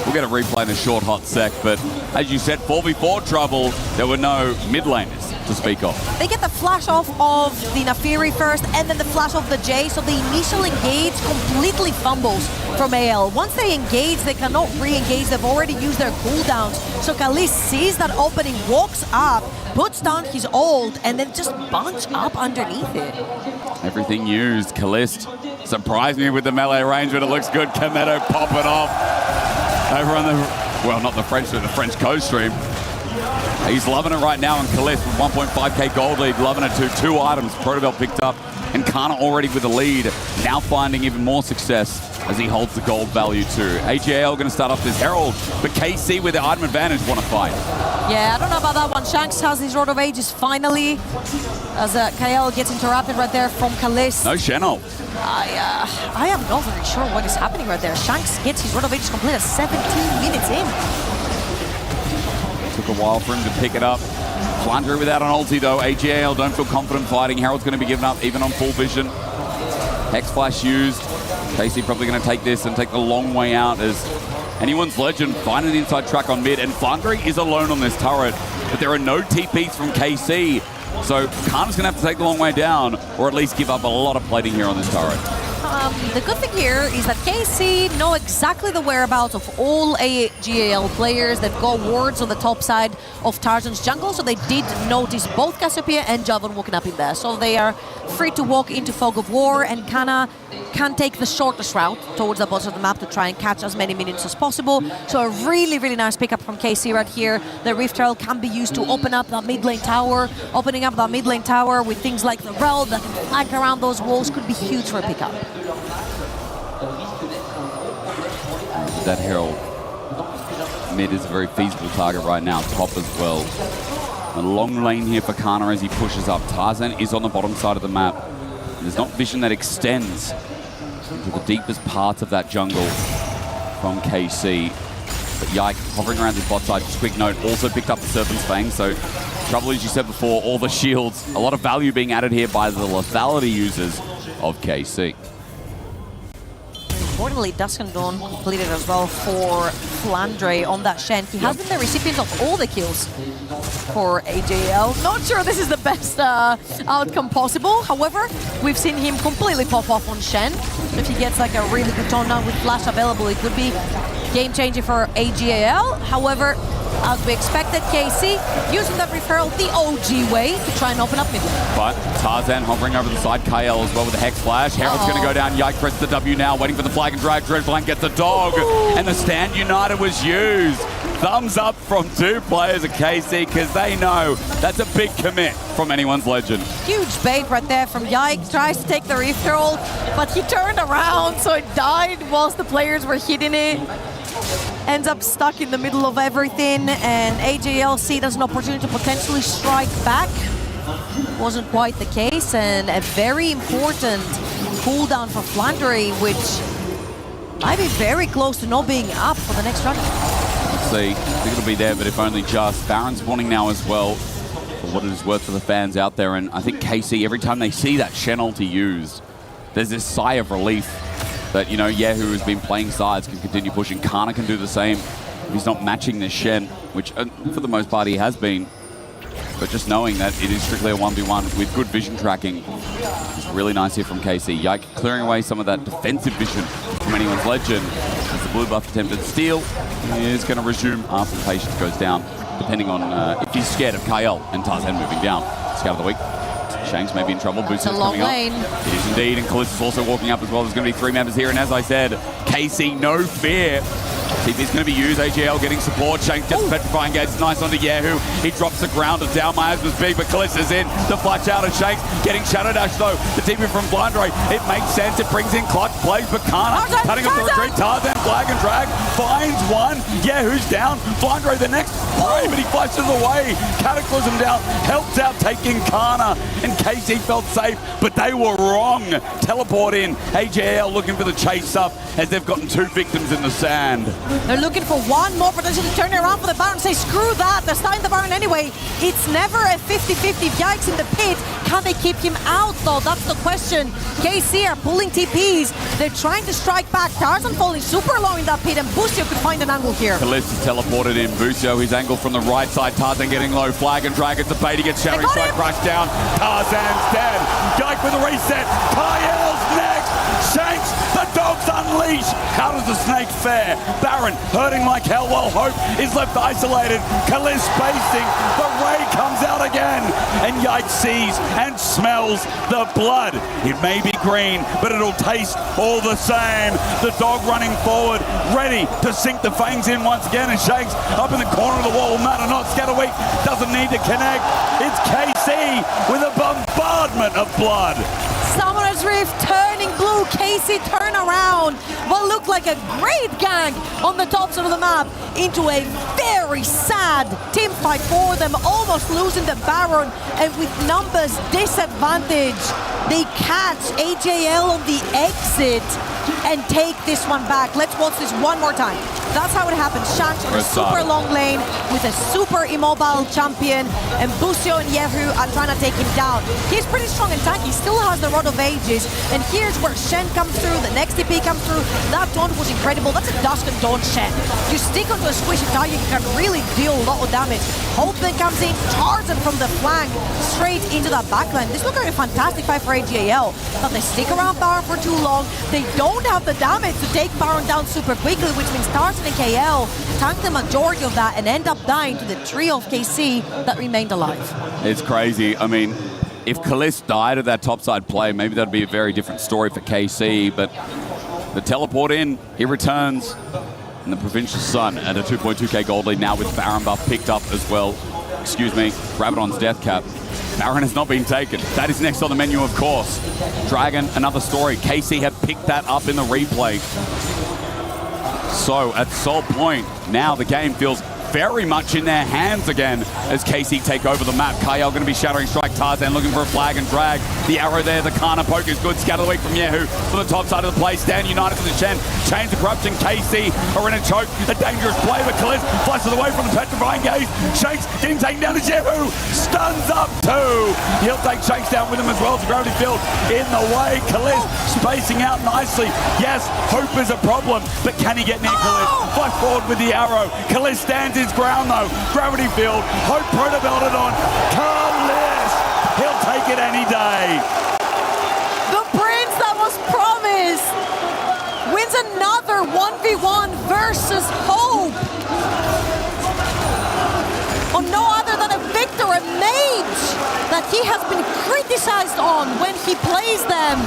We'll get a replay in a short hot sec, but as you said, 4v4 trouble, there were no mid laners to speak of. They get the flash off of the Nafiri first, and then the flash of the J, so the initial engage completely fumbles from AL. Once they engage, they cannot re-engage. They've already used their cooldowns. So Kalist sees that opening, walks up, puts down his ult, and then just bunch up underneath it. Everything used. Kalist surprised me with the melee range, but it looks good. Kameto popping off. Over on the, well, not the French, but the French coast stream. He's loving it right now, and Kalist with 1.5k gold lead, loving it too. 2 items, Protobel picked up, and Kana already with the lead, now finding even more success as he holds the gold value too. ag.al going to start off this Herald, but KC with the item advantage want to fight. Yeah, I don't know about that one. Shanks has his Rod of Ages finally, as KL gets interrupted right there from Kalist. No Shen-ult. I am not very sure what is happening right there. Shanks gets his Rod of Ages complete at 17 minutes in. Took a while for him to pick it up. Flandre without an ulti though. ag.al don't feel confident fighting. Herald's going to be given up even on full vision. Hex Flash used. KC probably going to take this and take the long way out as anyone's legend find an inside track on mid, and Flandre is alone on this turret, but there are no TPs from KC, so Kana's going to have to take the long way down, or at least give up a lot of plating here on this turret. The good thing here is that KC know exactly the whereabouts of all ag.al players. They've got wards on the top side of Tarzan's jungle, so they did notice both Cassiopeia and Javan walking up in there. So they are free to walk into Fog of War, and Kana can take the shortest route towards the bottom of the map to try and catch as many minions as possible. So a really, really nice pickup from KC right here. The Rift Herald can be used to open up that mid lane tower. Opening up that mid lane tower with things like the Rel that can flank around those walls could be huge for a pickup. That Herald mid is a very feasible target right now, top as well. A long lane here for Kana as he pushes up. Tarzan is on the bottom side of the map. There's not vision that extends into the deepest parts of that jungle from KC. But Yike hovering around the bot side, just quick note, also picked up the Serpent's Fang, so trouble, as you said before, all the shields, a lot of value being added here by the lethality users of KC. Importantly, Dusk and Dawn completed as well for Flandre on that Shen. He has been the recipient of all the kills for ag.al. Not sure this is the best outcome possible. However, we've seen him completely pop off on Shen. So if he gets like a really good tone down with flash available, it could be game changer for ag.al. However, as we expected, KC using that referral the OG way to try and open up mid. But Tarzan hovering over the side, Kyle as well with the Hex Flash. Herald's going to go down, Yike presses the W now, waiting for the flag and drag. Dreadflank gets the dog, and the Stand United was used. Thumbs up from two players at KC, because they know that's a big commit from anyone's legend. Huge bait right there from Yike. Tries to take the referral, but he turned around, so it died whilst the players were hitting it. Ends up stuck in the middle of everything, and ag.al see it as an opportunity to potentially strike back. Wasn't quite the case, and a very important cooldown for Flandre, which might be very close to not being up for the next run. Let's see, I think it'll be there, but if only just. Baron's spawning now as well, for what it is worth for the fans out there, and I think KC, every time they see that Shen ulti used, there's this sigh of relief that, you know, Yahoo has been playing sides, can continue pushing. Kana can do the same if he's not matching this Shen, which for the most part he has been. But just knowing that it is strictly a 1v1 with good vision tracking is really nice here from KC. Yike clearing away some of that defensive vision from anyone's legend. As the blue buff attempted steal, he is going to resume after the patience goes down, depending on if he's scared of Kyle and Tarzan moving down. Scout of the week. Shanks may be in trouble. Boost's coming up. It is indeed, and Callista's also walking up as well. There's going to be three members here, and as I said, KC, no fear. TP's going to be used. ag.al getting support. Shanks gets the Petrifying Gates. Nice onto Yahoo. He drops the ground as down. Myers was big, but Callista's in. The flash out of Shanks. Getting Shadow Dash, though. The TP from Flandre. It makes sense. It brings in clutch plays, but Kana cutting up the retreat. Tarzan, flag and drag. Finds one. Yahoo's down. Flandre the next play, but he flashes away. Cataclysm down. Helps out taking Kana. And KC felt safe, but they were wrong. Teleport in. ag.al looking for the chase up as they've gotten two victims in the sand. They're looking for one more potential to turn it around for the Baron. Say, screw that. They're starting the Baron anyway. It's never a 50-50. Yikes in the pit. Can they keep him out, though? That's the question. KC are pulling TPs. They're trying to strike back. Tarzan falling super low in that pit, and Busio could find an angle here. Callista's teleported in. Busio, his angle from the right side. Tarzan getting low. Flag and drag. It's a bait. He gets Shattering Strike crushed down. Tarzan's dead. Yike with a reset. Kyle's next. Shanks, the dog's unleashed. How does the snake fare? Baron hurting like hell while Hope is left isolated. Kallis spacing. The ray comes out again. And Yike sees and smells the blood. It may be green, but it'll taste all the same. The dog running forward, ready to sink the fangs in once again. And Shanks up in the corner of the wall. Matter not. Scatterweek doesn't need to connect. It's KC with a bombardment of blood. Summoner's Rift turning blue. KC turn around what looked like a great gang on the top side of the map into a very sad team fight for them, almost losing the Baron, and with numbers disadvantage, they catch ag.al on the exit. and take this one back. Let's watch this one more time. That's how it happens. Shanks on a super long lane with a super immobile champion, and Busio and Yehu are trying to take him down. He's pretty strong and tanky, still has the Rod of Ages, and here's where Shen comes through, the next TP comes through. That taunt was incredible. That's a Dusk and Dawn Shen. You stick onto a squishy target, you can really deal a lot of damage. Hope then comes in, charges from the flank, straight into that backline. This looks like a fantastic fight for ag.al, but they stick around Baron for too long. They don't have the damage to take Baron down super quickly, which means Tarzan and KL tank the majority of that and end up dying to the trio of KC that remained alive. It's crazy. I mean, if Kalist died of that topside play, maybe that'd be a very different story for KC, but the teleport in, he returns, and the Provincial Sun at a 2.2k gold lead now with Baron buff picked up as well. Excuse me, Rabadon's death cap. Baron has not been taken. That is next on the menu, of course. Dragon, another story. KC have picked that up in the replay. So at Soul Point, now the game feels very much in their hands again as KC take over the map. Kyle going to be shattering strike. Tarzan looking for a flag and drag. The arrow there, the Kana poke is good. Scattered away from Yehu from the top side of the play. Stand united for the Shen. Chains of corruption. KC are in a choke. A dangerous play, but Kalist flashes away from the petrifying gaze. Shanks getting taken down to Yehu. Stuns up too. He'll take Shanks down with him as well. It's a gravity field in the way. Kalist spacing out nicely. Yes, Hope is a problem, but can he get near Kalist? Flash forward with the arrow. Kalist stands his ground though. Gravity field. Hope protobelted on. Kalist. He'll take it any day. The prince that was promised wins another 1v1 versus Hope. On no other than a Victor, a mage that he has been criticized on when he plays them.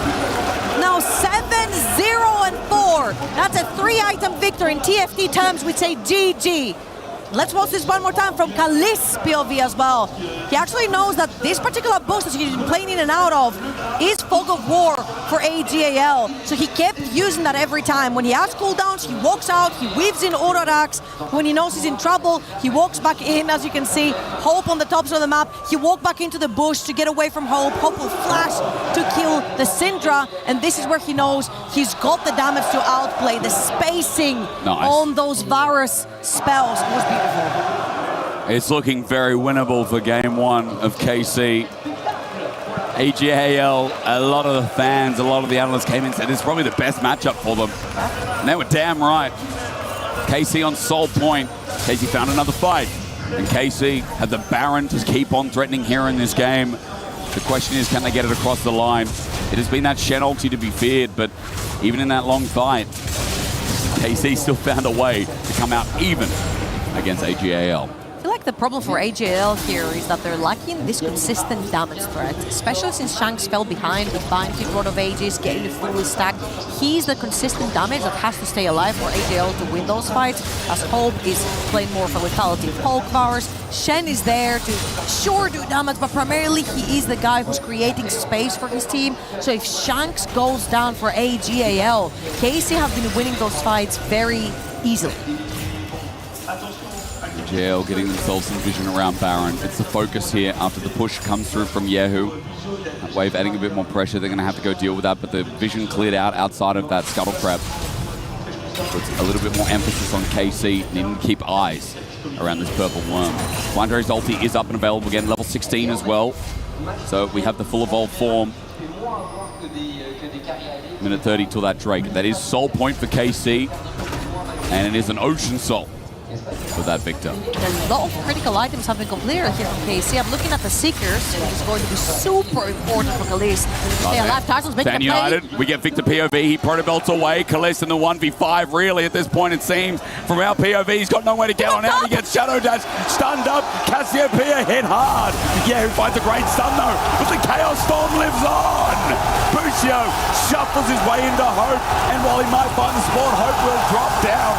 Now 7-0 and 4. That's a 3-item victor. In TFT terms, we'd say GG. Let's watch this one more time from Kalist's POV as well. He actually knows that this particular boost that he's been playing in and out of is Fog of War for ag.al. So he kept using that every time. When he has cooldowns, he walks out, he weaves in auto attacks. When he knows he's in trouble, he walks back in, as you can see. Hope on the top side of the map. He walked back into the bush to get away from Hope. Hope will flash to kill the Syndra, and this is where he knows he's got the damage to outplay. The spacing on those Varus spells was beautiful. It's looking very winnable for game one of KC. ag.al, a lot of the fans, a lot of the analysts came in and said it's probably the best matchup for them. And they were damn right. KC on Soul Point. KC found another fight. And KC had the Baron to keep on threatening here in this game. The question is, can they get it across the line? It has been that Shen ulti to be feared, but even in that long fight, KC still found a way to come out even against ag.al. I feel like the problem for ag.al here is that they're lacking this consistent damage threat, especially since Shanks fell behind with Bind, his Rod of Ages, getting the full stack. He's the consistent damage that has to stay alive for ag.al to win those fights, as Hope is playing more for lethality of Hulk powers. Shen is there to sure do damage, but primarily he is the guy who's creating space for his team. So if Shanks goes down for ag.al, KC have been winning those fights very easily. ag.al getting themselves some vision around Baron. It's the focus here after the push comes through from Yehu. That wave adding a bit more pressure. They're going to have to go deal with that, but the vision cleared out outside of that Scuttle Crab. So it's a little bit more emphasis on KC. Needing to keep eyes around this purple worm. Blindra's ulti is up and available again, level 16 as well. So we have the full evolved form. Minute 30 till that Drake. That is Soul Point for KC. And it is an Ocean Soul for that Victor. A lot of critical items have been completed here from KC. I'm looking at the Seekers, which is going to be super important for Kalist. Stay alive. Tarzan's making a play. United, we get Victor POV. He protobelts away. Kalist in the 1v5, really, at this point, it seems. From our POV, he's got nowhere to get on out. He gets Shadow Dash, stunned up. Cassiopeia hit hard. Yeah, who finds a great stun, though. But the Chaos Storm lives on. Busio shuffles his way into Hope. And while he might find the support, Hope will drop down.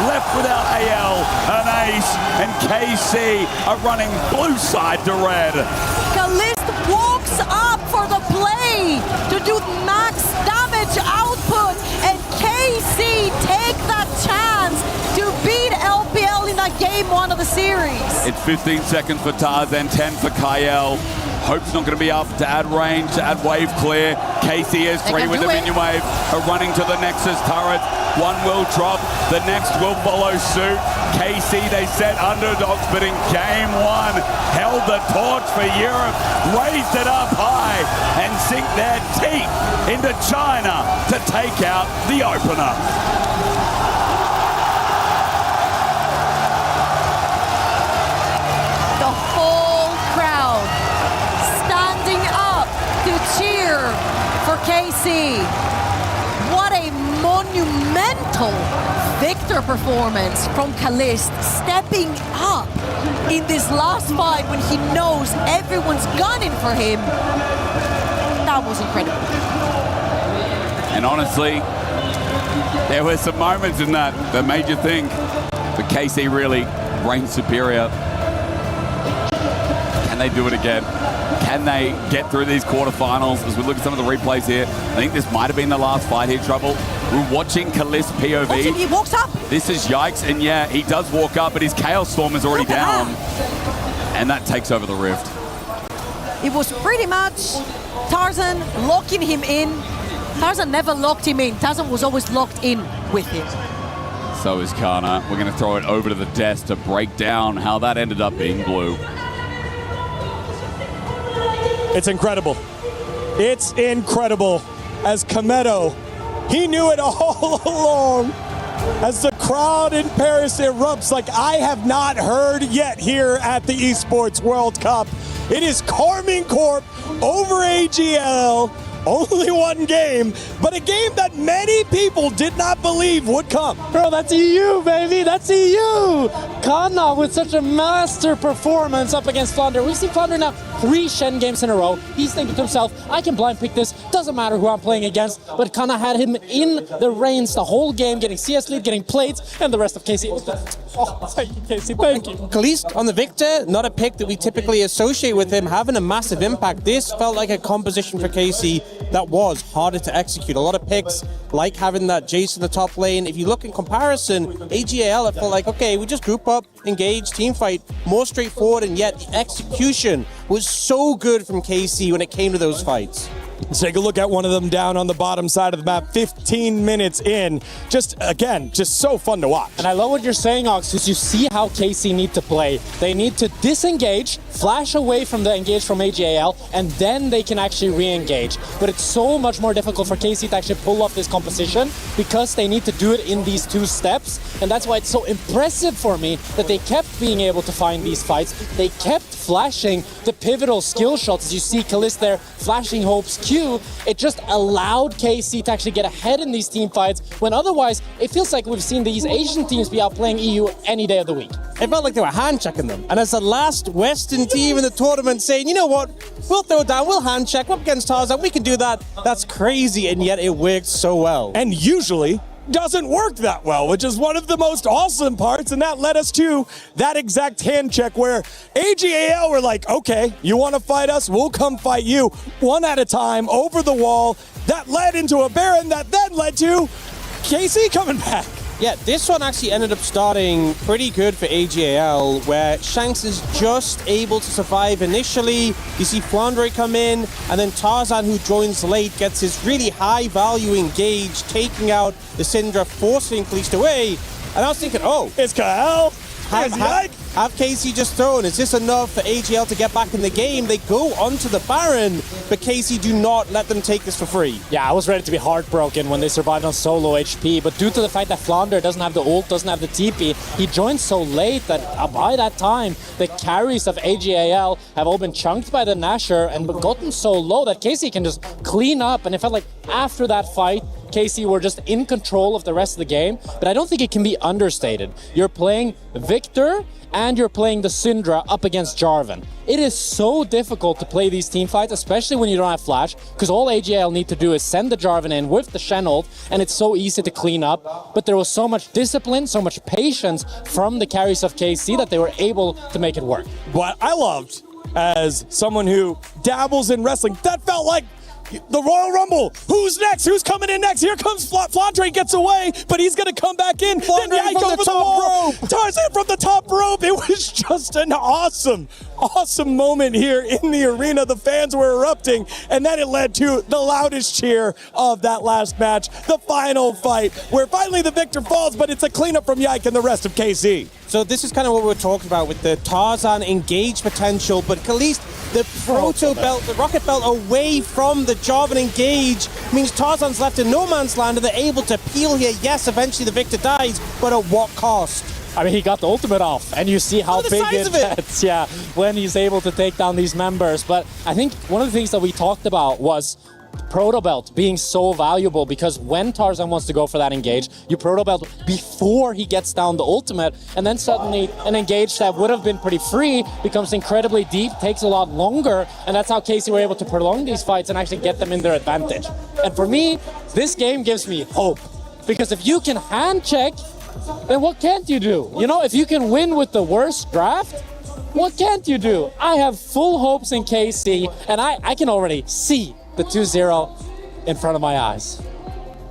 Left without AL, an ace, and KC are running blue side to red. Kalist walks up for the play to do max damage output, and KC take that chance to beat LPL in that game one of the series. It's 15 seconds for Tarzan, 10 for Kyle. Hope's not going to be up to add range, to add wave clear. Casey is three with the minion wave, are running to the Nexus turret. One will drop, the next will follow suit. Casey, they set underdogs, but in game one, held the torch for Europe, raised it up high, and sink their teeth into China to take out the opener. The whole crowd standing up to cheer for KC. What a monumental victor performance from Caliste, stepping up in this last fight when he knows everyone's gunning for him. That was incredible. And honestly, there were some moments in that made you think, but KC really reigned superior. Can they do it again? Can they get through these quarterfinals? As we look at some of the replays here, I think this might have been the last fight here, Trouble. We're watching Caliste POV. He walks up. This is yikes, and yeah, he does walk up, but his Chaos Storm is already down. And that takes over the Rift. It was pretty much Tarzan locking him in. Tarzan never locked him in. Tarzan was always locked in with him. So is Kana. We're going to throw it over to the desk to break down how that ended up being blue. It's incredible. It's incredible. As Kameto, he knew it all along. As the crowd in Paris erupts like I have not heard yet here at the Esports World Cup. It is Carmine Corp over ag.al. Only one game, but a game that many people did not believe would come. Bro, that's EU, baby. That's EU. Kana with such a master performance up against Flounder. We've seen Flounder now 3 Shen games in a row. He's thinking to himself, I can blind pick this. Doesn't matter who I'm playing against. But Kana had him in the reins the whole game, getting CS lead, getting plates, and the rest of KC. Oh, thank you, KC. Thank you. Caliste on the Victor, not a pick that we typically associate with him, having a massive impact. This felt like a composition for KC that was harder to execute. A lot of picks, like having that Jace in the top lane. If you look in comparison, ag.al, it felt like, okay, we just group up, engage, team fight, more straightforward, and yet the execution was so good from KC when it came to those fights. Let's take a look at one of them down on the bottom side of the map, 15 minutes in. Just so fun to watch. And I love what you're saying, Ox, because you see how KC need to play. They need to disengage, flash away from the engage from ag.al, and then they can actually re-engage. But it's so much more difficult for KC to actually pull off this composition because they need to do it in these 2 steps. And that's why it's so impressive for me that they kept being able to find these fights. They kept flashing the pivotal skill shots. As you see Caliste there flashing Hope's Q, it just allowed KC to actually get ahead in these team fights when otherwise it feels like we've seen these Asian teams be outplaying EU any day of the week. It felt like they were hand-checking them. And as the last Western team in the tournament saying, you know what, we'll throw it down, we'll hand-check, we're up against Tarzan, we can do that. That's crazy, and yet it worked so well. And usually doesn't work that well, which is one of the most awesome parts, and that led us to that exact hand check where ag.al were like, okay, you want to fight us? We'll come fight you. One at a time, over the wall. That led into a Baron that then led to KC coming back. Yeah, this one actually ended up starting pretty good for ag.al, where Shanks is just able to survive initially. You see Flandre come in, and then Tarzan, who joins late, gets his really high-value engage, taking out the Syndra, forcing Caliste away. And I was thinking, oh, it's Kael. Have KC just thrown? Is this enough for ag.al to get back in the game? They go onto the Baron, but KC do not let them take this for free. Yeah, I was ready to be heartbroken when they survived on solo HP, but due to the fact that Flounder doesn't have the ult, doesn't have the TP, he joined so late that by that time, the carries of ag.al have all been chunked by the Nasher and gotten so low that KC can just clean up, and it felt like after that fight, KC were just in control of the rest of the game, but I don't think it can be understated. You're playing Victor and you're playing the Syndra up against Jarvan. It is so difficult to play these team fights, especially when you don't have flash, because all ag.al need to do is send the Jarvan in with the Shen ult, and it's so easy to clean up, but there was so much discipline, so much patience from the carries of KC that they were able to make it work. What I loved, as someone who dabbles in wrestling, that felt like the Royal Rumble. Who's next? Who's coming in next? Here comes Flandre, gets away, but he's going to come back in. Then Yike over the wall. Tarzan from the top rope. It was just an awesome awesome moment here in the arena. The fans were erupting, and then it led to the loudest cheer of that last match, the final fight, where finally the victor falls, but it's a cleanup from Yike and the rest of KC. So this is kind of what we were talking about with the Tarzan engage potential, but at least the proto belt, the rocket belt away from the Jarvan engage means Tarzan's left in no man's land and they're able to peel here. Yes, eventually the victor dies, but at what cost? I mean, he got the ultimate off, and you see how big it gets, yeah, when he's able to take down these members. But I think one of the things that we talked about was Proto Belt being so valuable, because when Tarzan wants to go for that engage, you Proto Belt before he gets down the ultimate, and then suddenly an engage that would have been pretty free becomes incredibly deep, takes a lot longer, and that's how KC were able to prolong these fights and actually get them in their advantage. And for me, this game gives me hope, because if you can hand check, then what can't you do? You know, if you can win with the worst draft, what can't you do? I have full hopes in KC, and I can already see the 2-0 in front of my eyes.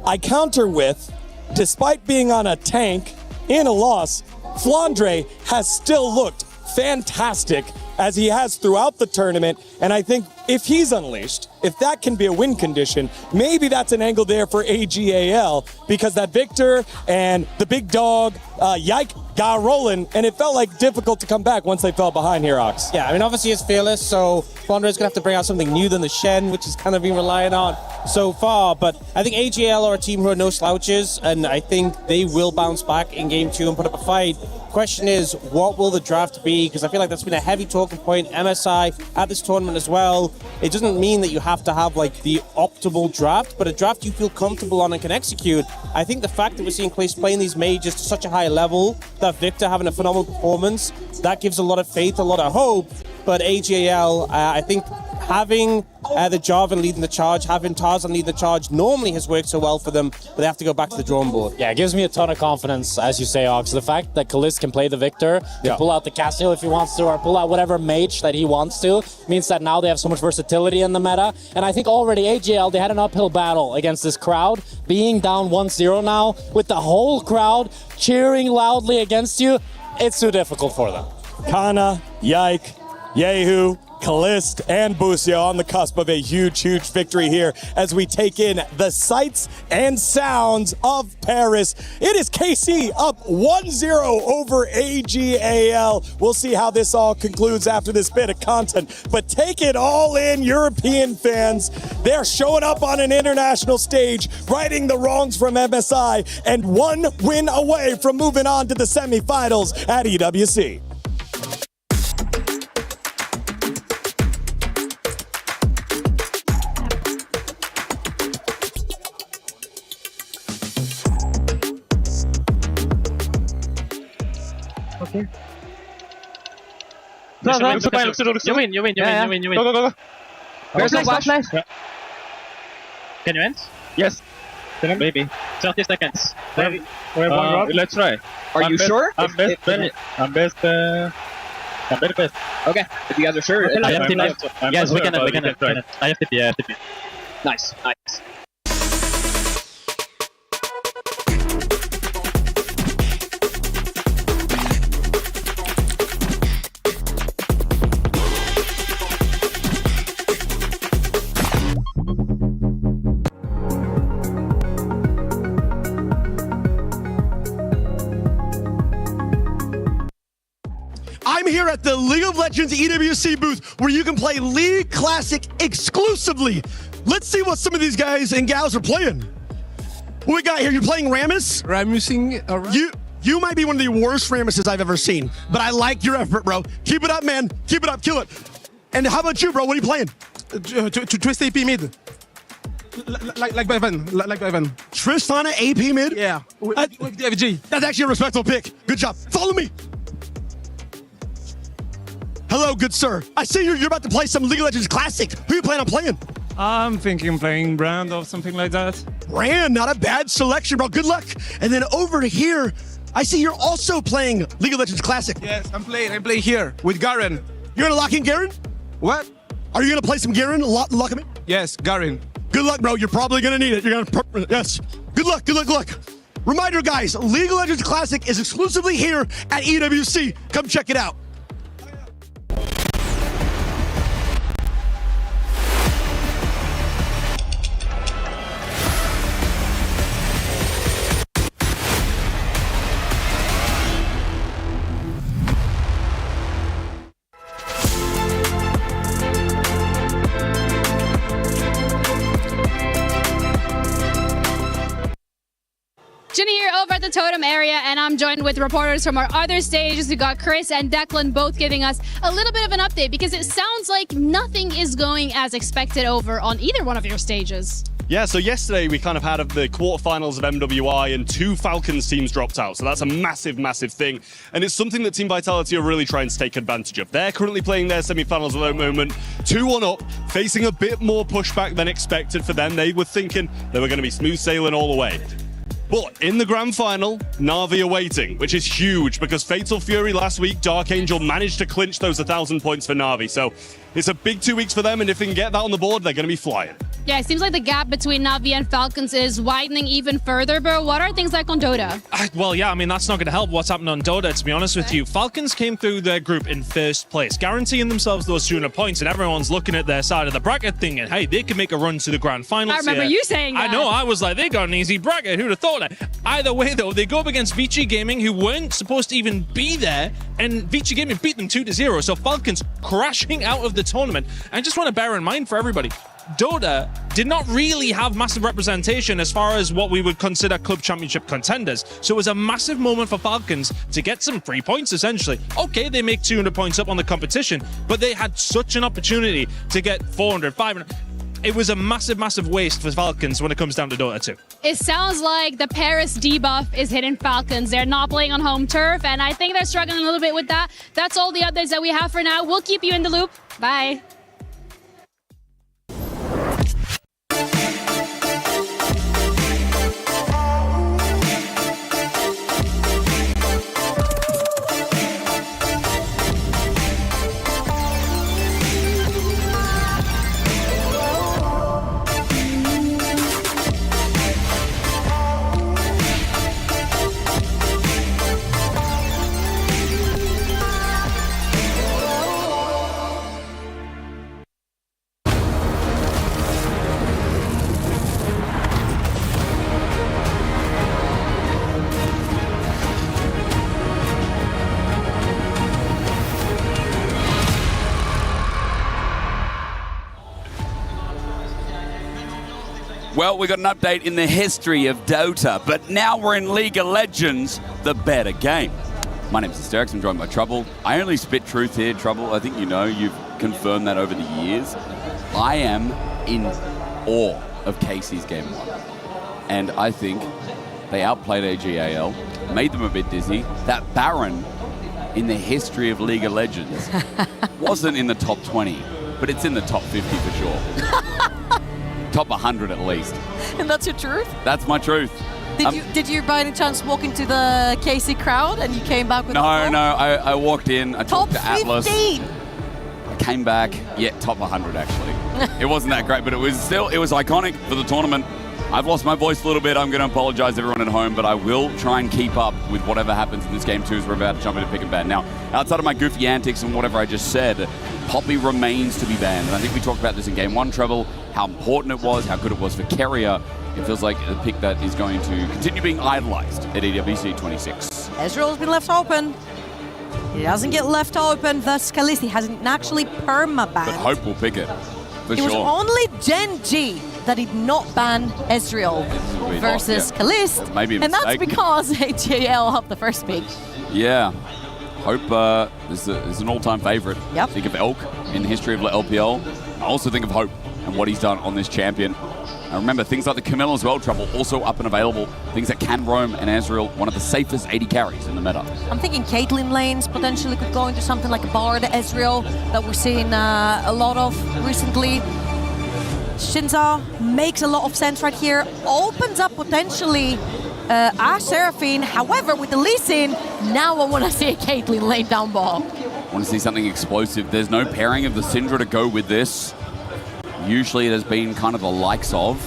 I counter with, despite being on a tank in a loss, Flandre has still looked fantastic as he has throughout the tournament, and I think if he's unleashed, if that can be a win condition, maybe that's an angle there for ag.al, because that Victor and the big dog, Yike, got rolling, and it felt like difficult to come back once they fell behind here, Ox. Yeah, I mean, obviously it's fearless, so Flandre's going to have to bring out something new than the Shen, which has kind of been relying on so far, but I think ag.al are a team who are no slouches, and I think they will bounce back in Game 2 and put up a fight. Question is, what will the draft be? Because I feel like that's been a heavy talking point. MSI at this tournament as well. It doesn't mean that you have to have like the optimal draft, but a draft you feel comfortable on and can execute. I think the fact that we're seeing Clace playing these majors to such a high level, that Victor having a phenomenal performance, that gives a lot of faith, a lot of hope. But ag.al, I think having the Jarvan leading the charge, having Tarzan leading the charge normally has worked so well for them, but they have to go back to the drawing board. Yeah, it gives me a ton of confidence, as you say, Ox. The fact that Kalist can play the Victor, can pull out the Castiel if he wants to, or pull out whatever mage that he wants to, means that now they have so much versatility in the meta. And I think already ag.al, they had an uphill battle against this crowd. Being down 1-0 now, with the whole crowd cheering loudly against you, it's too difficult for them. Kana, Yike, Yehu, Kalist, and Busio on the cusp of a huge, huge victory here as we take in the sights and sounds of Paris. It is KC up 1-0 over ag.al. We'll see how this all concludes after this bit of content, but take it all in, European fans. They're showing up on an international stage, righting the wrongs from MSI, and one win away from moving on to the semifinals at EWC. Okay. No, you win. You win. Go. Where's the last nice? Can you end? Yes. Maybe. 30 seconds. We have one round. Let's try. Are you sure? I'm best. I'm very best. Okay. If you guys are sure. I have TP. Yes, we can try. I have TP. Nice. I'm here at the League of Legends EWC booth where you can play League Classic exclusively. Let's see what some of these guys and gals are playing. What we got here? You're playing Rammus? You might be one of the worst Rammuses I've ever seen, but I like your effort, bro. Keep it up, man. Keep it up. Kill it. And how about you, bro? What are you playing? To twist AP mid. Like Evan. Tristana AP mid? Yeah. With DFG. That's actually a respectable pick. Good job. Follow me. Hello, good sir. I see you're about to play some League of Legends Classic. Who you planning on playing? I'm thinking playing Brand or something like that. Brand, not a bad selection, bro. Good luck. And then over here, I see you're also playing League of Legends Classic. Yes, I'm playing here with Garen. You're gonna lock in Garen? What? Are you gonna play some Garen? Lock him in? Yes, Garen. Good luck, bro. You're probably gonna need it. Yes. Good luck. Reminder, guys, League of Legends Classic is exclusively here at EWC. Come check it out. Ginny here over at the Totem area, and I'm joined with reporters from our other stages. We've got Chris and Declan both giving us a little bit of an update because it sounds like nothing is going as expected over on either one of your stages. Yeah, so yesterday we kind of had the quarterfinals of MWI and 2 Falcons teams dropped out. So that's a massive, massive thing. And it's something that Team Vitality are really trying to take advantage of. They're currently playing their semi-finals at the moment, 2-1 up, facing a bit more pushback than expected for them. They were thinking they were going to be smooth sailing all the way. But in the grand final, Na'Vi are waiting, which is huge because Fatal Fury last week, Dark Angel managed to clinch those 1,000 points for Na'Vi. So it's a big 2 weeks for them, and if they can get that on the board, they're going to be flying. Yeah, it seems like the gap between Na'Vi and Falcons is widening even further, but what are things like on Dota? Well, yeah, I mean, that's not going to help what's happening on Dota, to be honest with you. Falcons came through their group in first place, guaranteeing themselves those 200 points, and everyone's looking at their side of the bracket thinking, hey, they can make a run to the grand finals. I remember you saying that. I know, I was like, they got an easy bracket, who'd have thought it? Either way, though, they go up against Vici Gaming, who weren't supposed to even be there, and Vici Gaming beat them 2-0, so Falcons crashing out of the tournament. I just want to bear in mind for everybody, Dota did not really have massive representation as far as what we would consider Club Championship contenders. So it was a massive moment for Falcons to get some free points, essentially. Okay, they make 200 points up on the competition, but they had such an opportunity to get 400, 500. It was a massive, massive waste for Falcons when it comes down to Dota 2. It sounds like the Paris debuff is hitting Falcons. They're not playing on home turf, and I think they're struggling a little bit with that. That's all the updates that we have for now. We'll keep you in the loop. Bye. Well, we got an update in the history of Dota, but now we're in League of Legends, the better game. My name's Hysterics, I'm joined by Trouble. I only spit truth here, Trouble. I think you know, you've confirmed that over the years. I am in awe of Casey's Game 1. And I think they outplayed ag.al, made them a bit dizzy. That Baron in the history of League of Legends wasn't in the top 20, but it's in the top 50 for sure. Top 100 at least. And that's your truth? That's my truth. Did you by any chance walk into the KC crowd and you came back with No, I walked in, I talked to Atlas. 15. I came back, top 100 actually. It wasn't that great, but it was iconic for the tournament. I've lost my voice a little bit. I'm going to apologize to everyone at home, but I will try and keep up with whatever happens in this game too as we're about to jump into pick and ban. Now, outside of my goofy antics and whatever I just said, Poppy remains to be banned. And I think we talked about this in Game 1, Treble, how important it was, how good it was for Carrier. It feels like a pick that is going to continue being idolized at EWC 26. Ezreal's been left open. He doesn't get left open, thus Khaleesi hasn't actually perma-banned. But Hope will pick it, for It sure. was only gen.g that did not ban Ezreal versus Khaleesi. Maybe a and that's mistake. because ag.al helped the first pick. Yeah. Hope is an all-time favorite. Yep. Think of Elk in the history of LPL. I also think of Hope and what he's done on this champion. And remember, things like the Camille as well, Trouble, also up and available. Things that can roam, and Ezreal, one of the safest 80 carries in the meta. I'm thinking Caitlyn lanes potentially could go into something like a Bard Ezreal that we're seeing a lot of recently. Shinza makes a lot of sense right here. Opens up potentially Ashe Seraphine. However, with the Lee Sin, now I want to see a Caitlyn lane down ball. I want to see something explosive. There's no pairing of the Syndra to go with this. Usually it has been kind of the likes of,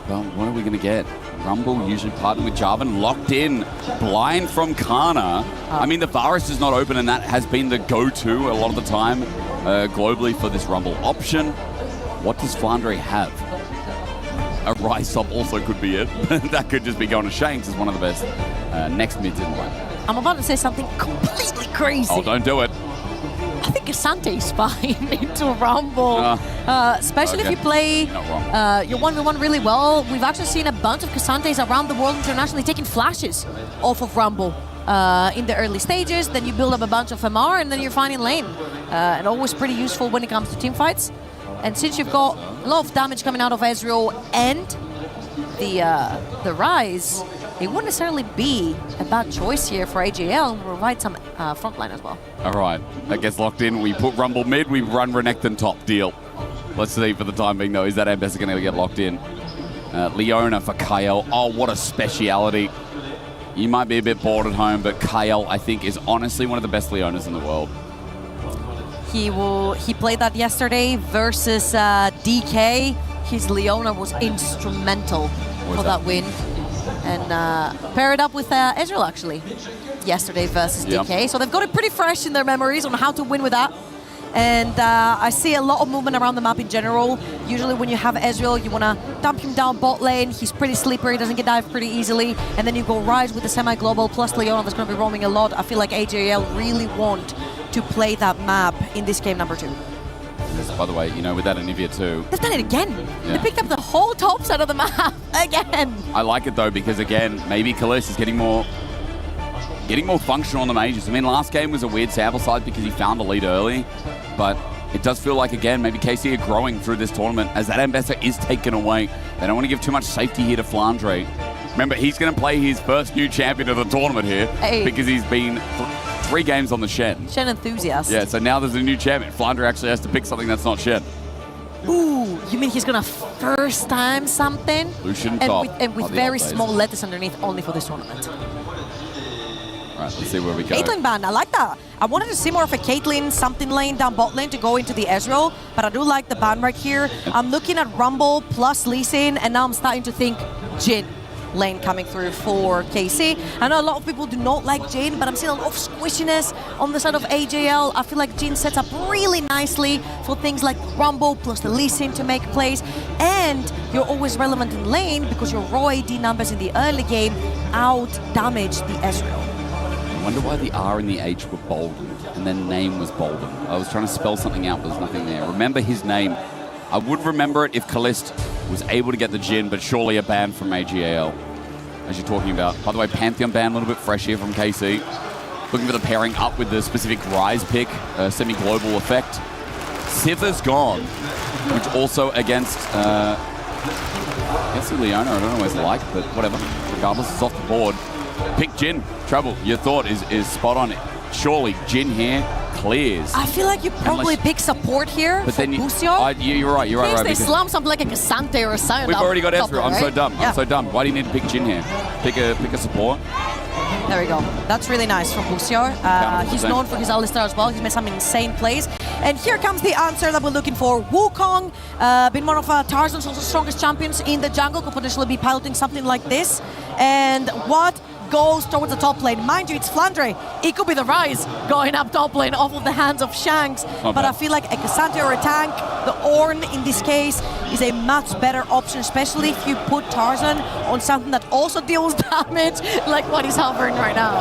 well, what are we going to get? Rumble usually partnered with Jarvan, locked in, blind from Kana. I mean, the Varus is not open, and that has been the go-to a lot of the time globally for this Rumble option. What does Flandre have? A Rise Up also could be it. That could just be going to Shanks as one of the best next mids in the line. I'm about to say something completely crazy. Oh, don't do it. I think Asante is fine into Rumble, especially if you play your 1v1 really well. We've actually seen a bunch of Casantes around the world internationally taking flashes off of Rumble in the early stages. Then you build up a bunch of MR, and then you're fine in lane. And always pretty useful when it comes to team fights. And since you've got a lot of damage coming out of Ezreal and the Rise, it wouldn't necessarily be a bad choice here for ag.al and provide some frontline as well. All right, that gets locked in. We put Rumble mid, we run Renekton top. Deal. Let's see for the time being, though. Is that Ambessa going to get locked in? Leona for Kael. Oh, what a speciality. You might be a bit bored at home, but Kael, I think, is honestly one of the best Leonas in the world. He played that yesterday versus DK. His Leona was instrumental for that win. And paired up with Ezreal, actually, yesterday versus DK. So they've got it pretty fresh in their memories on how to win with that. And I see a lot of movement around the map in general. Usually when you have Ezreal, you want to dump him down bot lane. He's pretty slippery, doesn't get dived pretty easily. And then you go Rise with the semi-global plus Leona that's going to be roaming a lot. I feel like ag.al really want to play that map in this game number 2. By the way, you know, with that Anivia too. They've done it again. Yeah. They picked up the whole top side of the map again. I like it though, because again, maybe Kalish is getting more functional on the mages. I mean, last game was a weird sample size because he found a lead early, but it does feel like, again, maybe KC are growing through this tournament as that Ambessa is taken away. They don't want to give too much safety here to Flandre. Remember, he's going to play his first new champion of the tournament here because he's been 3 games on the Shen. Shen enthusiast. Yeah, so now there's a new champion. Flandre actually has to pick something that's not Shen. Ooh, you mean he's gonna first time something? Lucian and top. with very small letters underneath only for this tournament. Right, let's see where we go. Caitlyn ban, I like that. I wanted to see more of a Caitlyn something lane down bot lane to go into the Ezreal, but I do like the ban right here. I'm looking at Rumble plus Lee Sin, and now I'm starting to think Jhin lane coming through for KC. I know a lot of people do not like Jhin, but I'm seeing a lot of squishiness on the side of ag.al. I feel like Jhin sets up really nicely for things like Rumble plus the Lee Sin to make plays, and you're always relevant in lane because your raw AD numbers in the early game out-damage the Ezreal. I wonder why the R and the H were boldened, and then name was boldened. I was trying to spell something out, but there's nothing there. Remember his name. I would remember it if Kalist was able to get the Jhin, but surely a ban from ag.al, as you're talking about. By the way, Pantheon ban, a little bit fresh here from KC. Looking for the pairing up with the specific Rise pick, semi-global effect. Siv's gone, which also against, I guess Leona, I don't know what it's like, but whatever. Regardless, it's off the board. Pick Jhin. Trouble, your thought is spot on. Surely Jhin here clears. I feel like you probably pick support here but for then Lucio. You're right. In case they slump something like a Casante or a Sion. We've already got Ezreal. I'm so right? dumb. Yeah. I'm so dumb. Why do you need to pick Jhin here? Pick a support. There we go. That's really nice from Lucio. He's known for his Alistar as well. He's made some insane plays. And here comes the answer that we're looking for. Wukong, been one of Tarzan's also strongest champions in the jungle, could potentially be piloting something like this. And what goes towards the top lane? Mind you, it's Flandre. It could be the Rise going up top lane off of the hands of Shanks. But I feel like a Cassandra or a tank, the Ornn in this case, is a much better option, especially if you put Tarzan on something that also deals damage, like what he's hovering right now.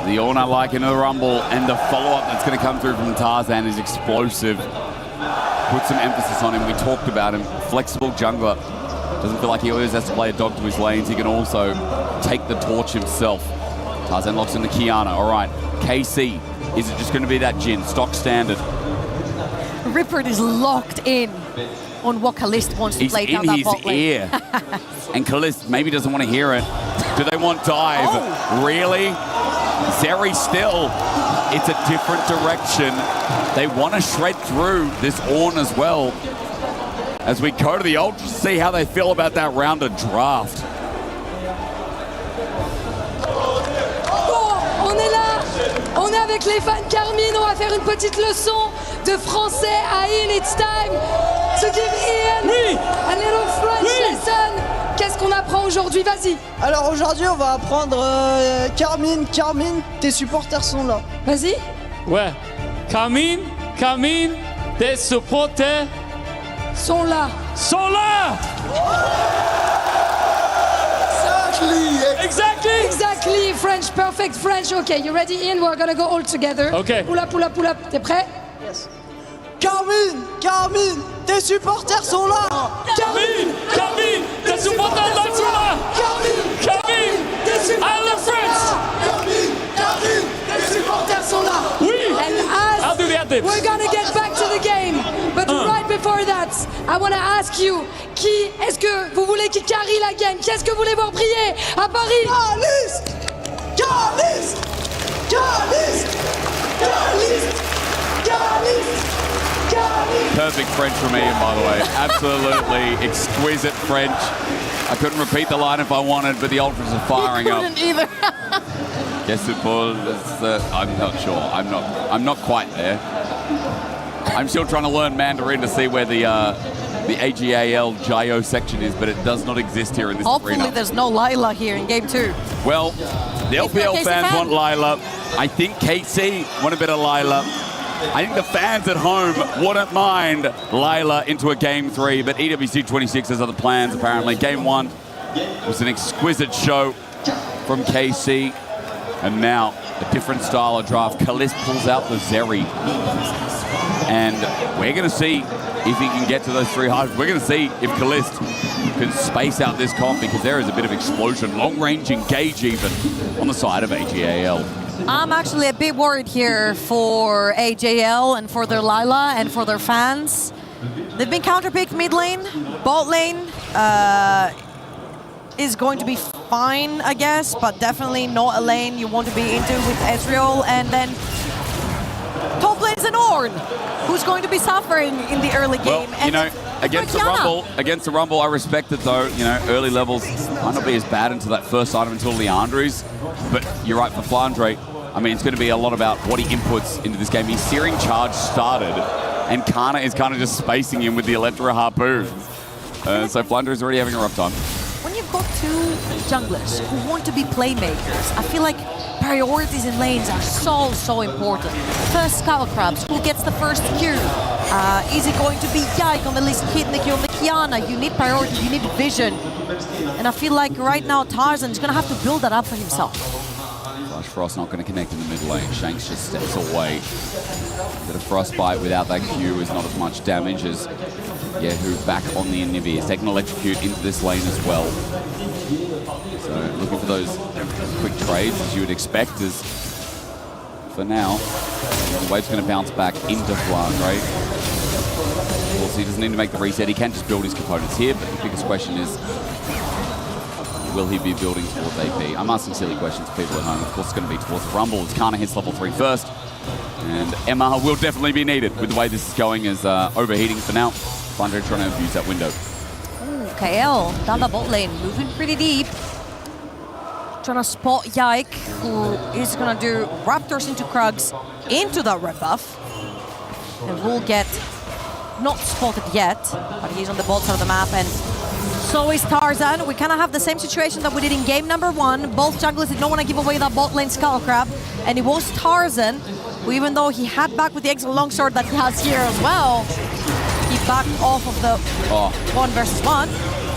The Ornn I like into the Rumble, and the follow-up that's going to come through from Tarzan is explosive. Put some emphasis on him. We talked about him. Flexible jungler. Doesn't feel like he always has to play a dog to his lanes. He can also take the torch himself. Tarzan locks in the Kiana. All right, KC. Is it just going to be that Jhin? Stock standard. Rippert is locked in on what Kalist wants to play down that bot lane. He's in his ear. And Kalist maybe doesn't want to hear it. Do they want dive? Oh. Really? Zeri still. It's a different direction. They want to shred through this Ornn as well. As we go to the Ultras to see how they feel about that round of draft. Bon, on est là, on est avec les fans Carmine, on va faire une petite leçon de français à Ian. It's time to give Ian a little French lesson. Qu'est-ce qu'on apprend aujourd'hui? Vas-y. Alors aujourd'hui, on va apprendre Carmine, tes supporters sont là. Vas-y. Ouais. Carmine, tes supporters sont là. Exactly. French, perfect French. Okay, you ready in? We're gonna go all together. Okay. Pull up, pull up, pull up. T'es prêt? Yes. Carmine, tes supporters sont là. Carmine, tes supporters sont là. Carmine, I love France. Carmine, tes supporters sont là. Oui. And as I'll do the anthems. we're gonna get back to the game, but right before that, I wanna ask you, qui est-ce que vous voulez qui carry la game? Qui est-ce que vous voulez voir briller à Paris? Carliste. Perfect French from Ian, by the way. Absolutely exquisite French. I couldn't repeat the line if I wanted, but the Ultras are firing up. Couldn't either. Yes, it was. I'm not sure. I'm not quite there. I'm still trying to learn Mandarin to see where the ag.al gyro section is, but it does not exist here in this Hopefully arena. there's no Lila here in game 2. Well, the LPL KC fans fan. want Lila. I think KC want a bit of Lila. I think the fans at home wouldn't mind Lila into a game 3, but EWC 26 has other plans apparently. Game 1 was an exquisite show from KC, and now a different style of draft. Kalist pulls out the Zeri, and we're going to see if he can get to those 3 hives. We're going to see if Kalist can space out this comp, because there is a bit of explosion, long-range engage even on the side of ag.al. I'm actually a bit worried here for ag.al and for their Lila and for their fans. They've been counterpicked mid lane, bot lane is going to be fine, I guess, but definitely not a lane you want to be into with Ezreal. And then top lane is an Ornn, who's going to be suffering in the early game. Well, you know, against the Rumble, I respect it though. You know, early levels might not be as bad until that first item, until Leandri's. But you're right, for Flandre, I mean, it's going to be a lot about what he inputs into this game. His Searing Charge started, and Kana is kind of just spacing him with the Electra Harpoon. So Flandre is already having a rough time. When you've got 2 junglers who want to be playmakers, I feel like priorities in lanes are so important. First Skull Crabs, who gets the first Q? Is it going to be Yike on the list, Kid Nicky on the Kiana? You need priorities, you need vision. And I feel like right now Tarzan is going to have to build that up for himself. Flash Frost not going to connect in the mid lane. Shanks just steps away. Bit of Frostbite without that Q is not as much damage as Yehu back on the Anivia. He's taking Electrocute into this lane as well. So looking for those quick trades as you would expect, as for now, the wave's going to bounce back into Flandre. Of course, he doesn't need to make the reset. He can just build his components here, but the biggest question is, will he be building towards AP? I'm asking silly questions to people at home. Of course, it's going to be towards the Rumble as Kana hits level 3 first. And MR will definitely be needed with the way this is going, as overheating for now. Flandre trying to abuse that window. Ooh, KL down the bot lane, moving pretty deep. Trying to spot Yike, who is going to do Raptors into Krugs into that red buff. And will get not spotted yet, but he's on the bot side of the map, and so is Tarzan. We kind of have the same situation that we did in game number 1. Both junglers did not want to give away that bot lane Skull Crab, and it was Tarzan who, even though he had back with the extra longsword that he has here as well, he backed off of the 1 versus 1.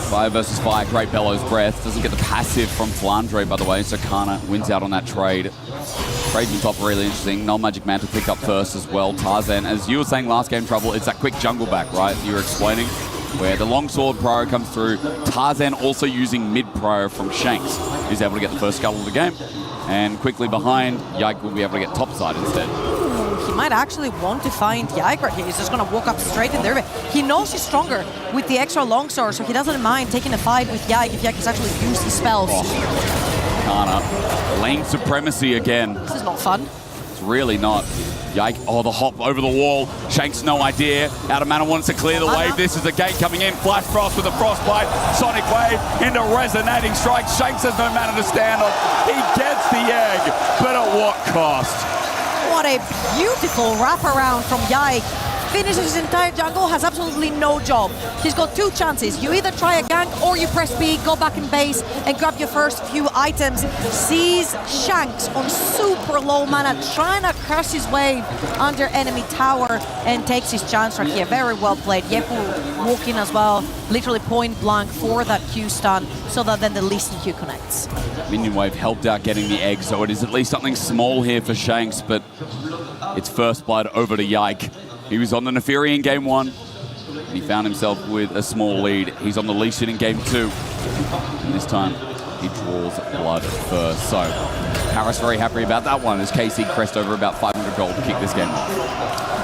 5 versus 5, great Bellows Breath. Doesn't get the passive from Flandre, by the way, so Kana wins out on that trade. Trade on top really interesting. Null Magic Mantle pick up first as well. Tarzan, as you were saying last game, Trouble, it's that quick jungle back, right? You were explaining, where the longsword prio comes through. Tarzan also using mid prio from Shanks is able to get the first scuttle of the game. And quickly behind, Yike will be able to get topside instead. He might actually want to find Yike right here. He's just going to walk up straight in there. He knows he's stronger with the extra longsword, so he doesn't mind taking a fight with Yike if Yike has actually used his spells. Kana, lane supremacy again. This is not fun. It's really not. Yike, the hop over the wall. Shanks, no idea. Out of mana, wants to clear the wave. This is a gate coming in. Flash Frost with a Frostbite. Sonic Wave into Resonating Strike. Shanks has no mana to stand on. He gets the egg, but at what cost? What a beautiful wraparound from Yike. Finishes his entire jungle, has absolutely no job. He's got 2 chances. You either try a gank or you press B, go back in base, and grab your first few items. Sees Shanks on super low mana, trying to crush his way under enemy tower, and takes his chance right here. Very well played. Yepu walking as well, literally point blank for that Q stun, so that then the Listen Q connects. Minion wave helped out getting the egg, so it is at least something small here for Shanks, but it's first blood over to Yike. He was on the Neferi in game 1, and he found himself with a small lead. He's on the Lee Sin in game 2, and this time he draws blood first. So Paris very happy about that one as KC crest over about 500 gold to kick this game off.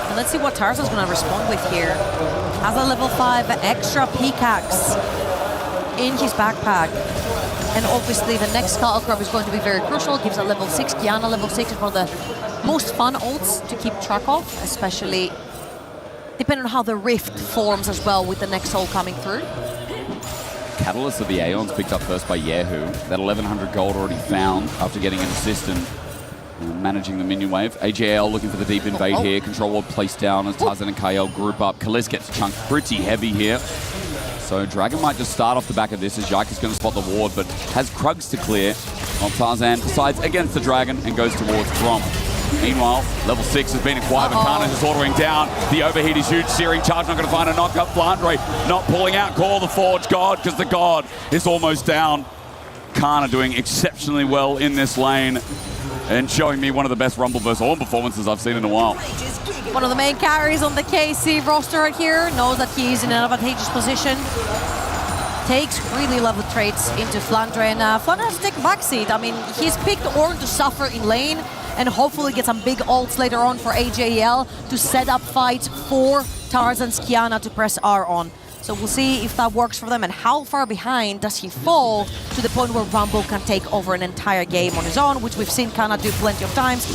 And let's see what Tarzan's going to respond with here. Has a level 5 extra pickaxe in his backpack. And obviously the next Scuttle Crab is going to be very crucial. Gives a level 6 Kiana. Level 6 is one of the most fun ults to keep track of, especially depending on how the Rift forms as well with the next soul coming through. Catalyst of the Aeons picked up first by Yehu. That 1100 gold already found after getting an assist and managing the minion wave. ag.al looking for the deep invade here. Control ward placed down as Tarzan and Kael group up. Kalis gets chunked pretty heavy here. So Dragon might just start off the back of this as Yike is going to spot the ward, but has Krugs to clear. While Tarzan decides against the Dragon and goes towards Gromp. Meanwhile, level 6 has been acquired, but Kana is ordering down. The overheat is huge. Searing charge, not going to find a knockup. Flandre not pulling out. Call the Forge God, because the God is almost down. Kana doing exceptionally well in this lane and showing me one of the best Rumble vs. Ornn performances I've seen in a while. One of the main carries on the KC roster right here. Knows that he's in an advantageous position. Takes really lovely trades into Flandre, and Flandre has to take a backseat. I mean, he's picked Ornn to suffer in lane, and hopefully get some big ults later on for ag.al to set up fights for Tarzan's Kiana to press R on. So we'll see if that works for them, and how far behind does he fall to the point where Rumble can take over an entire game on his own, which we've seen Kana do plenty of times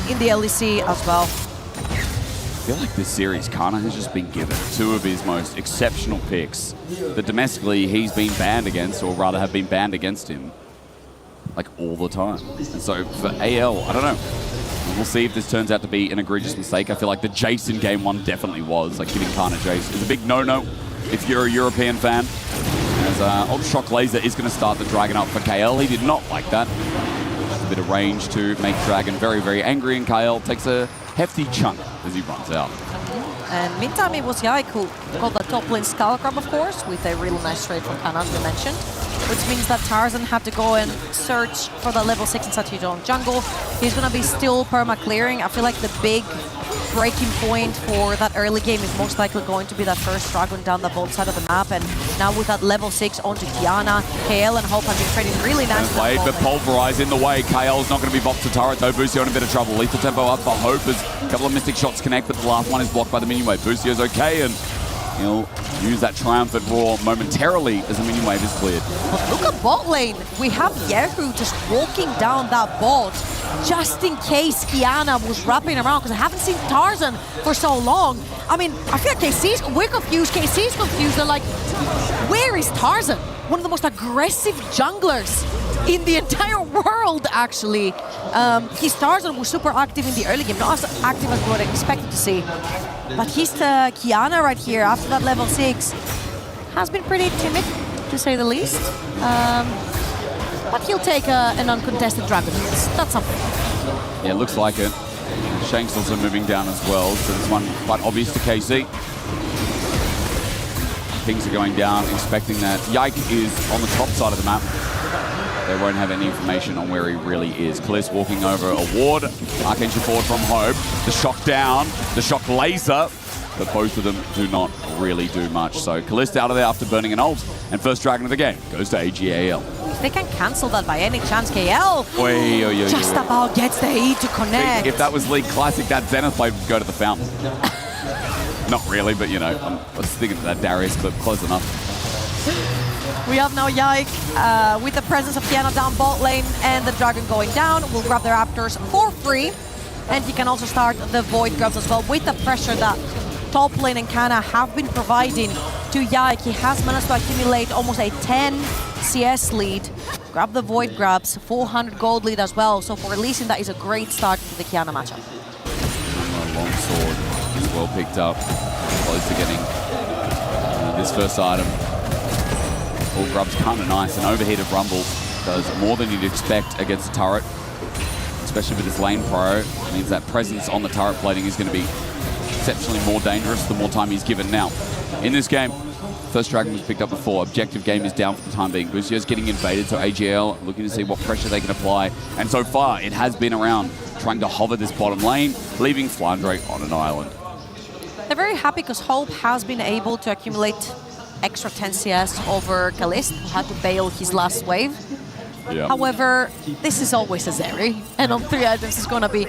in the LEC as well. I feel like this series, Kana has just been given two of his most exceptional picks that domestically he's been banned against, or rather have been banned against him, like all the time. And so for AL, I don't know. We'll see if this turns out to be an egregious mistake. I feel like the Jace in game 1 definitely was. Like giving Kana Jace is a big no-no if you're a European fan. As Ultra Shock Laser is going to start the Dragon up for KL. He did not like that. Just a bit of range to make Dragon very, very angry, and KL takes a hefty chunk as he runs out. And meantime, it was Yike who got the top lane Scuttle Crab, of course, with a really nice trade from Kana, as we mentioned. Which means that Tarzan had to go and search for the level 6 inside his own jungle. He's going to be still perma-clearing. I feel like the big breaking point for that early game is most likely going to be that first Dragon down the bottom side of the map. And now with that level 6 onto Kiana, KL and Hope have been trading really nice. Played, but Pulverize in the way. KL's not going to be bopped to turret though. Busio in a bit of trouble. Lethal tempo up for Hope as a couple of Mystic shots connect, but the last one is blocked by the minion wave. Busio's okay, and he'll use that triumphant roar momentarily as the minion wave is cleared. But look at bot lane. We have Yehu just walking down that bot just in case Kiana was wrapping around, because I haven't seen Tarzan for so long. I mean, I feel like we're confused. KC's confused. They're like, where is Tarzan? One of the most aggressive junglers in the entire world, actually. His Tarzan was super active in the early game, not as active as we would expect to see. But his Kiana right here, after that level 6, has been pretty timid, to say the least. But he'll take an uncontested Dragon. That's something. Yeah, looks like it. Shanks also moving down as well, so this one quite obvious to KC. Things are going down, expecting that Yike is on the top side of the map. They won't have any information on where he really is. Kalis walking over a ward. Archangel forward from Hope. The shock down, the shock laser, but both of them do not really do much. So Kalis out of there after burning an ult, and first Dragon of the game goes to ag.al. If they can cancel that by any chance, KL just about gets the E to connect. If that was League Classic, that Zenith blade would go to the fountain. Not really, but you know, I was thinking of that Darius clip, close enough. We have now Yike with the presence of Kiana down bot lane and the Dragon going down. We'll grab the Raptors for free. And he can also start the Void grabs as well with the pressure that top lane and Kana have been providing to Yike. He has managed to accumulate almost a 10 CS lead. Grab the Void grabs, 400 gold lead as well. So for Lee Sin, that is a great start to the Kiana matchup. Long sword is well picked up. Close to getting this first item. All grub's kind of nice. An overheated Rumble does more than you'd expect against a turret, especially with this lane pro. It means that presence on the turret plating is going to be exceptionally more dangerous the more time he's given. Now, in this game, first Dragon was picked up before. Objective game is down for the time being. Guzio's getting invaded, so ag.al looking to see what pressure they can apply. And so far, it has been around trying to hover this bottom lane, leaving Flandre on an island. They're very happy because Hope has been able to accumulate extra 10 CS over Kalist, who had to bail his last wave. Yeah. However, this is always a Zeri, and on 3 items is going to be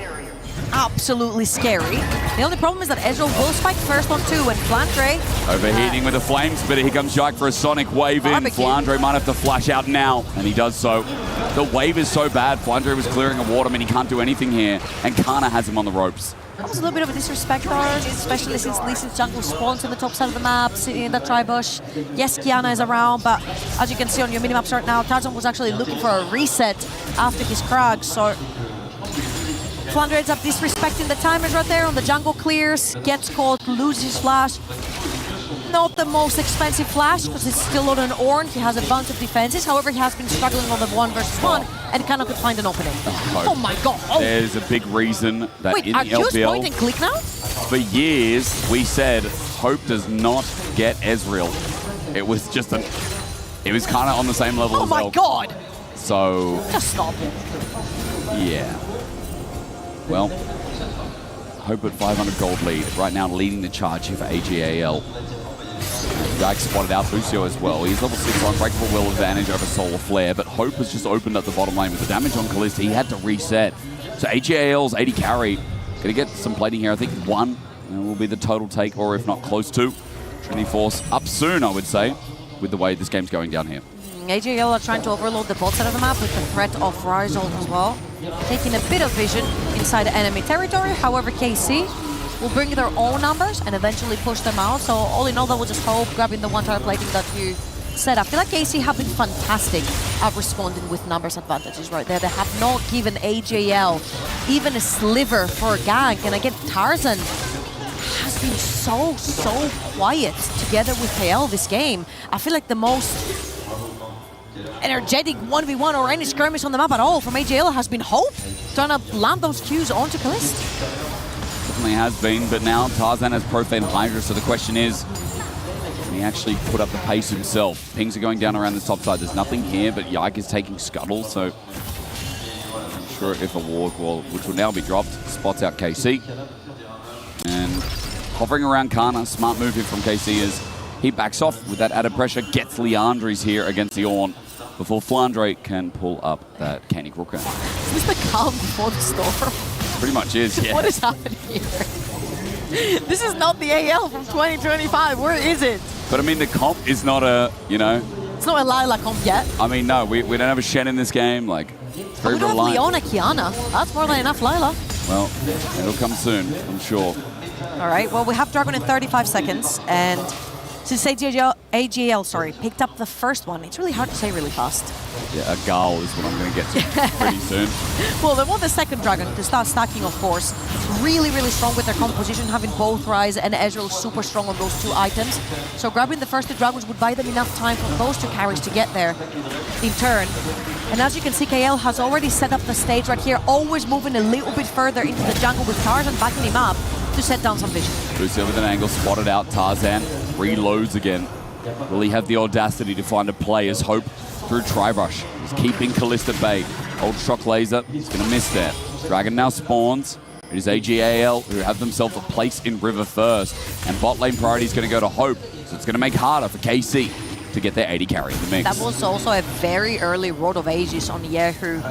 absolutely scary. The only problem is that ag.al will spike first on 2, and Flandre... Overheating with the flames, but here comes Jike for a sonic wave in. Flandre might have to flash out now, and he does so. The wave is so bad, Flandre was clearing a waterman, he can't do anything here, and Kana has him on the ropes. That was a little bit of a disrespect for us, especially since Lee Sin's jungle spawns on the top side of the map, sitting in the tri-bush. Yes, Kiana is around, but as you can see on your minimaps right now, Tarzan was actually looking for a reset after his Krag, so Flandre ends up disrespecting the timers right there on the jungle clears, gets caught, loses his flash. Not the most expensive flash, because it's still on an Ornn. He has a bunch of defenses. However, he has been struggling on the 1v1 and cannot find an opening. Oh my god. Oh. There's a big reason that Wait, in are the you LPL, point and click now? for years, we said Hope does not get Ezreal. It was just an... It was kind of on the same level as Oh my god. So... Just stop it. Yeah. Well, Hope at 500 gold lead. Right now leading the charge here for ag.al. Yike spotted out Lucio as well. He's level 6 Unbreakable Will advantage over Solar Flare, but Hope has just opened up the bottom lane with the damage on Kalista. He had to reset. So ag.al's 80 carry. Gonna get some plating here. I think 1 will be the total take, or if not close to. Trinity Force up soon, I would say, with the way this game's going down here. ag.al are trying to overload the bot side of the map with the threat of Ryzol as well. Taking a bit of vision inside the enemy territory. However, KC will bring their own numbers and eventually push them out. So all in all, that was just Hope grabbing the one tower plating that you said. I feel like KC have been fantastic at responding with numbers advantages right there. They have not given ag.al even a sliver for a gank. And again, Tarzan has been so quiet together with KL this game. I feel like the most energetic 1v1 or any skirmish on the map at all from ag.al has been Hope trying to land those Qs onto Kalist. Definitely has been, but now Tarzan has Profane Hydra, so the question is, can he actually put up the pace himself? Pings are going down around the top side. There's nothing here, but Yike is taking Scuttle, so I'm not sure if a ward wall, which will now be dropped, spots out KC. And hovering around Kana, smart move here from KC as he backs off with that added pressure, gets Leandri's here against the Ornn before Flandre can pull up that Canny Crooker. Is this the calm before the storm? Pretty much is, yeah. What is happening here? This is not the AL from 2025. Where is it? But I mean, the comp is not a, you know... It's not a Lila comp yet. I mean, no, we don't have a Shen in this game. Like, it's very we don't reliant. have Leona, Kiana. That's more than enough Lila. Well, it'll come soon, I'm sure. All right, well, we have Dragon in 35 seconds, and since ag.al picked up the first one, it's really hard to say really fast. Yeah, ag.al is what I'm going to get to pretty soon. Well, they want the second Dragon to start stacking, of course. Really strong with their composition, having both Ryze and Ezreal super strong on those 2 items. So grabbing the first 2 Dragons would buy them enough time for those 2 carries to get there in turn. And as you can see, KL has already set up the stage right here, always moving a little bit further into the jungle with Tarzan backing him up to set down some vision. Lucio with an angle, spotted out. Tarzan reloads again. Will he have the audacity to find a play as Hope through Tri-Brush? He's keeping Kalist at bay. Ultra Shock Laser, he's going to miss that. Dragon now spawns. It is ag.al who have themselves a place in River first. And bot lane priority is going to go to Hope. So it's going to make it harder for KC to get their 80 carry in the mix. That was also a very early Road of Ages on Yehu.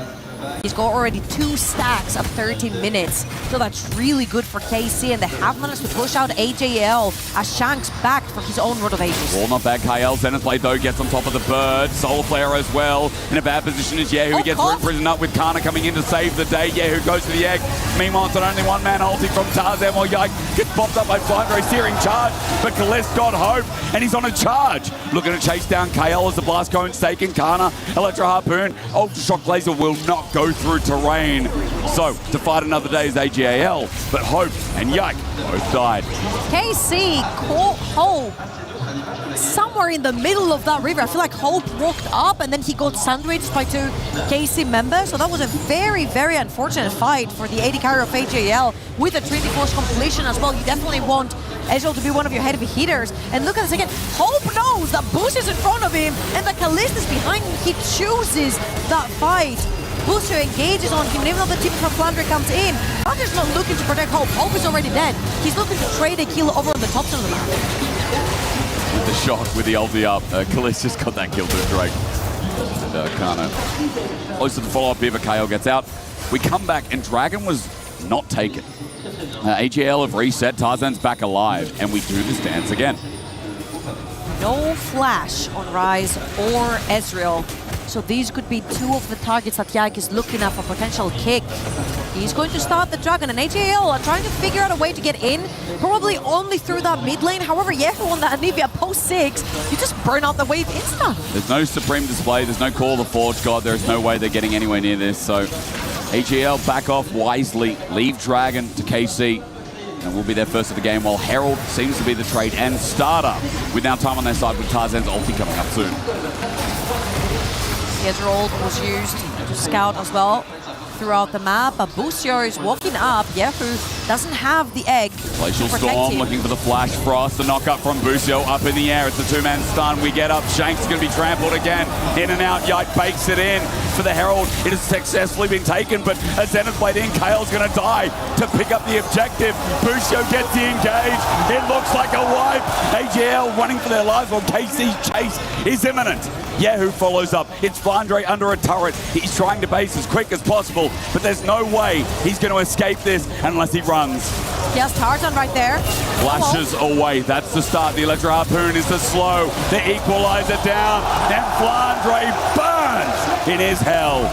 He's got already 2 stacks of 13 minutes, so that's really good for KC, and they have managed to push out ag.al as Shanks back for his own Road of Ages. Ball not back, KL. Zenith Blade though gets on top of the bird. Solar Flare as well. In a bad position is Yehu. He gets imprisoned up with Kana coming in to save the day. Yehu goes to the egg. Meanwhile, it's an only one man ulti from Tarzan while Yike gets popped up by Flandre, searing charge. But Kalist got Hope, and he's on a charge. Looking to chase down KL as the blast cone's taken. Kana, Electro Harpoon. Ultra Shock Laser will not go through terrain. So, to fight another day is ag.al, but Hope and Yike both died. KC caught Hope somewhere in the middle of that river. I feel like Hope walked up and then he got sandwiched by two KC members. So that was a very, very unfortunate fight for the AD carry of ag.al with a Trinity Force completion as well. You definitely want ag.al to be one of your heavy hitters. And look at this again. Hope knows that Bush is in front of him and that Kalist is behind him. He chooses that fight. Busio engages on him, and even though the team from Flandre comes in, Flandre's not looking to protect Hope. Hope is already dead. He's looking to trade a kill over on the top side of the map. The shot with the ulti up. Kalist just got that kill to the Drake. And Kana close to the follow-up here, but KO gets out. We come back, and Dragon was not taken. ag.al have reset, Tarzan's back alive, and we do this dance again. No flash on Rise or Ezreal. So these could be two of the targets that Yike is looking at for potential kick. He's going to start the Dragon, and ag.al are trying to figure out a way to get in, probably only through that mid lane. However, Yehu on that Anivia post 6, you just burn out the wave instant. There's no Supreme Display, there's no Call of the Forge God, there's no way they're getting anywhere near this. So ag.al back off wisely, leave Dragon to KC, and will be their first of the game, while Herald seems to be the trade and starter, with now time on their side with Tarzan's ulti coming up soon. Ezreal was used to scout as well throughout the map, but Busio is walking up. Yehu doesn't have the egg. Glacial Storm looking for the Flash Frost. The knockup from Busio up in the air. It's a two-man stun. We get up. Shank's going to be trampled again. In and out. Yike bakes it in for the Herald. It has successfully been taken, but as Zenith played in, Kale's going to die to pick up the objective. Busio gets the engage. It looks like a wipe. ag.al running for their lives while KC's chase is imminent. Yehu follows up. It's Flandre under a turret. He's trying to base as quick as possible, but there's no way he's going to escape this unless he runs. Yes, Tarzan right there. Flashes away. That's the start. The Electro Harpoon is the slow. The equalizer down. And Flandre burns in his hell.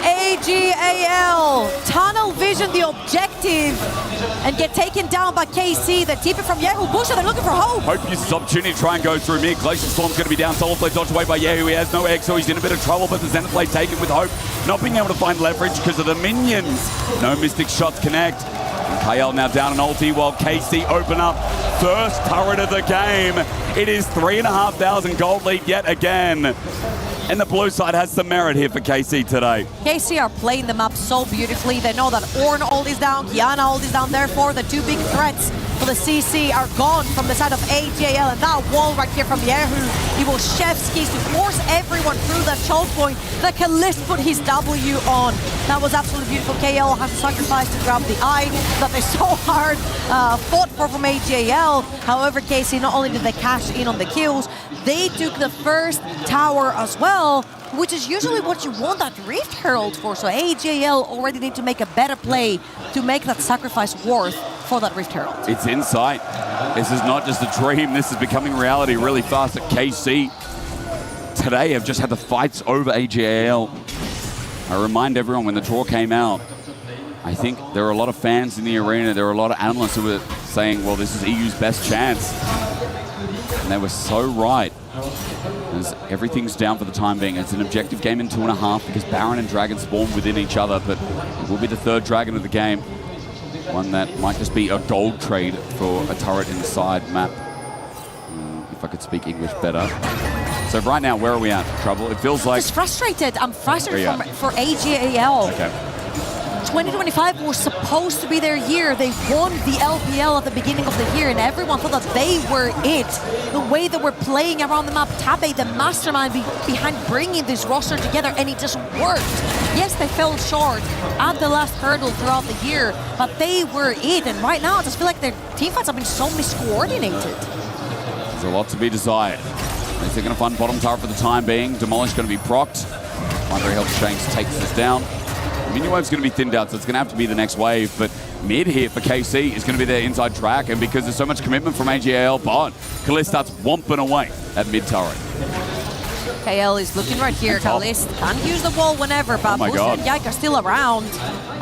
ag.al tunnel vision the objective and get taken down by KC. The TP from Yehu. Busha, they're looking for Hope. Hope uses opportunity to try and go through mid. Glacial Storm's going to be down. Solar Blade dodged away by Yehu. He has no egg, so he's in a bit of trouble, but the Zenith Blade taken with Hope. Not being able to find leverage because of the minions. No Mystic shots connect. And KL now down an ulti while KC open up. First turret of the game. It is 3,500 gold lead yet again. And the blue side has some merit here for KC today. KC are playing the map so beautifully. They know that Ornn ult is down, Kiana ult is down. Therefore, the two big threats for the CC are gone from the side of ag.al. And that wall right here from Yehu, he will chef's keys to force everyone through that choke point. The Kalist put his W on. That was absolutely beautiful. KL has to sacrifice to grab the eye that they so hard fought for from ag.al. However, KC, not only did they cash in on the kills, they took the first tower as well, which is usually what you want that Rift Herald for. So ag.al already need to make a better play to make that sacrifice worth for that Rift Herald. It's insight. This is not just a dream. This is becoming reality really fast at KC. Today have just had the fights over ag.al. I remind everyone when the draw came out, I think there were a lot of fans in the arena, there were a lot of analysts who were saying, well, this is EU's best chance. And they were so right. As everything's down for the time being. It's an objective game in 2.5 because Baron and Dragon spawn within each other, but it will be the third Dragon of the game. One that might just be a gold trade for a turret inside map. If I could speak English better. So right now, where are we at? Trouble? It feels like... Just frustrated. I'm frustrated for ag.al. Okay. 2025 was supposed to be their year. They won the LPL at the beginning of the year, and everyone thought that they were it. The way they were playing around the map, Tabe, the mastermind behind bringing this roster together, and it just worked. Yes, they fell short at the last hurdle throughout the year, but they were it. And right now, I just feel like their teamfights have been so miscoordinated. There's a lot to be desired. They're going to find bottom tower for the time being. Demolish going to be procced. Andre helps Shanks takes this down. Minion wave's going to be thinned out, so it's going to have to be the next wave. But mid here for KC is going to be their inside track, and because there's so much commitment from ag.al, but Kalist starts whomping away at mid turret. KL is looking right here. Kalist can use the wall whenever, but Bush and Yike are still around.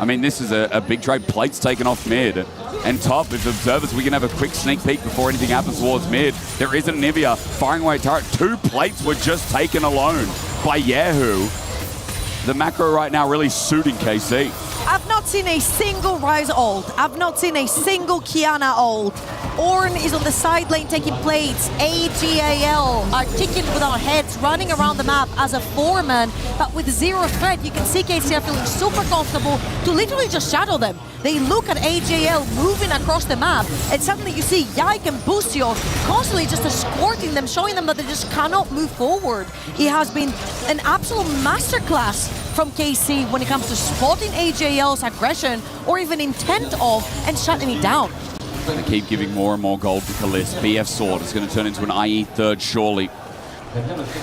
I mean, this is a big trade. Plates taken off mid. And top, if observers, we can have a quick sneak peek before anything happens towards mid. There is a Nivea firing away at turret. 2 plates were just taken alone by Yehu. The macro right now really suiting KC. I've not seen a single Rise ult. I've not seen a single Kiana ult. Ornn is on the side lane taking plates. ag.al are kicking with our heads, running around the map as a foreman, but with zero threat. You can see KC are feeling super comfortable to literally just shadow them. They look at ag.al moving across the map, and suddenly you see Yike and Busio constantly just escorting them, showing them that they just cannot move forward. It has been an absolute masterclass from KC when it comes to spotting ag.al's aggression or even intent of and shutting it down. They keep giving more and more gold to Kalist. BF Sword is going to turn into an IE third surely.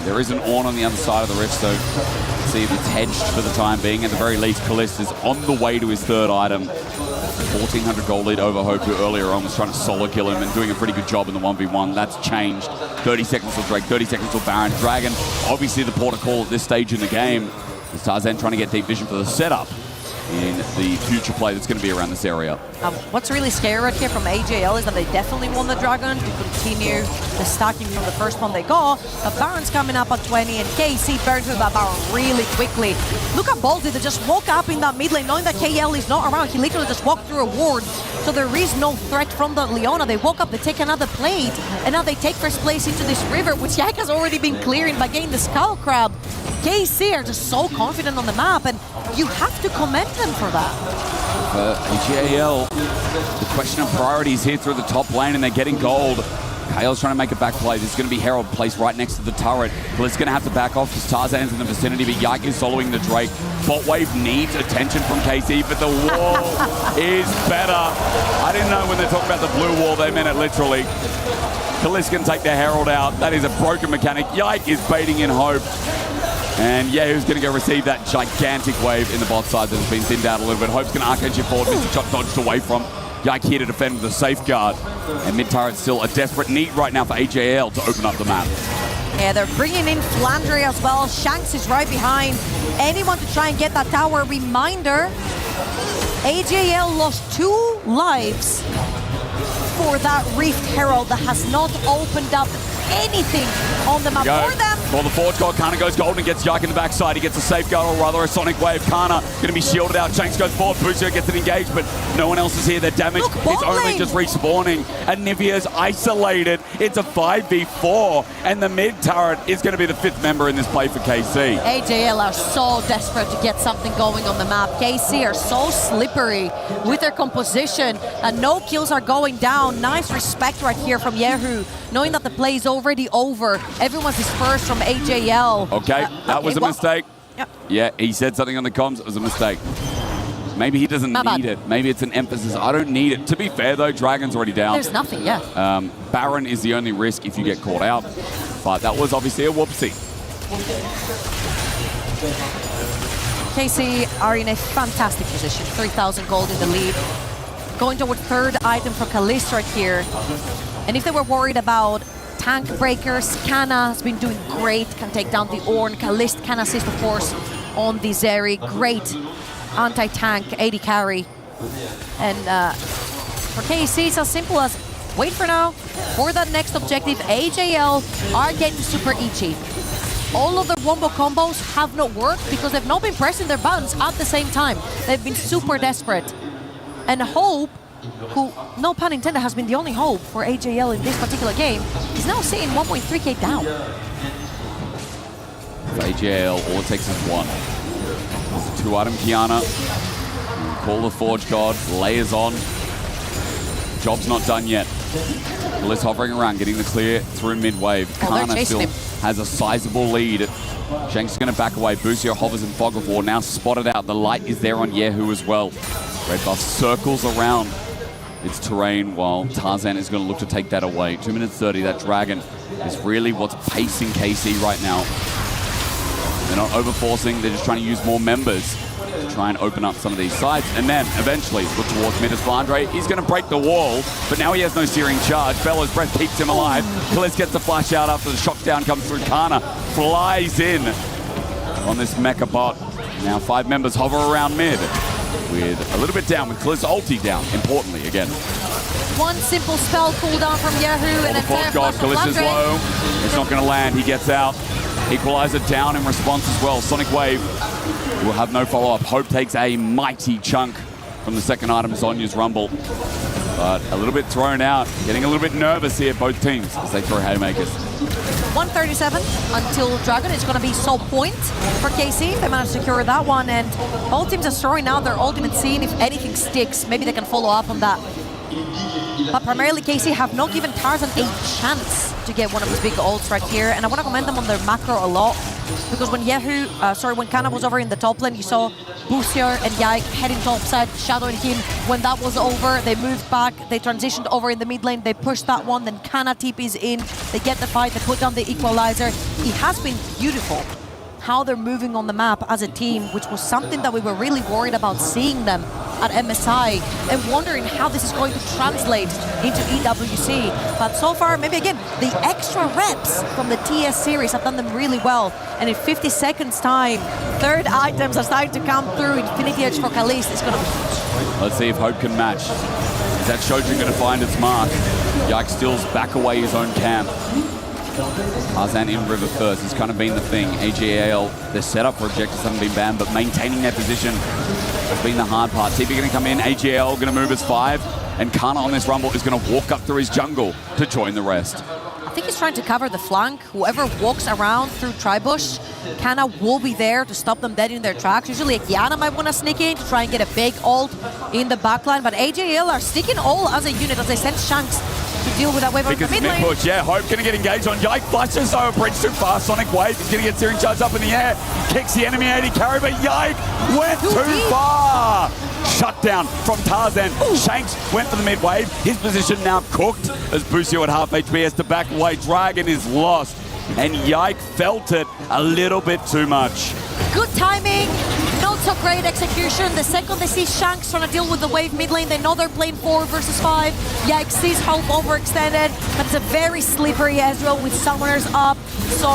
There is an Ornn on the other side of the rift, so let's see if it's hedged for the time being. At the very least, Kalist is on the way to his third item. 1,400 gold lead over Hope, who earlier on was trying to solo kill him and doing a pretty good job in the 1v1. That's changed. 30 seconds till Drake, 30 seconds till Baron. Dragon, obviously the Porte call at this stage in the game. Is Tarzan trying to get deep vision for the setup in the future play that's going to be around this area. What's really scary right here from ag.al is that they definitely want the Dragon to continue the stacking from the first one they got. But Baron's coming up at 20, and KC burns with that Baron really quickly. Look at Baldy, they just woke up in that mid lane knowing that KL is not around. He literally just walked through a ward, so there is no threat from the Leona. They woke up, they take another plate, and now they take first place into this river, which Yak has already been clearing by getting the Skull Crab. KC are just so confident on the map, and you have to commend them for that. ag.al, the question of priorities here through the top lane, and they're getting gold. Kale's trying to make a back play. This is going to be Herald placed right next to the turret. Blitz going to have to back off because Tarzan's in the vicinity, but Yike is following the Drake. Bot wave needs attention from KC, but the wall is better. I didn't know when they talked about the blue wall, they meant it literally. Kalist can take the Herald out. That is a broken mechanic. Yike is baiting in Hope. And yeah, who's going to go receive that gigantic wave in the bot side that has been thinned out a little bit. Hope's going to arcade you forward. Mr. Chop dodged away from. Yike here to defend with a safeguard. And mid turret's still a desperate need right now for ag.al to open up the map. Yeah, they're bringing in Flandre as well. Shanks is right behind. Anyone to try and get that tower. Reminder, ag.al lost 2 lives for that Rift Herald that has not opened up anything on the map for them. For the Forge God, Kana goes gold and gets Yike in the backside. He gets a safeguard, or rather a sonic wave. Kana going to be shielded out. Shanks goes forward. Busio gets an engage, but no one else is here. They're damaged. It's only just respawning. And Nivea's isolated. It's a 5v4, and the mid turret is going to be the 5th member in this play for KC. ag.al are so desperate to get something going on the map. KC are so slippery with their composition, and no kills are going down. Nice respect right here from Yehu, knowing that the play is already over. Everyone's dispersed from ag.al. Okay, that was a mistake. Yep. Yeah, he said something on the comms. It was a mistake. Maybe he doesn't need it. Maybe it's an emphasis. I don't need it. To be fair, though, Dragon's already down. There's nothing, yeah. Baron is the only risk if you get caught out. But that was obviously a whoopsie. KC are in a fantastic position. 3,000 gold in the lead. Going toward 3rd item for Kalist right here. And if they were worried about tank breakers, Kana has been doing great, can take down the Ornn. Kalist can assist, of course, on the Zeri. Great anti-tank, 80 carry. And for KC, it's as simple as wait for now. For that next objective, ag.al are getting super itchy. All of the wombo combos have not worked because they've not been pressing their buttons at the same time. They've been super desperate. And Hope, who, no pun intended, has been the only hope for ag.al in this particular game, is now sitting 1.3k down. For ag.al, all it takes is 1. There's a 2-item Kiana. Call the Forge God, layers on. Job's not done yet. Kalist hovering around, getting the clear through mid-wave. Kana still has a sizable lead. Shanks is going to back away. Busio hovers in Fog of War, now spotted out. The light is there on Yehu as well. Red buff circles around its terrain while Tarzan is going to look to take that away. 2 minutes 30, that Dragon is really what's pacing KC right now. They're not overforcing, they're just trying to use more members to try and open up some of these sides. And then eventually look towards mid as Flandre. He's going to break the wall, but now he has no searing charge. Bellows breath keeps him alive. Kalist gets the flash out after the shock down comes through. Kana flies in on this mecha bot. Now 5 members hover around mid with a little bit down, with Kalist ulti down, importantly again. One simple spell cooldown from Yehu and a fair God, flash Kalist is low. It's not going to land. He gets out. Equalizer down in response as well. Sonic Wave will have no follow-up. Hope takes a mighty chunk from the second item, Zonya's Rumble. but a little bit thrown out, getting a little bit nervous here, both teams, as they throw haymakers. 137 until Dragon. It's going to be sole point for KC. They managed to secure that one, and both teams are throwing out their ultimate scene. If anything sticks, maybe they can follow up on that. But primarily KC have not given Tarzan a chance to get one of his big ults right here, and I want to commend them on their macro a lot, because when when Kana was over in the top lane, you saw Busier and Yike heading topside, shadowing him. When that was over, they moved back, they transitioned over in the mid lane, they pushed that one, then Kana TP's in, they get the fight, they put down the equalizer. It has been beautiful how they're moving on the map as a team, which was something that we were really worried about seeing them at MSI and wondering how this is going to translate into EWC. But so far, maybe again, the extra reps from the TS series have done them really well. And in 50 seconds time, third items are starting to come through. Infinity Edge for Kalist is going to... Let's see if Hope can match. Is that Shojin going to find its mark? Yike steals back away his own camp. Tarzan in river first. It's kind of been the thing. ag.al, their setup for objectives haven't been banned, but maintaining their position has been the hard part. TP going to come in. ag.al going to move as 5. And Kana on this rumble is going to walk up through his jungle to join the rest. I think he's trying to cover the flank. Whoever walks around through Tribush, Kana will be there to stop them dead in their tracks. Usually Kiana might want to sneak in to try and get a big ult in the backline, but ag.al are sticking all as a unit as they send Shanks to deal with that wave over the mid lane. Push, yeah, Hope going to get engaged on Yike. Flashes over bridge too fast. Sonic Wave is going to get Searing Charge up in the air. Kicks the enemy AD carry, but Yike went too far. Shut down from Tarzan. Shanks went for the mid wave. His position now cooked as Busio at half HP has to back away. Dragon is lost. And Yike felt it a little bit too much. Good timing, not so great execution. The second they see Shanks trying to deal with the wave mid lane, they know they're playing 4 versus 5. Yike sees Hope overextended, but it's a very slippery Ezreal with summoners up. So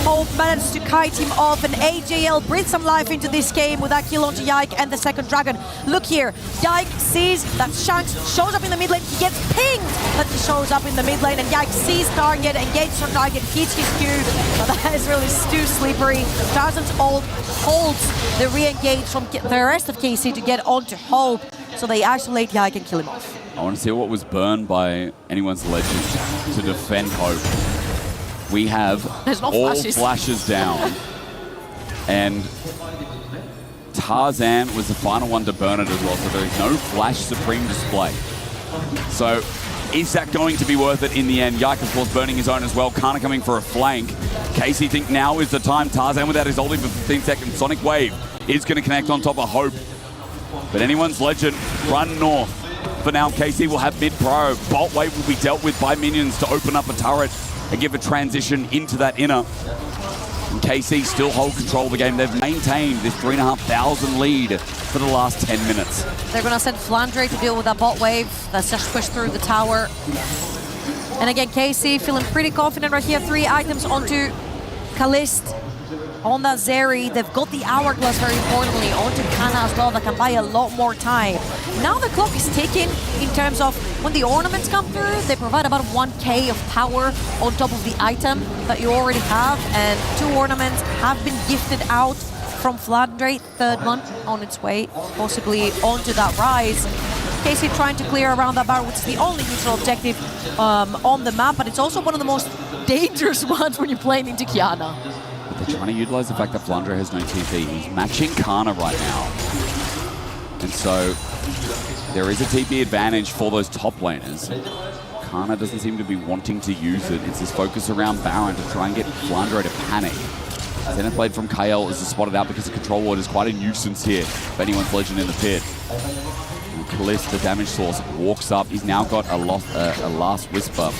Hope managed to kite him off, and ag.al breathed some life into this game with that kill onto Yike and the second Dragon. Look here, Yike sees that Shanks shows up in the mid lane, he gets pinged that he shows up in the mid lane, and Yike sees target, engages on target, hits his Q, but that is really too slippery. Tarzan's ult holds the re-engage from the rest of KC to get onto Hope, so they isolate Yike and kill him off. I want to see what was burned by anyone's legend to defend Hope. We have all flashes down, and Tarzan was the final one to burn it as well, so there is no flash supreme display. So is that going to be worth it in the end? Yike, of course, burning his own as well. Kana coming for a flank. KC think now is the time. Tarzan without his ulti for 15 seconds. Sonic Wave is going to connect on top of Hope. But anyone's legend, run north. For now, KC will have mid-pro. Bolt Wave will be dealt with by minions to open up a turret and give a transition into that inner. And KC still hold control of the game. They've maintained this 3,500 lead for the last 10 minutes. They're going to send Flandre to deal with that bot wave that's just pushed through the tower. And again, KC feeling pretty confident right here. 3 items onto Kalist. On that Zeri, they've got the Hourglass very importantly onto Kana as well, that can buy a lot more time. Now the clock is ticking in terms of when the ornaments come through, they provide about 1k of power on top of the item that you already have, and 2 ornaments have been gifted out from Flandre, third one on its way, possibly onto that rise. KC trying to clear around that bar, which is the only neutral objective on the map, but it's also one of the most dangerous ones when you're playing into Kiana. They're trying to utilize the fact that Flandre has no TP. He's matching Kana right now. And so there is a TP advantage for those top laners. Kana doesn't seem to be wanting to use it. It's his focus around Baron to try and get Flandre to panic. Zenith Blade from KL is spotted out because the control ward is quite a nuisance here if anyone's legend in the pit. And Kalist, the damage source, walks up. He's now got a last whisper.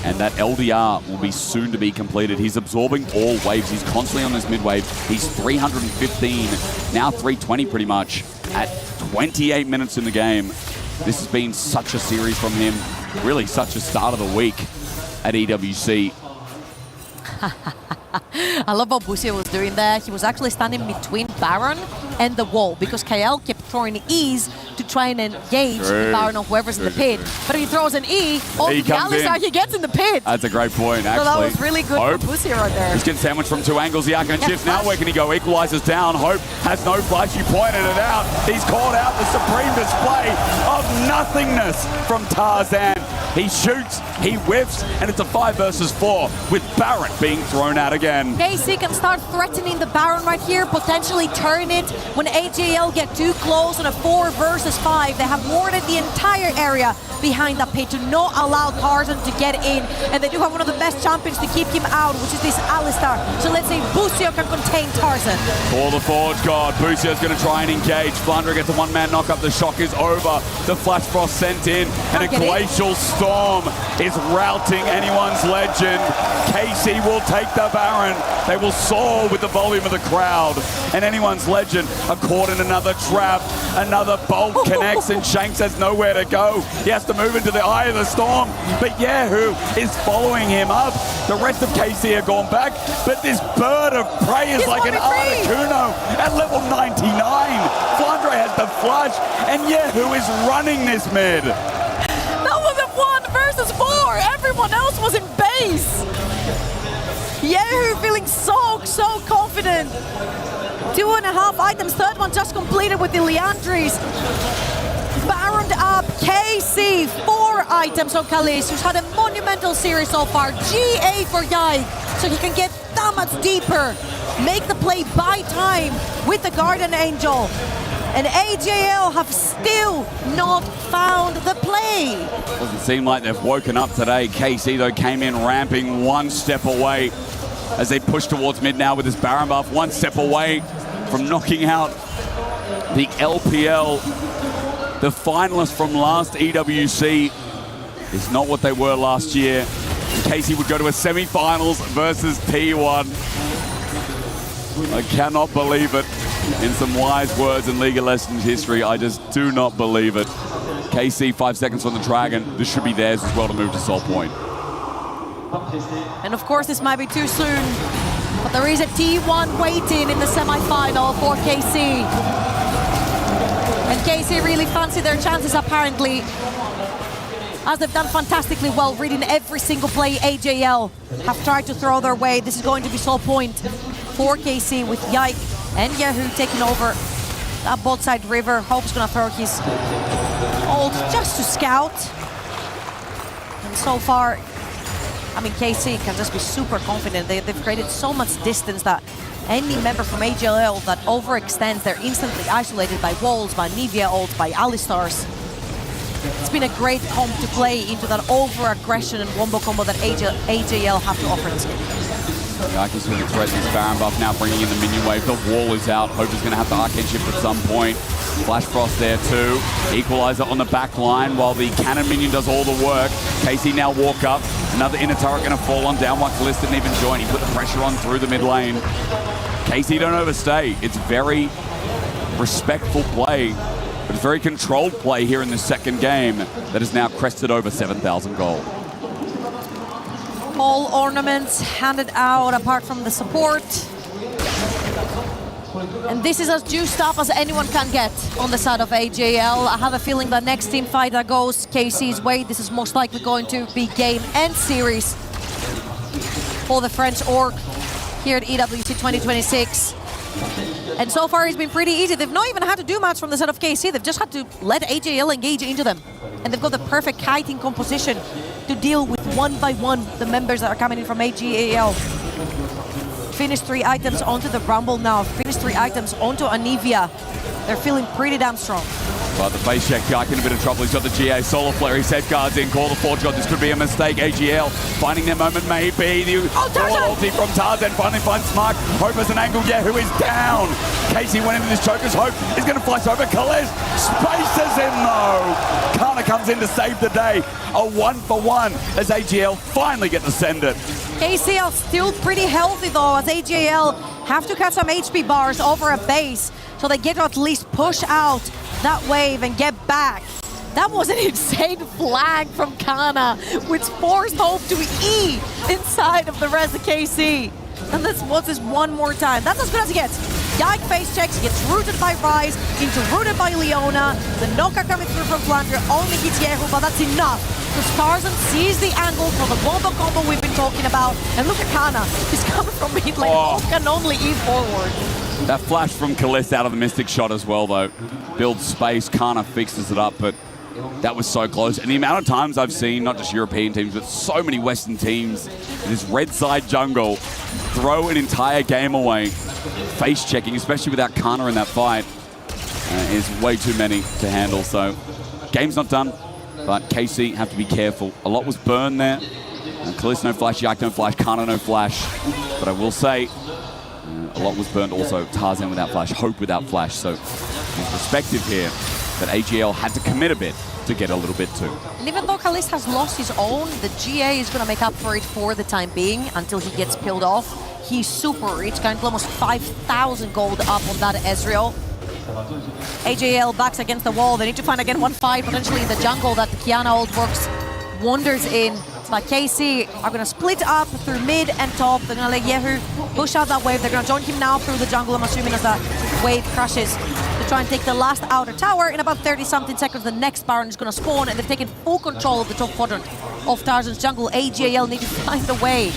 And that LDR will be soon to be completed. He's absorbing all waves. He's constantly on this mid wave. He's 315, now 320 pretty much, at 28 minutes in the game. This has been such a series from him. Really such a start of the week at EWC. I love what Busier was doing there. He was actually standing between Baron and the wall because KL kept throwing ease to to try and engage the Baron of whoever's in the pit. But if he throws an E, onto the Alistar, he gets in the pit. That's a great point, actually. So that was really good for Pussy right there. He's getting sandwiched from two angles. The Arcane shift. Now where can he go? Equalizes down. Hope has no flash. You pointed it out. He's called out the supreme display of nothingness from Tarzan. He shoots, he whiffs, and it's a 5 versus 4 with Baron being thrown out again. KC can start threatening the Baron right here, potentially turn it when ag.al get too close on a 4 versus 5. They have warded the entire area behind that pit to not allow Tarzan to get in, and they do have one of the best champions to keep him out, which is this Alistar. So let's say Busio can contain Tarzan. For the Forge God, Busio's going to try and engage. Flandre gets a one-man knock-up. The shock is over. The Flash Frost sent in, and a glacial storm is routing anyone's legend. KC will take the Baron. They will soar with the volume of the crowd. And anyone's legend are caught in another trap. Another bolt connects, and Shanks has nowhere to go. He has to move into the eye of the storm. But Yahoo is following him up. The rest of KC are gone back. But this bird of prey is like an Articuno at level 99. Flandre has the flush, and Yahoo is running this mid. That was a 1 versus 4. Everyone else was in base. Yahoo feeling so confident. 2.5 items. Third one just completed with the Leandris. Baroned up. KC, 4 items on Kalis, who's had a monumental series so far. GA for Yike, so he can get that much deeper. Make the play by time with the Guardian Angel. And ag.al have still not found the play. Doesn't seem like they've woken up today. KC, though, came in ramping 1 step away as they push towards mid now with this Baron buff. 1 step away from knocking out the LPL. The finalists from last EWC is not what they were last year. KC would go to a semi-finals versus T1. I cannot believe it. In some wise words in League of Legends history, I just do not believe it. KC, 5 seconds from the Dragon. This should be theirs as well to move to Soul Point. And of course, this might be too soon, but there is a T1 waiting in the semi-final for KC. And KC really fancy their chances, apparently, as they've done fantastically well, reading every single play ag.al have tried to throw their way. This is going to be Soul Point for KC with Yike and Yahoo taking over that bot side river. Hope's gonna throw his ult just to scout. And so far, I mean, KC can just be super confident. They've created so much distance that any member from ag.al that overextends, they're instantly isolated by walls, by Nivea ults, by Alistars. It's been a great comp to play into that over-aggression and wombo combo that ag.al have to offer in this game. Yike's going to threaten this Baron buff now, bringing in the minion wave. The wall is out. Hope is going to have the Arcane shift at some point. Flash Frost there too. Equalizer on the back line while the cannon minion does all the work. KC now walk up. Another inner turret going to fall on down. Kalist didn't even join. He put the pressure on through the mid lane. KC don't overstay. It's very respectful play, but it's very controlled play here in the second game that is now crested over 7,000 gold. All ornaments handed out apart from the support. And this is as juiced up as anyone can get on the side of ag.al. I have a feeling that next team fight that goes KC's way, this is most likely going to be game and series for the French org here at EWC 2026. And so far it's been pretty easy. They've not even had to do much from the side of KC. They've just had to let ag.al engage into them. And they've got the perfect kiting composition to deal with one by one the members that are coming in from ag.al. Finished 3 items onto the Rumble now. Finished 3 items onto Anivia. They're feeling pretty damn strong. But the face check, Yike in a bit of trouble. He's got the GA Solar Flare. He safeguards in. Call the Forge God. This could be a mistake. ag.al finding their moment, maybe. The ulti from Tarzan finally finds Smark. Hope has an angle. Who is down. KC went into this choker's. Hope is going to flash over. Kalez spaces him though. Kana comes in to save the day. A 1-for-1 as ag.al finally get to send it. KC are still pretty healthy though, as ag.al have to catch some HP bars over a base, so they get to at least push out that wave and get back. That was an insane flag from Kana, which forced Hope to E inside of the rest of KC. And let's watch this one more time. That's as good as it gets. Yike face checks, gets rooted by Rise, into rooted by Leona. The knockout coming through from Flandre only hits Yehu, but that's enough. Because Tarzan sees the angle for the bomba combo we've been talking about. And look at Kana, he's coming from mid lane, can only E forward. That flash from Kalist out of the Mystic shot as well, though. Builds space, Kana fixes it up, but that was so close. And the amount of times I've seen, not just European teams, but so many Western teams, this red side jungle, throw an entire game away. Face checking, especially without Kana in that fight, is way too many to handle. So, game's not done, but KC have to be careful. A lot was burned there. Kalist no flash, Yike no flash, Kana no flash. But I will say, a lot was burned also. Tarzan without flash, Hope without flash. So it's respective here that ag.al had to commit a bit to get a little bit too. And even though Kalist has lost his own, the GA is going to make up for it for the time being until he gets peeled off. He's super rich, currently almost 5,000 gold up on that Ezreal. ag.al backs against the wall. They need to find again one fight potentially in the jungle that the Kiana ult works wonders in. But KC are going to split up through mid and top. They're going to let Yehu push out that wave. They're going to join him now through the jungle, I'm assuming, as that wave crashes to try and take the last outer tower. In about 30-something seconds, the next Baron is going to spawn, and they've taken full control of the top quadrant of Tarzan's jungle. ag.al need to find a way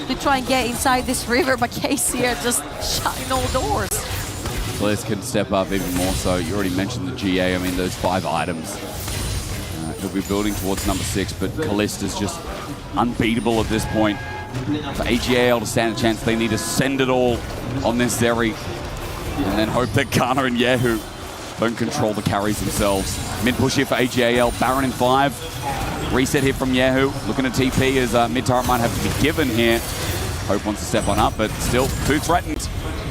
to try and get inside this river, but KC are just shutting all doors. Kalist can step up even more so. You already mentioned the GA. I mean, those 5 items. He'll be building towards number 6, but Kalist is just unbeatable at this point. For ag.al to stand a chance, they need to send it all on this Zeri and then hope that Kana and Yehu don't control the carries themselves. Mid push here for ag.al, Baron in 5. Reset here from Yehu, looking at TP as mid turret might have to be given here. Hope wants to step on up, but still too threatened.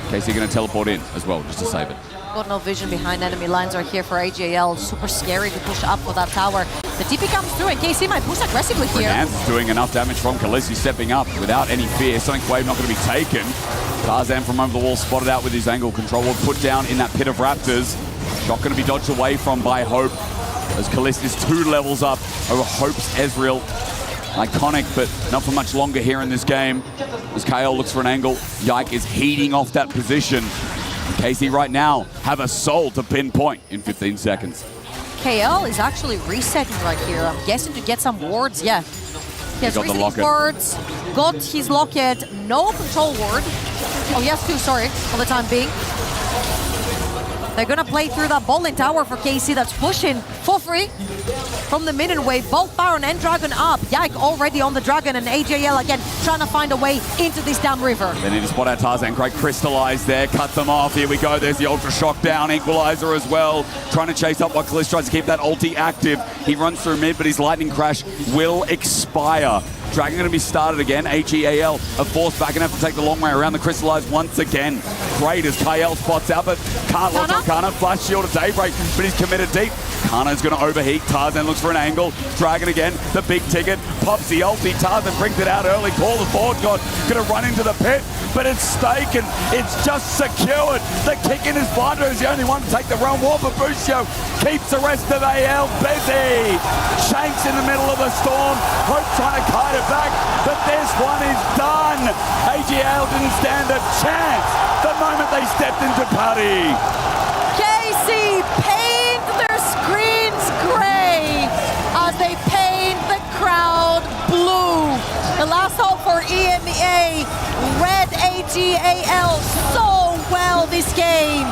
KC going to teleport in as well, just to save it. Got no vision behind enemy lines are here for ag.al. Super scary to push up for that tower. The TP comes through and KC might push aggressively here. Nance is doing enough damage from Kalist. He's stepping up without any fear. Sonic Wave not going to be taken. Tarzan from over the wall spotted out with his angle control. Will put down in that pit of raptors. Shot going to be dodged away from by Hope as Kalist is 2 levels up over Hope's Ezreal. Iconic, but not for much longer here in this game. As KL looks for an angle, Yike is heating off that position. KC right now have a soul to pinpoint in 15 seconds. KL is actually resetting right here. I'm guessing to get some wards, yeah. He has got the locket. wards, got his locket, no control ward. Oh, he has 2, sorry, for the time being. They're gonna play through that ball lane tower for KC that's pushing for free from the minion wave. Both Baron and Dragon up. Yike already on the Dragon, and ag.al again trying to find a way into this damn river. They need to spot out Tarzan. Great crystallize there, cut them off. Here we go. There's the Ultra Shock down, Equalizer as well. Trying to chase up while Kalist tries to keep that ulti active. He runs through mid, but his Lightning Crash will expire. Dragon going to be started again. ag.al are forced back and have to take the long way around the crystallize once again. Great as KL spots out, but can't launch on Kana. Flash shield of Daybreak, but he's committed deep. Kana's going to overheat. Tarzan looks for an angle. Dragon again, the big ticket. Pops the ulti. Tarzan brings it out early. Call the forward god. Going to run into the pit, but it's taken. It's just secured. The kick in his blinder is the only one to take the realm war, but Busio keeps the rest of AL busy. Shanks in the middle of the storm. Hope trying to kite it back, but this one is done. ag.al didn't stand a chance the moment they stepped into party. KC paint their screens gray as they paint the crowd blue. The last hope for EMEA read ag.al so well this game.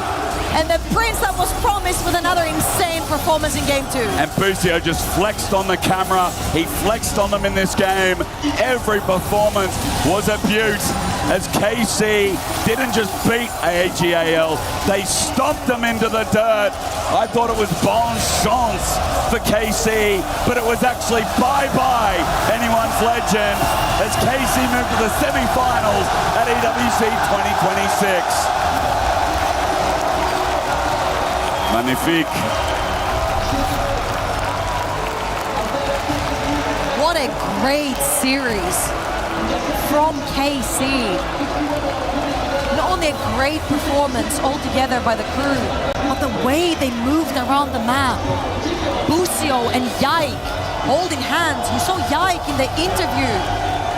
And the Prince that was promised with another insane performance in Game 2. And Busio just flexed on the camera. He flexed on them in this game. Every performance was a beaut. As KC didn't just beat ag.al, they stomped them into the dirt. I thought it was bon chance for KC, but it was actually bye-bye anyone's legend as KC moved to the semi-finals at EWC 2026. Magnifique. What a great series from KC. Not only a great performance altogether by the crew, but the way they moved around the map. Busio and Yike holding hands. You saw Yike in the interview.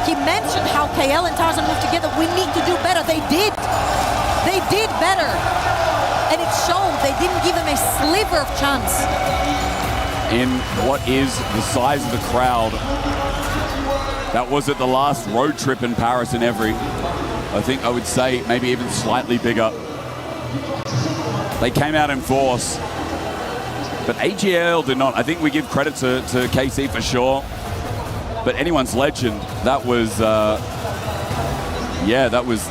He mentioned how KL and Tarzan moved together. We need to do better. They did. They did better. And it showed. They didn't give them a sliver of chance. In what is the size of the crowd that was at the last road trip in Paris and Evry. I think I would say maybe even slightly bigger. They came out in force, but ag.al did not. I think we give credit to KC for sure, but anyone's legend, that was yeah, that was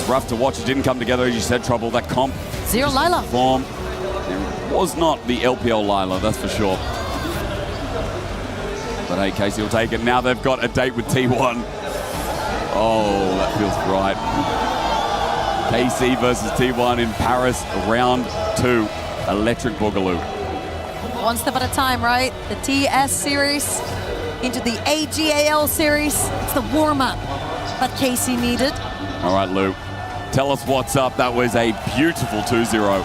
rough to watch. It didn't come together, as you said, Trouble. That comp Zero Lila form, it was not the LPL Lila, that's for sure. But hey, Casey will take it. Now they've got a date with T1. Oh, that feels right. KC versus T1 in Paris, round 2. Electric Boogaloo. One step at a time, right? The TS series into the ag.al series. It's the warm-up that KC needed. All right, Lou, tell us what's up. That was a beautiful 2-0.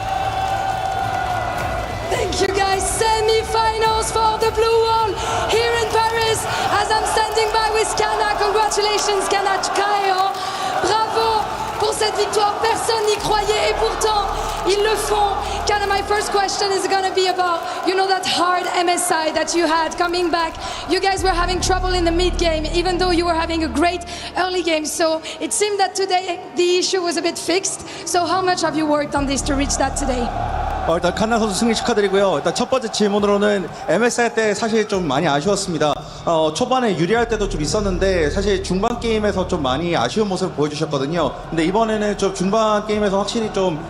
Thank you guys. Semi-finals for the Blue Wall here in Paris. As I'm standing by with Kana, congratulations Kana Chkayo. Bravo pour cette victoire. Personne n'y croyait et pourtant ils le font. Kana, my first question is going to be about, you know, that hard MSI that you had coming back. You guys were having trouble in the mid game, even though you were having a great early game. So it seemed that today the issue was a bit fixed. So how much have you worked on this to reach that today? 일단 칸나 선수 승리 축하드리고요. 일단 첫 번째 질문으로는 MSI 때 사실 좀 많이 아쉬웠습니다. 초반에 유리할 때도 좀 있었는데 사실 중반 게임에서 좀 많이 아쉬운 모습을 보여주셨거든요. 근데 이번에는 좀 중반 게임에서 확실히 좀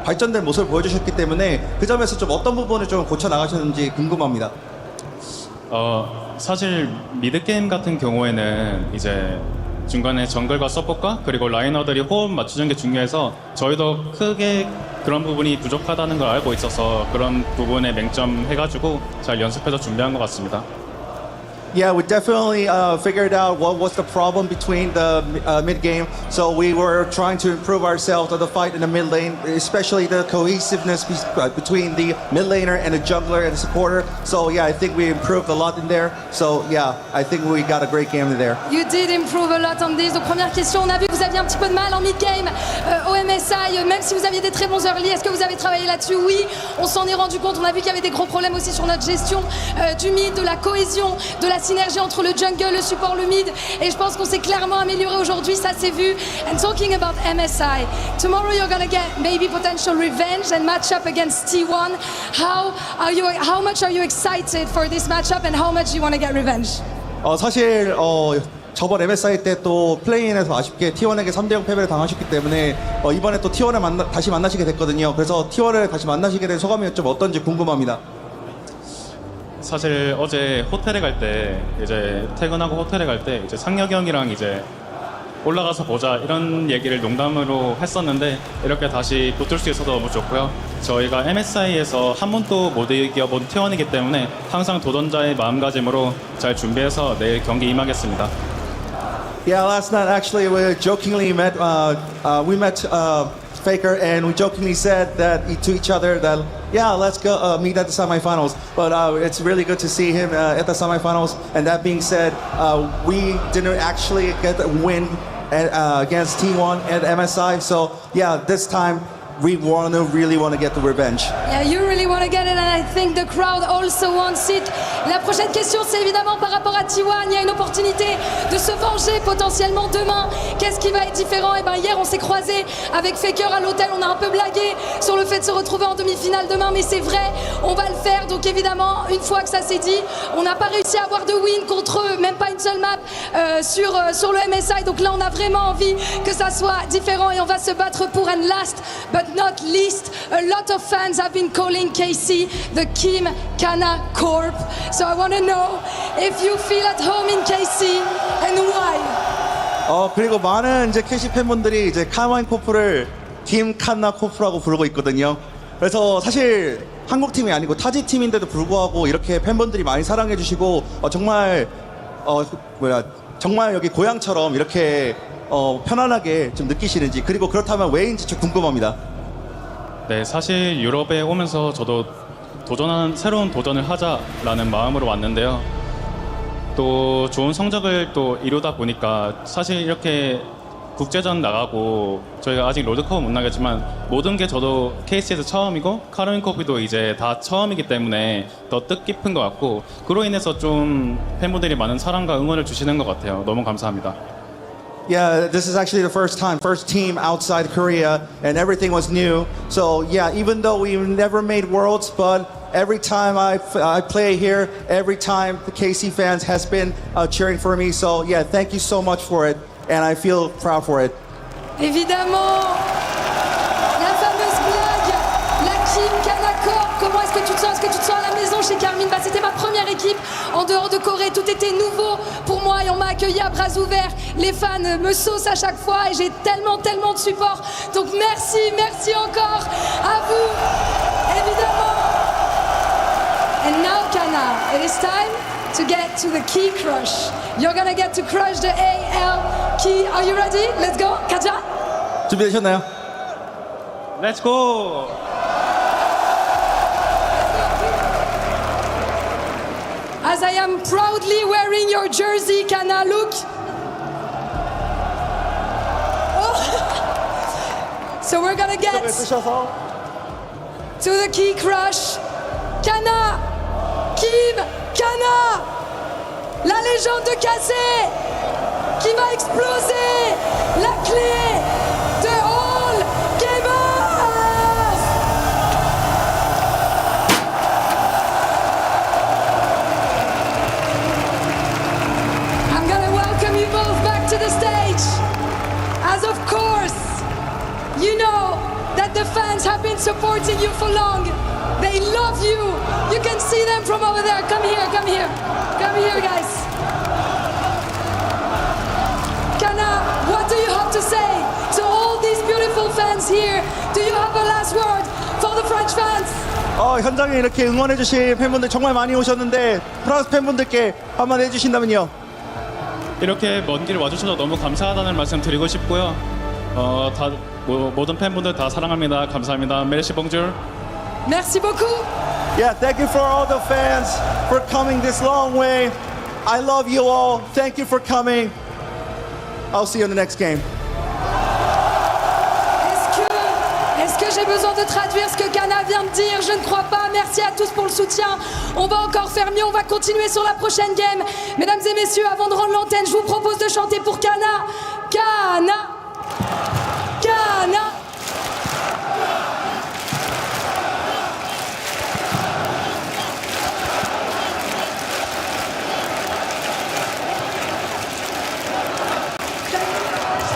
발전된 모습을 보여주셨기 때문에 그 점에서 좀 어떤 부분을 좀 고쳐 나가셨는지 궁금합니다. 사실 미드 게임 같은 경우에는 이제 중간에 정글과 서폿과 그리고 라이너들이 호흡 맞추는 게 중요해서 저희도 크게 그런 부분이 부족하다는 걸 알고 있어서 그런 부분에 맹점해가지고 잘 연습해서 준비한 것 같습니다. Yeah, we definitely figured out what was the problem between the mid game. So we were trying to improve ourselves on the fight in the mid lane, especially the cohesiveness between the mid laner and the jungler and the supporter. So yeah, I think we improved a lot in there. So yeah, I think we got a great game in there. You did improve a lot on this. Donc première question, on a vu que vous aviez un petit peu de mal en mid game au MSI, même si vous aviez des très bons early. Est-ce que vous avez travaillé là-dessus? Oui, on s'en est rendu compte. On a vu qu'il y avait des gros problèmes aussi sur notre gestion du mid, de la cohésion, de la synergie entre le jungle, le support, le mid, et je pense qu'on s'est clairement amélioré aujourd'hui, ça s'est vu. And talking about MSI, tomorrow you're gonna get maybe potential revenge and match up against T1. How much are you excited for this matchup and how much do you want to get revenge? 사실 저번 MSI 때 또 플레이인에서 아쉽게 T1에게 3대0 패배를 당하셨기 때문에 이번에 또 T1을 다시 만나시게 됐거든요. 그래서 T1을 다시 만나시게 된 소감이 좀 어떤지 궁금합니다. 사실 어제 호텔에 갈 때 이제 퇴근하고 호텔에 갈 때 이제 상혁이 형이랑 이제 올라가서 보자 이런 얘기를 농담으로 했었는데 이렇게 다시 붙을 수 있어서 너무 좋고요. 저희가 MSI에서 한 번도 못 이겨본 T1이기 때문에 항상 도전자의 마음가짐으로 잘 준비해서 내일 경기 임하겠습니다. Yeah, last night actually we jokingly met Faker and we jokingly said that to each other that yeah, let's go meet at the semifinals. But it's really good to see him at the semifinals. And that being said, we didn't actually get a win against T1 and MSI. So yeah, this time we really want to get the revenge. Yeah, you really want to get it, and I think the crowd also wants it. La prochaine question, c'est évidemment par rapport à T1. Il y a une opportunité de se venger potentiellement demain. Qu'est-ce qui va être différent? Et ben hier, on s'est croisé avec Faker à l'hôtel. On a un peu blagué sur le fait de se retrouver en demi-finale demain, mais c'est vrai, on va le faire. Donc évidemment, une fois que ça s'est dit, on n'a pas réussi à avoir de win contre eux, même pas une seule map sur le MSI. Donc là, on a vraiment envie que ça soit différent et on va se battre pour. And last but not least, a lot of fans have been calling KC the Kim Kana Corp. So I want to know if you feel at home in KC and why. 그리고 많은 이제 KC 팬분들이 이제 카마인 코프를 김 칸나 코프라고 부르고 있거든요. 그래서 사실 한국 팀이 아니고 타지 팀인데도 불구하고 이렇게 팬분들이 많이 사랑해 주시고 정말 정말 여기 고향처럼 이렇게 편안하게 좀 느끼시는지, 그리고 그렇다면 왜인지 좀 궁금합니다. 네, 사실 유럽에 오면서 저도 새로운 도전을 하자라는 마음으로 왔는데요. 또 좋은 성적을 또 이루다 보니까 사실 이렇게 국제전 나가고 저희가 아직 롤드컵은 못 나겠지만 모든 게 저도 KC에서 처음이고 카르민 커피도 이제 다 처음이기 때문에 더 뜻깊은 것 같고 그로 인해서 좀 팬분들이 많은 사랑과 응원을 주시는 것 같아요. 너무 감사합니다. Yeah, this is actually the first team outside Korea, and everything was new. So yeah, even though we never made Worlds, but every time I play here, every time the KC fans has been cheering for me. So yeah, thank you so much for it, and I feel proud for it. Évidemment, la fameuse blague, la team Kanako. Comment est-ce que tu te sens? Est-ce que tu te sens à la maison chez Carmine? Bah, c'était ma première équipe en dehors de Corée. Tout était nouveau pour moi et on m'a accueilli à bras ouverts. Les fans me saucent à chaque fois et j'ai tellement de support. Donc merci encore à vous, évidemment. And now, Kana, it is time to get to the key crush. You're gonna get to crush the AL key. Are you ready? Let's go. Katja? 준비되셨나요? Let's go! As I am proudly wearing your jersey, Kana, look. Oh. So we're gonna get to the key crush. Kana, Kim, Kana, la légende de Cassé, qui va exploser la clé de All Gamers. I'm gonna welcome you both back to the stage. As of course, you know that the fans have been supporting you for long. They love you. You can see them from over there. Come here, come here. Come here, guys. Kana, what do you have to say to all these beautiful fans here? Do you have a last word for the French fans? 현장에 이렇게 응원해주신 팬분들 정말 많이 오셨는데 프랑스 팬분들께 한마디 해주신다면요? 이렇게 먼 길 와주셔서 너무 감사하다는 말씀 드리고 싶고요. 모든 팬분들 다 사랑합니다. 감사합니다. Merci, bonjour. Merci beaucoup. Yeah, thank you for all the fans for coming this long way. I love you all. Thank you for coming. I'll see you in the next game. Est-ce que j'ai besoin de traduire ce que Kana vient de dire? Je ne crois pas. Merci à tous pour le soutien. On va encore faire mieux. On va continuer sur la prochaine game. Mesdames et messieurs, avant de rendre l'antenne, je vous propose de chanter pour Kana. Kana. Kana.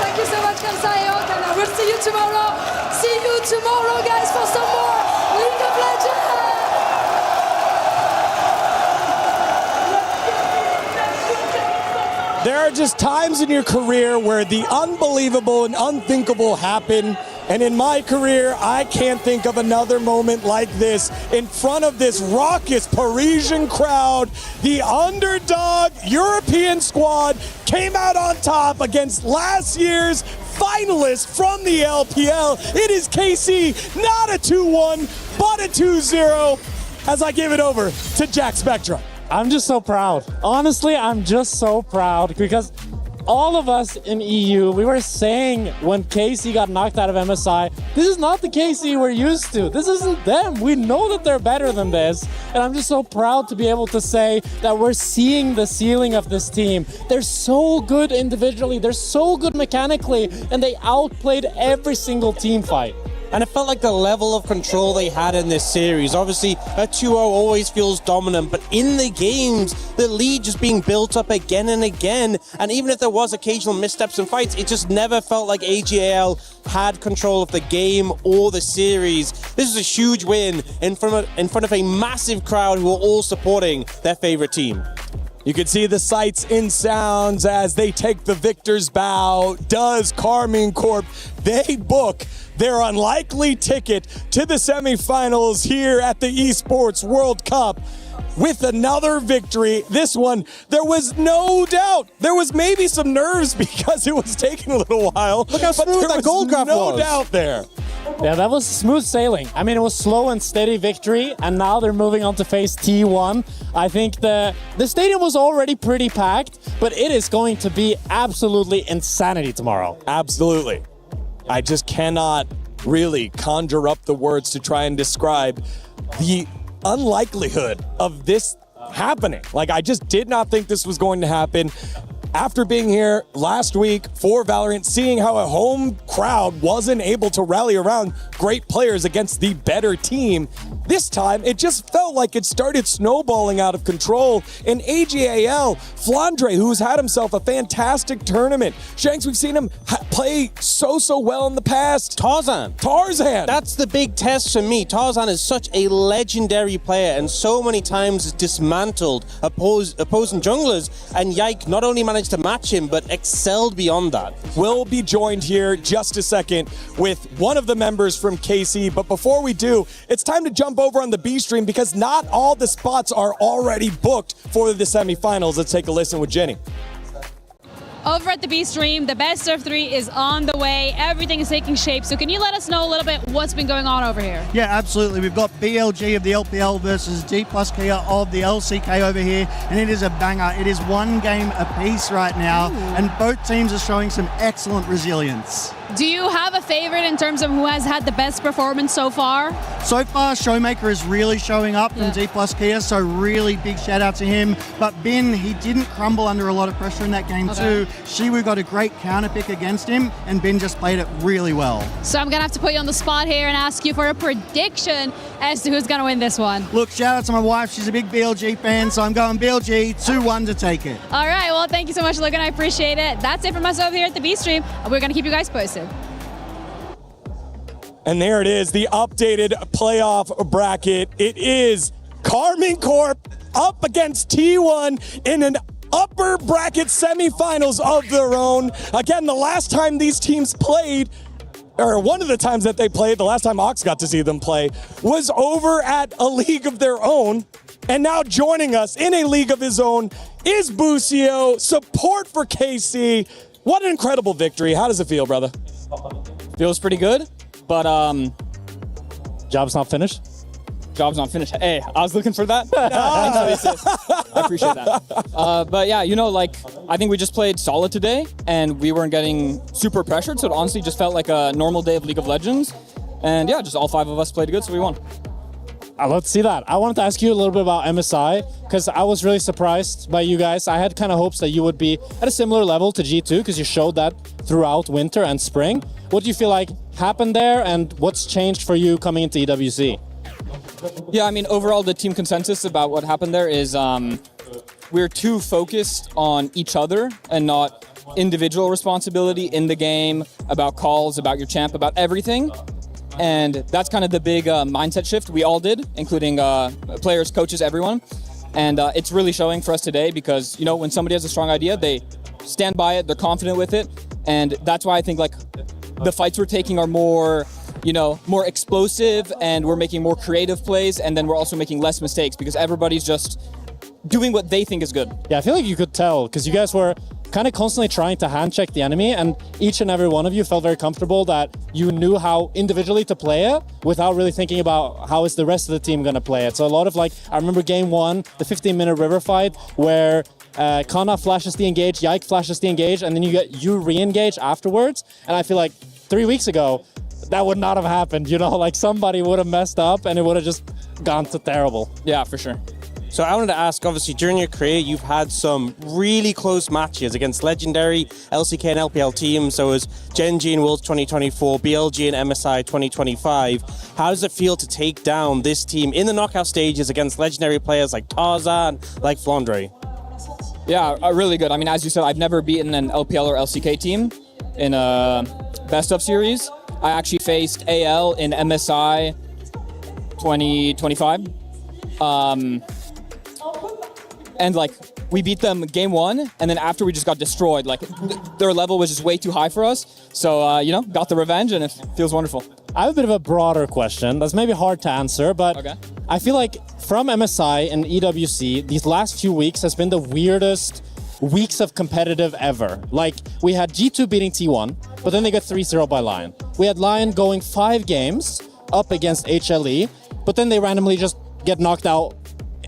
Thank you so much, Versailles, Kana. We'll see you tomorrow. See you tomorrow, guys, for some more League of Legends. There are just times in your career where the unbelievable and unthinkable happen. And in my career, I can't think of another moment like this. In front of this raucous Parisian crowd, the underdog European squad came out on top against last year's finalists from the LPL. It is KC, not a 2-1, but a 2-0. As I give it over to Jack Spectra. I'm just so proud. Honestly, I'm just so proud because all of us in EU, we were saying when KC got knocked out of MSI, this is not the KC we're used to. This isn't them. We know that they're better than this. And I'm just so proud to be able to say that we're seeing the ceiling of this team. They're so good individually. They're so good mechanically. And they outplayed every single team fight. And it felt like the level of control they had in this series. Obviously, a 2-0 always feels dominant, but in the games, the lead just being built up again and again. And even if there was occasional missteps in fights, it just never felt like ag.al had control of the game or the series. This is a huge win in front of a massive crowd who are all supporting their favorite team. You can see the sights and sounds as they take the victor's bow. Does Carmine Corp, they book their unlikely ticket to the semifinals here at the Esports World Cup with another victory. This one, there was no doubt. There was maybe some nerves because it was taking a little while. Look how smooth that gold graph was. No doubt there. Yeah, that was smooth sailing. I mean, it was slow and steady victory, and now they're moving on to face T1. I think the stadium was already pretty packed, but it is going to be absolutely insanity tomorrow. Absolutely. I just cannot really conjure up the words to try and describe the unlikelihood of this happening. Like, I just did not think this was going to happen. After being here last week for Valorant, seeing how a home crowd wasn't able to rally around great players against the better team, this time it just felt like it started snowballing out of control. And ag.al, Flandre, who's had himself a fantastic tournament. Shanks, we've seen him play so well in the past. Tarzan. That's the big test for me. Tarzan is such a legendary player and so many times dismantled opposing junglers, and Yike not only managed to match him, but excelled beyond that. We'll be joined here just a second with one of the members from KC, but before we do, it's time to jump over on the B stream because not all the spots are already booked for the semifinals. Let's take a listen with Jenny. Over at the B stream, the best of 3 is on the way. Everything is taking shape. So can you let us know a little bit what's been going on over here? Yeah, absolutely. We've got BLG of the LPL versus D+ Kia of the LCK over here, and it is a banger. It is one game apiece right now, and both teams are showing some excellent resilience. Do you have a favorite in terms of who has had the best performance so far? So far, Showmaker is really showing up from D+ Kia, so really big shout out to him. But Bin, he didn't crumble under a lot of pressure in that game too. Shiwu got a great counter pick against him, and Bin just played it really well. So I'm going to have to put you on the spot here and ask you for a prediction as to who's going to win this one. Look, shout out to my wife. She's a big BLG fan, so I'm going BLG 2-1 to take it. All right, well, thank you so much, Logan. I appreciate it. That's it from us over here at the B stream. We're going to keep you guys posted. And there it is, the updated playoff bracket. It is Karmine Corp up against T1 in an upper bracket semifinals of their own. Again, the last time these teams played, or one of the times that they played, the last time Ox got to see them play, was over at a league of their own. And now joining us in a league of his own is Bucio, support for KC. What an incredible victory. How does it feel, brother? Feels pretty good, but job's not finished. Job's not finished. Hey, I was looking for that. I appreciate that. But yeah, you know, like, I think we just played solid today, and we weren't getting super pressured, so it honestly just felt like a normal day of League of Legends. And yeah, just all 5 of us played good, so we won. I'd love to see that. I wanted to ask you a little bit about MSI, because I was really surprised by you guys. I had kind of hopes that you would be at a similar level to G2, because you showed that throughout winter and spring. What do you feel like happened there, and what's changed for you coming into EWC? Yeah, I mean, overall, the team consensus about what happened there is we're too focused on each other and not individual responsibility in the game, about calls, about your champ, about everything. And that's kind of the big mindset shift we all did, including players, coaches, everyone. And it's really showing for us today because, you know, when somebody has a strong idea, they stand by it, they're confident with it. And that's why I think, like, the fights we're taking are more, you know, more explosive, and we're making more creative plays, and then we're also making less mistakes because everybody's just doing what they think is good. Yeah, I feel like you could tell because you guys were kind of constantly trying to hand check the enemy, and each and every one of you felt very comfortable that you knew how individually to play it without really thinking about how is the rest of the team going to play it. So a lot of, like, I remember game 1, the 15-minute river fight where Kana flashes the engage, Yike flashes the engage, and then you re-engage afterwards. And I feel like 3 weeks ago, that would not have happened, you know, like somebody would have messed up and it would have just gone to terrible. Yeah, for sure. So I wanted to ask, obviously, during your career, you've had some really close matches against legendary LCK and LPL teams. So it was Gen.g in Worlds 2024, BLG and MSI 2025. How does it feel to take down this team in the knockout stages against legendary players like Tarzan, like Flandre? Yeah, really good. I mean, as you said, I've never beaten an LPL or LCK team in a best-of series. I actually faced AL in MSI 2025. And, like, we beat them game 1, and then after we just got destroyed. Like, their level was just way too high for us. So, you know, got the revenge, and it feels wonderful. I have a bit of a broader question that's maybe hard to answer, but okay. I feel like from MSI and EWC, these last few weeks has been the weirdest weeks of competitive ever. Like, we had G2 beating T1, but then they got 3-0 by Lion. we had Lion going 5 games up against HLE, but then they randomly just get knocked out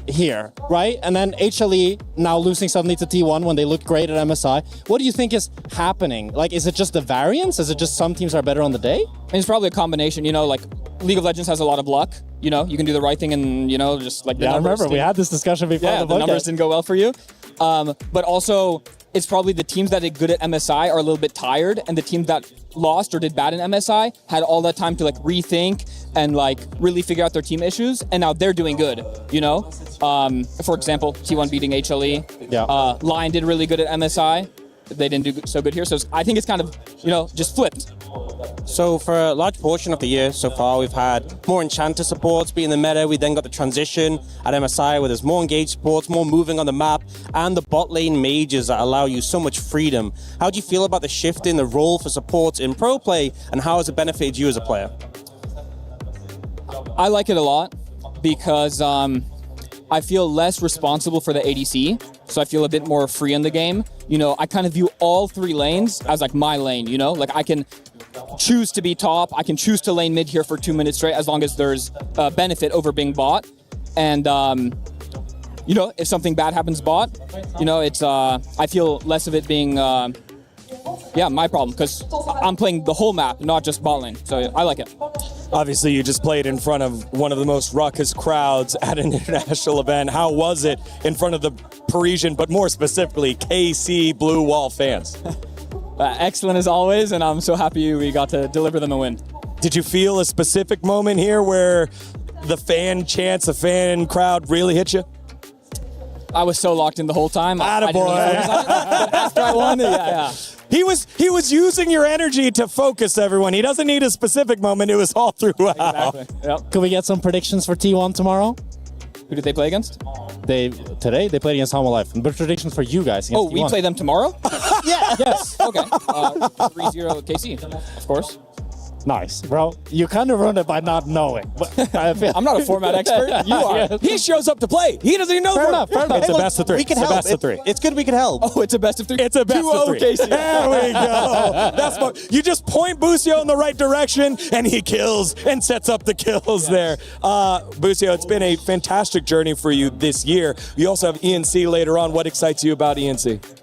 here, right? And then HLE now losing suddenly to T1 when they look great at MSI. What do you think is happening? Like, is it just the variance? Is it just some teams are better on the day? It's probably a combination, you know, like League of Legends has a lot of luck. You know, you can do the right thing and, you know, just like the numbers. I remember we had this discussion before. Yeah, the numbers didn't go well for you. But also, it's probably the teams that did good at MSI are a little bit tired, and the teams that lost or did bad in MSI had all that time to like rethink and like really figure out their team issues, and now they're doing good, you know? For example, T1 beating HLE. Yeah. Lion did really good at MSI. They didn't do so good here, so I think it's kind of, you know, just flipped. So for a large portion of the year so far, we've had more Enchanter supports being the meta. We then got the transition at MSI where there's more engaged supports, more moving on the map, and the bot lane mages that allow you so much freedom. How do you feel about the shift in the role for supports in pro play, and how has it benefited you as a player? I like it a lot because I feel less responsible for the ADC, so I feel a bit more free in the game. You know, I kind of view all 3 lanes as like my lane, you know? Like I can choose to be top, I can choose to lane mid here for 2 minutes straight as long as there's benefit over being bot. And, you know, if something bad happens bot, you know, it's, I feel less of it being, yeah, my problem, because I'm playing the whole map, not just bot lane, so I like it. Obviously, you just played in front of one of the most ruckus crowds at an international event. How was it in front of the Parisian, but more specifically, KC Blue Wall fans? Excellent as always, and I'm so happy we got to deliver them a win. Did you feel a specific moment here where the fan chants, the fan crowd really hit you? I was so locked in the whole time. I didn't really focus on it, but after I won, yeah. He was using your energy to focus everyone. He doesn't need a specific moment. It was all throughout. Exactly. Yep. Can we get some predictions for T1 tomorrow? Who did they play against? Today they played against Home Life. But predictions for you guys. Oh, we T1. play them tomorrow? Yeah. Yes. Okay. 3-0 KC, of course. Nice, bro. You kind of ruined it by not knowing. But I'm not a format expert. You are. Yes. He shows up to play. He doesn't even know. Fair enough. It's a best of 3. We can it's help. a best of 3. It's good we can help. Oh, it's a best of 3. It's a best of 3. KC. There we go. That's what you just point Busio in the right direction, and he kills and sets up the kills there. Busio, it's been a fantastic journey for you this year. You also have ENC later on. What excites you about ENC?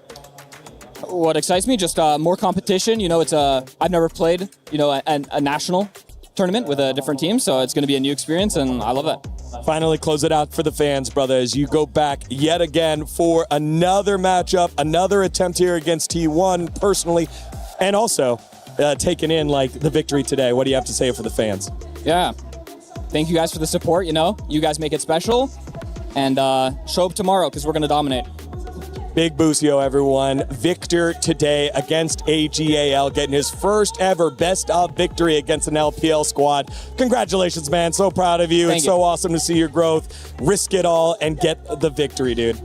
What excites me? Just more competition. You know, it's I've never played, you know, a national tournament with a different team, so it's going to be a new experience, and I love that. Finally, close it out for the fans, brother, as you go back yet again for another matchup, another attempt here against T1 personally, and also taking in like the victory today. What do you have to say for the fans? Yeah, thank you guys for the support. You know, you guys make it special, and show up tomorrow because we're going to dominate. Big Busio, everyone. Victor today against ag.al, getting his first ever best of victory against an LPL squad. Congratulations, man. So proud of you. It's so awesome to see your growth. Risk it all and get the victory, dude.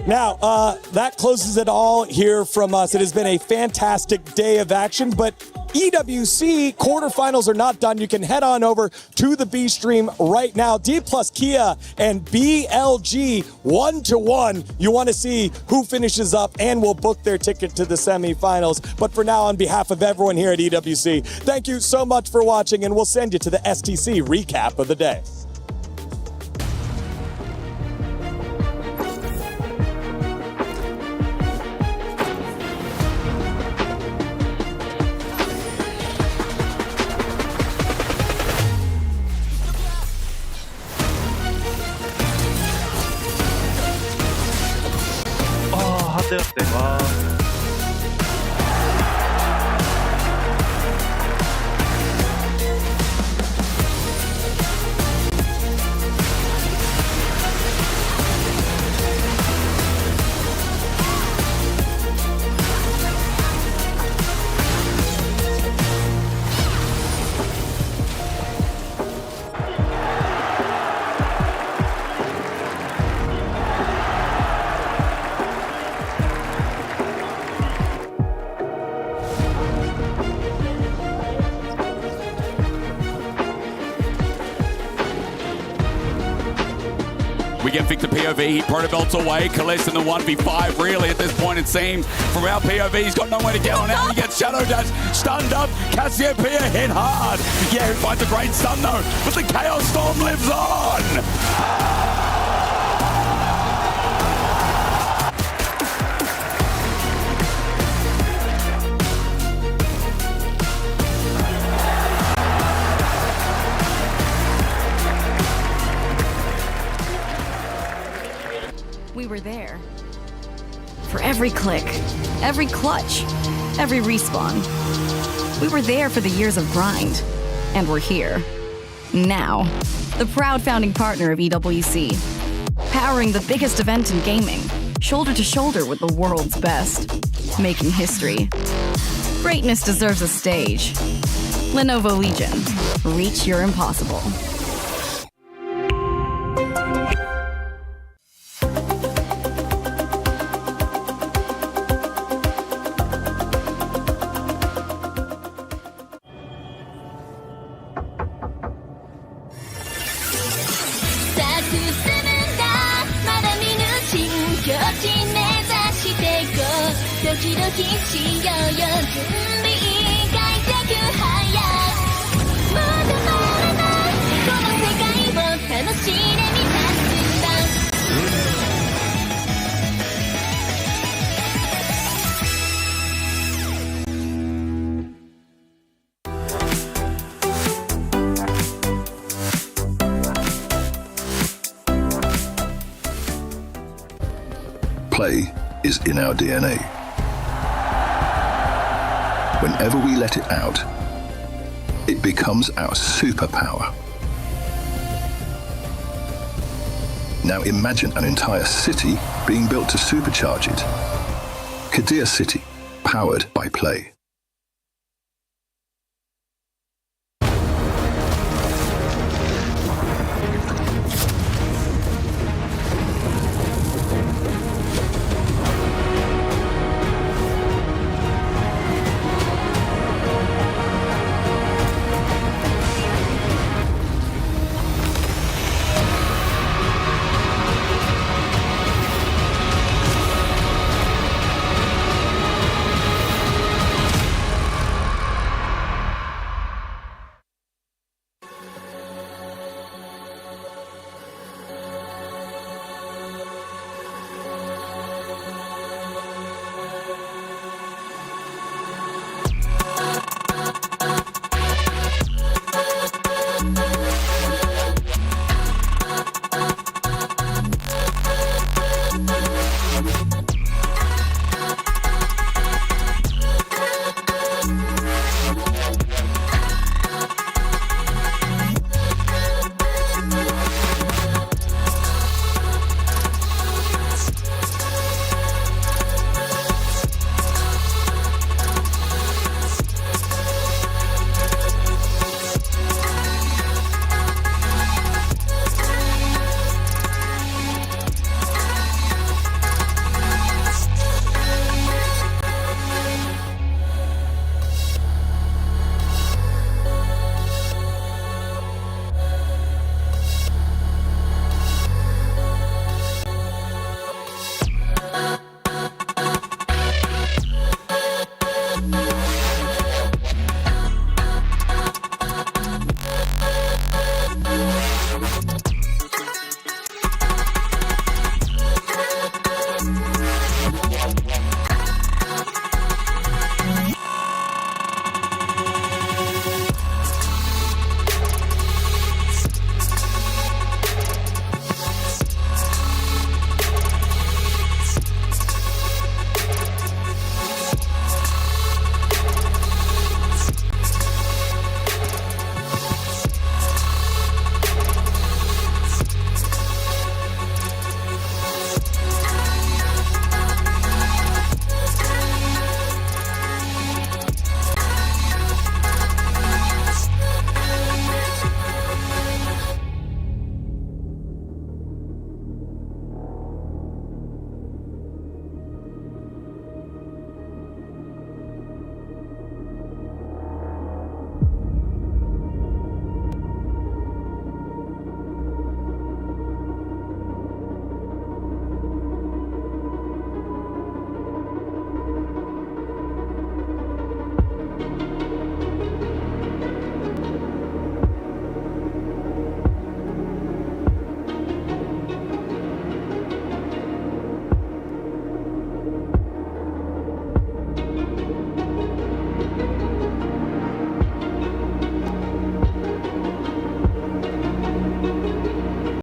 Now, that closes it all here from us. It has been a fantastic day of action, but EWC quarterfinals are not done. You can head on over to the B stream right now. D+ Kia and BLG 1-1. You want to see who finishes up and will book their ticket to the semifinals. But for now, on behalf of everyone here at EWC, thank you so much for watching, and we'll send you to the STC recap of the day. We get Victor POV, Protobelt's away, Kallis in the 1v5 really at this point it seems. From our POV, he's got nowhere to get on out, he gets Shadow Dash, stunned up, Cassiopeia hit hard. Yeah, he finds a great stun though, but the Chaos Storm lives on. We were there. For every click, every clutch, every respawn. We were there for the years of grind. And we're here. Now. The proud founding partner of EWC. Powering the biggest event in gaming. Shoulder to shoulder with the world's best. Making history. Greatness deserves a stage. Lenovo Legion. Reach your impossible. Play is in our DNA. Whenever we let it out, it becomes our superpower. Now imagine an entire city being built to supercharge it. Kadir City, powered by Play.